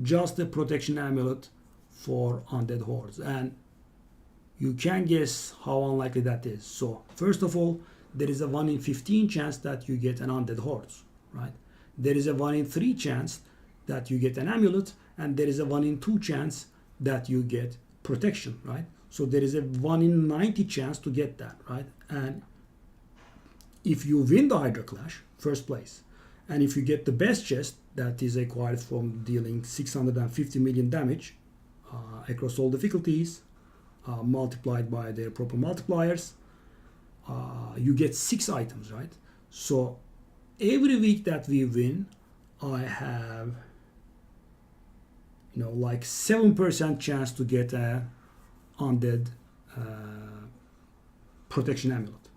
just the protection amulet for undead hordes, and you can guess how unlikely that is. So first of all, there is a 1 in 15 chance that you get an undead hordes, right? There is a 1 in 3 chance that you get an amulet, and there is a 1 in 2 chance that you get protection, right? So there is a 1 in 90 chance to get that, right? And if you win the Hydra Clash, first place, and if you get the best chest that is acquired from dealing 650 million damage across all difficulties, multiplied by their proper multipliers, you get 6 items, right? So every week that we win, I have like 7% chance to get a undead protection amulet.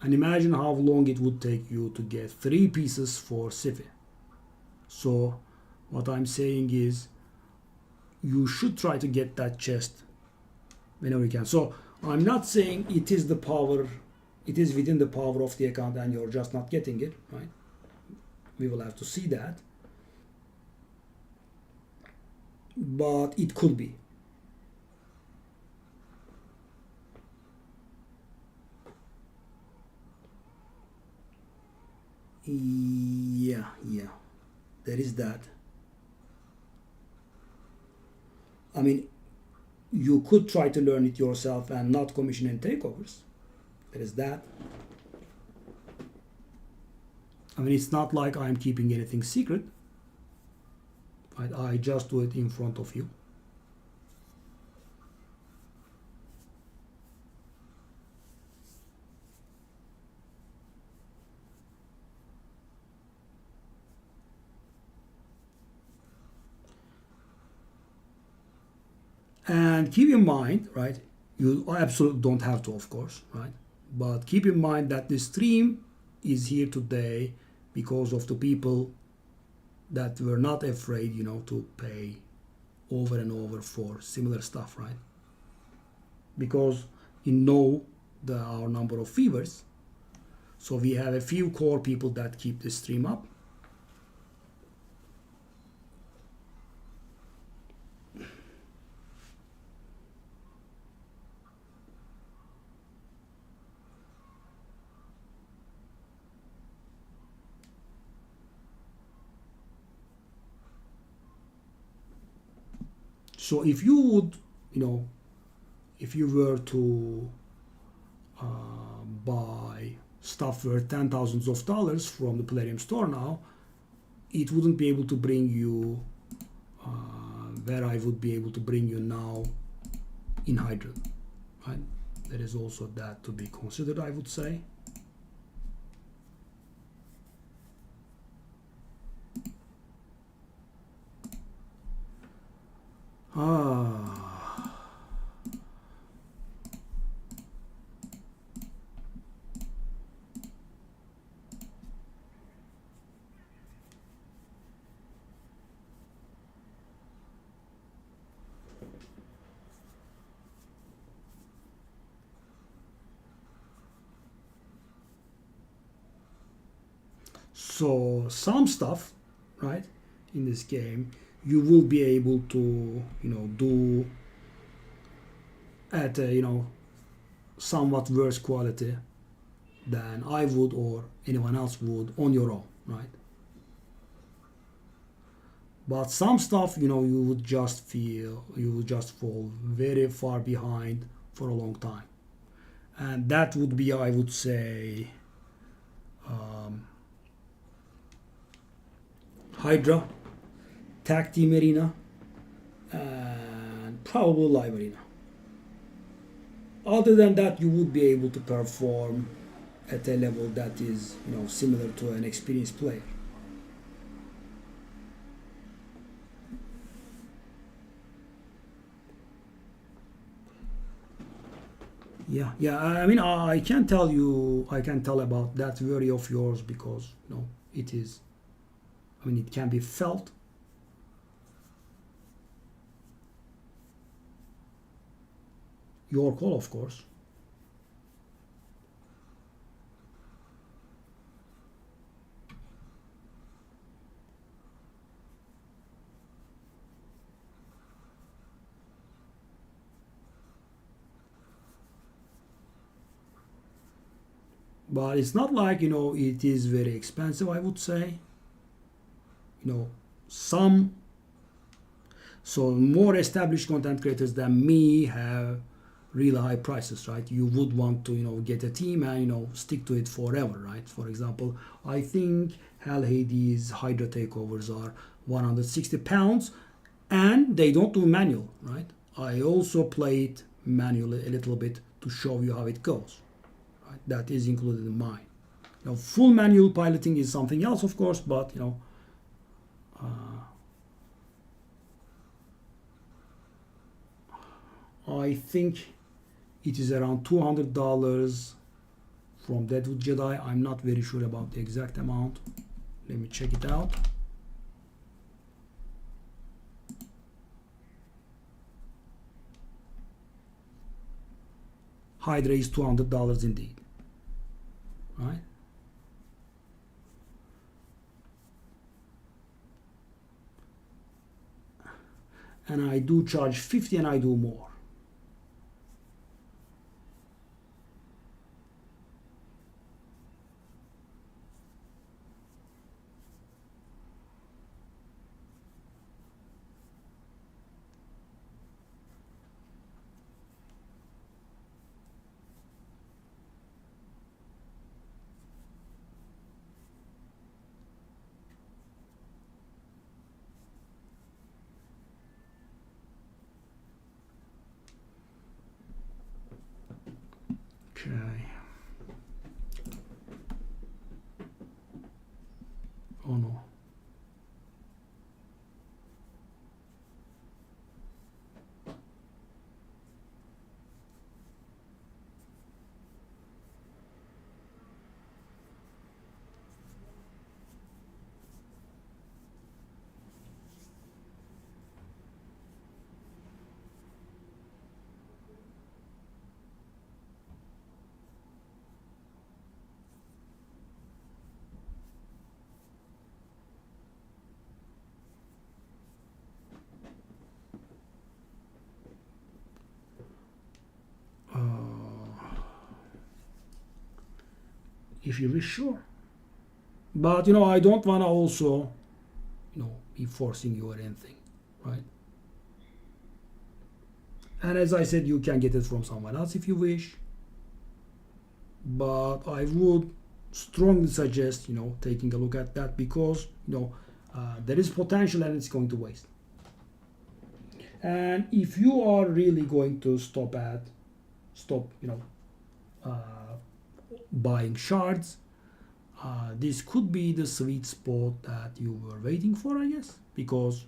And imagine how long it would take you to get 3 pieces for CvC. So what I'm saying is you should try to get that chest whenever you can. So I'm not saying it is within the power of the account and you're just not getting it, right? We will have to see that. But it could be. Yeah, there is that. I mean, you could try to learn it yourself and not commission any takeovers. There is that. I mean, it's not like I'm keeping anything secret. Right? I just do it in front of you. And keep in mind, right, you absolutely don't have to, of course, right? But keep in mind that this stream is here today because of the people that were not afraid, to pay over and over for similar stuff, right? Because you know our number of viewers. So we have a few core people that keep the stream up. So if you would, if you were to buy stuff worth $10,000s from the Palladium store now, it wouldn't be able to bring you where I would be able to bring you now in Hydra, right? There is also that to be considered, I would say. So some stuff, right, in this game, you will be able to, do at a, somewhat worse quality than I would or anyone else would on your own, right? But some stuff, you would just fall very far behind for a long time. And that would be, I would say, Hydra, Tag Team Arena, and probably Live Arena. Other than that, you would be able to perform at a level that is, similar to an experienced player. Yeah. I mean, I can tell about that worry of yours because, it is. I mean, it can be felt. Your call, of course. But it's not like, it is very expensive, I would say. So more established content creators than me have really high prices, right? You would want to, get a team and, stick to it forever, right? For example, I think Hell Hades Hydra takeovers are £160 and they don't do manual, right? I also play it manually a little bit to show you how it goes, right? That is included in mine. Full manual piloting is something else, of course, but, I think it is around $200 from Deadwood Jedi. I'm not very sure about the exact amount. Let me check it out. Hydra is $200 indeed, right? And I do charge 50 and I do more. Okay. Oh no. If you wish, sure. But I don't wanna, also, be forcing you or anything, right? And as I said, you can get it from someone else if you wish. But I would strongly suggest, taking a look at that, because, there is potential and it's going to waste. And if you are really going to stop, buying shards, this could be the sweet spot that you were waiting for, I guess, because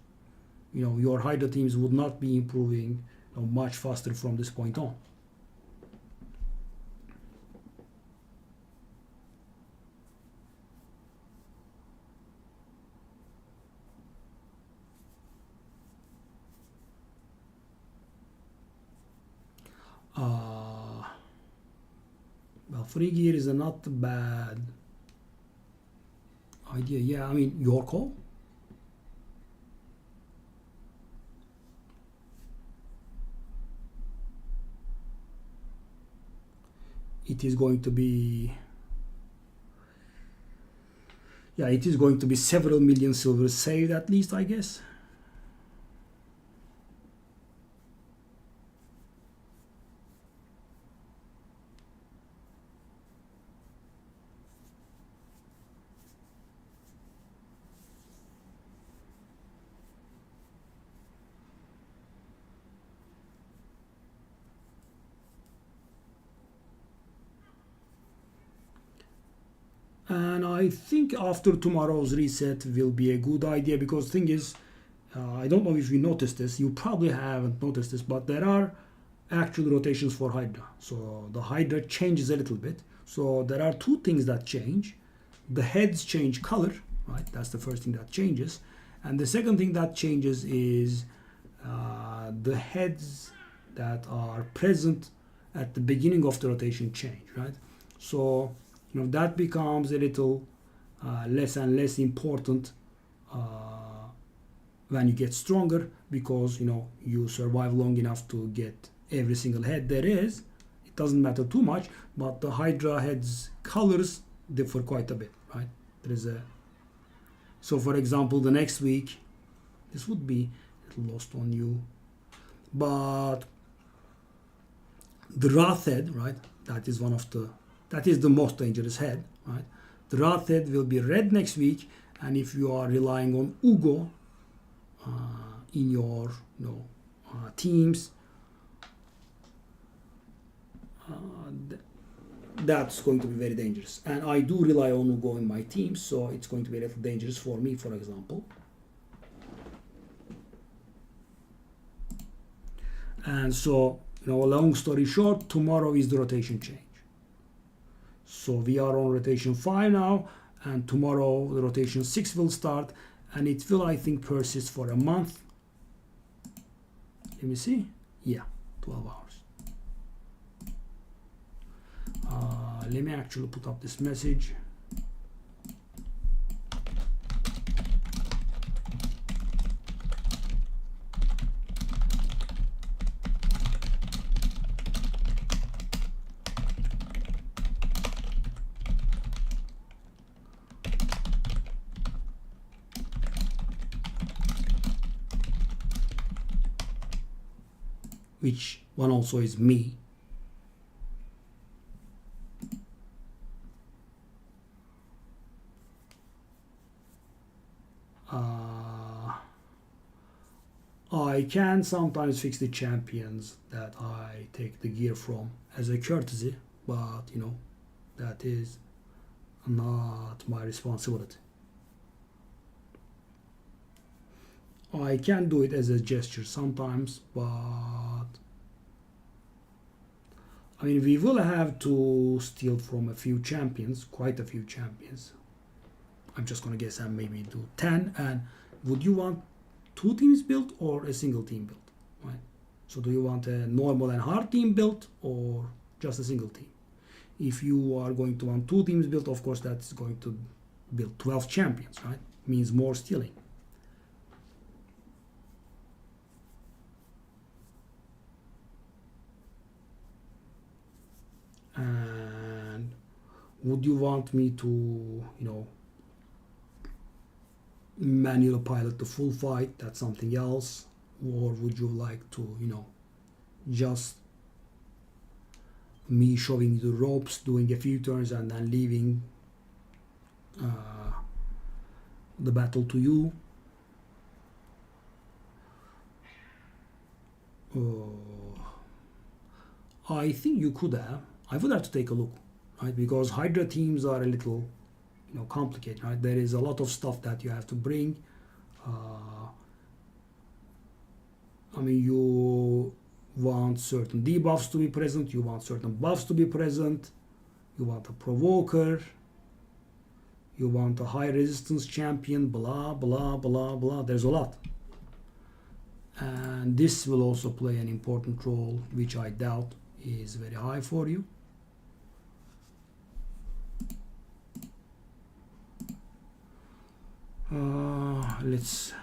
your Hydra teams would not be improving much faster from this point on. Well, free gear is a not bad idea. Yeah, I mean, your call. It is going to be, yeah, it is going to be several million silver saved at least, I guess. And I think after tomorrow's reset will be a good idea, because thing is, I don't know if you noticed this, you probably haven't noticed this, but there are actual rotations for Hydra. So the Hydra changes a little bit. So there are two things that change. The heads change color, right? That's the first thing that changes. And the second thing that changes is the heads that are present at the beginning of the rotation change, right? So that becomes a little less and less important when you get stronger, because you survive long enough to get every single head there is. It doesn't matter too much, but the Hydra heads colors differ quite a bit, right? There is a, so for example, the next week, this would be a little lost on you, but the Wrath head, right? That is the most dangerous head, right? The Wrath head will be red next week, and if you are relying on Ugo in your teams, that's going to be very dangerous. And I do rely on Ugo in my team, so it's going to be a little dangerous for me, for example. And so, long story short, tomorrow is the rotation change. So we are on rotation 5 now, and tomorrow the rotation 6 will start, and it will, I think, persist for a month. Let me see. Yeah, 12 hours. Let me actually put up this message. Which one also is me. I can sometimes fix the champions that I take the gear from as a courtesy, but that is not my responsibility. I can do it as a gesture sometimes, but I mean, we will have to steal from a few champions, quite a few champions. I'm just gonna guess and maybe do 10. And would you want 2 teams built or a single team built, right? So do you want a normal and hard team built or just a single team? If you are going to want 2 teams built, of course that's going to build 12 champions, right? Means more stealing. And would you want me to, manual pilot the full fight? That's something else. Or would you like to, just me showing you the ropes, doing a few turns, and then leaving the battle to you. I think you could have. I would have to take a look, right? Because Hydra teams are a little, complicated, right? There is a lot of stuff that you have to bring. I mean, you want certain debuffs to be present, you want certain buffs to be present, you want a provoker, you want a high resistance champion, blah, blah, blah, blah. There's a lot. And this will also play an important role, which I doubt is very high for you. Let's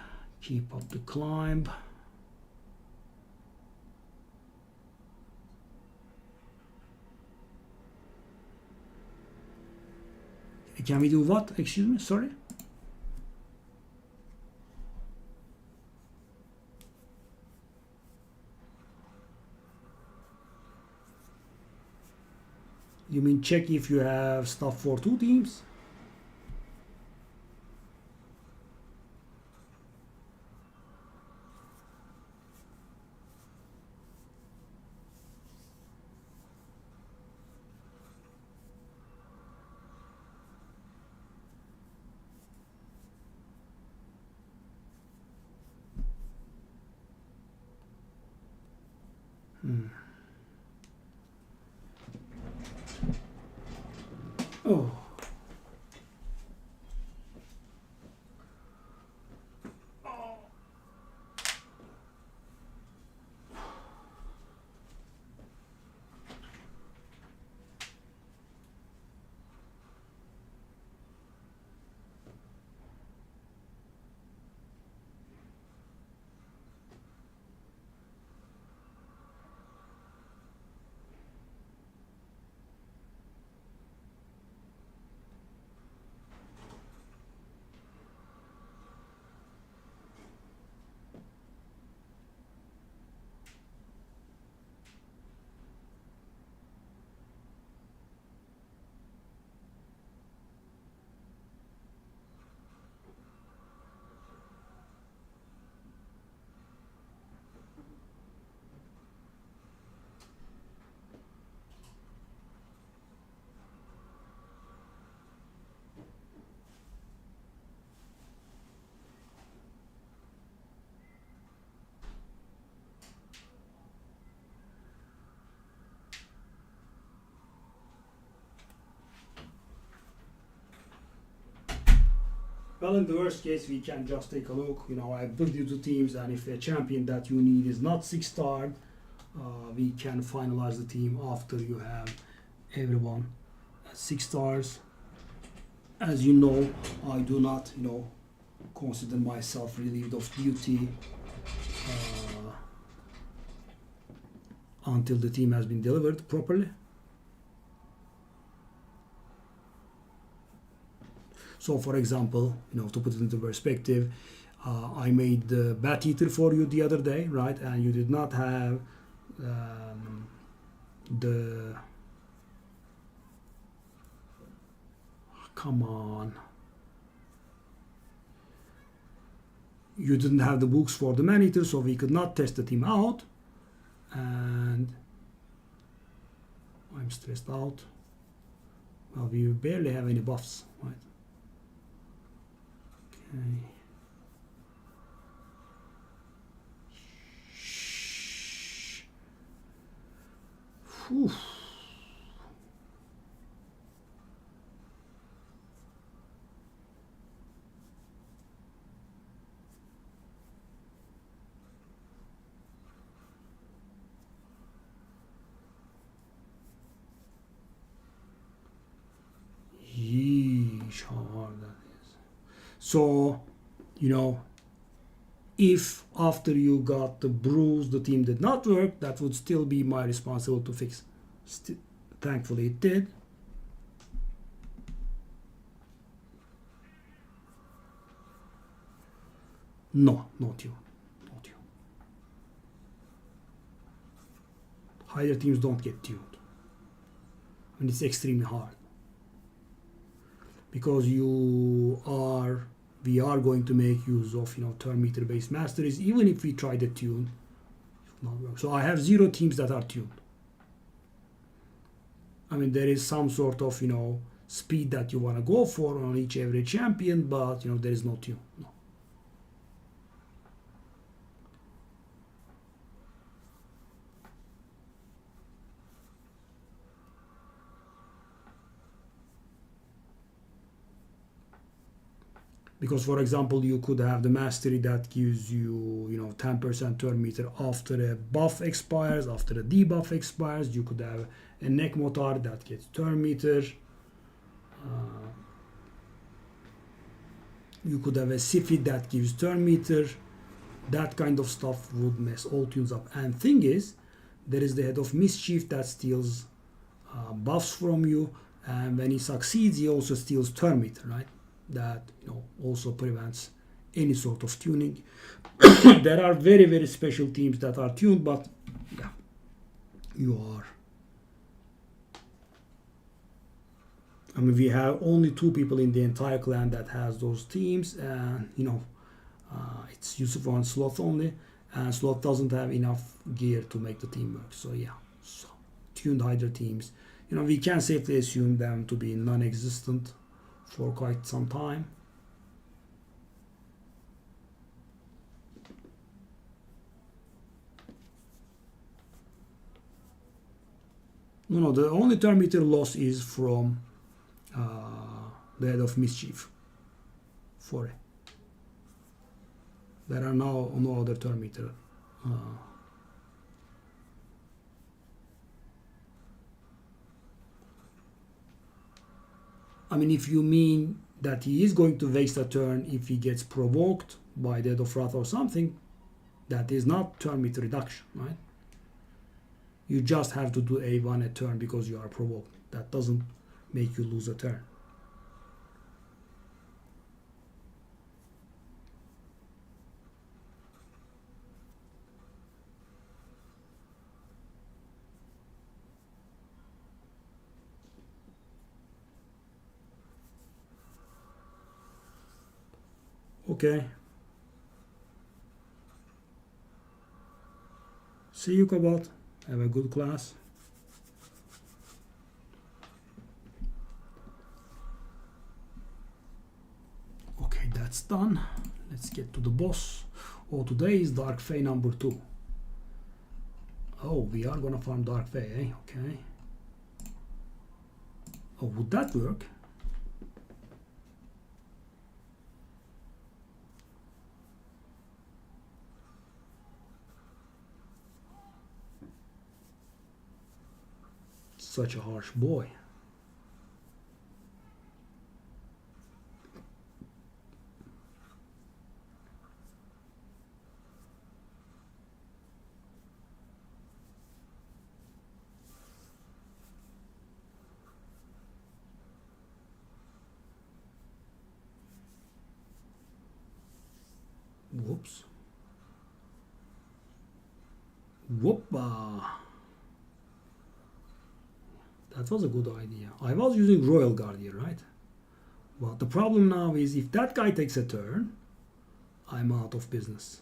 keep up the climb. Can we do what? Excuse me, sorry. You mean check if you have stuff for 2 teams? Oh. Well, in the worst case, we can just take a look. I built you 2 teams, and if a champion that you need is not 6-starred, we can finalize the team after you have everyone at 6 stars. As you know, I do not, consider myself relieved of duty until the team has been delivered properly. So, for example, to put it into perspective, I made the Bat Eater for you the other day, right? And you did not have the... Come on. You didn't have the books for the Man Eater, so we could not test the team out. And I'm stressed out. Well, we barely have any buffs, right? Okay. Whew. Yeesh, how hard that is. So, if after you got the bruise the team did not work, that would still be my responsibility to fix. Thankfully it did. No, not you. Not you. Higher teams don't get tuned. And it's extremely hard. Because we are going to make use of turn meter based masteries. Even if we try the tune, it will not work. So I have 0 teams that are tuned. I mean, there is some sort of speed that you want to go for on each every champion, but there is no tune. No. Because, for example, you could have the mastery that gives you 10% turn meter after a buff expires, after a debuff expires. You could have a neck motar that gets turn meter. You could have a CvC that gives turn meter. That kind of stuff would mess all tunes up. And thing is, there is the head of mischief that steals buffs from you, and when he succeeds, he also steals turn meter, right? That also prevents any sort of tuning. There are very, very special teams that are tuned, but yeah, you are. I mean, we have only 2 people in the entire clan that has those teams, and it's Yusuf and Sloth only, and Sloth doesn't have enough gear to make the team work. So yeah, so tuned Hydra teams, we can safely assume them to be non-existent for quite some time. No, the only turn meter loss is from the head of mischief. For it. There are now no other turn meter. I mean, if you mean that he is going to waste a turn if he gets provoked by Dead of Wrath or something, that is not turn meter reduction, right? You just have to do A1 a turn because you are provoked. That doesn't make you lose a turn. Okay. See you, Cobalt. Have a good class. Okay, that's done. Let's get to the boss. Oh, today is Dark Fae number 2. Oh, we are gonna farm Dark Fae, eh? Okay. Oh, would that work? Such a harsh boy. Whoops. Whoopa. That was a good idea. I was using Royal Guard here, right? Well, the problem now is if that guy takes a turn, I'm out of business.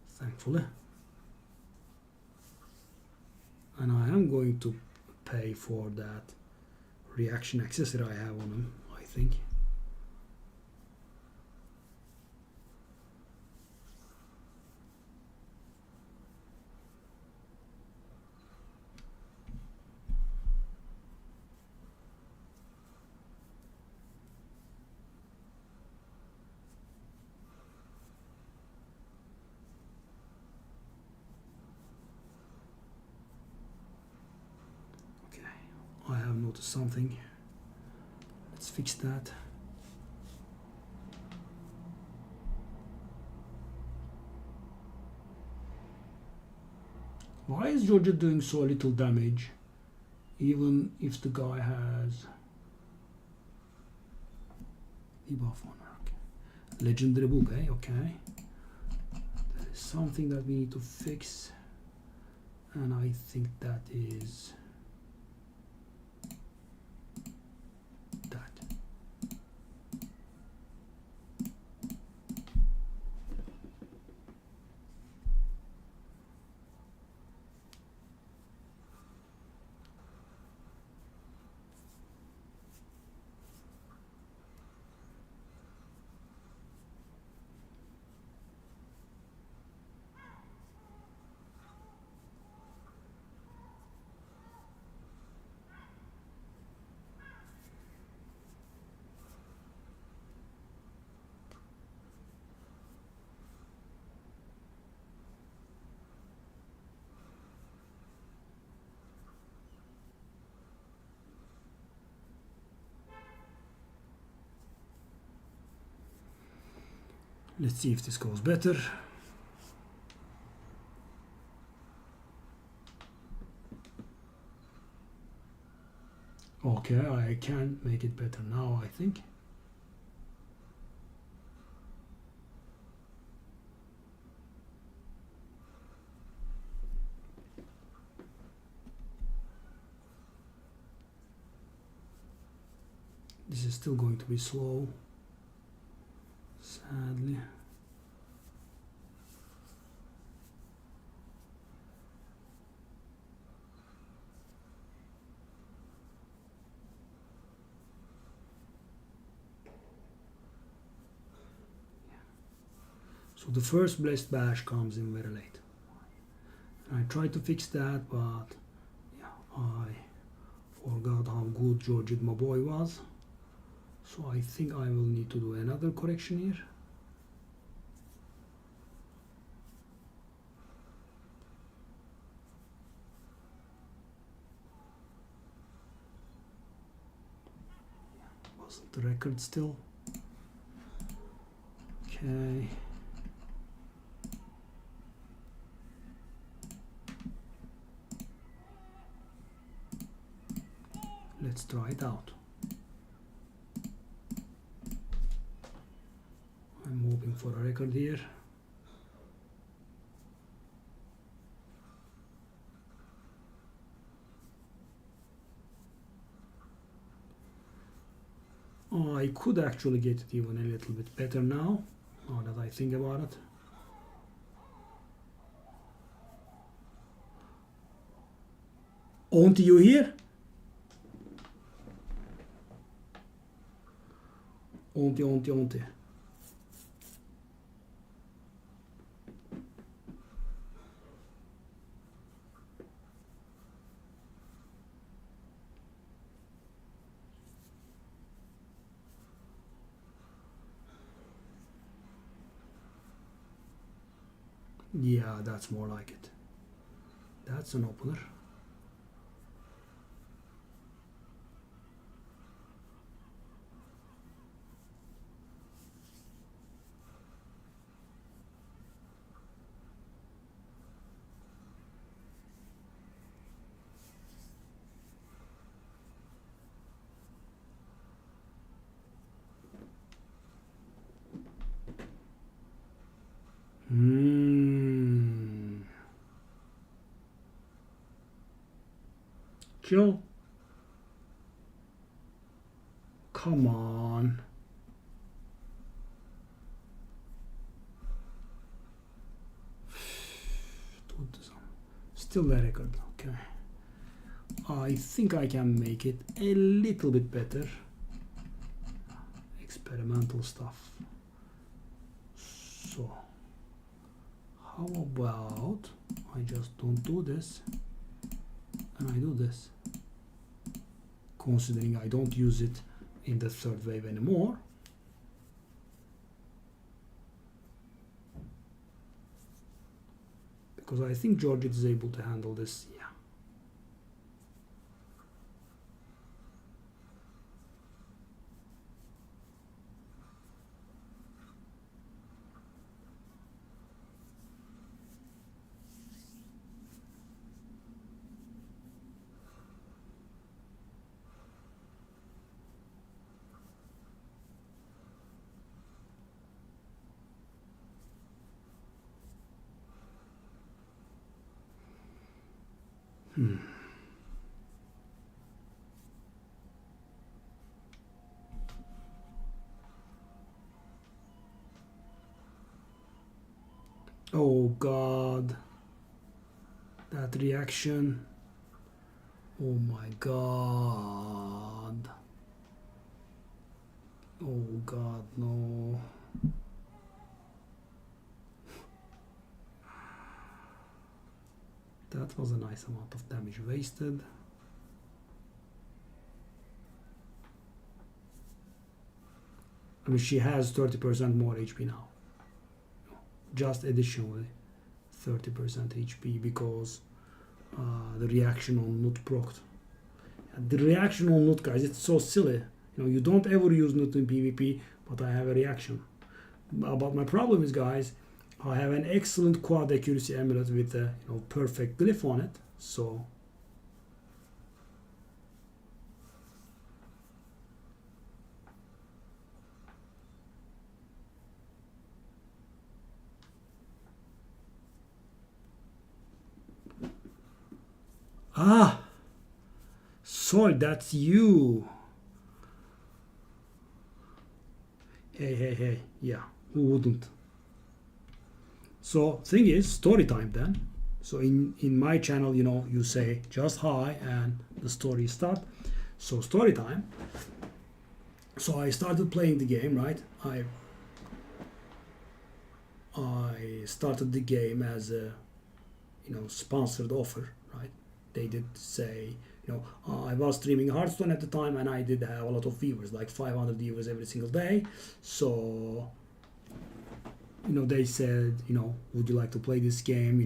Thankfully. And I am going to pay for that reaction accessory I have on him, I think. I have noticed something. Let's fix that. Why is Georgia doing so little damage, even if the guy has debuff on her? Okay. Legendary book, eh? Okay. That is something that we need to fix. and I think that is that. Let's see if this goes better. Okay, I can make it better now, I think. This is still going to be slow, sadly. So the first blessed bash comes in very late. I tried to fix that, but yeah, I forgot how good Georgid my boy was. So I think I will need to do another correction here. Wasn't the record still? Okay. Let's try it out. I'm hoping for a record here. Oh, I could actually get it even a little bit better now that I think about it. Aren't you here? Auntie. Yeah, that's more like it. That's an opener. Kill. Come on. Still the record. Okay. I think I can make it a little bit better. Experimental stuff. So, how about I just don't do this and I do this? Considering I don't use it in the third wave anymore. Because I think Georgid is able to handle this. Yeah. Oh God, that reaction. Oh my God. Oh God, no. That was a nice amount of damage wasted. I mean, she has 30% more HP now. Just additionally 30% HP because the reaction on Nut procced. The reaction on Nut, guys, it's so silly. You know, you don't ever use Nut in PvP, but I have a reaction. But my problem is, guys, I have an excellent quad accuracy amulet with a perfect glyph on it. So Sol, that's you. Hey, yeah, who wouldn't? So thing is, story time then. So in my channel, you say just hi and the story start. So story time. So I started playing the game, right? I started the game as a sponsored offer, right? They did say, I was streaming Hearthstone at the time and I did have a lot of viewers, like 500 viewers every single day. So they said, would you like to play this game?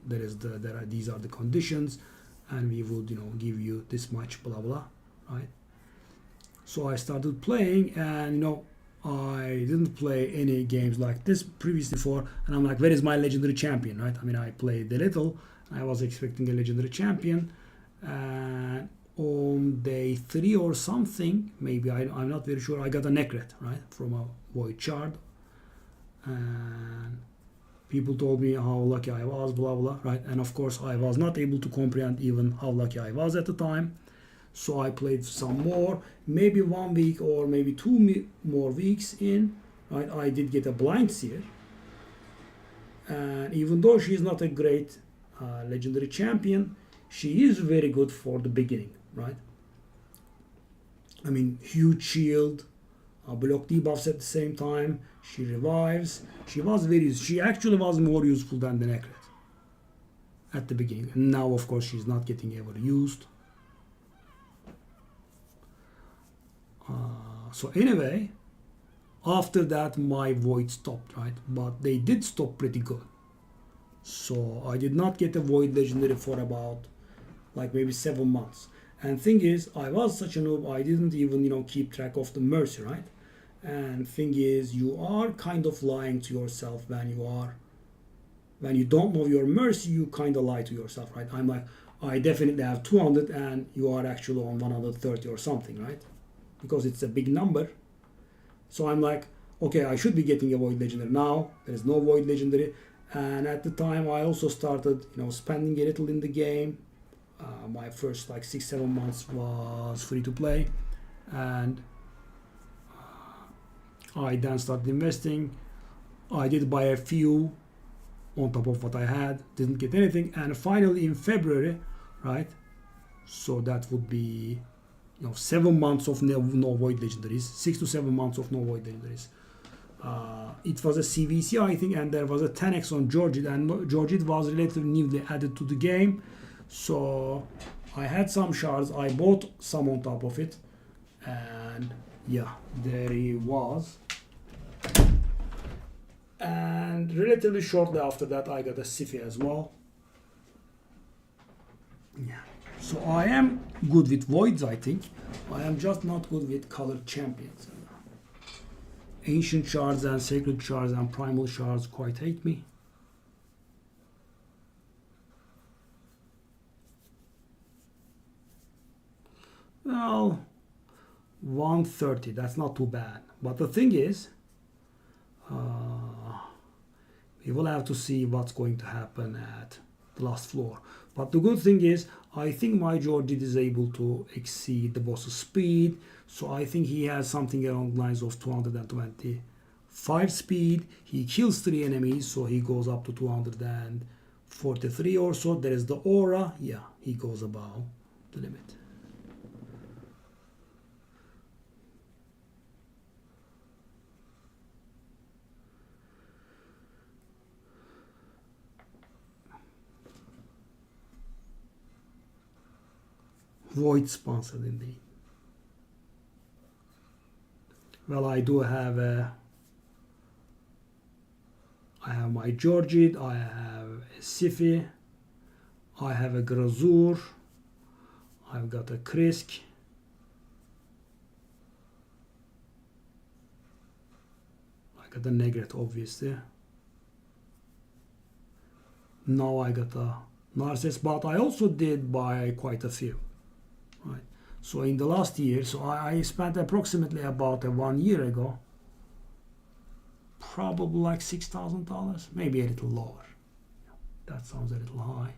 These are the conditions, and we would, give you this much, blah blah, right? So I started playing, and I didn't play any games like this previously before, and I'm like, where is my legendary champion, right? I mean, I played a little. I was expecting a legendary champion, and on day 3 or something, maybe I'm not very sure, I got a Necret, right, from a Void Shard. And people told me how lucky I was, blah blah, right? And of course I was not able to comprehend even how lucky I was at the time. So I played some more, maybe 1 week or maybe 2 more weeks in, right? I did get a Blind Seer, and even though she's not a great legendary champion, she is very good for the beginning, right? I mean, huge shield, block debuffs at the same time. She revives. She actually was more useful than the Necret at the beginning. And now, of course, she's not getting ever used. So anyway, after that, my Void stopped, right? But they did stop pretty good. So I did not get a Void legendary for about like maybe 7 months. And thing is, I was such a noob, I didn't even keep track of the mercy, right? And thing is, you are kind of lying to yourself when you don't know your mercy, you kind of lie to yourself, right? I'm like, I definitely have 200 and you are actually on 130 or something, right? Because it's a big number. So I'm like, okay, I should be getting a Void legendary. Now there is no Void legendary, and at the time I also started spending a little in the game. My first like 6-7 months was free to play, and I then started investing. I did buy a few on top of what I had, didn't get anything, and finally in February, right? So that would be 7 months of no Void legendaries, 6 to 7 months of no Void legendaries. It was a CvC, I think, and there was a 10x on Georgid, and Georgid was relatively newly added to the game. So I had some shards, I bought some on top of it, and yeah, there he was. And relatively shortly after that, I got a Sifi as well. Yeah. So I am good with Voids, I think. I am just not good with colored champions. Ancient shards and sacred shards and primal shards quite hate me. Well, 130, that's not too bad. But the thing is, we will have to see what's going to happen at the last floor. But the good thing is, I think my Georgie is able to exceed the boss's speed. So I think he has something along the lines of 225 speed. He kills 3 enemies, so he goes up to 243 or so. There is the aura. Yeah, he goes above the limit. Void sponsored indeed. Well, I do have I have my Georgid, I have a Sifi, I have a Grazur, I've got a Krisk, I got a Negret obviously. Now I got a Narcissus, but I also did buy quite a few. Right. So in the last year, so I spent approximately about 1 year ago, probably like $6,000, maybe a little lower. That sounds a little high.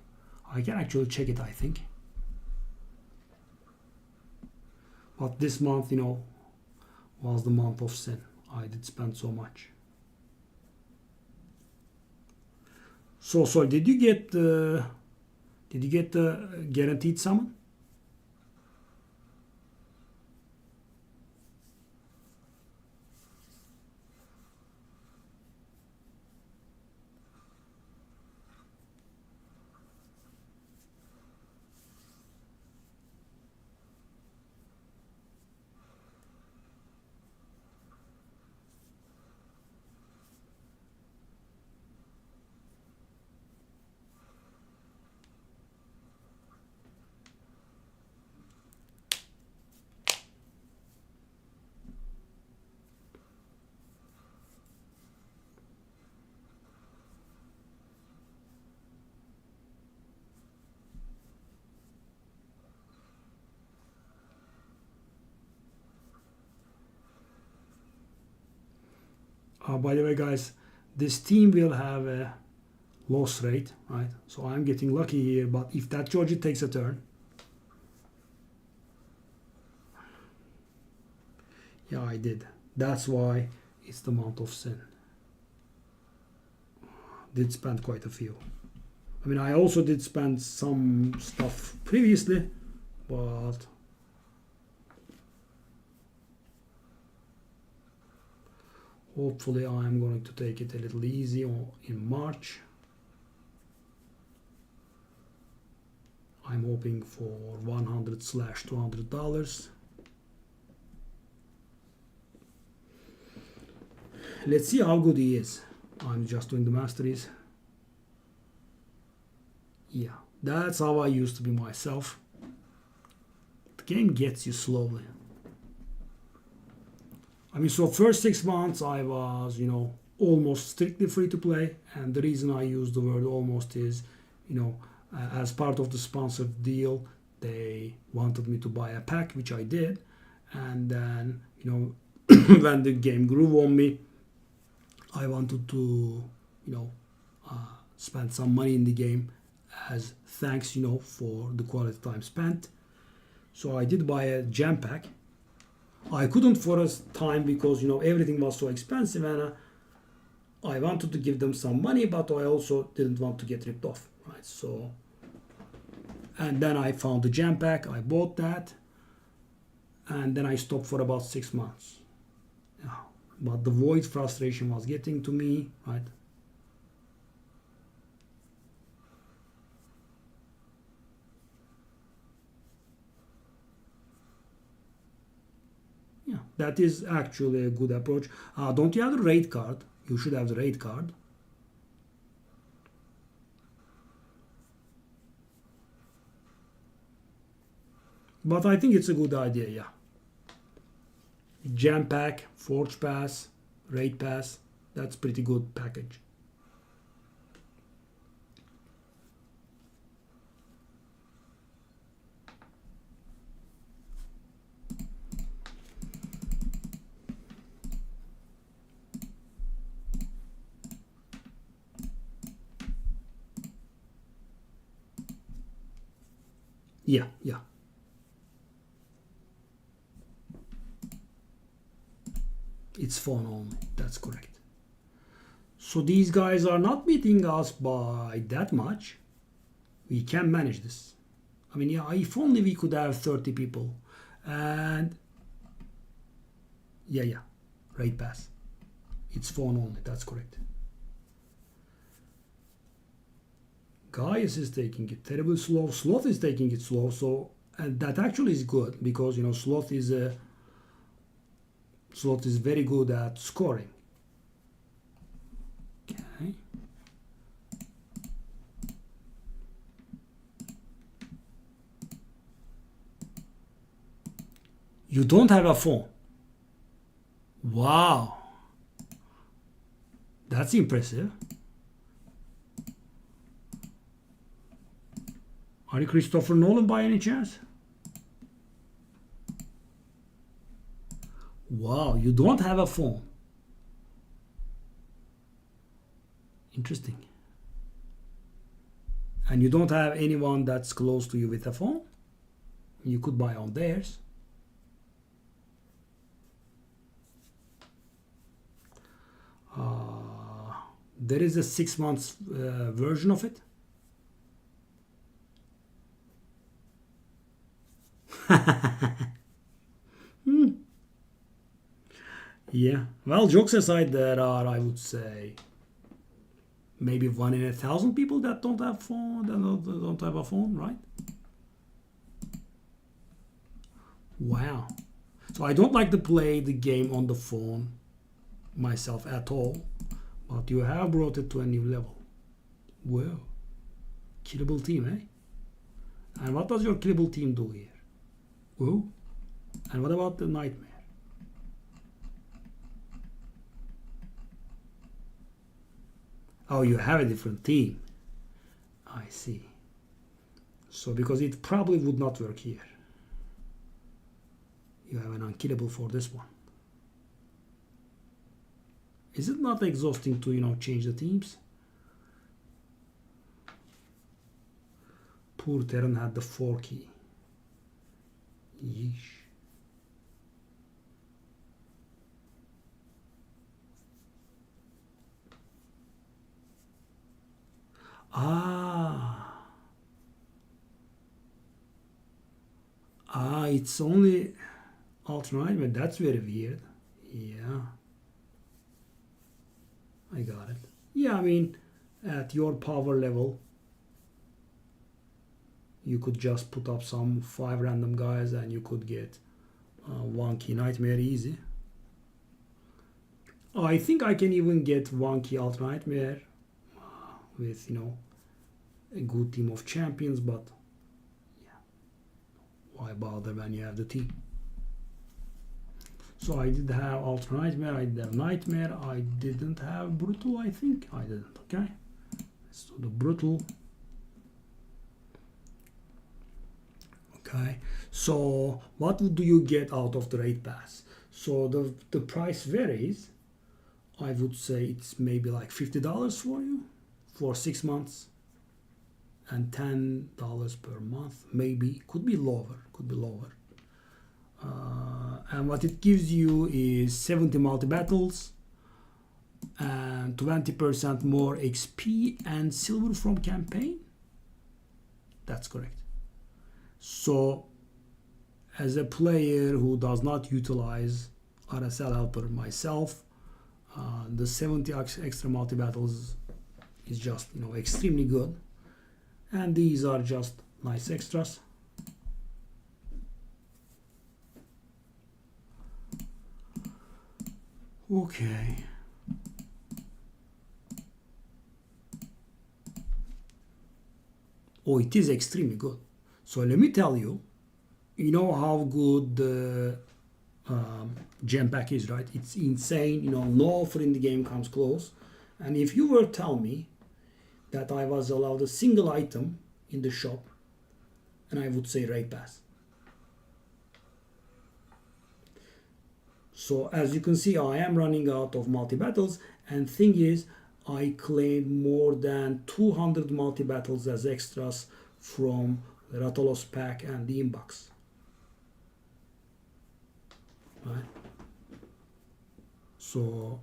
I can actually check it, I think. But this month, was the month of sin. I did spend so much. So did you get the guaranteed summon? By the way, guys, this team will have a loss rate, right? So I'm getting lucky here, but if that Georgie takes a turn, yeah, I did. That's why it's the month of sin. Did spend quite a few. I mean, I also did spend some stuff previously, but hopefully I'm going to take it a little easy in March. I'm hoping for $100/$200. Let's see how good he is. I'm just doing the masteries. Yeah, that's how I used to be myself. The game gets you slowly. I mean, so first 6 months I was, almost strictly free to play, and the reason I use the word almost is, as part of the sponsored deal, they wanted me to buy a pack, which I did, and then, when the game grew on me, I wanted to, spend some money in the game as thanks, for the quality time spent. So I did buy a jam pack. I couldn't for a time because everything was so expensive, and I wanted to give them some money, but I also didn't want to get ripped off, right? So, and then I found the jam pack, I bought that, and then I stopped for about 6 months. Yeah. But the void frustration was getting to me, right? Yeah, that is actually a good approach. Don't you have the raid card? You should have the raid card. But I think it's a good idea, yeah. Jam pack, Forge Pass, Raid Pass, that's pretty good package. Yeah, yeah. It's phone only. That's correct. So these guys are not beating us by that much. We can manage this. I mean, yeah, if only we could have 30 people. And yeah, rate pass. It's phone only. That's correct. Gaius is taking it terribly slow. Sloth is taking it slow. So, and that actually is good because you know Sloth is very good at scoring. Okay. You don't have a phone. Wow. That's impressive. Are you Christopher Nolan by any chance? Wow, you don't have a phone. Interesting. And you don't have anyone that's close to you with a phone? You could buy on theirs. There is a 6 months version of it. Yeah. Well, jokes aside, there are, I would say, maybe 1 in 1,000 people that don't have phone, that don't have a phone, right? Wow. So I don't like to play the game on the phone myself at all, but you have brought it to a new level. Wow. Killable team, eh? And what does your killable team do here? Whoa. And what about the nightmare? Oh, you have a different team. I see. So because it probably would not work here. You have an unkillable for this one. Is it not exhausting to, you know, change the teams? Poor Terran had the 4 key. Yeesh. It's only alternate, but that's very weird. Yeah. I got it. Yeah, I mean, at your power level, you could just put up some 5 random guys and you could get 1 key nightmare easy. I think I can even get 1 key alt nightmare with, you know, a good team of champions, but yeah, why bother when you have the team? So I did have alt nightmare, I did have nightmare, I didn't have brutal, I think I didn't. Okay, let's do the brutal. Okay, so what do you get out of the raid pass? So the price varies. I would say it's maybe like $50 for you for 6 months and $10 per month, maybe. Could be lower, and what it gives you is 70 multi-battles and 20% more XP and silver from campaign. That's correct. So as a player who does not utilize RSL helper myself, the 70 extra multi-battles is just, you know, extremely good, and these are just nice extras. Okay. Oh, it is extremely good. So let me tell you, you know how good the gem pack is, right? It's insane. You know, no offer in the game comes close. And if you were to tell me that I was allowed a single item in the shop, and I would say raid pass. So as you can see, I am running out of multi-battles, and thing is, I claimed more than 200 multi-battles as extras from the Rathalos pack and the inbox. Right? So,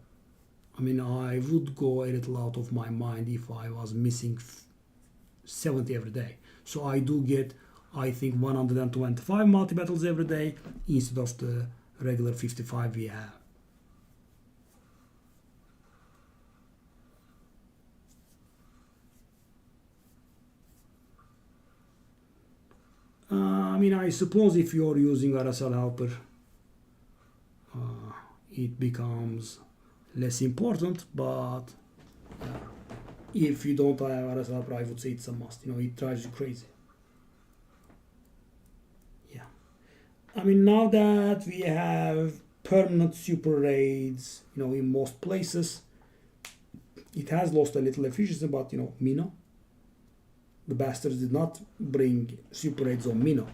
I mean, I would go a little out of my mind if I was missing 70 every day. So I do get, I think, 125 multi-battles every day instead of the regular 55 we have. I mean, I suppose if you're using RSL helper, it becomes less important, but if you don't have RSL helper, I would say it's a must. You know, it drives you crazy. Yeah. I mean, now that we have permanent super raids, you know, in most places, it has lost a little efficiency, but, you know, Mino, the bastards did not bring super raids on Mino.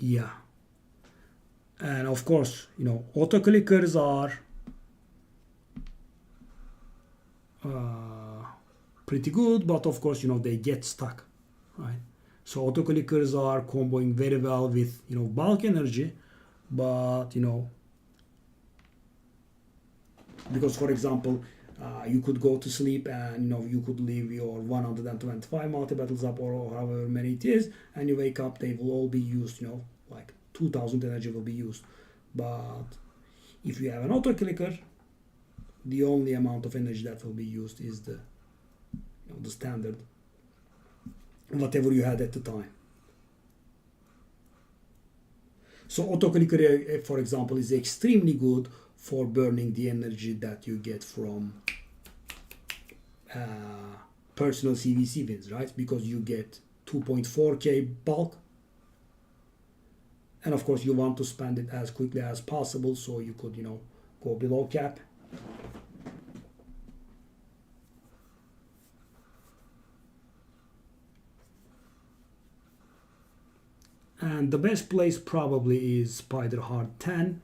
Yeah. And of course, you know, auto clickers are pretty good, but of course, you know, they get stuck, right? So auto clickers are comboing very well with, you know, bulk energy, but, you know, because for example, you could go to sleep and, you know, you could leave your 125 multi-battles up or however many it is, and you wake up, they will all be used, you know, like 2000 energy will be used. But if you have an auto clicker, the only amount of energy that will be used is the, you know, the standard, whatever you had at the time. So auto clicker, for example, is extremely good for burning the energy that you get from personal CvC wins, right? Because you get 2.4k bulk, and of course you want to spend it as quickly as possible, so you could, you know, go below cap. And the best place probably is Spider Hard 10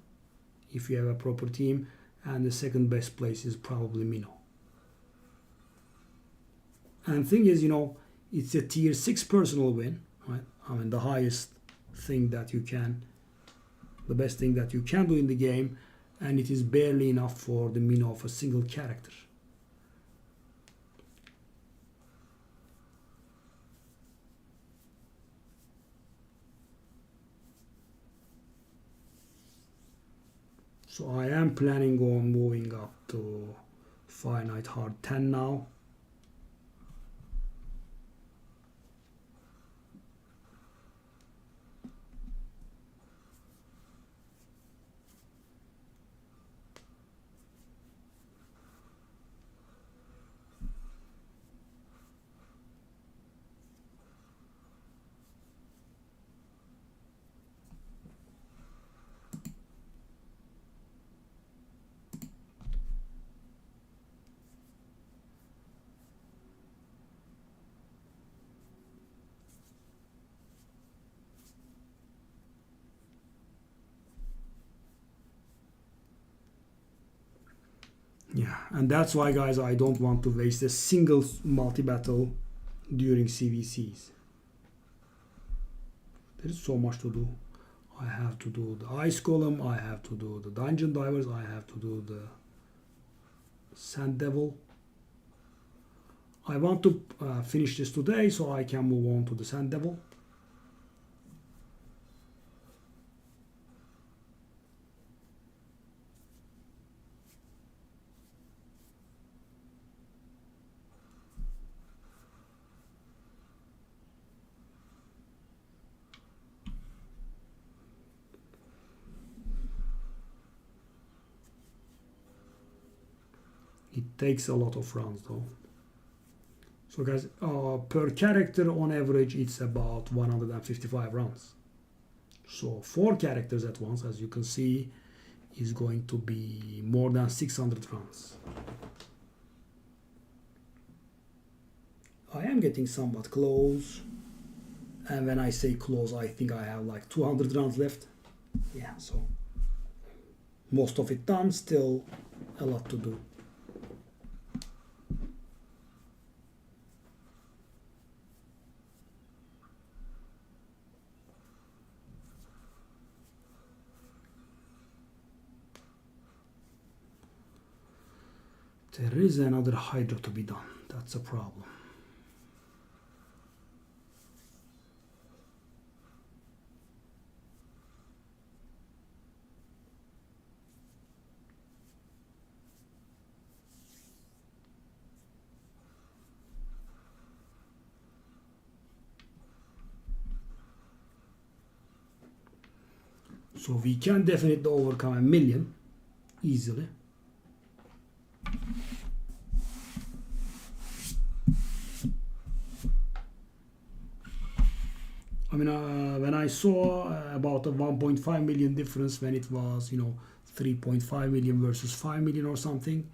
if you have a proper team, and the second best place is probably Mino. And thing is, you know, it's a tier 6 personal win, right? I mean, the highest thing that you can, the best thing that you can do in the game, and it is barely enough for the Mino of a single character. So I am planning on moving up to Finite Hard 10 now. Yeah, and that's why, guys, I don't want to waste a single multi-battle during CvCs. There is so much to do. I have to do the Ice Golem, I have to do the Dungeon Divers, I have to do the Sand Devil. I want to finish this today so I can move on to the Sand Devil. It takes a lot of rounds though. So guys, per character on average it's about 155 rounds. So 4 characters at once, as you can see, is going to be more than 600 rounds. I am getting somewhat close. And when I say close, I think I have like 200 rounds left. Yeah, so most of it done, still a lot to do. There is another hydro to be done. That's a problem. So we can definitely overcome 1,000,000 easily. I mean, when I saw about a 1.5 million difference when it was, 3.5 million versus 5 million or something,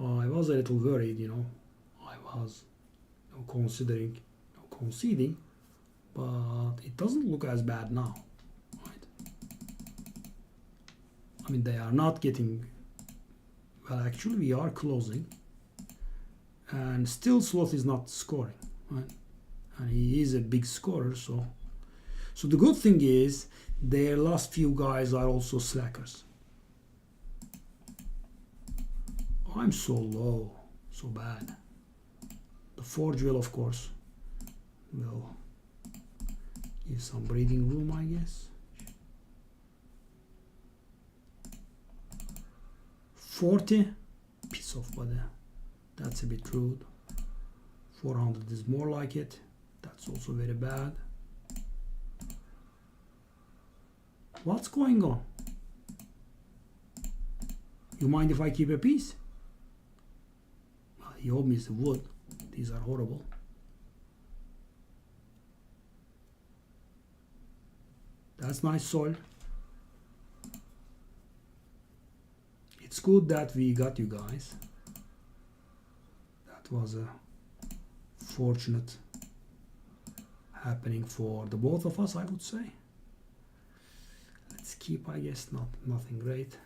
I was a little worried, I was considering conceding, but it doesn't look as bad now, right? I mean, they are not getting, well, actually we are closing, and still Sloth is not scoring, right? And he is a big scorer, so the good thing is their last few guys are also slackers. I'm so low, so bad. The Forge will, of course, will give some breathing room, I guess. 40, piece of body. That's a bit rude. 400 is more like it. That's also very bad. What's going on? You mind if I keep a piece? Well, he owed me the wood. These are horrible. That's nice soil. It's good that we got you guys. That was a fortunate happening for the both of us, I would say. Let's keep, I guess, nothing great.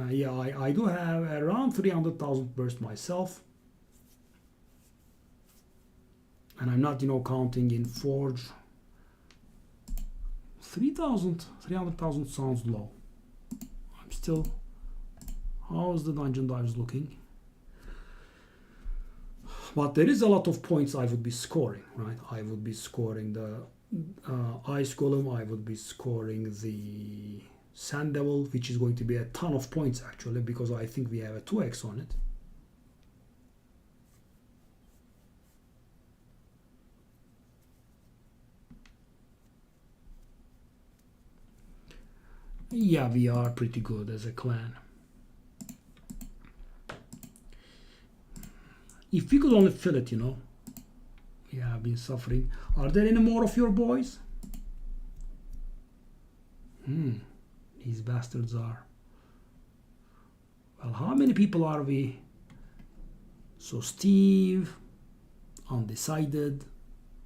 Yeah, I do have around 300,000 burst myself, and I'm not, counting in Forge. 300,000 sounds low. I'm still. How's the dungeon dives looking? But there is a lot of points I would be scoring, right? I would be scoring the Ice Golem, I would be scoring the Sand Devil, which is going to be a ton of points actually, because I think we have a 2x on it. Yeah, we are pretty good as a clan. If we could only fill it, Yeah, I've been suffering. Are there any more of your boys? These bastards are. Well, how many people are we? So Steve, undecided.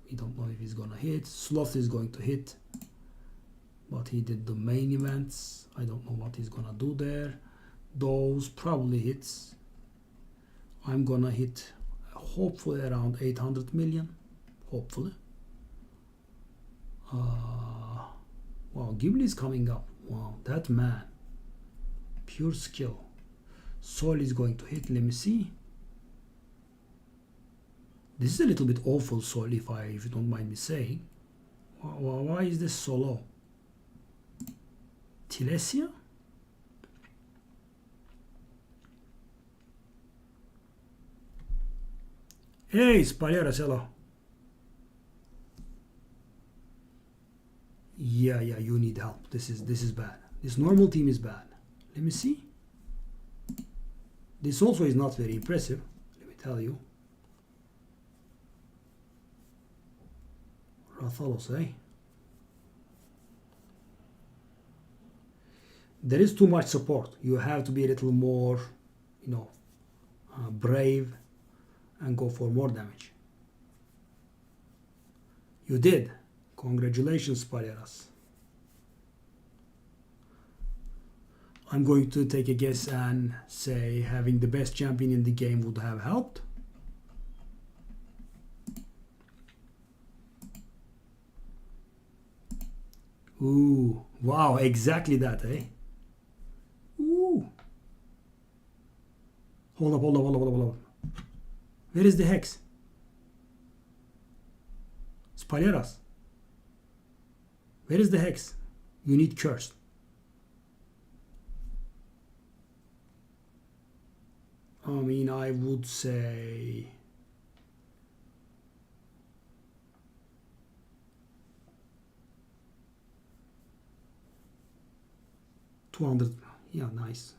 We don't know if he's gonna hit. Sloth is going to hit, but he did the main events. I don't know what he's gonna do there. Those probably hits. I'm gonna hit hopefully around 800 million. Hopefully. Wow, Ghibli's coming up. Wow, that man. Pure skill. Soil is going to hit. Let me see. This is a little bit awful soil, if you don't mind me saying. Why is this so low? Tilesia? Hey, Spalieras, hello. Yeah, you need help. This is bad. This normal team is bad. Let me see. This also is not very impressive, let me tell you. Rathalos, eh? There is too much support. You have to be a little more, brave and go for more damage. You did. Congratulations, Palyaras. I'm going to take a guess and say having the best champion in the game would have helped. Ooh, wow, exactly that, eh? Ooh. Hold up. Where is the hex? Spalieras. Where is the hex? You need cursed. I mean, I would say... $200. Yeah, nice.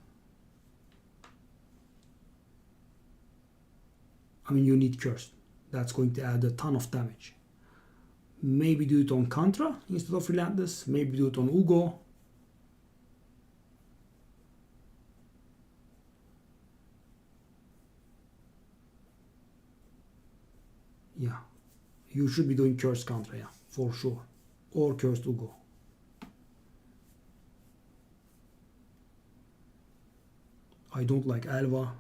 I mean, you need cursed. That's going to add a ton of damage. Maybe do it on Contra instead of Relentless. Maybe do it on Ugo. Yeah. You should be doing Cursed Contra, yeah, for sure. Or Cursed Ugo. I don't like Alva.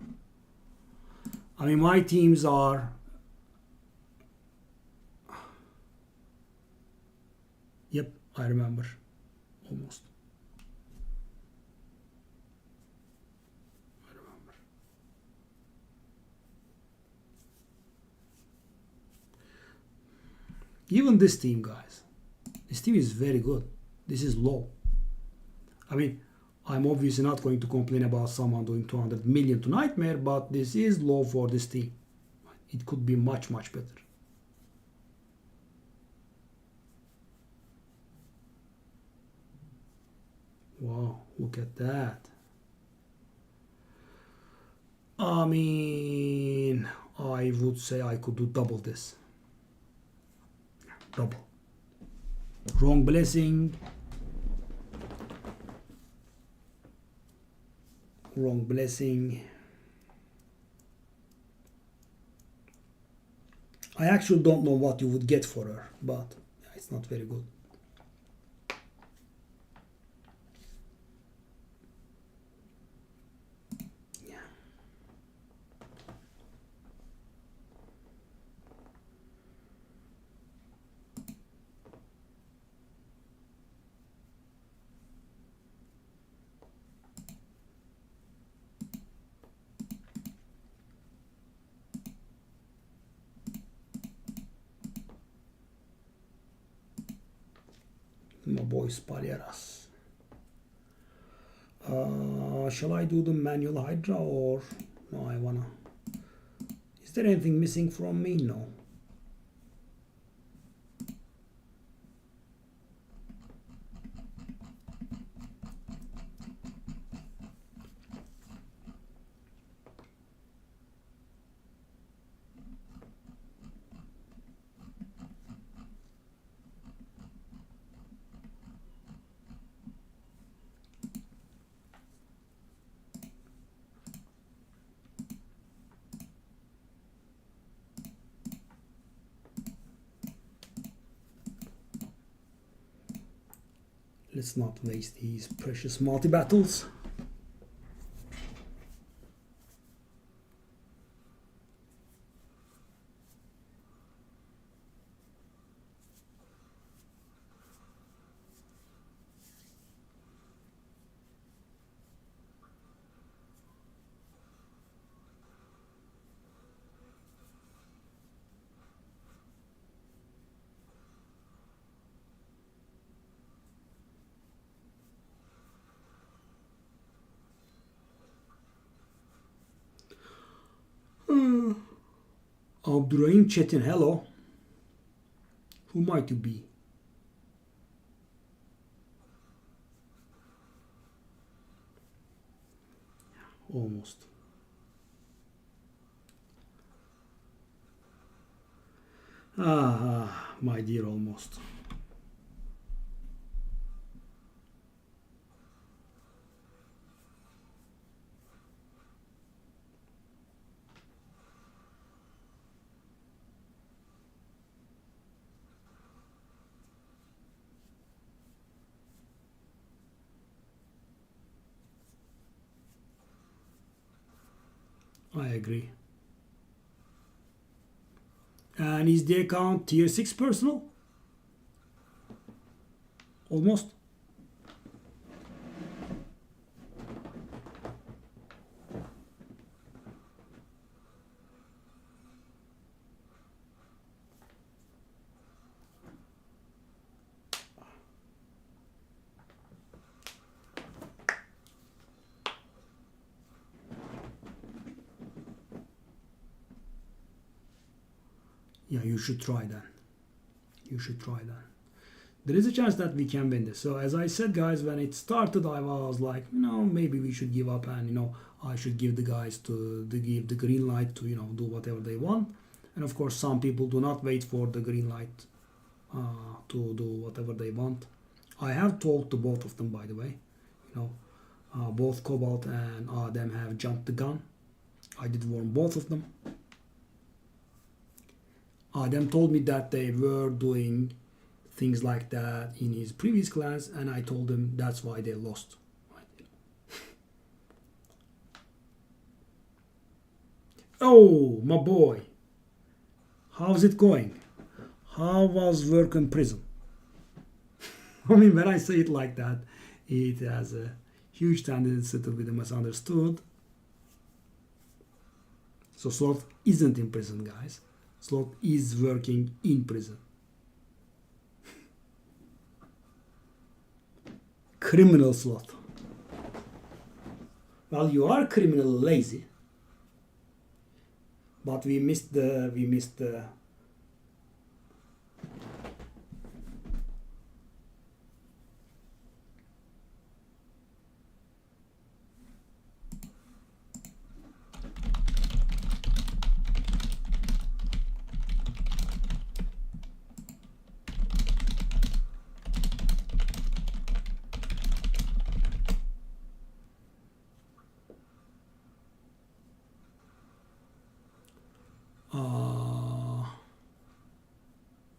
I mean, my teams are... Yep, I remember. Almost. I remember. Even this team, guys. This team is very good. This is low. I mean, I'm obviously not going to complain about someone doing 200 million to Nightmare, but this is low for this team. It could be much, much better. Wow, look at that. I mean, I would say I could do double this. Double. Wrong blessing. Wrong blessing. I actually don't know what you would get for her, but it's not very good. Yeah. My boy Spalieras. Shall I do the manual Hydra or no? I wanna. Is there anything missing from me? No. Let's not waste these precious multi-battles. Abdurrahim Çetin, hello. Who might you be? Almost. My dear, almost. I agree. And is the account tier 6 personal? Almost. Yeah, you should try that. You should try that. There is a chance that we can win this. So as I said, guys, when it started, I was like, maybe we should give up, and I should give the guys to give the green light to do whatever they want. And of course, some people do not wait for the green light to do whatever they want. I have talked to both of them, by the way. Both Cobalt and Adem have jumped the gun. I did warn both of them. Adem told me that they were doing things like that in his previous clans, and I told him that's why they lost. Oh, my boy, how's it going? How was work in prison? I mean, when I say it like that, it has a huge tendency to be misunderstood. So Sloth isn't in prison, guys. Sloth is working in prison. Criminal Sloth. Well, you are criminally lazy, but we missed the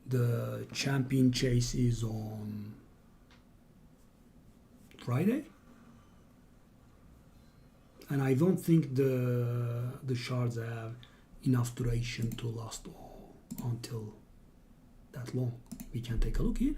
the champion chase is on Friday, and I don't think the shards have enough duration to last until that long. We can take a look here.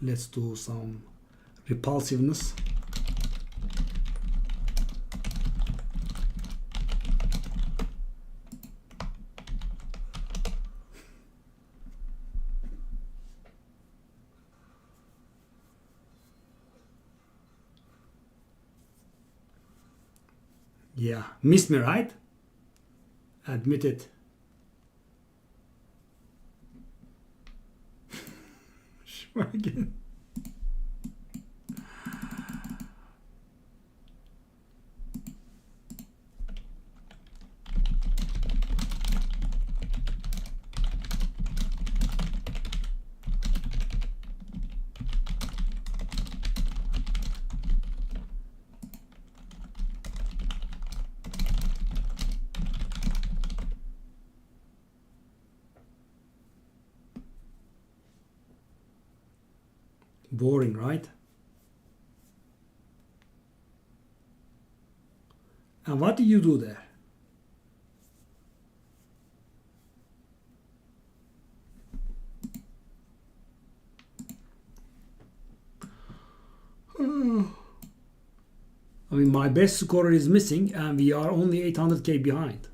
Let's do some repulsiveness. Yeah, missed me, right? Admit it. Sure again. Boring, right? And what did you do there? I mean, my best scorer is missing, and we are only 800k behind.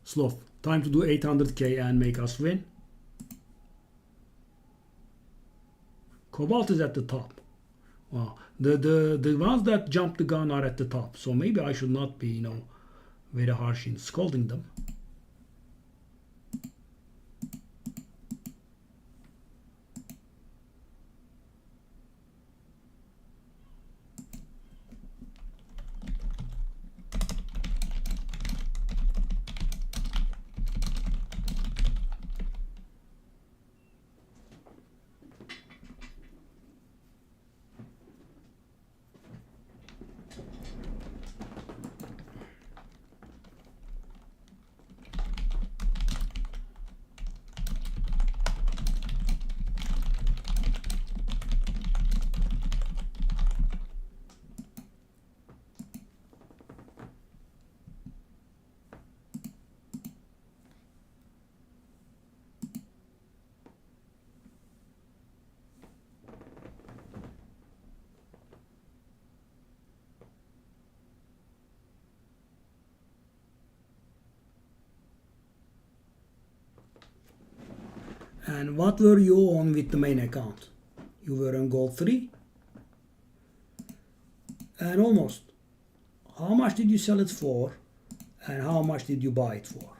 Sloth, time to do 800k and make us win. Cobalt is at the top. Wow. The ones that jumped the gun are at the top, so maybe I should not be, very harsh in scolding them. And what were you on with the main account? You were on gold 3 and almost. How much did you sell it for and how much did you buy it for?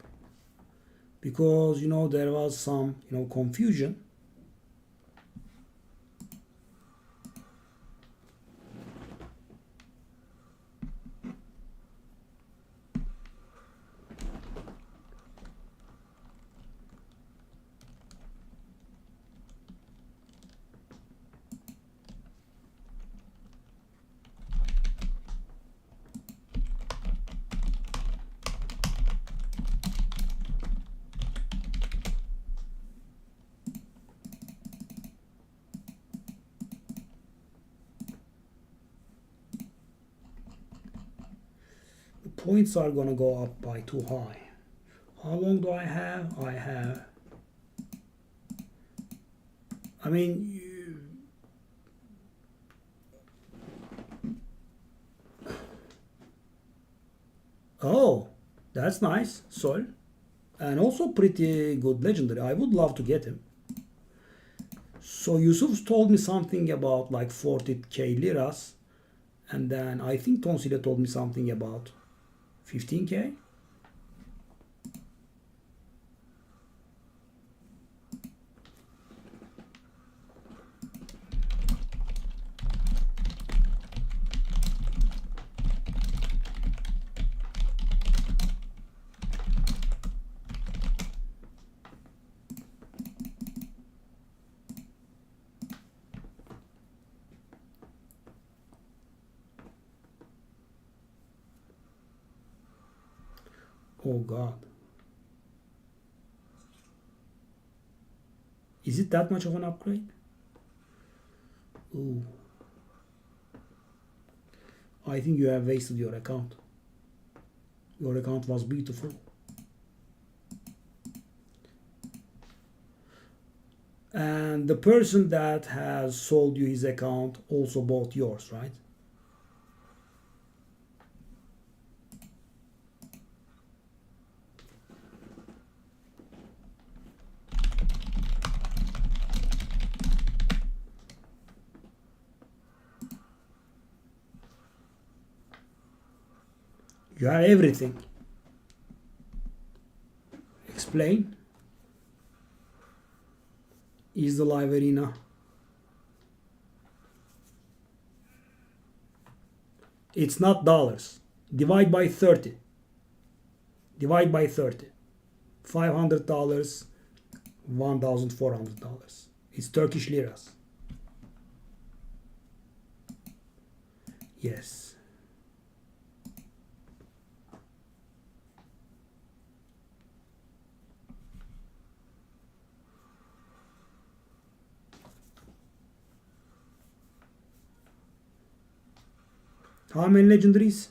Because there was some confusion. Points are gonna go up by too high. How long do I have? I mean, oh, that's nice, Sol, and also pretty good legendary. I would love to get him. So Yusuf told me something about like 40k liras, and then I think Tonsile told me something about 15k. Oh God. Is it that much of an upgrade? Ooh. I think you have wasted your account. Your account was beautiful. And the person that has sold you his account also bought yours, right? You have everything. Explain. Is the live arena? It's not dollars. Divide by 30. Divide by 30. $500, $1,400. It's Turkish liras. Yes. How many legendaries?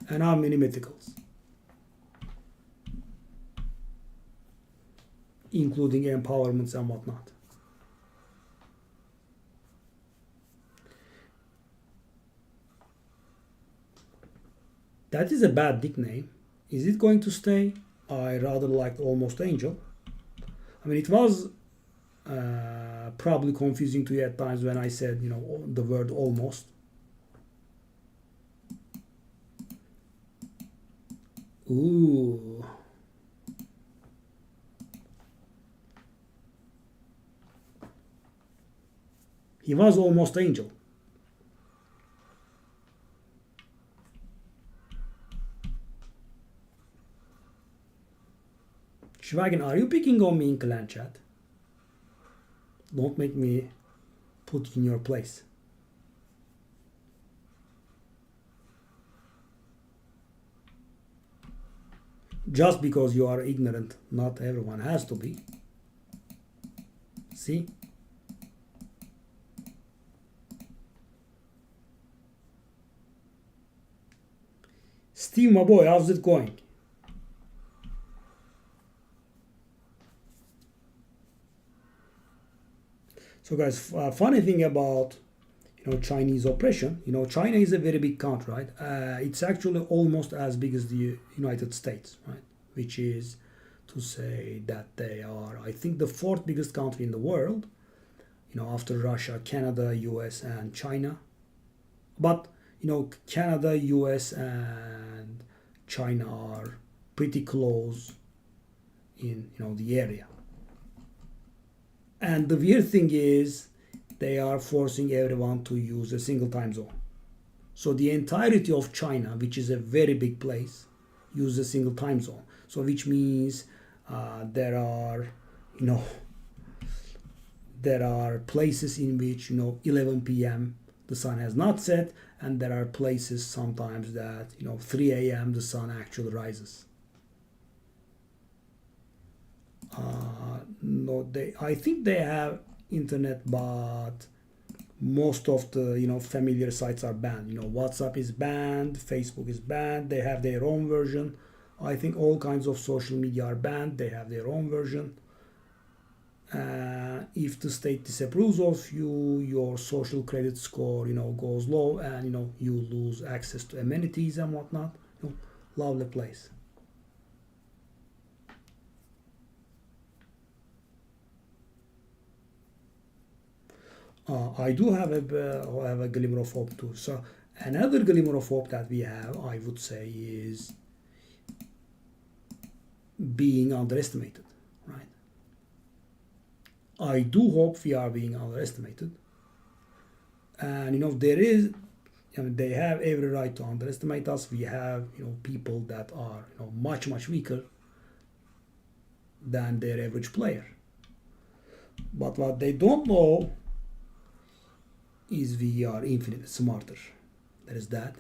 And how many mythicals? Including empowerments and whatnot. That is a bad nickname. Is it going to stay? I rather liked Almost Angel. I mean, it was probably confusing to you at times when I said, the word almost. Ooh. He was Almost Angel. Schwagen, are you picking on me in clan chat? Don't make me put you in your place. Just because you are ignorant, not everyone has to be. See? Steve, my boy, how's it going? So guys, funny thing about Chinese oppression. China is a very big country, right? It's actually almost as big as the United States, right? Which is to say that they are, I think, the fourth biggest country in the world, after Russia, Canada, US, and China. But, Canada, US, and China are pretty close in, the area. And the weird thing is, they are forcing everyone to use a single time zone. So the entirety of China, which is a very big place, uses a single time zone. So which means there are, there are places in which 11 p.m. the sun has not set, and there are places sometimes that 3 a.m. the sun actually rises. No, I think they have internet, but most of the familiar sites are banned. WhatsApp is banned, Facebook is banned. They have their own version. I think all kinds of social media are banned. They have their own version. If the state disapproves of you, your social credit score goes low, and you lose access to amenities and whatnot. Lovely place. I do have a glimmer of hope too. So another glimmer of hope that we have, I would say, is being underestimated, right? I do hope we are being underestimated, and there is, they have every right to underestimate us. We have people that are much weaker than their average player, but what they don't know is we are infinitely smarter. There is that.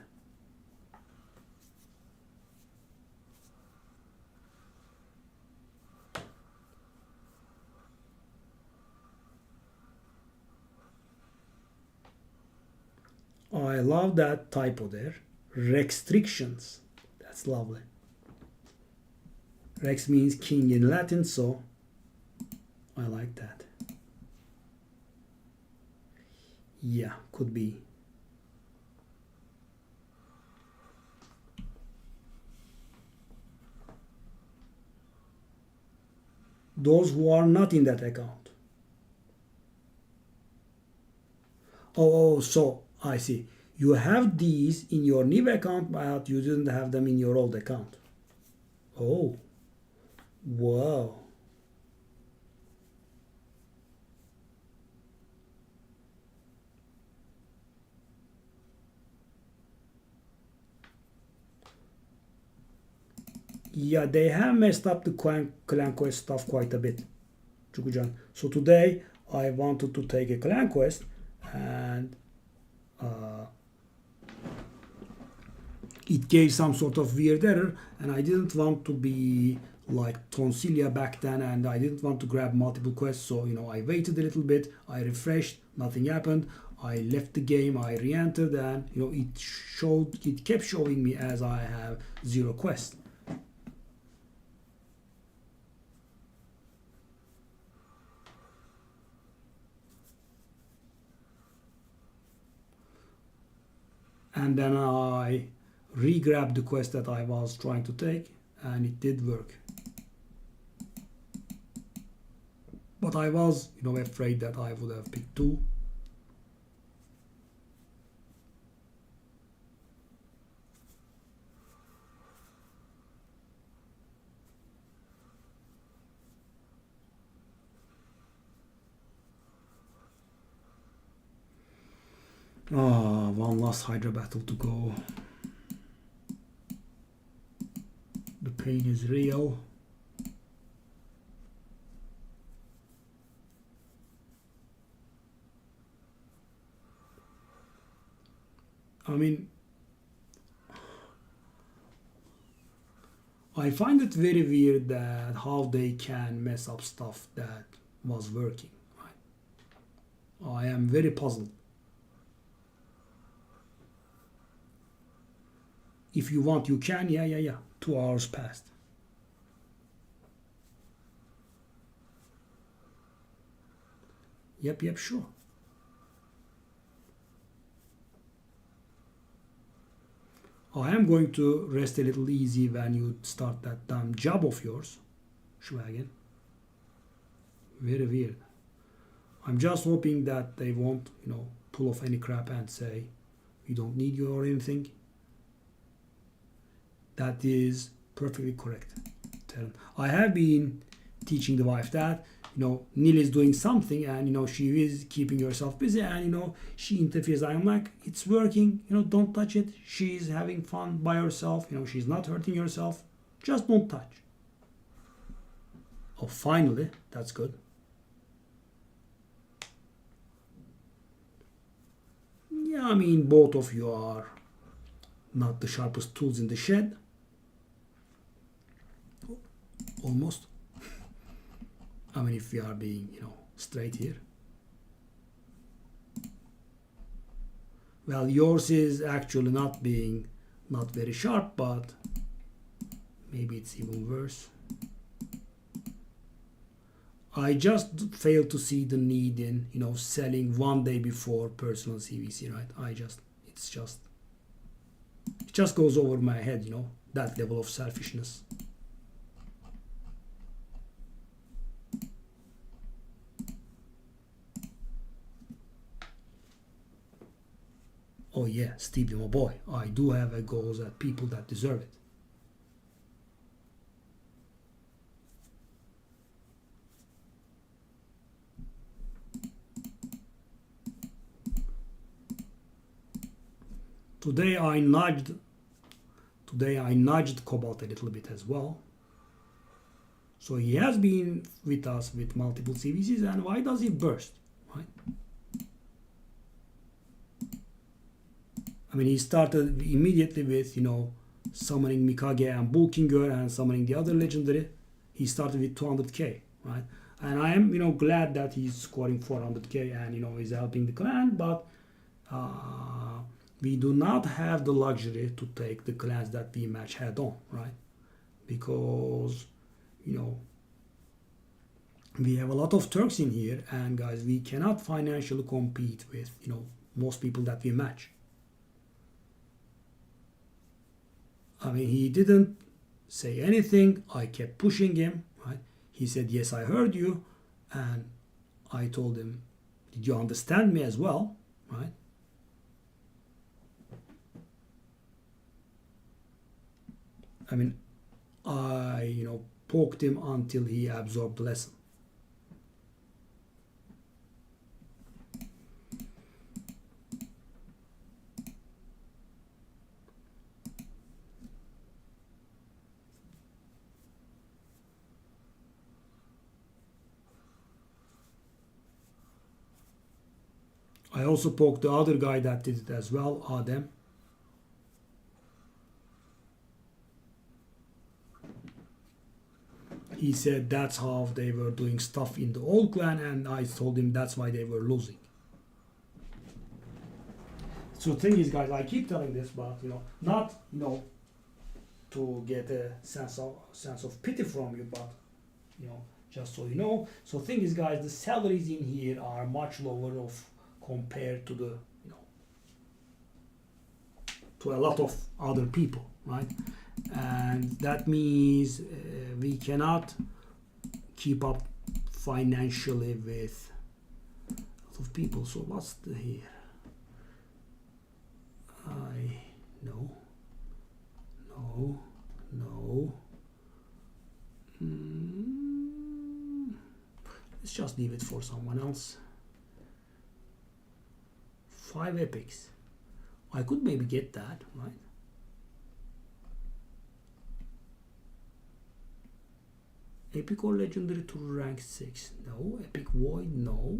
I love that typo there. Restrictions. That's lovely. Rex means king in Latin, so I like that. Yeah, could be. Those who are not in that account. Oh, so I see. You have these in your new account, but you didn't have them in your old account. Oh, wow. Yeah, they have messed up the clan quest stuff quite a bit, Chukujan. So today I wanted to take a clan quest, and it gave some sort of weird error, and I didn't want to be like Tonsilia back then, and I didn't want to grab multiple quests, so I waited a little bit, I refreshed, nothing happened, I left the game, I re-entered, and it kept showing me as I have 0 quests. And then I re-grabbed the quest that I was trying to take, and it did work. But I was, afraid that I would have picked 2. One last Hydra battle to go. The pain is real. I mean, I find it very weird that how they can mess up stuff that was working. Right? I am very puzzled. If you want, you can. Yeah. 2 hours passed. Yep, sure. I am going to rest a little easy when you start that damn job of yours, Schwagen. Very weird. I'm just hoping that they won't, pull off any crap and say, we don't need you or anything. That is perfectly correct. I have been teaching the wife that, Neil is doing something and, she is keeping herself busy and, she interferes. I'm like, it's working, don't touch it. She's having fun by herself, she's not hurting herself. Just don't touch. Oh, finally, that's good. Yeah, I mean, both of you are not the sharpest tools in the shed. Almost. I mean, if we are being, straight here. Well, yours is actually not very sharp, but maybe it's even worse. I just fail to see the need in, selling one day before personal CvC, right? It just goes over my head, that level of selfishness. Oh yeah, Stevie, my boy, I do have a goals at people that deserve it. Today I nudged Cobalt a little bit as well. So he has been with us with multiple CvCs, and why does he burst, right? I mean, he started immediately with, summoning Mikage and Bulkinger and summoning the other legendary. He started with 200k, right? And I am, glad that he's scoring 400k and, he's helping the clan, but we do not have the luxury to take the clans that we match head on, right? Because, we have a lot of Turks in here, and guys, we cannot financially compete with, most people that we match. I mean, he didn't say anything. I kept pushing him, right? He said, yes, I heard you. And I told him, did you understand me as well, right? I mean, I, poked him until he absorbed the lesson. I also poked the other guy that did it as well, Adem. He said that's how they were doing stuff in the old clan, and I told him that's why they were losing. So the thing is, guys, I keep telling this, but not to get a sense of pity from you, but just so you know. So the thing is, guys, the salaries in here are much lower compared to the to a lot of other people, right? And that means we cannot keep up financially with a lot of people. So what's the here? No. Let's just leave it for someone else. 5 epics. I could maybe get that, right? Epic or legendary to rank 6. No. Epic void, no.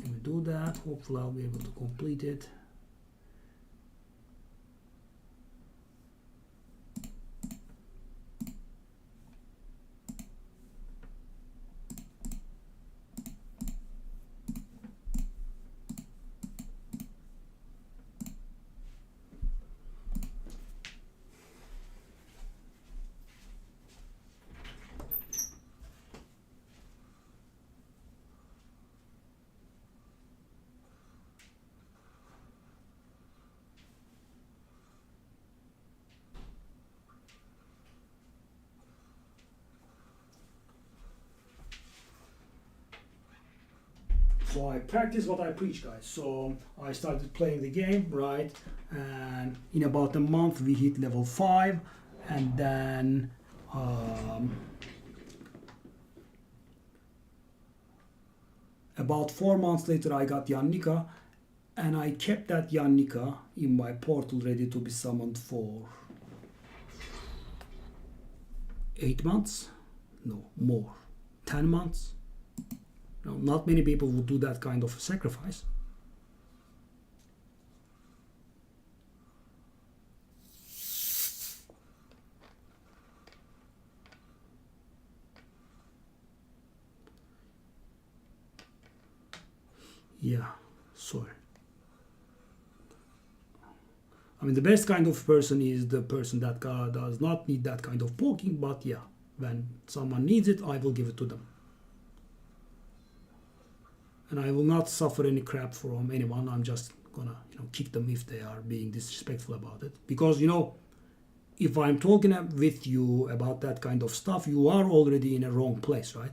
Let me do that. Hopefully I'll be able to complete it. So I practice what I preach, guys. So I started playing the game, right? And in about a month we hit level 5, and then about 4 months later I got Yannika, and I kept that Yannika in my portal ready to be summoned for 8 months? No, more. 10 months? No, not many people would do that kind of sacrifice. Yeah, sorry. I mean, the best kind of person is the person that does not need that kind of poking, but yeah, when someone needs it, I will give it to them. And I will not suffer any crap from anyone. I'm just gonna, kick them if they are being disrespectful about it. Because, if I'm talking with you about that kind of stuff, you are already in a wrong place, right?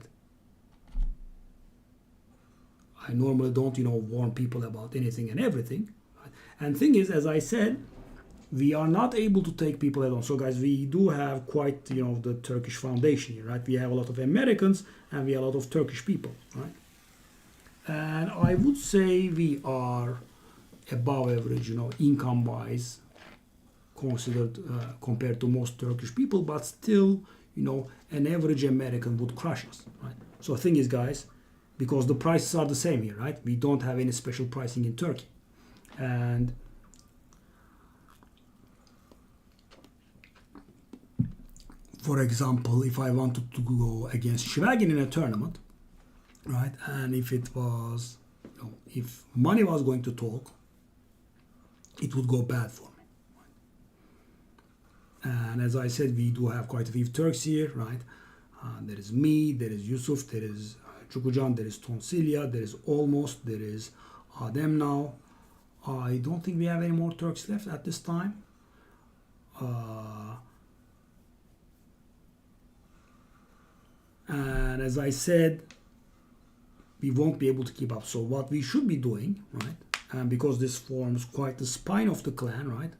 I normally don't, warn people about anything and everything. Right? And thing is, as I said, we are not able to take people along. So guys, we do have quite, the Turkish foundation here, right? We have a lot of Americans and we have a lot of Turkish people, right? And I would say we are above average, income wise, considered compared to most Turkish people, but still, an average American would crush us, right? So the thing is, guys, because the prices are the same here, right? We don't have any special pricing in Turkey. And for example, if I wanted to go against Shvagin in a tournament, right, and if it was, if money was going to talk, it would go bad for me. Right? And as I said, we do have quite a few Turks here, right? There is me, there is Yusuf, there is Chukucan, there is Tonsilya, there is Almost, there is Adem now. I don't think we have any more Turks left at this time. And as I said, we won't be able to keep up. So what we should be doing, right, and because this forms quite the spine of the clan, right,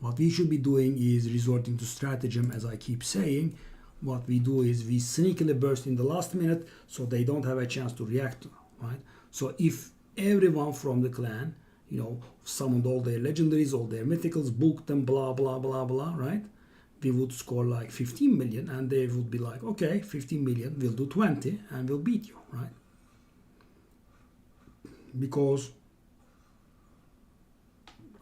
what we should be doing is resorting to stratagem, as I keep saying. What we do is we sneakily burst in the last minute so they don't have a chance to react, right? So if everyone from the clan, summoned all their legendaries, all their mythicals, booked them, blah, blah, blah, blah, right? We would score like 15 million and they would be like, okay, 15 million, we'll do 20 and we'll beat you, right? Because,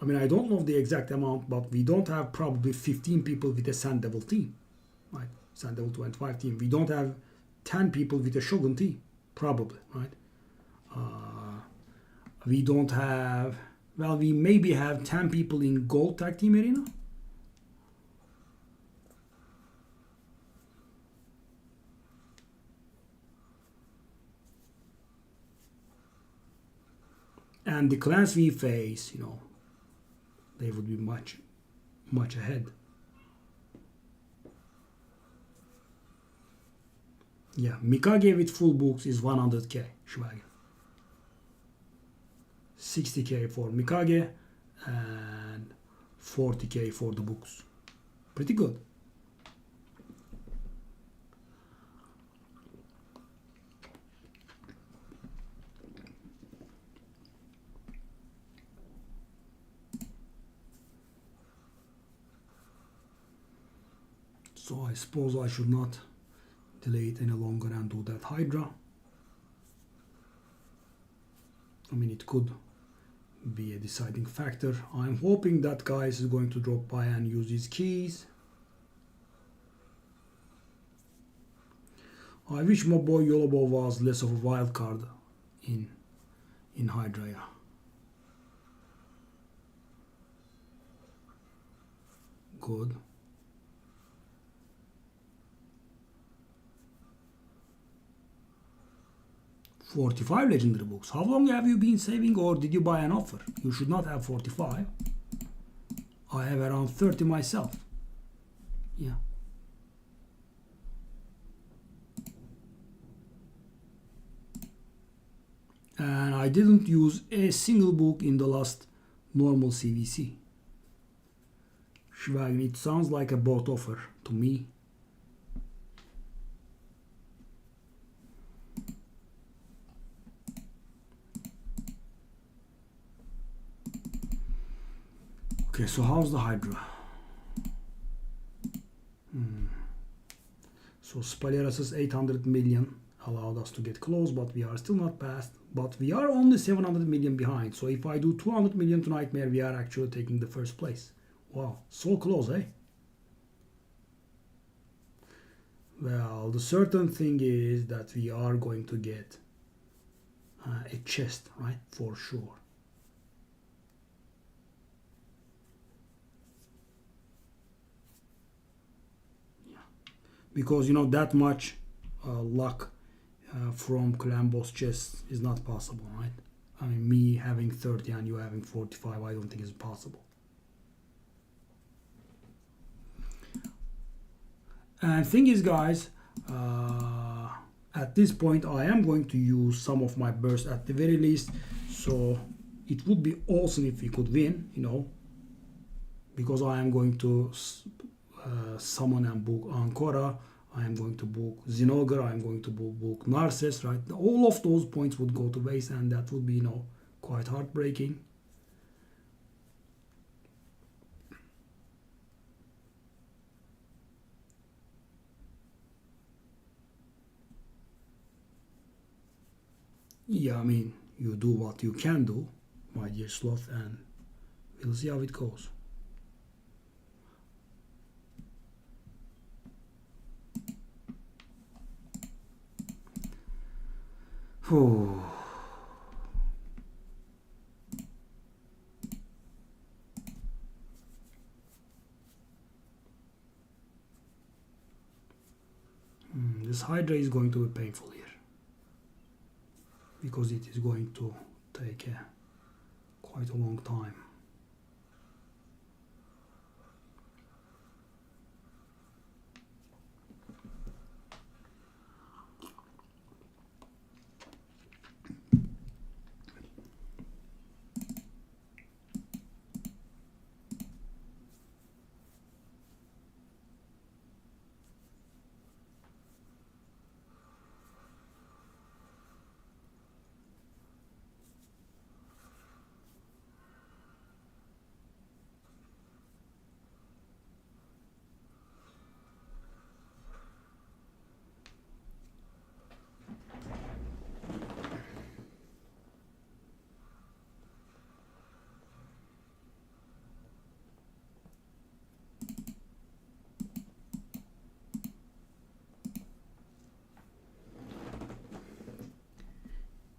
I mean, I don't know the exact amount, but we don't have probably 15 people with a Sand Devil team, right? Sand Devil 25 team. We don't have 10 people with a Shogun team, probably, right? We don't have, well, we maybe have 10 people in Gold Tag Team Arena. And the clans we face, they would be much, much ahead. Yeah, Mikage with full books is 100k, Schwager. 60k for Mikage and 40k for the books. Pretty good. So I suppose I should not delay it any longer and do that Hydra. I mean, it could be a deciding factor. I'm hoping that guy is going to drop by and use his keys. I wish my boy Yolobo was less of a wild card in Hydra. Yeah. Good. $45 legendary books. How long have you been saving, or did you buy an offer? You should not have 45. I have around 30 myself. Yeah. And I didn't use a single book in the last normal CvC. Schwagen, it sounds like a bought offer to me. Okay, so how's the Hydra? So Spalyaras's 800 million allowed us to get close, but we are still not past. But we are only 700 million behind. So if I do 200 million to Nightmare, we are actually taking the first place. Wow, so close, eh? Well, the certain thing is that we are going to get a chest, right? For sure. Because you know that much luck from clan boss chess is not possible, right? I mean, me having 30 and you having 45, I don't think is possible. And thing is, guys, at this point I am going to use some of my burst at the very least, so it would be awesome if we could win, you know, because I am going to summon and book Ancora, I am going to book Zinogre, I am going to book Narses, right? All of those points would go to waste, and that would be, you know, quite heartbreaking. Yeah, I mean, you do what you can do, my dear Sloth, and we'll see how it goes. Oh. This Hydra is going to be painful here, because it is going to take quite a long time.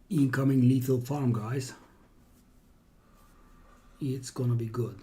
Incoming lethal farm, guys. It's gonna be good.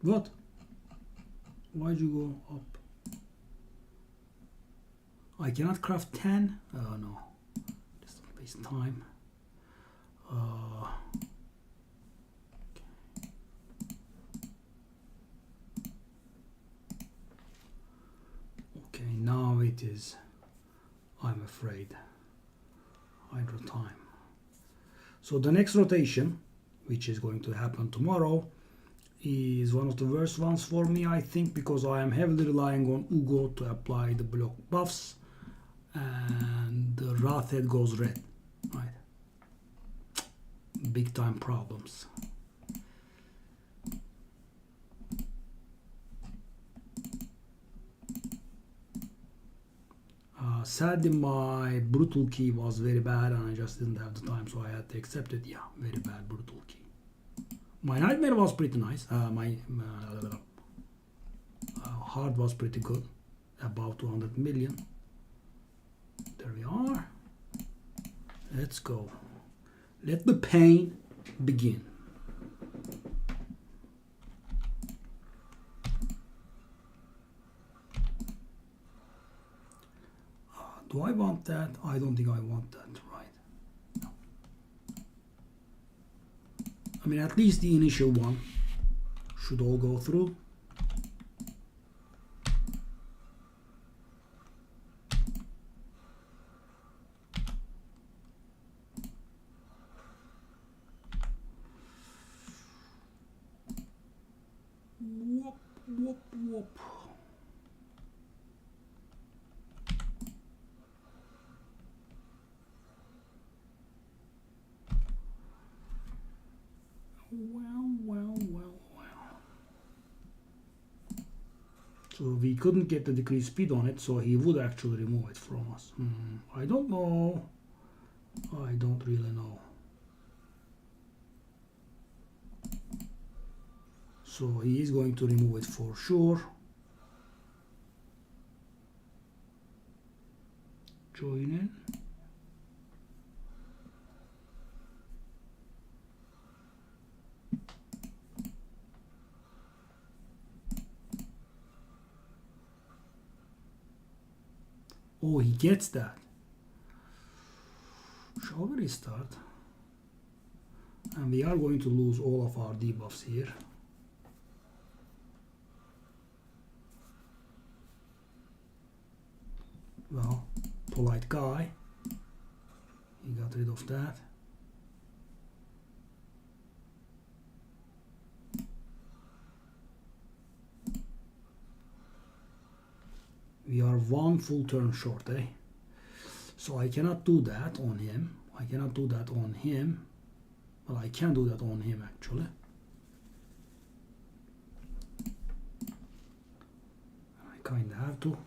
What? Why'd you go up? I cannot craft 10? Oh no. Just don't waste time. Okay, now it is, I'm afraid, Hydro time. So the next rotation, which is going to happen tomorrow, is one of the worst ones for me, I think, because I am heavily relying on Ugo to apply the block buffs, and the Wrathhead goes red, right? Big time problems. Sadly, my brutal key was very bad, and I just didn't have the time, so I had to accept it. Yeah, very bad brutal key. My Nightmare was pretty nice. My hard was pretty good, about 200 million. There we are. Let's go. Let the pain begin. Do I want that? I don't think I want that, right? No. I mean, at least the initial one should all go through. Whoop, whoop, whoop. Well. So we couldn't get the decreased speed on it, so he would actually remove it from us. I don't know. I don't really know. So he is going to remove it for sure. Join in. Oh, he gets that. Shall we restart? And we are going to lose all of our debuffs here. Well, polite guy. He got rid of that. We are one full turn short, eh? So I cannot do that on him. I cannot do that on him. Well, I can do that on him actually. I kinda have to.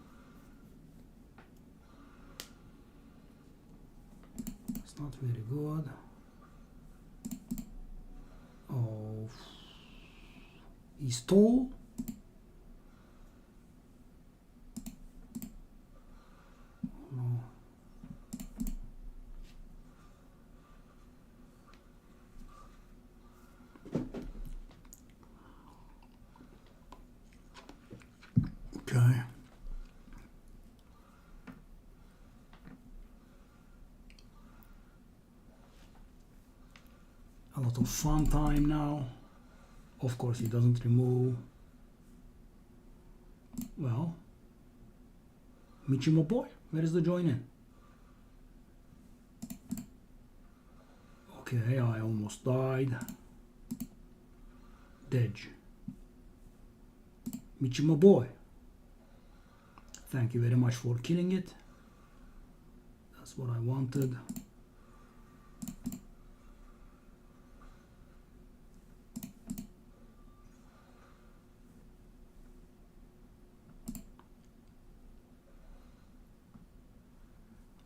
It's not very good. Oh, he's tall. No. Okay. A lot of fun time now. Of course, he doesn't remove. Well, Michimo boy, where is the join in? Okay, I almost died. Dej. Michimo boy. Thank you very much for killing it. That's what I wanted.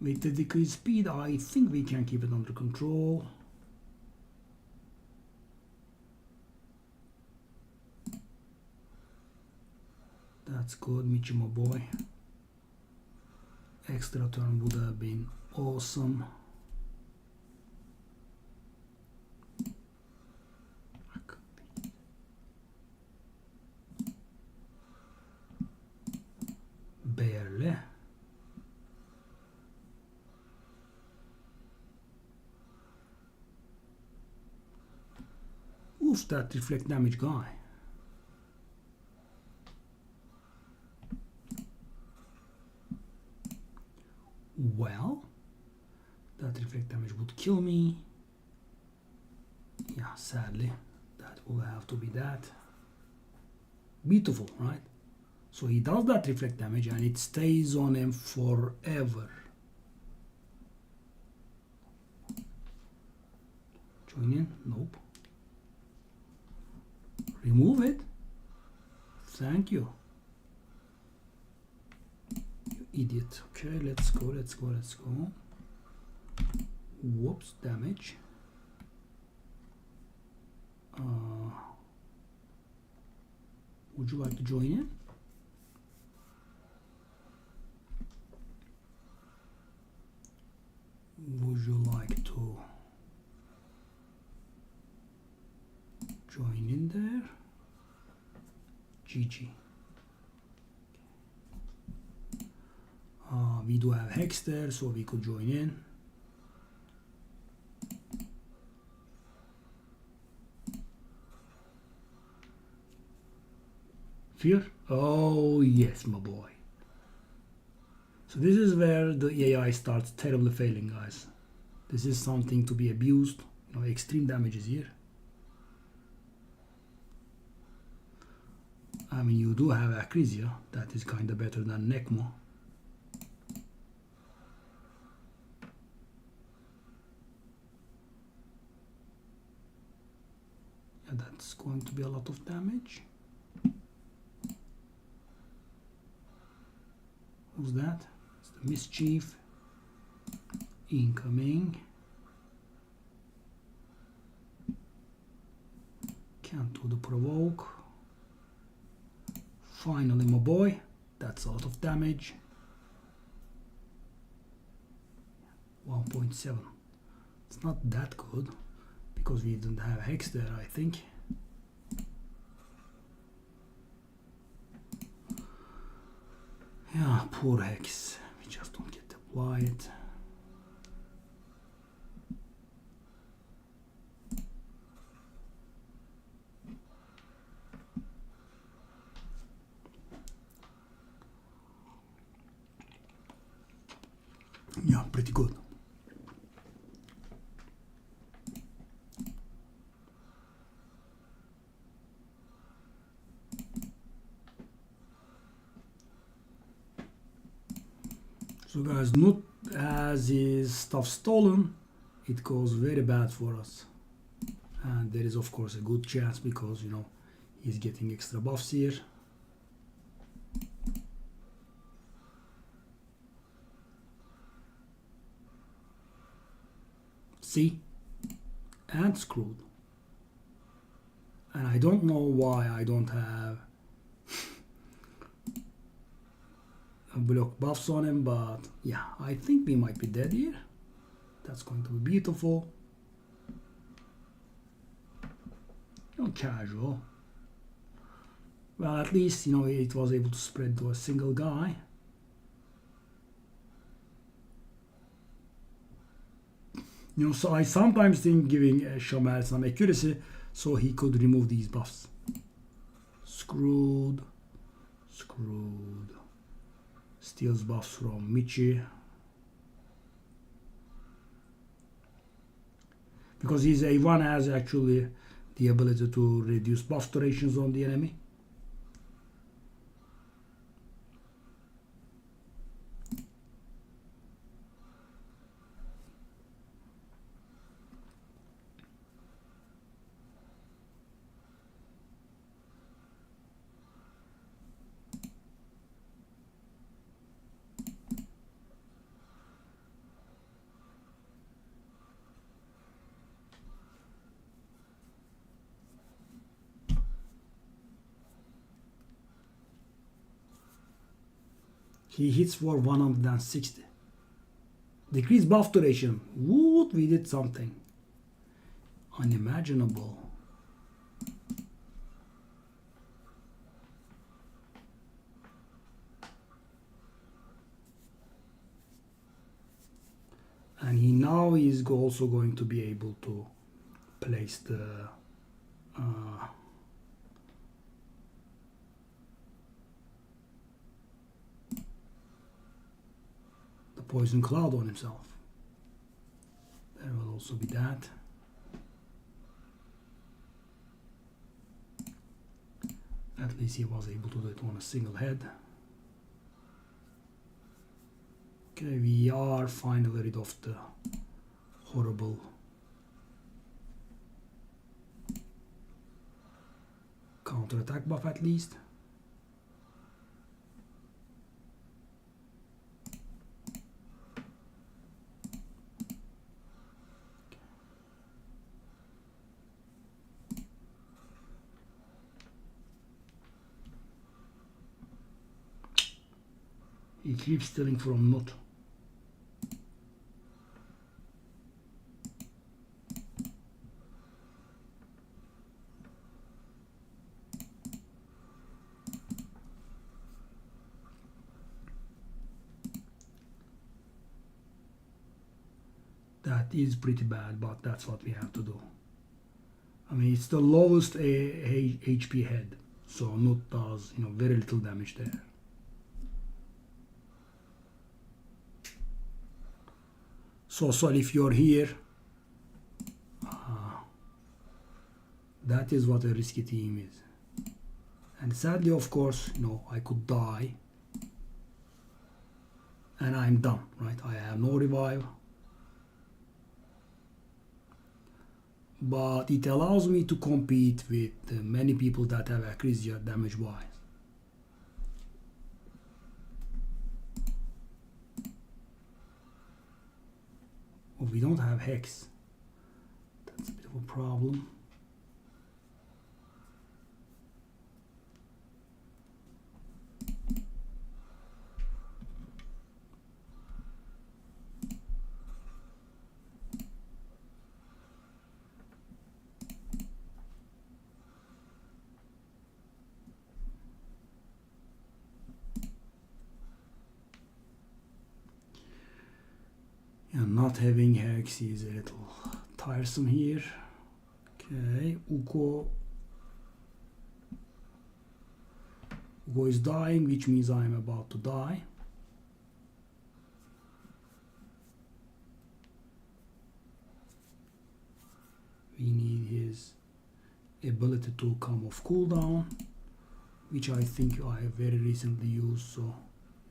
With the decreased speed, I think we can keep it under control. That's good, Michimo boy. Extra turn would have been awesome. Barely. Who's that reflect damage guy? Well, that reflect damage would kill me. Yeah, sadly, that will have to be that. Beautiful, right? So he does that reflect damage and it stays on him forever. Join in? Nope. Remove it. Thank you. You idiot. Okay, let's go. Whoops, damage. Would you like to join in? Would you like to GG. We do have hex there, so we could join in. Fear? Oh yes, my boy. So this is where the AI starts terribly failing, guys. This is something to be abused. You know, extreme damages here. I mean, you do have Acrisia. That is kind of better than Necmo. Yeah, that's going to be a lot of damage. Who's that? It's the Mischief. Incoming. Can't do the provoke. Finally, my boy. That's a lot of damage. 1.7. It's not that good because we didn't have hex there, I think. Yeah, poor hex. We just don't get applied. Yeah, pretty good. So guys, not as his stuff stolen, it goes very bad for us. And there is of course a good chance because, you know, he's getting extra buffs here. See? And screwed. And I don't know why I don't have block buffs on him, but yeah, I think we might be dead here. That's going to be beautiful. You know, casual. Well, at least, you know, it was able to spread to a single guy. You know, so I sometimes think giving Shamal some accuracy so he could remove these buffs. Screwed. Screwed. Steals buffs from Michi. Because his A1 has actually the ability to reduce buff durations on the enemy. He hits for 160. Decrease buff duration. Woot, we did something. Unimaginable. And he now is also going to be able to place the poison cloud on himself. There will also be that. At least he was able to do it on a single head. Okay, we are finally rid of the horrible counter-attack buff at least. He keeps stealing from Nut. That is pretty bad, but that's what we have to do. I mean, it's the lowest HP head, so Nut does, you know, very little damage there. So if you're here, that is what a risky team is. And sadly, of course, you know, I could die and I'm done, right? I have no revive. But it allows me to compete with many people that have Acrisia damage-wise. Oh, we don't have Hex. That's a bit of a problem. And not having Hex is a little tiresome here. Okay, Uko is dying, which means I'm about to die. We need his ability to come off cooldown, which I think I have very recently used, so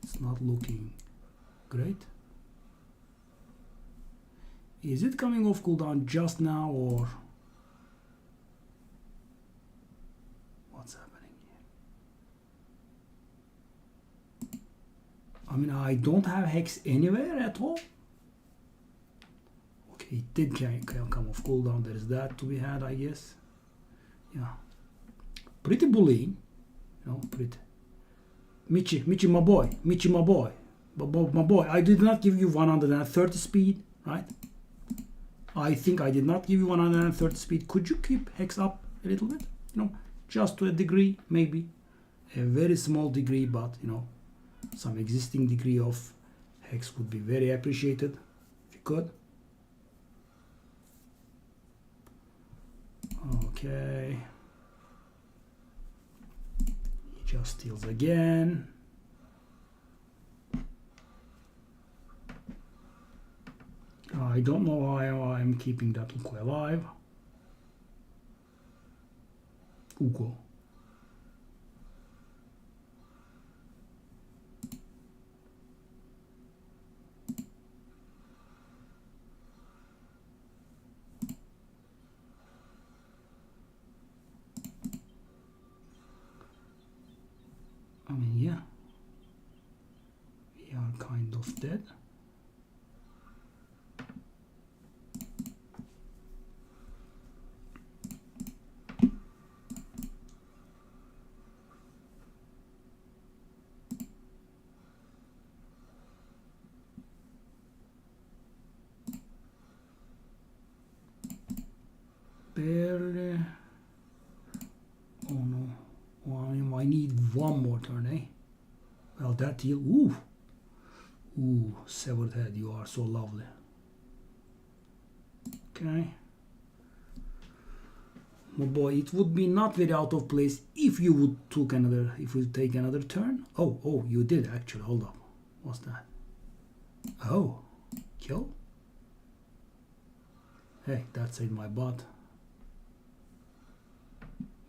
it's not looking great. Is it coming off cooldown just now, or what's happening here? I mean, I don't have Hex anywhere at all. Okay, it did come off cooldown. There is that to be had, I guess. Yeah. Pretty bullying. You know, pretty. Michi, my boy. Michi, my boy. My boy, I did not give you 130 speed, right? I think I did not give you 130 speed. Could you keep Hex up a little bit? You know, just to a degree, maybe. A very small degree, but, you know, some existing degree of Hex would be very appreciated if you could. Okay. He just steals again. I don't know why I'm keeping that Uko alive. Uko. I mean, yeah. We are kind of dead. Barely. Oh no. Oh, I need one more turn, eh? Well, that heal. Ooh. Ooh, severed head. You are so lovely. Okay. My boy, it would be not very out of place if you would take another turn. Oh, you did actually. Hold up. What's that? Oh, kill? Hey, that's in my butt.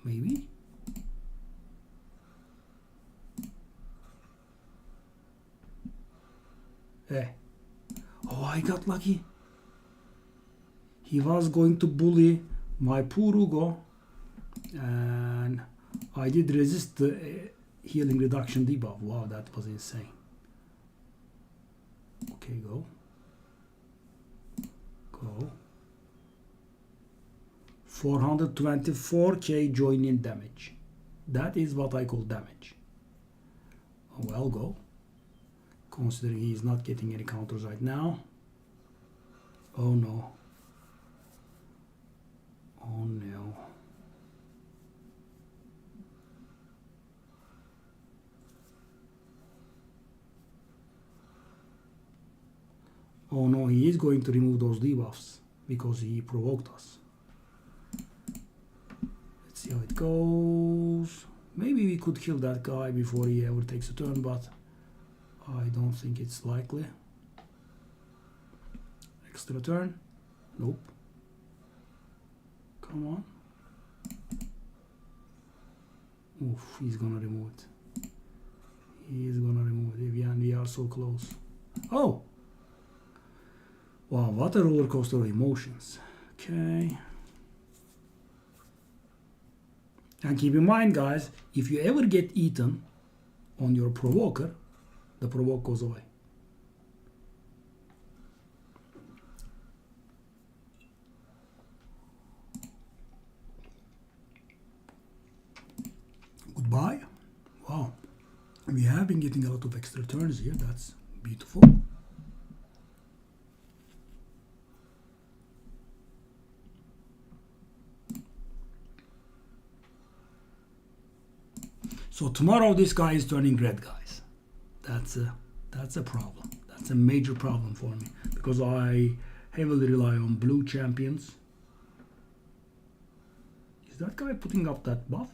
Maybe? Hey. Oh, I got lucky. He was going to bully my poor Ugo, and I did resist the healing reduction debuff. Wow, that was insane. Okay, go. Go. 424k join-in damage. That is what I call damage. Oh, well, go. Considering he is not getting any counters right now. Oh no. Oh no. Oh no, he is going to remove those debuffs because he provoked us. Let's see how it goes. Maybe we could kill that guy before he ever takes a turn, but I don't think it's likely. Extra turn? Nope. Come on. Oof, he's gonna remove it. He's gonna remove it. And we are so close. Oh! Wow, what a roller coaster of emotions. Okay. And keep in mind, guys, if you ever get eaten on your provoker, the provoke goes away. Goodbye. Wow. We have been getting a lot of extra turns here. That's beautiful. So tomorrow this guy is turning red, guys. That's a problem. That's a major problem for me because I heavily rely on blue champions. Is that guy putting up that buff?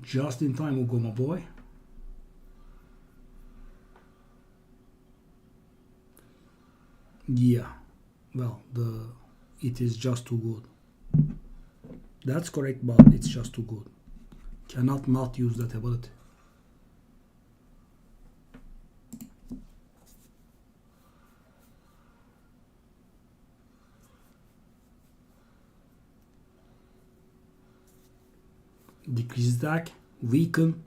Just in time, Ugo, my boy. Yeah. Well, it is just too good. That's correct, but it's just too good. Cannot not use that ability. Decrease attack, weaken.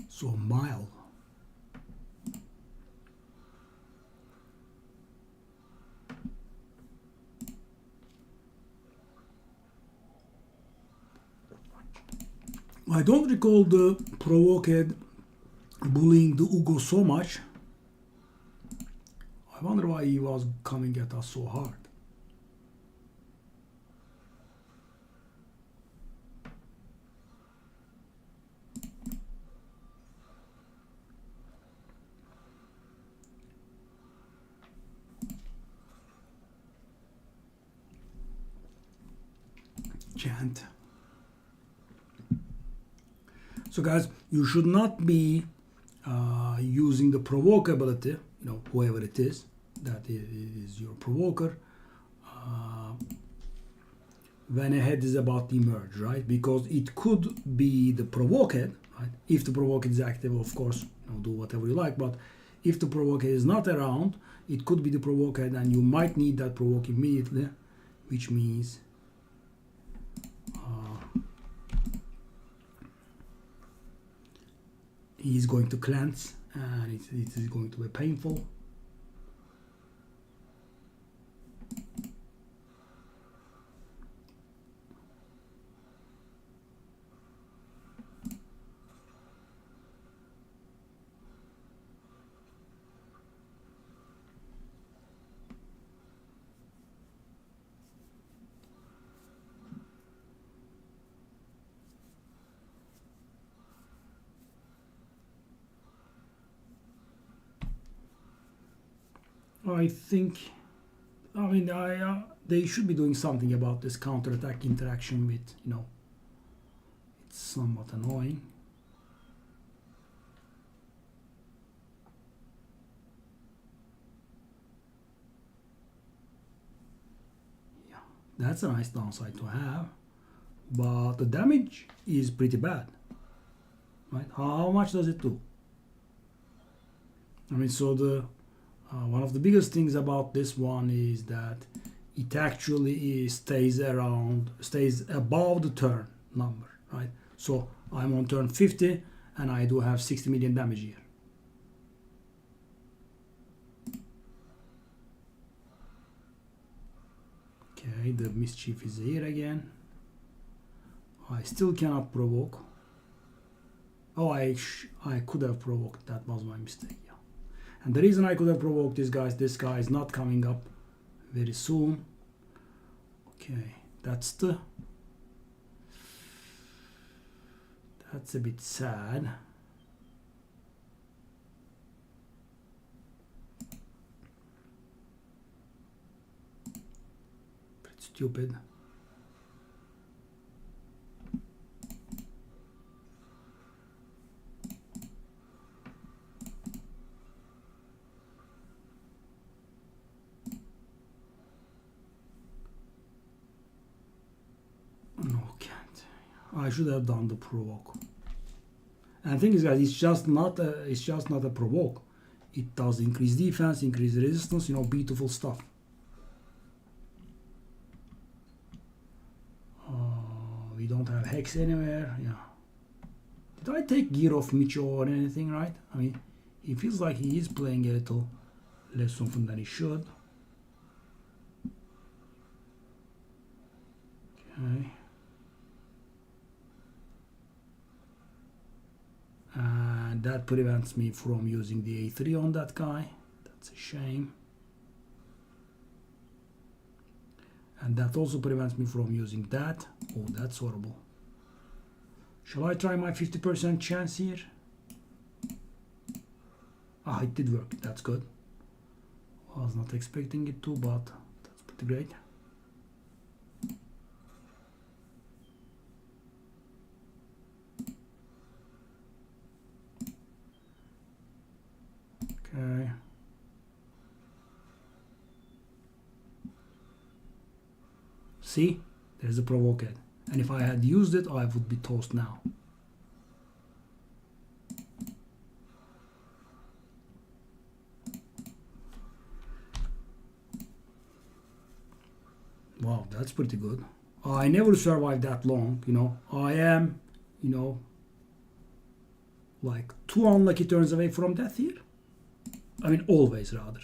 So mild. I don't recall the provoked bullying the Ugo so much. I wonder why he was coming at us so hard. Chant. So guys, you should not be using the provoke ability, you know, whoever it is, that is your provoker, when a head is about to emerge, right? Because it could be the provoke head, right? If the provoke is active, of course, you know, do whatever you like, but if the provoke head is not around, it could be the provoke head and you might need that provoke immediately, which means he's going to cleanse and it is going to be painful. I think, I mean, they should be doing something about this counter-attack interaction with, you know, it's somewhat annoying. Yeah, that's a nice downside to have, but the damage is pretty bad, right? How much does it do? I mean, so the one of the biggest things about this one is that it actually stays above the turn number, right? So I'm on turn 50 and I do have 60 million damage here. Okay. Okay, the mischief is here again. I still cannot provoke. Oh, I could have provoked. That was my mistake. Yeah. And the reason I could have provoked this guy is not coming up very soon. Okay, that's a bit sad. Pretty stupid. No, can't. I should have done the provoke. And the thing is, guys, it's just not a provoke. It does increase defense, increase resistance, you know, beautiful stuff. We don't have hex anywhere. Yeah. Did I take gear off Micho or anything, right? I mean, he feels like he is playing a little less often than he should. Okay. And that prevents me from using the A3 on that guy. That's a shame. And that also prevents me from using that. Oh, that's horrible. Shall I try my 50% chance here? Ah, it did work. That's good. I was not expecting it to, but that's pretty great. Okay. See, there's a provoke. And if I had used it, I would be toast now. Wow, that's pretty good. I never survived that long, you know. I am, you know, like 2 unlucky turns away from death here. I mean, always rather.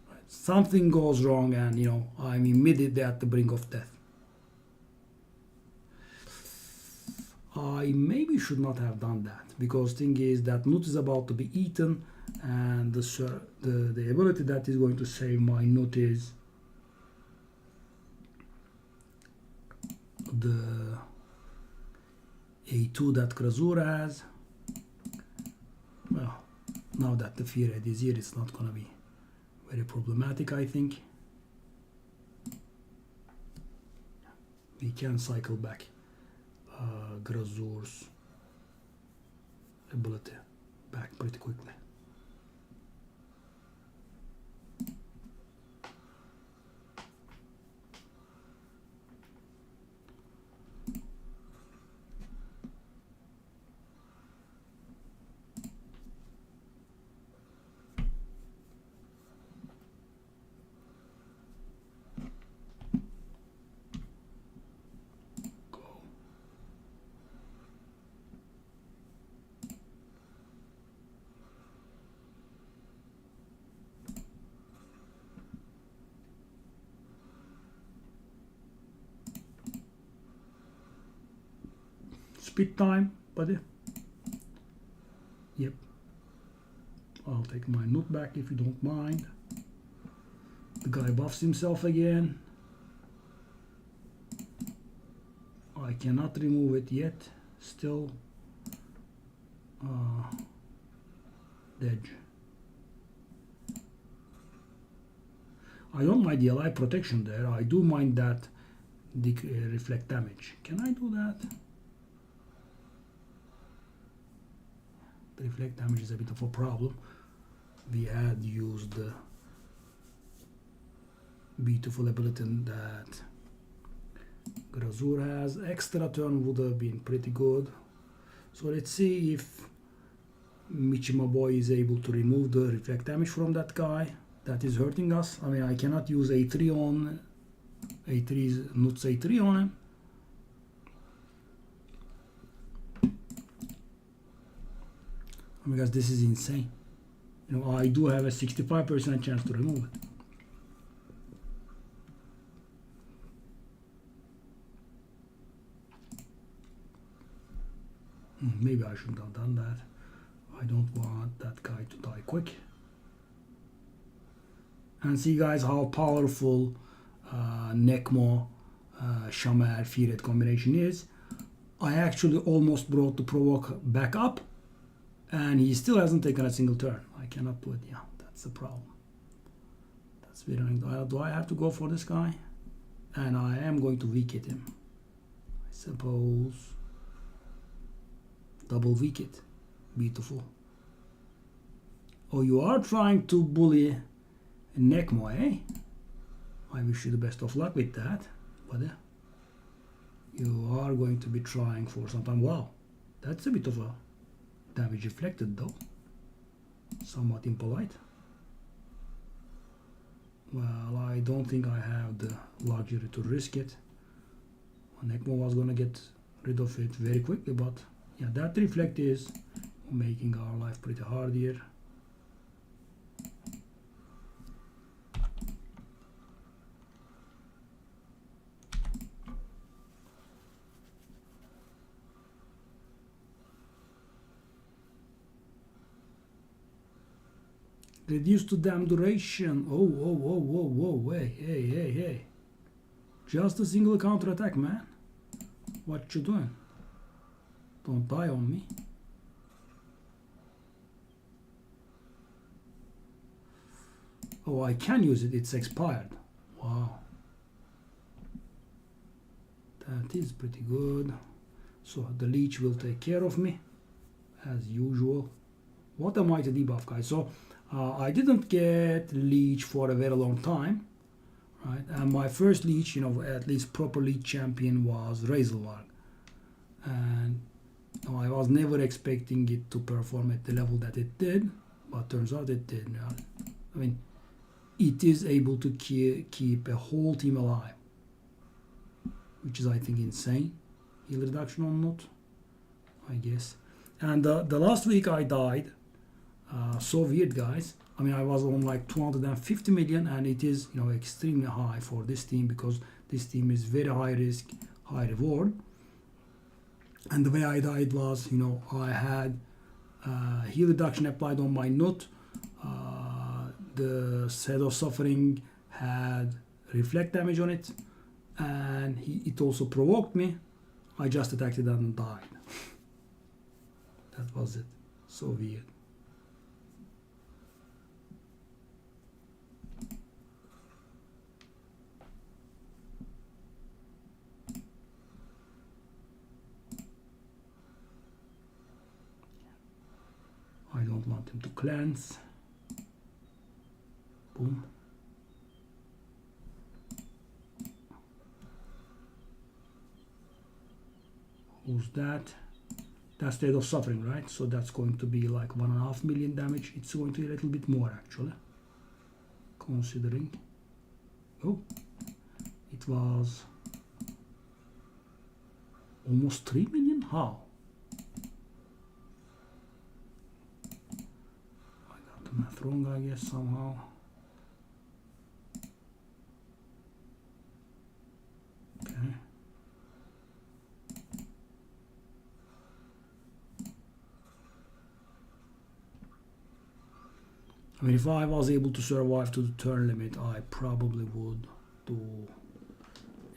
Right? Something goes wrong and, you know, I'm immediately at the brink of death. I maybe should not have done that, because thing is that Nut is about to be eaten, and the ability that is going to save my Nut is the A2 that Krasur has. Well, now that the fear head is here, it's not gonna be very problematic, I think. We can cycle back Grazur's ability back pretty quickly. Speed time, buddy. Yep. I'll take my Nut back if you don't mind. The guy buffs himself again. I cannot remove it yet. Still dead. I don't mind the ally protection there. I do mind that reflect damage. Can I do that? The reflect damage is a bit of a problem. We had used the beautiful ability that Grazur has. Extra turn would have been pretty good. So let's see if Michima Boy is able to remove the reflect damage from that guy. That is hurting us. I mean, I cannot use A3 on A3's Nut's A3 on him. Because this is insane. You know, I do have a 65% chance to remove it. Maybe I shouldn't have done that. I don't want that guy to die quick. And see guys how powerful Nekmo Shamer Firet combination is. I actually almost brought the provoke back up and he still hasn't taken a single turn. I cannot do it. Yeah, that's the problem. That's very annoying. Do I have to go for this guy? And I am going to weak him. I suppose. Double weak it. Beautiful. Oh, you are trying to bully Nekmo, eh? I wish you the best of luck with that. But you are going to be trying for some time. Wow, that's a bit of a damage reflected though. Somewhat impolite. Well, I don't think I have the luxury to risk it. Nekmo was gonna get rid of it very quickly, but yeah, that reflect is making our life pretty hard here. Reduce to damn duration. Oh, hey. Just a single counter attack, man. What you doing? Don't die on me. Oh, I can use it. It's expired. Wow. That is pretty good. So the leech will take care of me as usual. What a mighty debuff, guys. So I didn't get leech for a very long time, right? And my first leech, you know, at least proper leech champion was Razelwarg. And you know, I was never expecting it to perform at the level that it did, but turns out it did. I mean, it is able to keep a whole team alive, which is, I think, insane. Heal reduction or not, I guess. And the last week I died. So weird, guys. I mean, I was on like 250 million, and it is, you know, extremely high for this team because this team is very high risk, high reward. And the way I died was, you know, I had heal reduction applied on my nut. The Shadow Suffering had reflect damage on it, and it also provoked me. I just attacked it and died. That was it. So weird. I don't want him to cleanse. Boom. Who's that? That's State of Suffering, right? So that's going to be like 1.5 million damage. It's going to be a little bit more actually, considering. Oh, it was almost 3 million. How? Math wrong, I guess, somehow. Okay. I mean, if I was able to survive to the turn limit, I probably would do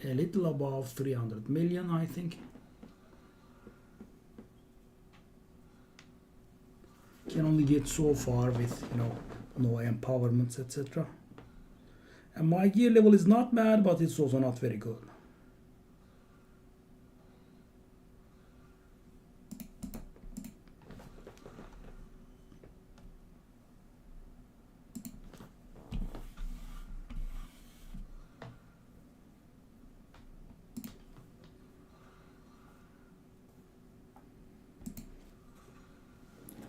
a little above 300 million, I think. Can only get so far with, you know, no empowerments, etc. And my gear level is not bad, but it's also not very good.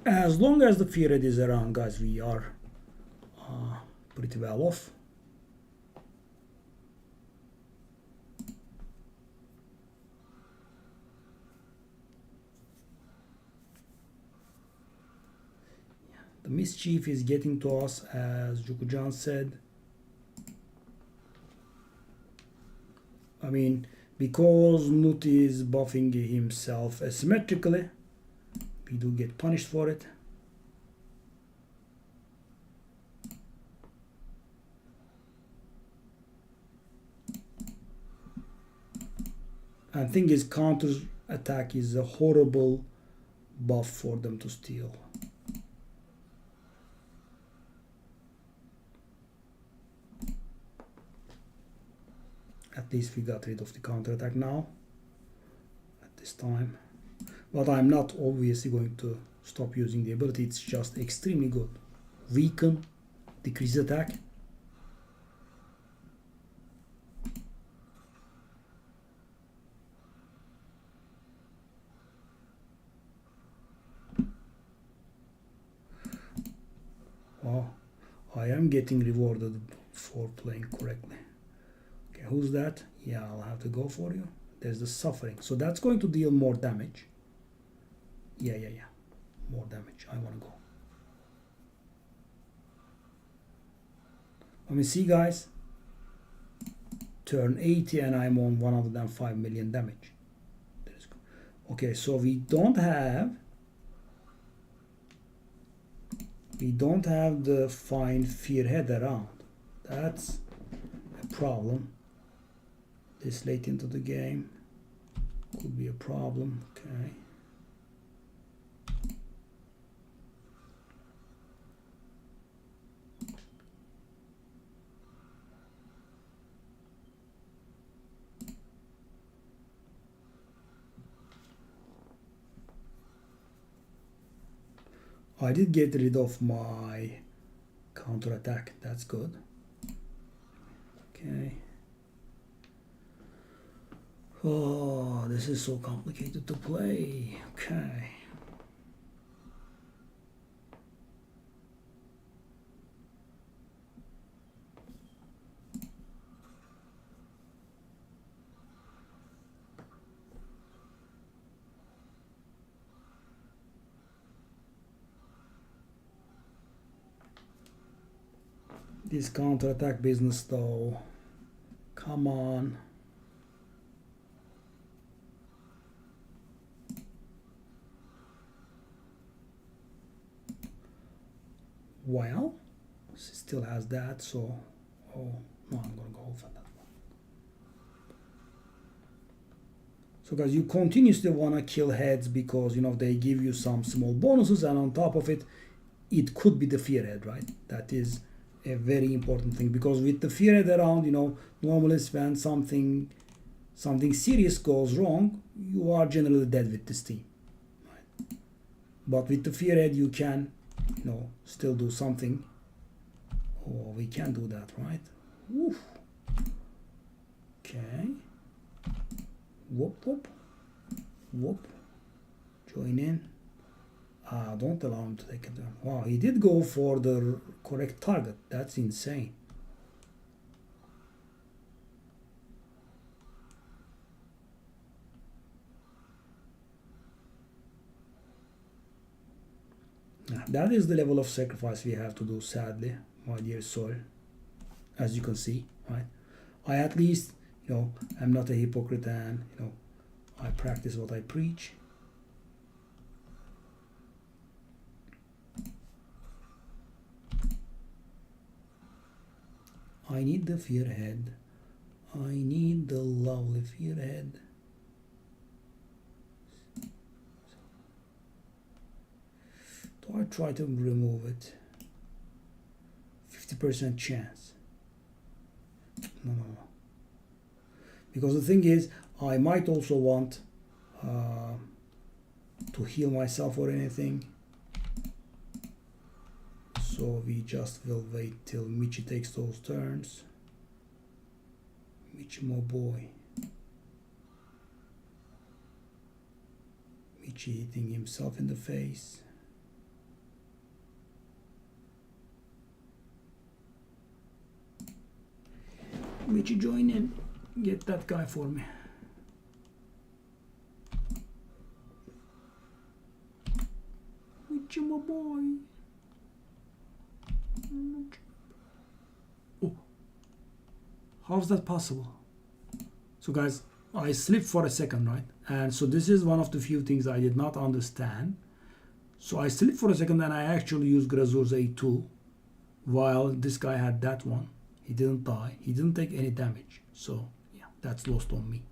As long as the Firet is around, guys, we are pretty well off. The mischief is getting to us, as Jukujan said. I mean, because Nut is buffing himself asymmetrically, we do get punished for it. And thing is, counter attack is a horrible buff for them to steal. At least we got rid of the counter attack now at this time. But I'm not obviously going to stop using the ability. It's just extremely good. Weaken, decrease attack. Wow, I am getting rewarded for playing correctly. Okay, who's that? Yeah, I'll have to go for you. There's the suffering. So that's going to deal more damage. Yeah. More damage. I want to go. I mean, see guys, turn 80 and I'm on 105 million damage. That is good. Okay, so we don't have the fine fearhead around. That's a problem. This late into the game could be a problem. Okay. I did get rid of my counter attack. That's good. Okay. Oh, this is so complicated to play. Okay. This counter-attack business though, come on. Well, she still has that, so, oh, no, I'm gonna go for that one. So guys, you continuously wanna kill heads because, you know, they give you some small bonuses, and on top of it, it could be the fear head, right? That is a very important thing, because with the fear head around, you know, normally when something serious goes wrong, you are generally dead with this team, right? But with the fear head, you can, you know, still do something. Oh, we can do that, right? Woof. Okay. Whoop whoop whoop. Join in. Don't allow him to take it down. Wow, he did go for the correct target. That's insane. That is the level of sacrifice we have to do, sadly, my dear soul. As you can see, right? I at least, you know, I'm not a hypocrite, and, you know, I practice what I preach. I need the fear head. I need the lovely fear head. Do I try to remove it? 50% chance. No. Because the thing is, I might also want to heal myself or anything. So we just will wait till Michi takes those turns. Michi, my boy. Michi hitting himself in the face. Michi, join in. Get that guy for me. Michi, my boy. Oh, how's that possible? So guys, I slipped for a second, right? And so this is one of the few things I did not understand. So I sleep for a second and I actually use Grazur's A2 while this guy had that one. He didn't die. He didn't take any damage. So yeah, that's lost on me.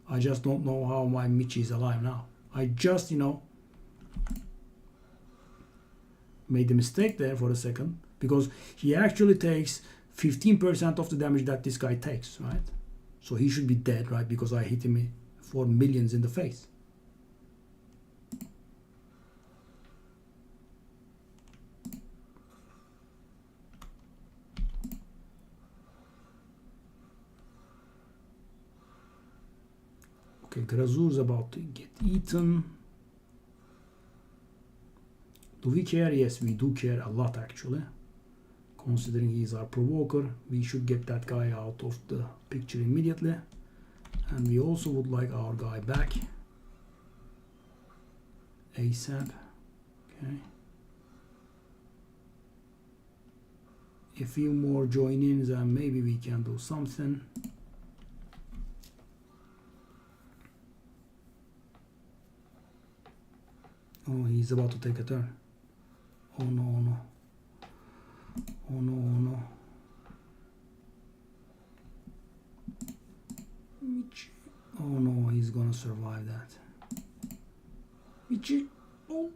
I just don't know how my Michi is alive now. I just, made the mistake there for a second because he actually takes 15% of the damage that this guy takes, right? So he should be dead, right? Because I hit him for millions in the face. Okay, Grazur's about to get eaten. Do we care? Yes, we do care a lot actually. Considering he's our provoker, we should get that guy out of the picture immediately. And we also would like our guy back. ASAP. Okay. A few more join-ins and maybe we can do something. Oh, he's about to take a turn. Oh no, oh no. Oh no, oh no. Michi. Oh no, he's gonna survive that. Michi. Oh.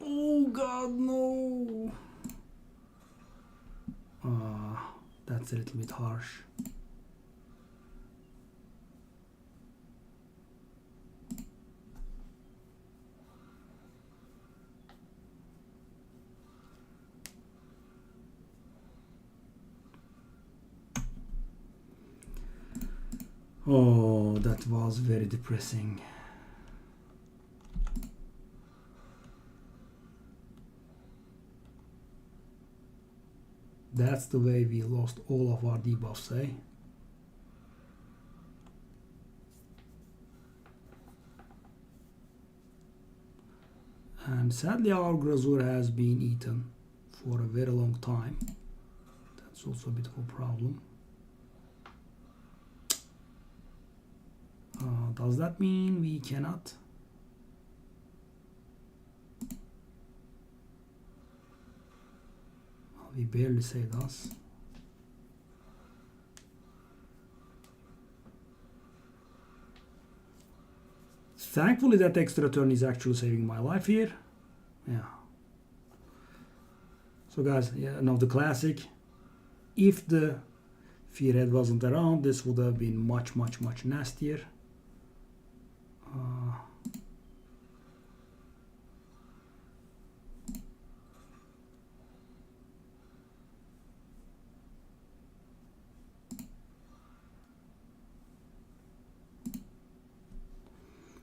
Oh god, no. Ah, that's a little bit harsh. Oh, that was very depressing. That's the way we lost all of our debuffs, eh? And sadly our Grazur has been eaten for a very long time. That's also a bit of a problem. Does that mean we cannot? Well, we barely saved us. Thankfully that extra turn is actually saving my life here. Yeah. So guys, yeah, now the classic. If the Fearhead wasn't around, this would have been much nastier.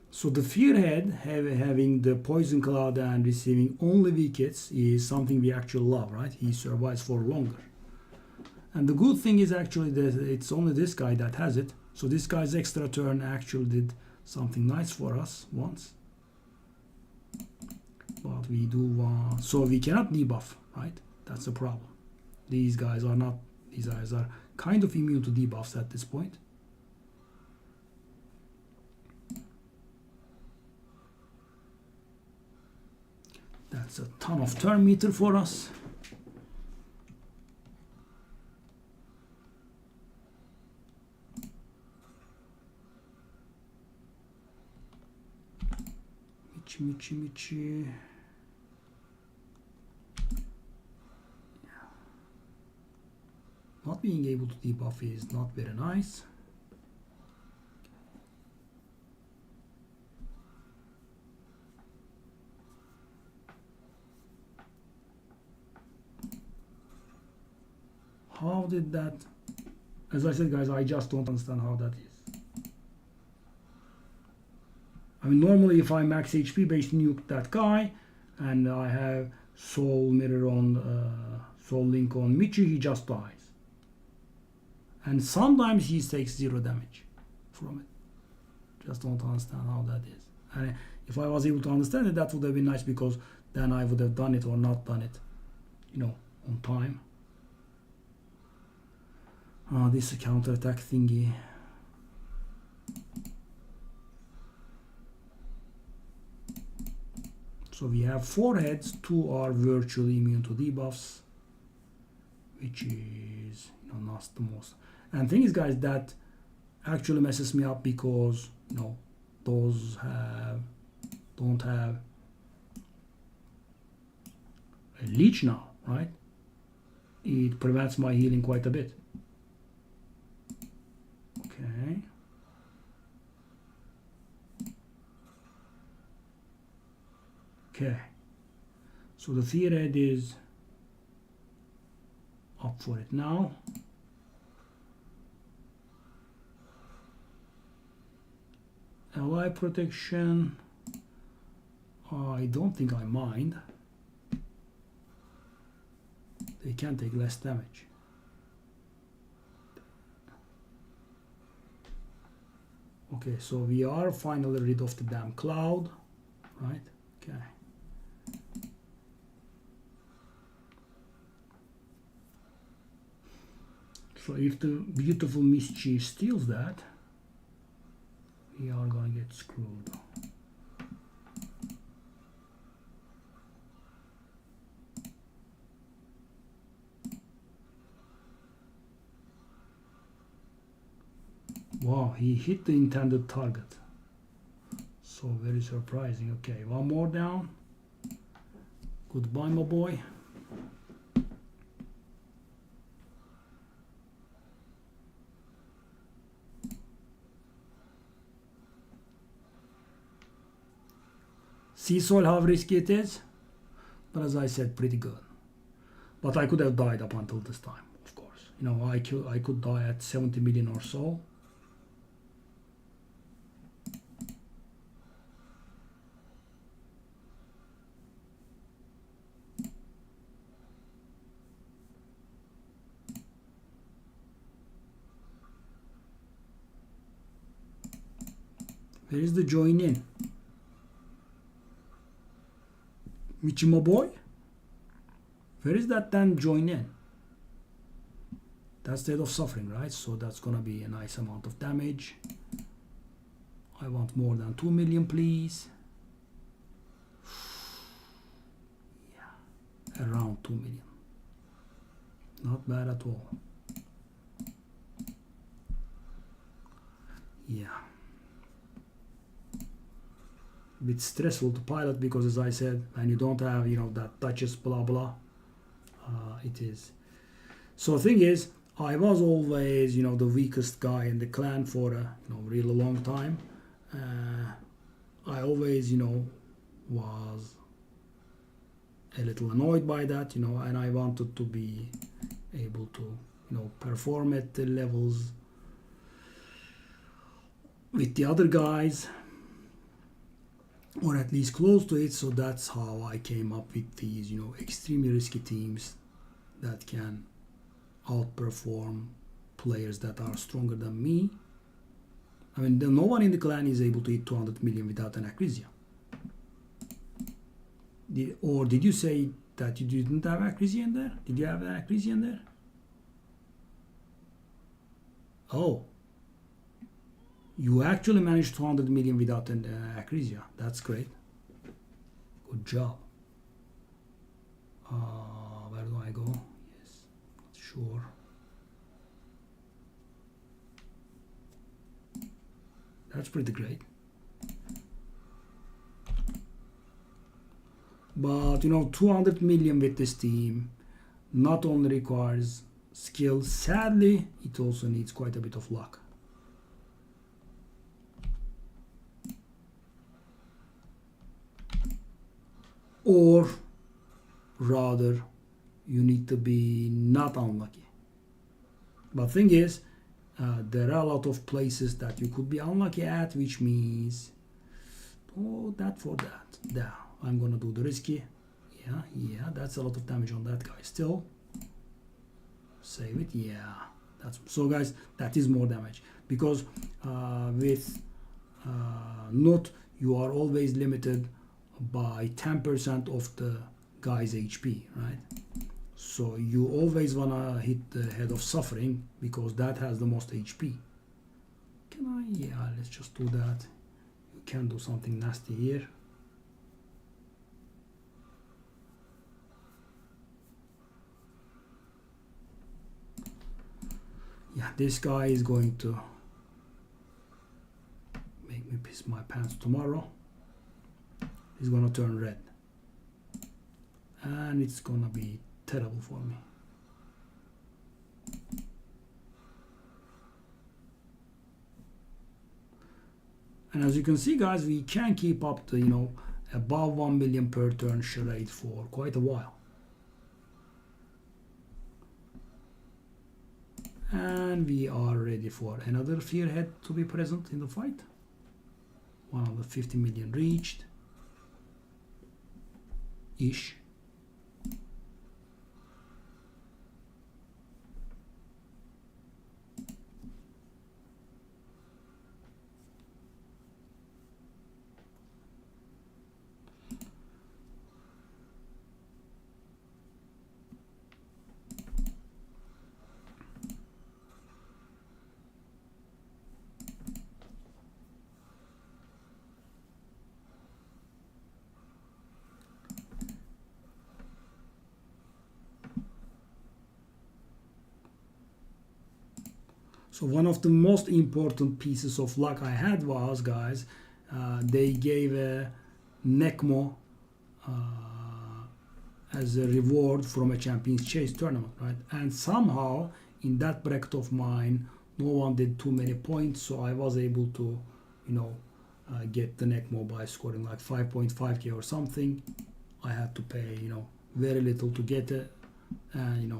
So the Fearhead having the Poison Cloud and receiving only wickets is something we actually love, right? He survives for longer. And the good thing is actually that it's only this guy that has it. So this guy's extra turn actually did something nice for us once. But we do want... So we cannot debuff, right? That's a problem. These guys are not... These guys are kind of immune to debuffs at this point. That's a ton of turn meter for us. Michi. Yeah. Not being able to debuff is not very nice. How did that... As I said, guys, I just don't understand how that is. I mean, normally if I max HP based nuke that guy and I have Soul Mirror on Soul Link on Michi, he just dies. And sometimes he takes 0 damage from it. Just don't understand how that is. And if I was able to understand it, that would have been nice, because then I would have done it or not done it, on time. This counter-attack thingy. So we have 4 heads, 2 are virtually immune to debuffs, which is, you know, not the most. And thing is, guys, that actually messes me up because, you know, those don't have a leech now, right? It prevents my healing quite a bit. Okay. Okay. So the theory is up for it now. Ally protection, I don't think I mind. They can take less damage. Okay, so we are finally rid of the damn cloud, right? Okay. So if the beautiful mischief steals that, we are gonna get screwed. Wow, he hit the intended target. So very surprising. Okay, one more down. Goodbye, my boy. See, Sol, how risky it is? But as I said, pretty good. But I could have died up until this time, of course. You know, I could die at 70 million or so. Where is the join in? Michimo boy? Where is that then join in? That's State of Suffering, right? So that's gonna be a nice amount of damage. I want more than 2 million, please. Yeah, around 2 million. Not bad at all. Yeah. Bit stressful to pilot because, as I said, when you don't have, you know, that touches blah blah, it is. So the thing is, I was always, you know, the weakest guy in the clan for a, you know, really long time. I always, you know, was a little annoyed by that, you know, and I wanted to be able to, you know, perform at the levels with the other guys, or at least close to it. So that's how I came up with these, you know, extremely risky teams that can outperform players that are stronger than me. I mean, no one in the clan is able to hit 200 million without an Acrisia. Or did you say that you didn't have Acrisia in there? Did you have an Acrisia in there? Oh. You actually managed 200 million without an Acrisia. That's great. Good job. Where do I go? Yes, not sure. That's pretty great. But, you know, 200 million with this team not only requires skill, sadly, it also needs quite a bit of luck. Or rather, you need to be not unlucky. But thing is, there are a lot of places that you could be unlucky at, which means, oh, that for that. There, I'm gonna do the risky. Yeah, that's a lot of damage on that guy still. Save it, yeah. That's so, guys, that is more damage because with Nut, you are always limited by 10% of the guy's HP, right? So you always wanna hit the Head of Suffering because that has the most HP. Can I? Yeah, let's just do that. You can do something nasty here. Yeah, this guy is going to make me piss my pants tomorrow. He's gonna turn red. And it's gonna be terrible for me. And as you can see, guys, we can keep up the, above 1 million per turn charade for quite a while. And we are ready for another fearhead to be present in the fight. 150 million reached. Ish. So one of the most important pieces of luck I had was, guys, they gave a NECMO as a reward from a Champions Chase tournament, right? And somehow in that bracket of mine, no one did too many points, so I was able to, get the NECMO by scoring like 5.5k or something. I had to pay, very little to get it, and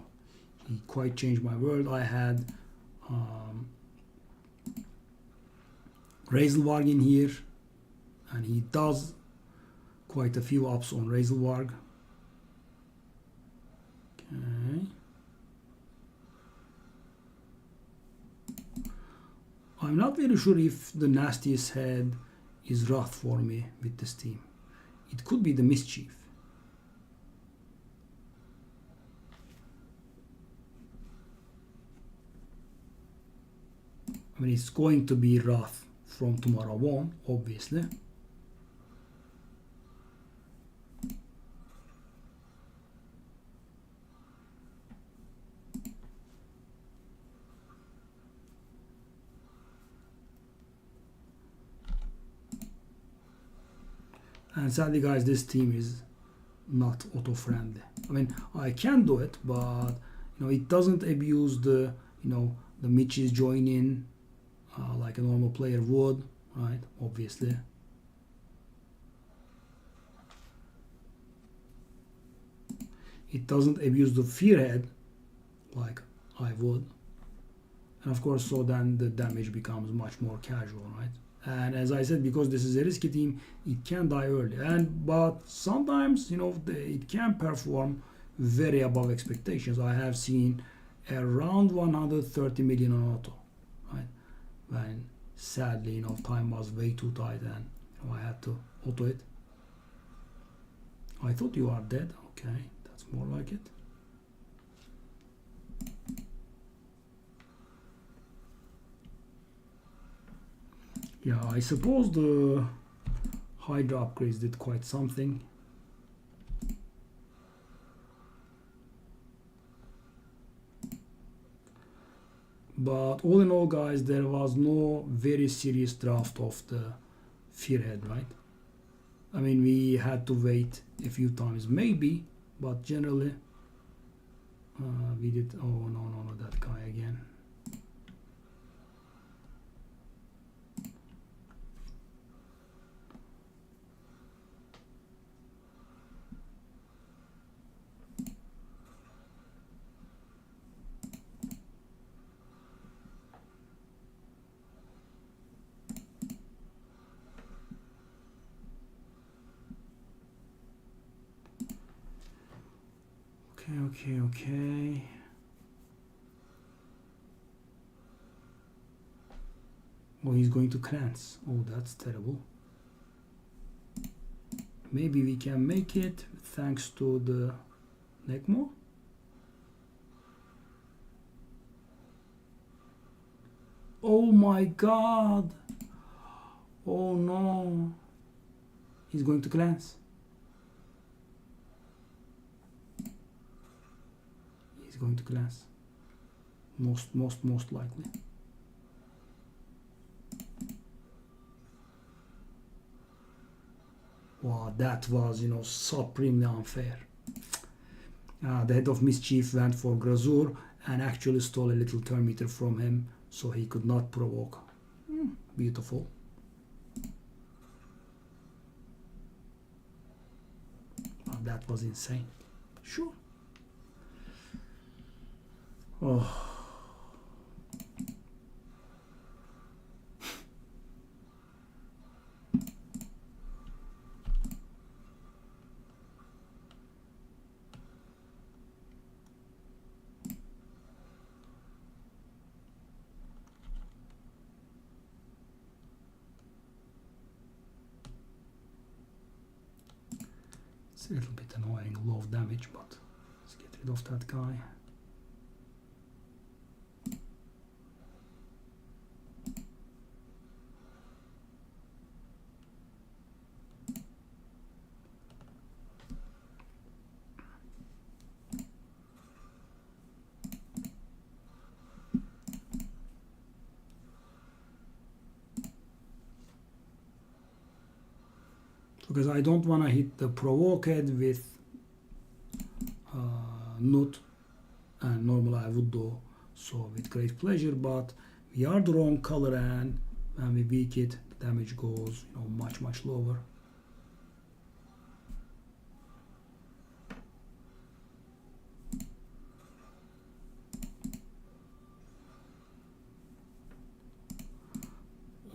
it quite changed my world. I had Razelwarg in here, and he does quite a few ups on Razelwarg. Okay. I'm not very sure if the nastiest head is Wrath for me with this team. It could be the Mischief. I mean, it's going to be Wrath from tomorrow on, obviously. And sadly, guys, this team is not auto-friendly. I mean, I can do it, but it doesn't abuse the the Mitches join in like a normal player would, right? Obviously. It doesn't abuse the fearhead like I would. And of course, so then the damage becomes much more casual, right? And as I said, because this is a risky team, it can die early. But sometimes, it can perform very above expectations. I have seen around 130 million on auto, right? When sadly, time was way too tight and I had to auto it. I thought you are dead. Okay, that's more like it. Yeah, I suppose the Hydra upgrades did quite something. But all in all, guys, there was no very serious draft of the Fearhead, right? I mean, we had to wait a few times, maybe, but generally, we did. Oh, no, that guy again. Okay. Oh, he's going to Krantz. Oh, that's terrible. Maybe we can make it thanks to the NECMO. Oh my god. Oh no. He's going to Krantz. Going to class. Most likely. Wow, that was, you know, supremely unfair. The head of mischief went for Grazur and actually stole a little turn meter from him, so he could not provoke. Beautiful. That was insane. Sure. Oh. It's a little bit annoying, low damage, but let's get rid of that guy. Because I don't want to hit the provoked with Nut, and normally I would do so with great pleasure, but we are the wrong color, and when we weak it, the damage goes, you know, much lower.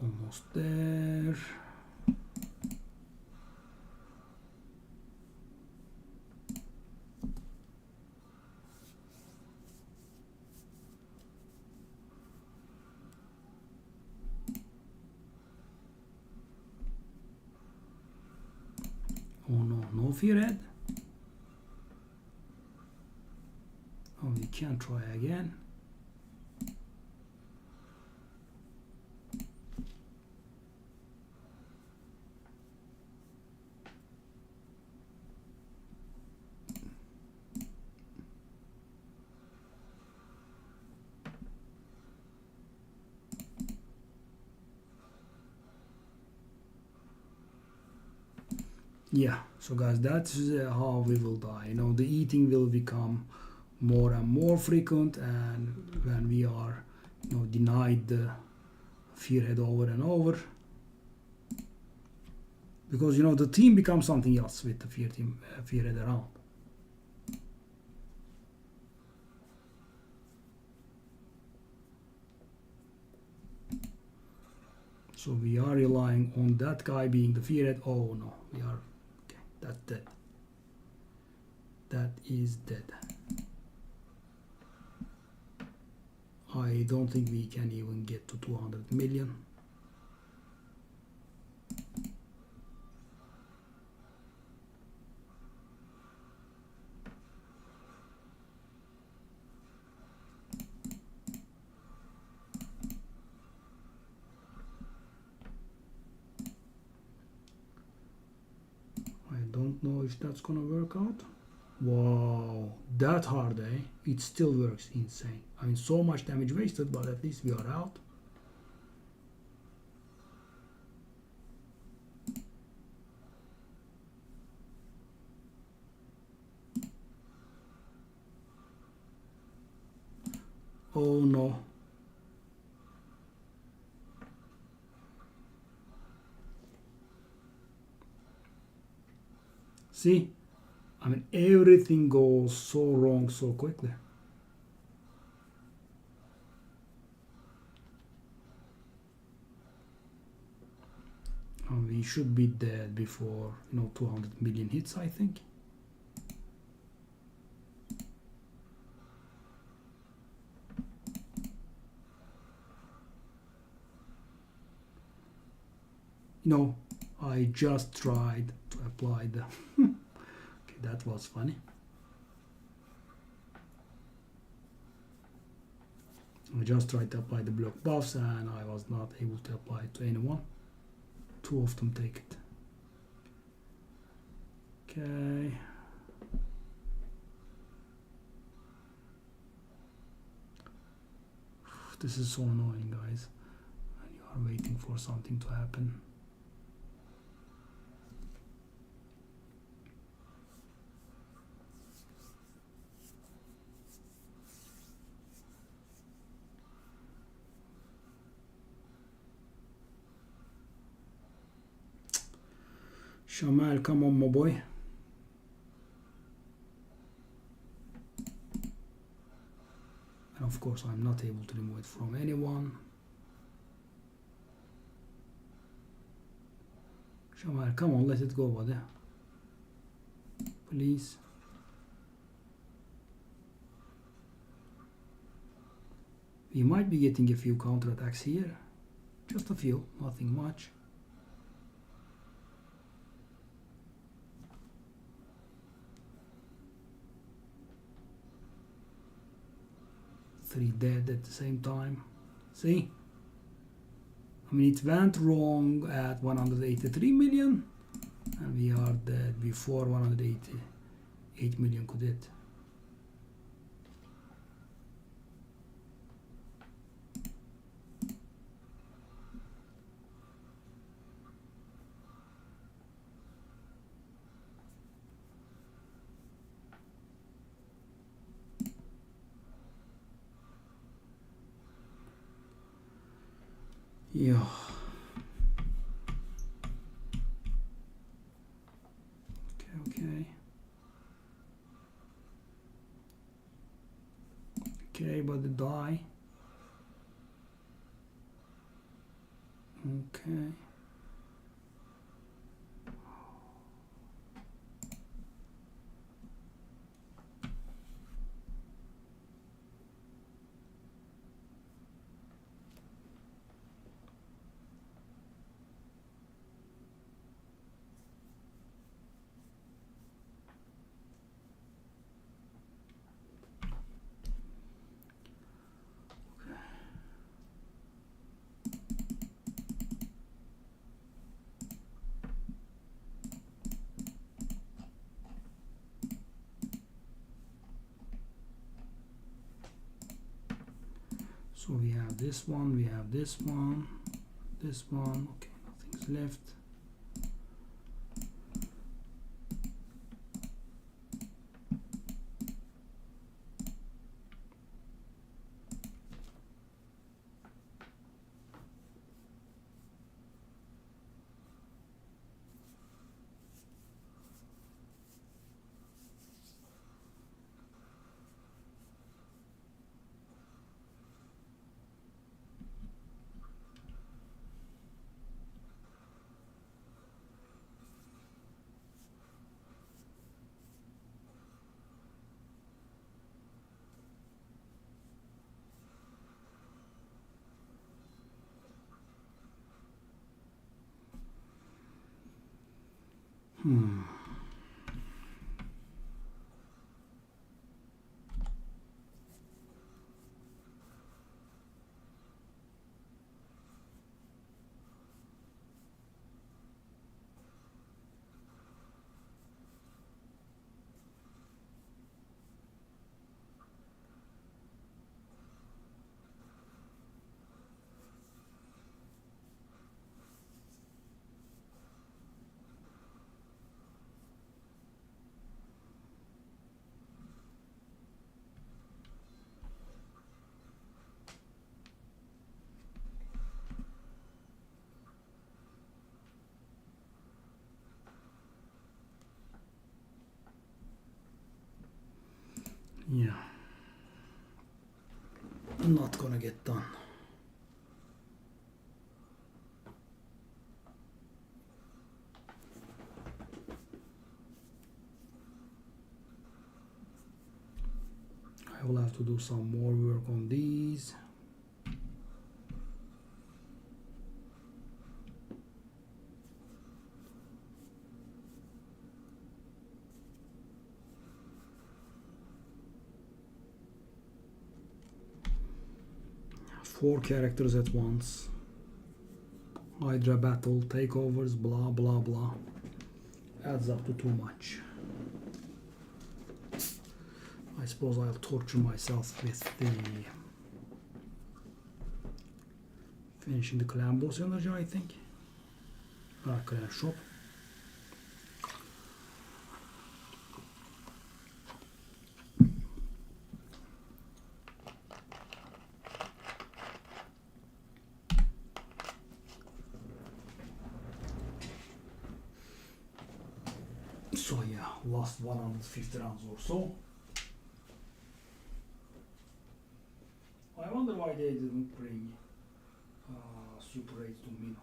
Almost there. Oh no, no fearhead. Oh, we can try again. Yeah, so guys, that's how we will die. You know, the eating will become more and more frequent, and when we are, you know, denied the fearhead over and over, because, you know, the team becomes something else with the fearhead around. So we are relying on that guy being the fearhead. Oh no, we are, okay, that's dead. That is dead. I don't think we can even get to 200 million. I don't know if that's gonna work out. Wow, that hard, eh? It still works. Insane. I mean, so much damage wasted, but at least we are out. Oh no. See? I mean, everything goes so wrong so quickly. We should be dead before, you know, 200 million hits, I think. You know, I just tried to apply the okay, that was funny. I just tried to apply the block buffs and I was not able to apply it to anyone. Two of them take it. Okay. This is so annoying, guys. And you are waiting for something to happen. Shamal, come on, my boy. And of course, I'm not able to remove it from anyone. Shamal, come on, let it go, buddy. Please. We might be getting a few counterattacks here. Just a few, nothing much. 3 dead at the same time. See? I mean, it went wrong at 183 million, and we are dead before 188 million could hit. Yeah. Okay. Okay, but the die. Okay. So we have this one, we have this one, this one. Okay, nothing's left. Yeah, not gonna get done. I will have to do some more work on these. Four characters at once. Hydra battle, takeovers, blah blah blah. Adds up to too much. I suppose I'll torture myself with the Finishing the clan boss energy, I think. Clan shop. So yeah, last 150 rounds or so. I wonder why they didn't bring Super 8 to Mino.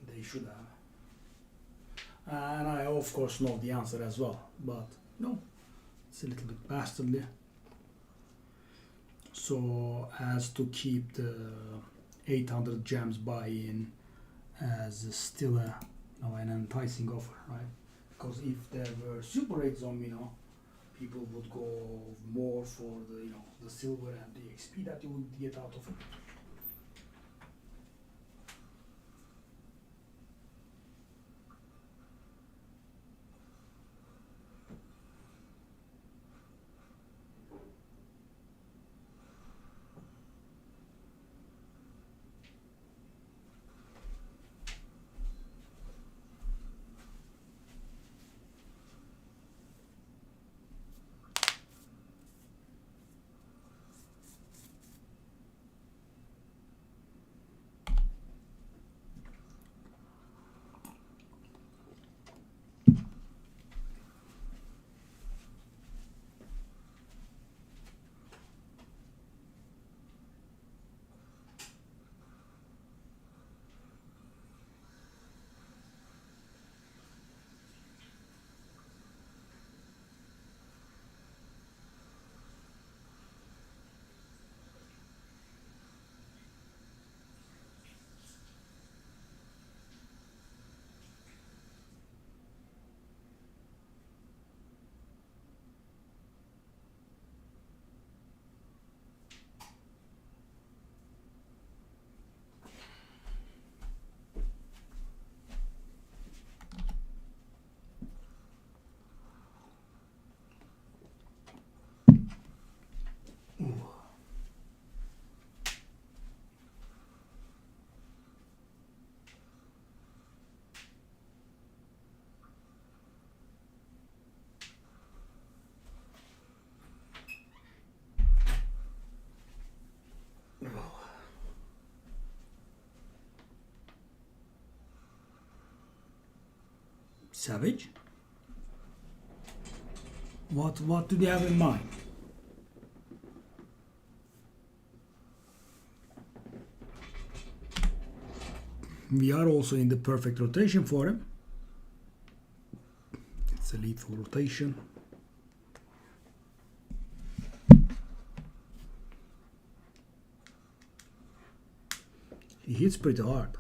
They should have. And I of course know the answer as well, but no, it's a little bit bastardly. So as to keep the 800 gems buy-in as still an enticing offer, right? Because if there were Super 8s on Mino, people would go more for the silver and the XP that you would get out of it. Savage? What do they have in mind? We are also in the perfect rotation for him. It's a lethal rotation. He hits pretty hard.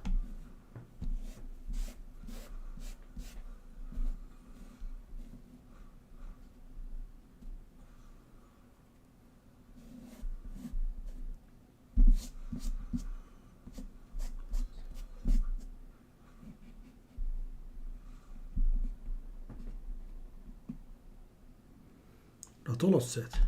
Ratolos set.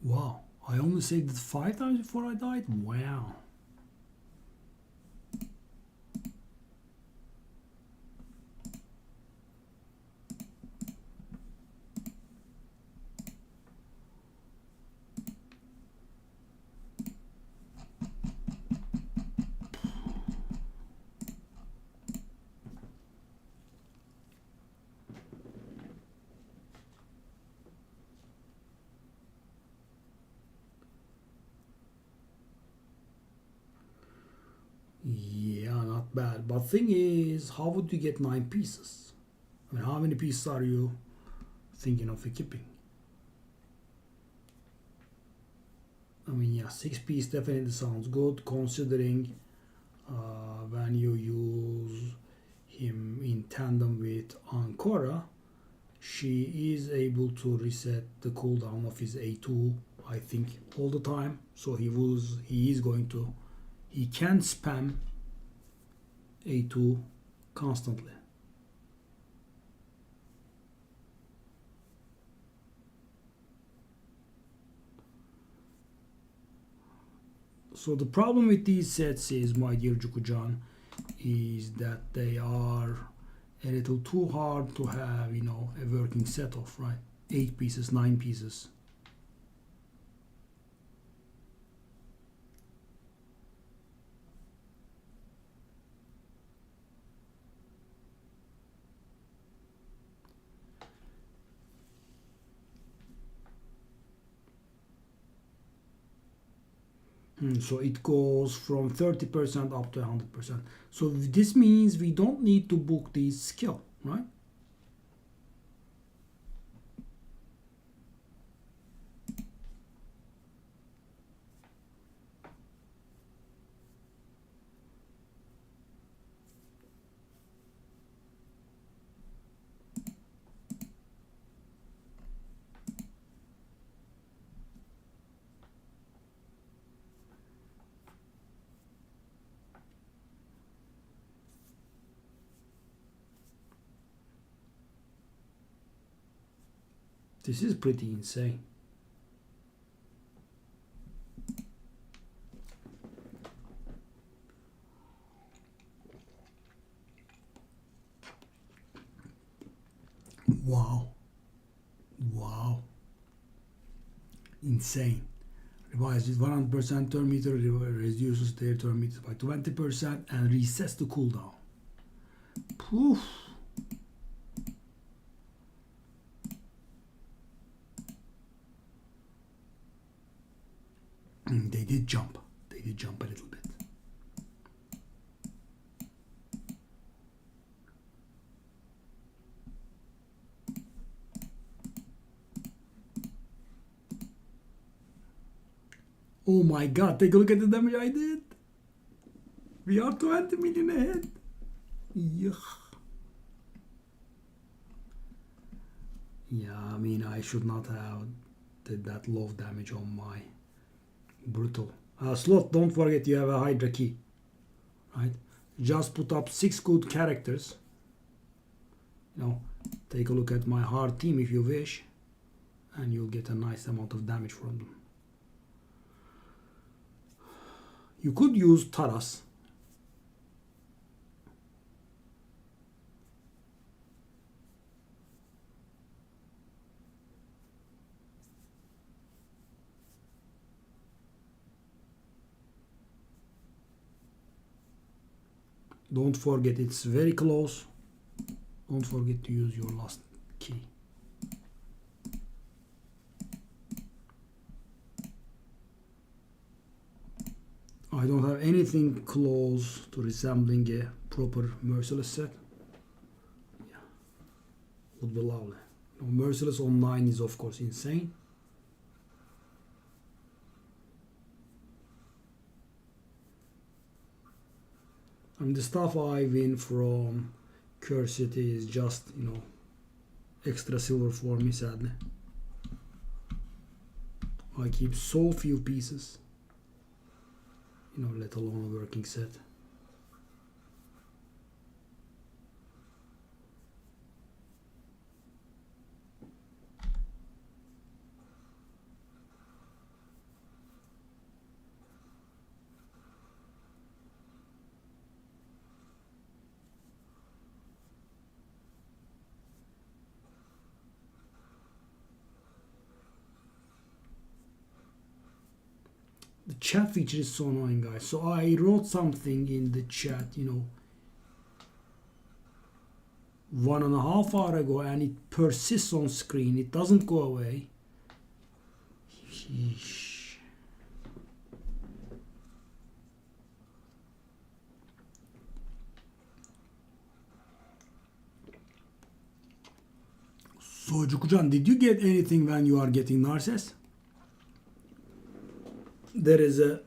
Wow, I only saved it 5 times before I died? Wow. Yeah, not bad. But thing is, how would you get 9 pieces? I mean, how many pieces are you thinking of equipping? I mean, yeah, 6 pieces definitely sounds good, considering when you use him in tandem with Ancora, she is able to reset the cooldown of his A2 I think, all the time. So he can spam A2 constantly. So the problem with these sets is, my dear Jukujan, is that they are a little too hard to have, a working set of, right? 8 pieces, 9 pieces. So it goes from 30% up to 100%. So this means we don't need to book this skill, right? This is pretty insane. Wow. Wow. Insane. Revises 100% turn meter, reduces their turn meters by 20% and resets the cooldown. Poof. They did jump. They did jump a little bit. Oh my god, take a look at the damage I did. We are 20 million ahead. Yuck. Yeah, I mean, I should not have did that low damage on my brutal. Slot, don't forget you have a Hydra key. Right? Just put up 6 good characters. Take a look at my hard team if you wish. And you'll get a nice amount of damage from them. You could use Taras. Don't forget, it's very close. Don't forget to use your last key. I don't have anything close to resembling a proper Merciless set. Yeah, would be lovely. Merciless on 9 is of course insane. And the stuff I win from Curse City is just, extra silver for me, sadly. I keep so few pieces, let alone a working set. The chat feature is so annoying, guys. So I wrote something in the chat, 1.5 hours ago, and it persists on screen. It doesn't go away. Sheesh. So Jukujan, did you get anything when you are getting Narses? There is a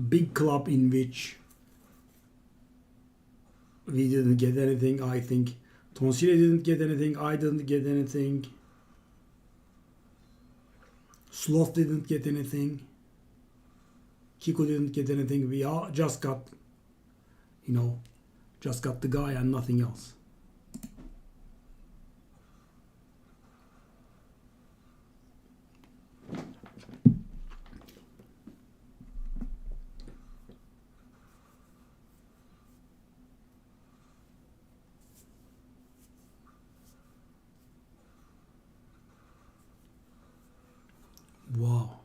big club in which we didn't get anything. I think Tonsile didn't get anything. I didn't get anything. Sloth didn't get anything. Kiko didn't get anything. We all just got, just got the guy and nothing else. Wow.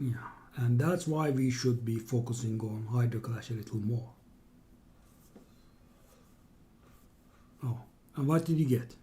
Yeah, and that's why we should be focusing on Hydroclash a little more. Oh, and what did you get?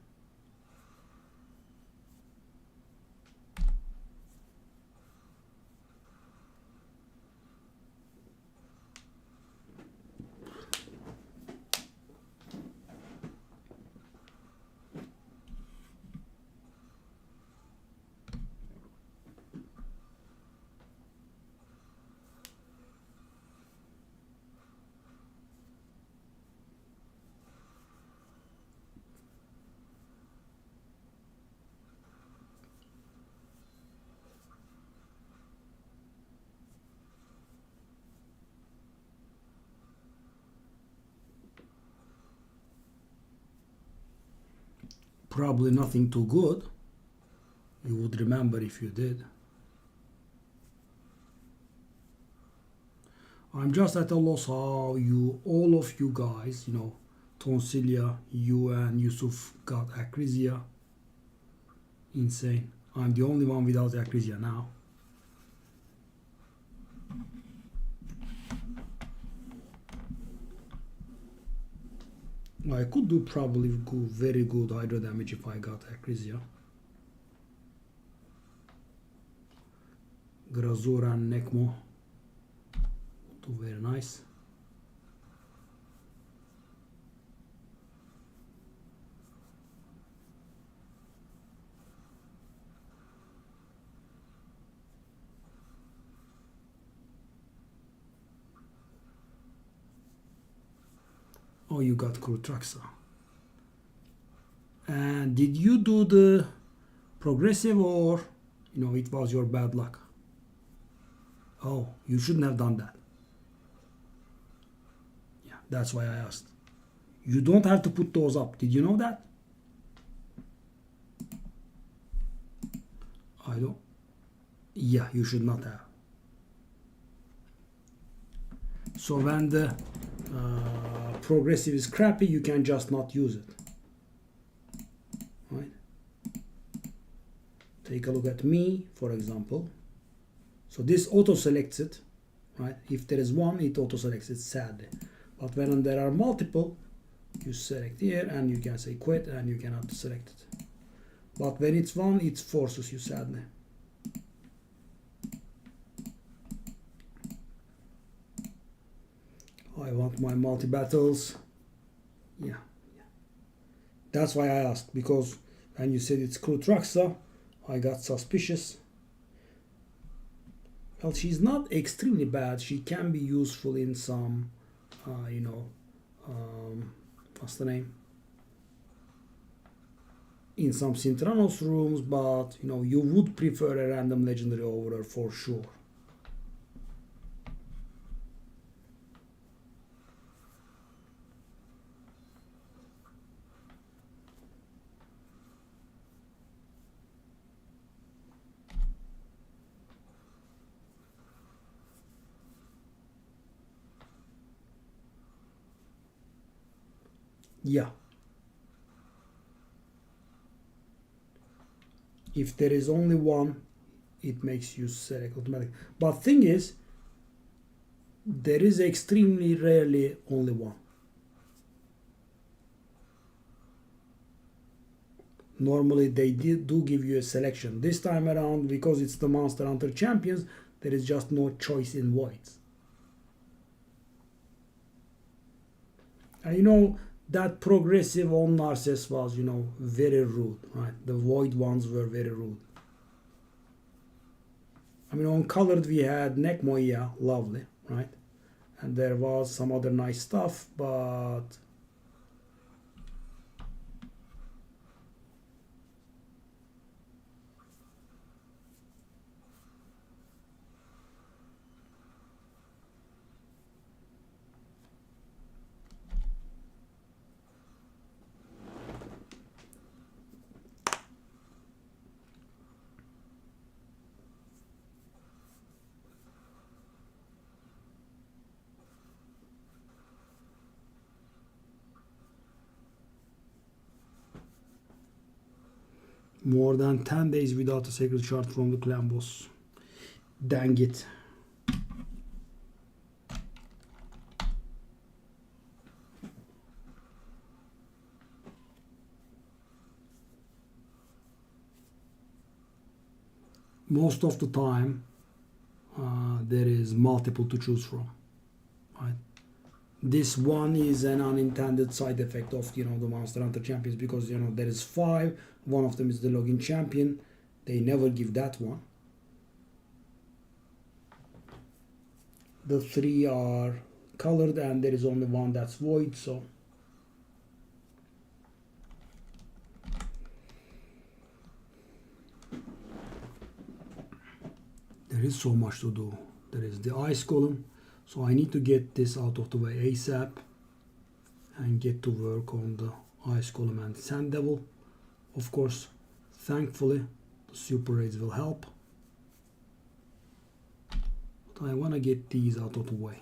Probably nothing too good. You would remember if you did. I'm just at a loss how all of you guys, Tonsilia, you and Yusuf got Acrisia. Insane. I'm the only one without Acrisia now. I could do probably very good hydro damage if I got Acrisia. Grazura and Necmo do very nice. Oh, you got Krutraxa. And did you do the progressive or, it was your bad luck? Oh, you shouldn't have done that. Yeah, that's why I asked. You don't have to put those up. Did you know that? I don't. Yeah, you should not have. So when the progressive is crappy, you can just not use it. Right? Take a look at me, for example. So this auto selects it, right? If there is one, it auto selects it, sadly. But when there are multiple, you select here and you can say quit and you cannot select it. But when it's one, it forces you, sadly. I want my multi-battles. Yeah. That's why I asked, because when you said it's Krutraxa, I got suspicious. Well, she's not extremely bad. She can be useful in some, what's the name? In some Sintranos rooms, but, you would prefer a random legendary over her for sure. Yeah. If there is only one, it makes you select automatically. But thing is, there is extremely rarely only one. Normally they do give you a selection. This time around, because it's the Monster Hunter Champions, there is just no choice in voids. And that progressive on Narcissus was, very rude, right? The void ones were very rude. I mean, on colored we had Necmoia, lovely, right? And there was some other nice stuff, but More than 10 days without a sacred shard from the clan boss. Dang it. Most of the time, there is multiple to choose from, right? This one is an unintended side effect of the Monster Hunter Champions, because there is 5. One of them is the login champion. They never give that one. The 3 are colored, and there is only one that's void. So there is so much to do. There is the ice column, so I need to get this out of the way ASAP and get to work on the ice column and sand devil. Of course, thankfully, the super raids will help, but I want to get these out of the way.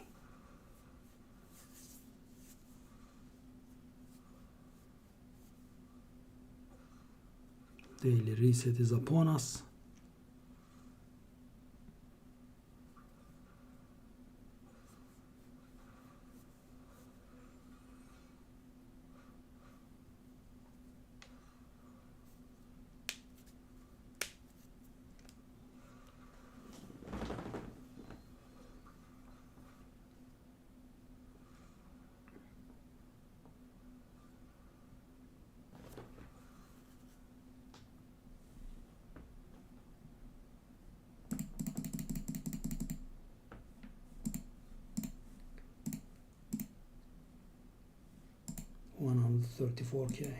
Daily reset is upon us. $134K.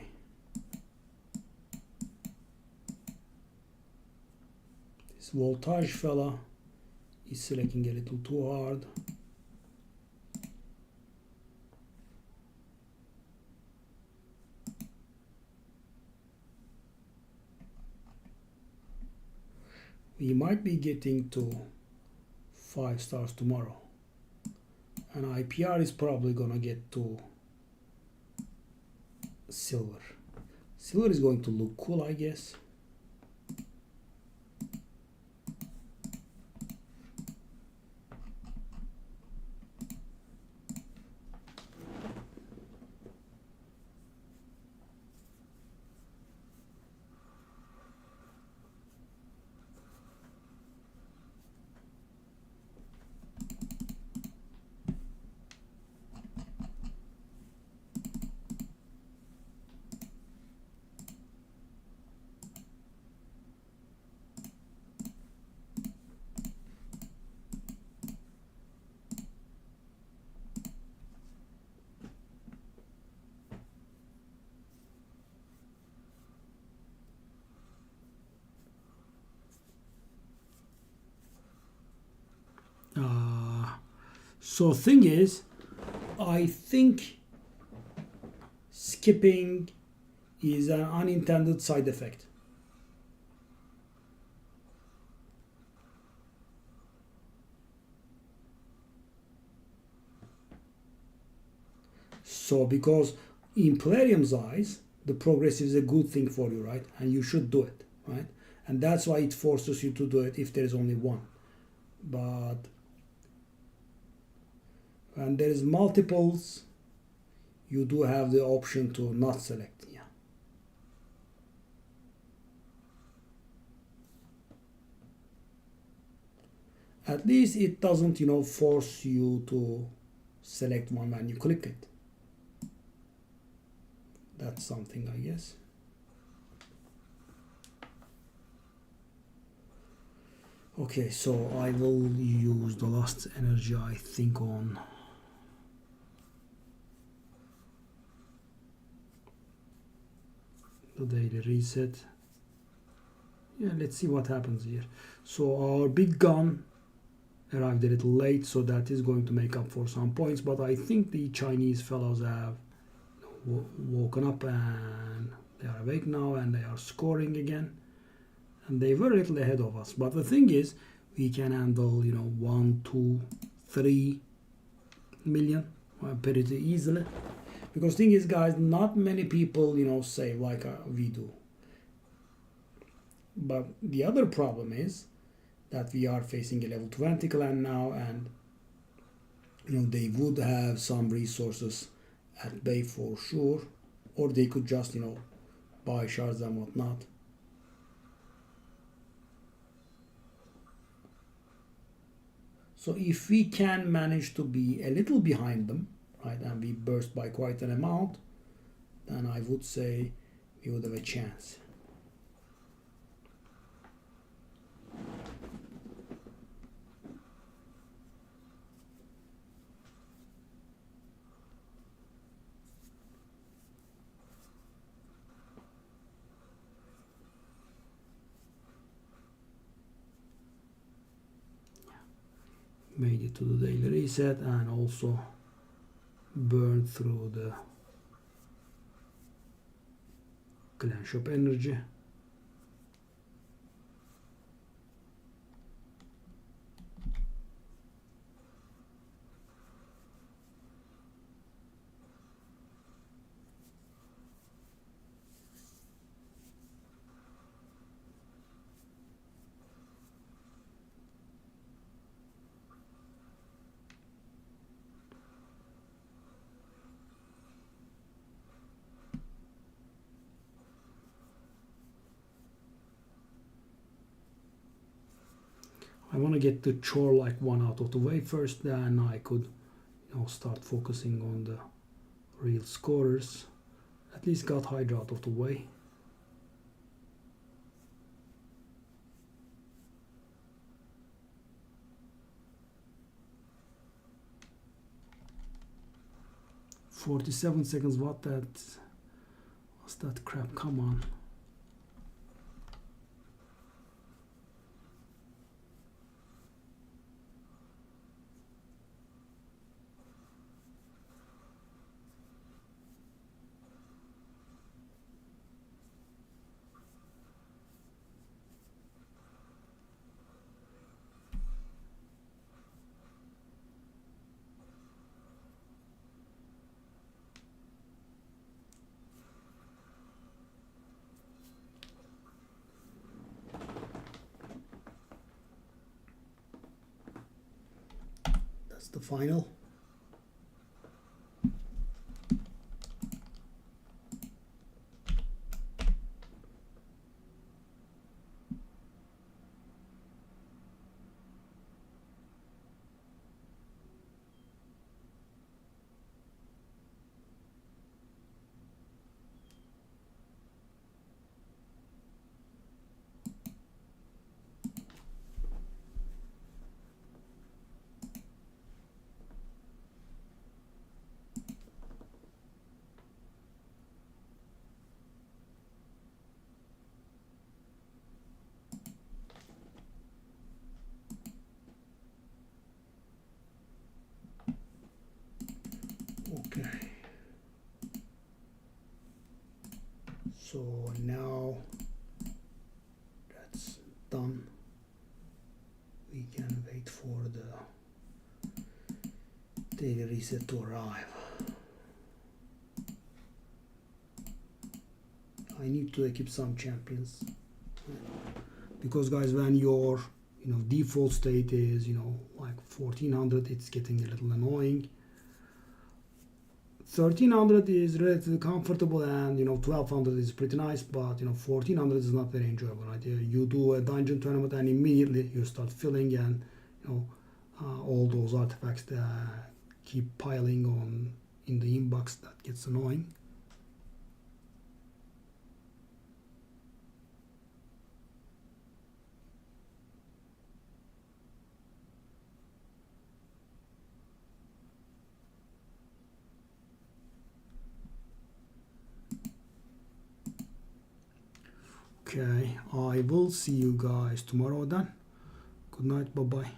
This voltage fella is selecting a little too hard. We might be getting to 5 stars tomorrow, and IPR is probably gonna get to silver. Silver is going to look cool, I guess. So thing is, I think skipping is an unintended side effect. So because in Plarium's eyes, the progress is a good thing for you, right? And you should do it, right? And that's why it forces you to do it if there is only one. But when there is multiples, you do have the option to not select. Yeah. At least it doesn't, force you to select one when you click it. That's something, I guess. Okay, so I will use the last energy, I think, on the daily reset. Yeah, let's see what happens here. So our big gun arrived a little late, so that is going to make up for some points, but I think the Chinese fellows have woken up and they are awake now and they are scoring again, and they were a little ahead of us. But the thing is, we can handle 1, 2, 3 million pretty easily, because thing is, guys, not many people save like we do. But the other problem is that we are facing a level 20 clan now, and they would have some resources at bay for sure, or they could just buy shards and whatnot. So if we can manage to be a little behind them, right, and we burst by quite an amount, then I would say we would have a chance. Made it to the daily reset and also burned through the clan shop energy. I want to get the chore like one out of the way first, then I could start focusing on the real scorers. At least got Hydra out of the way. $47 what that what's that crap, come on. That's the final. Okay. So now that's done. We can wait for the daily reset to arrive. I need to equip some champions, because guys, when your default state is like 1400, it's getting a little annoying. 1300 is relatively comfortable, and 1200 is pretty nice, but 1400 is not very enjoyable, right? You do a dungeon tournament and immediately you start filling, and all those artifacts that keep piling on in the inbox. That gets annoying. Okay, I will see you guys tomorrow then. Good night, bye bye.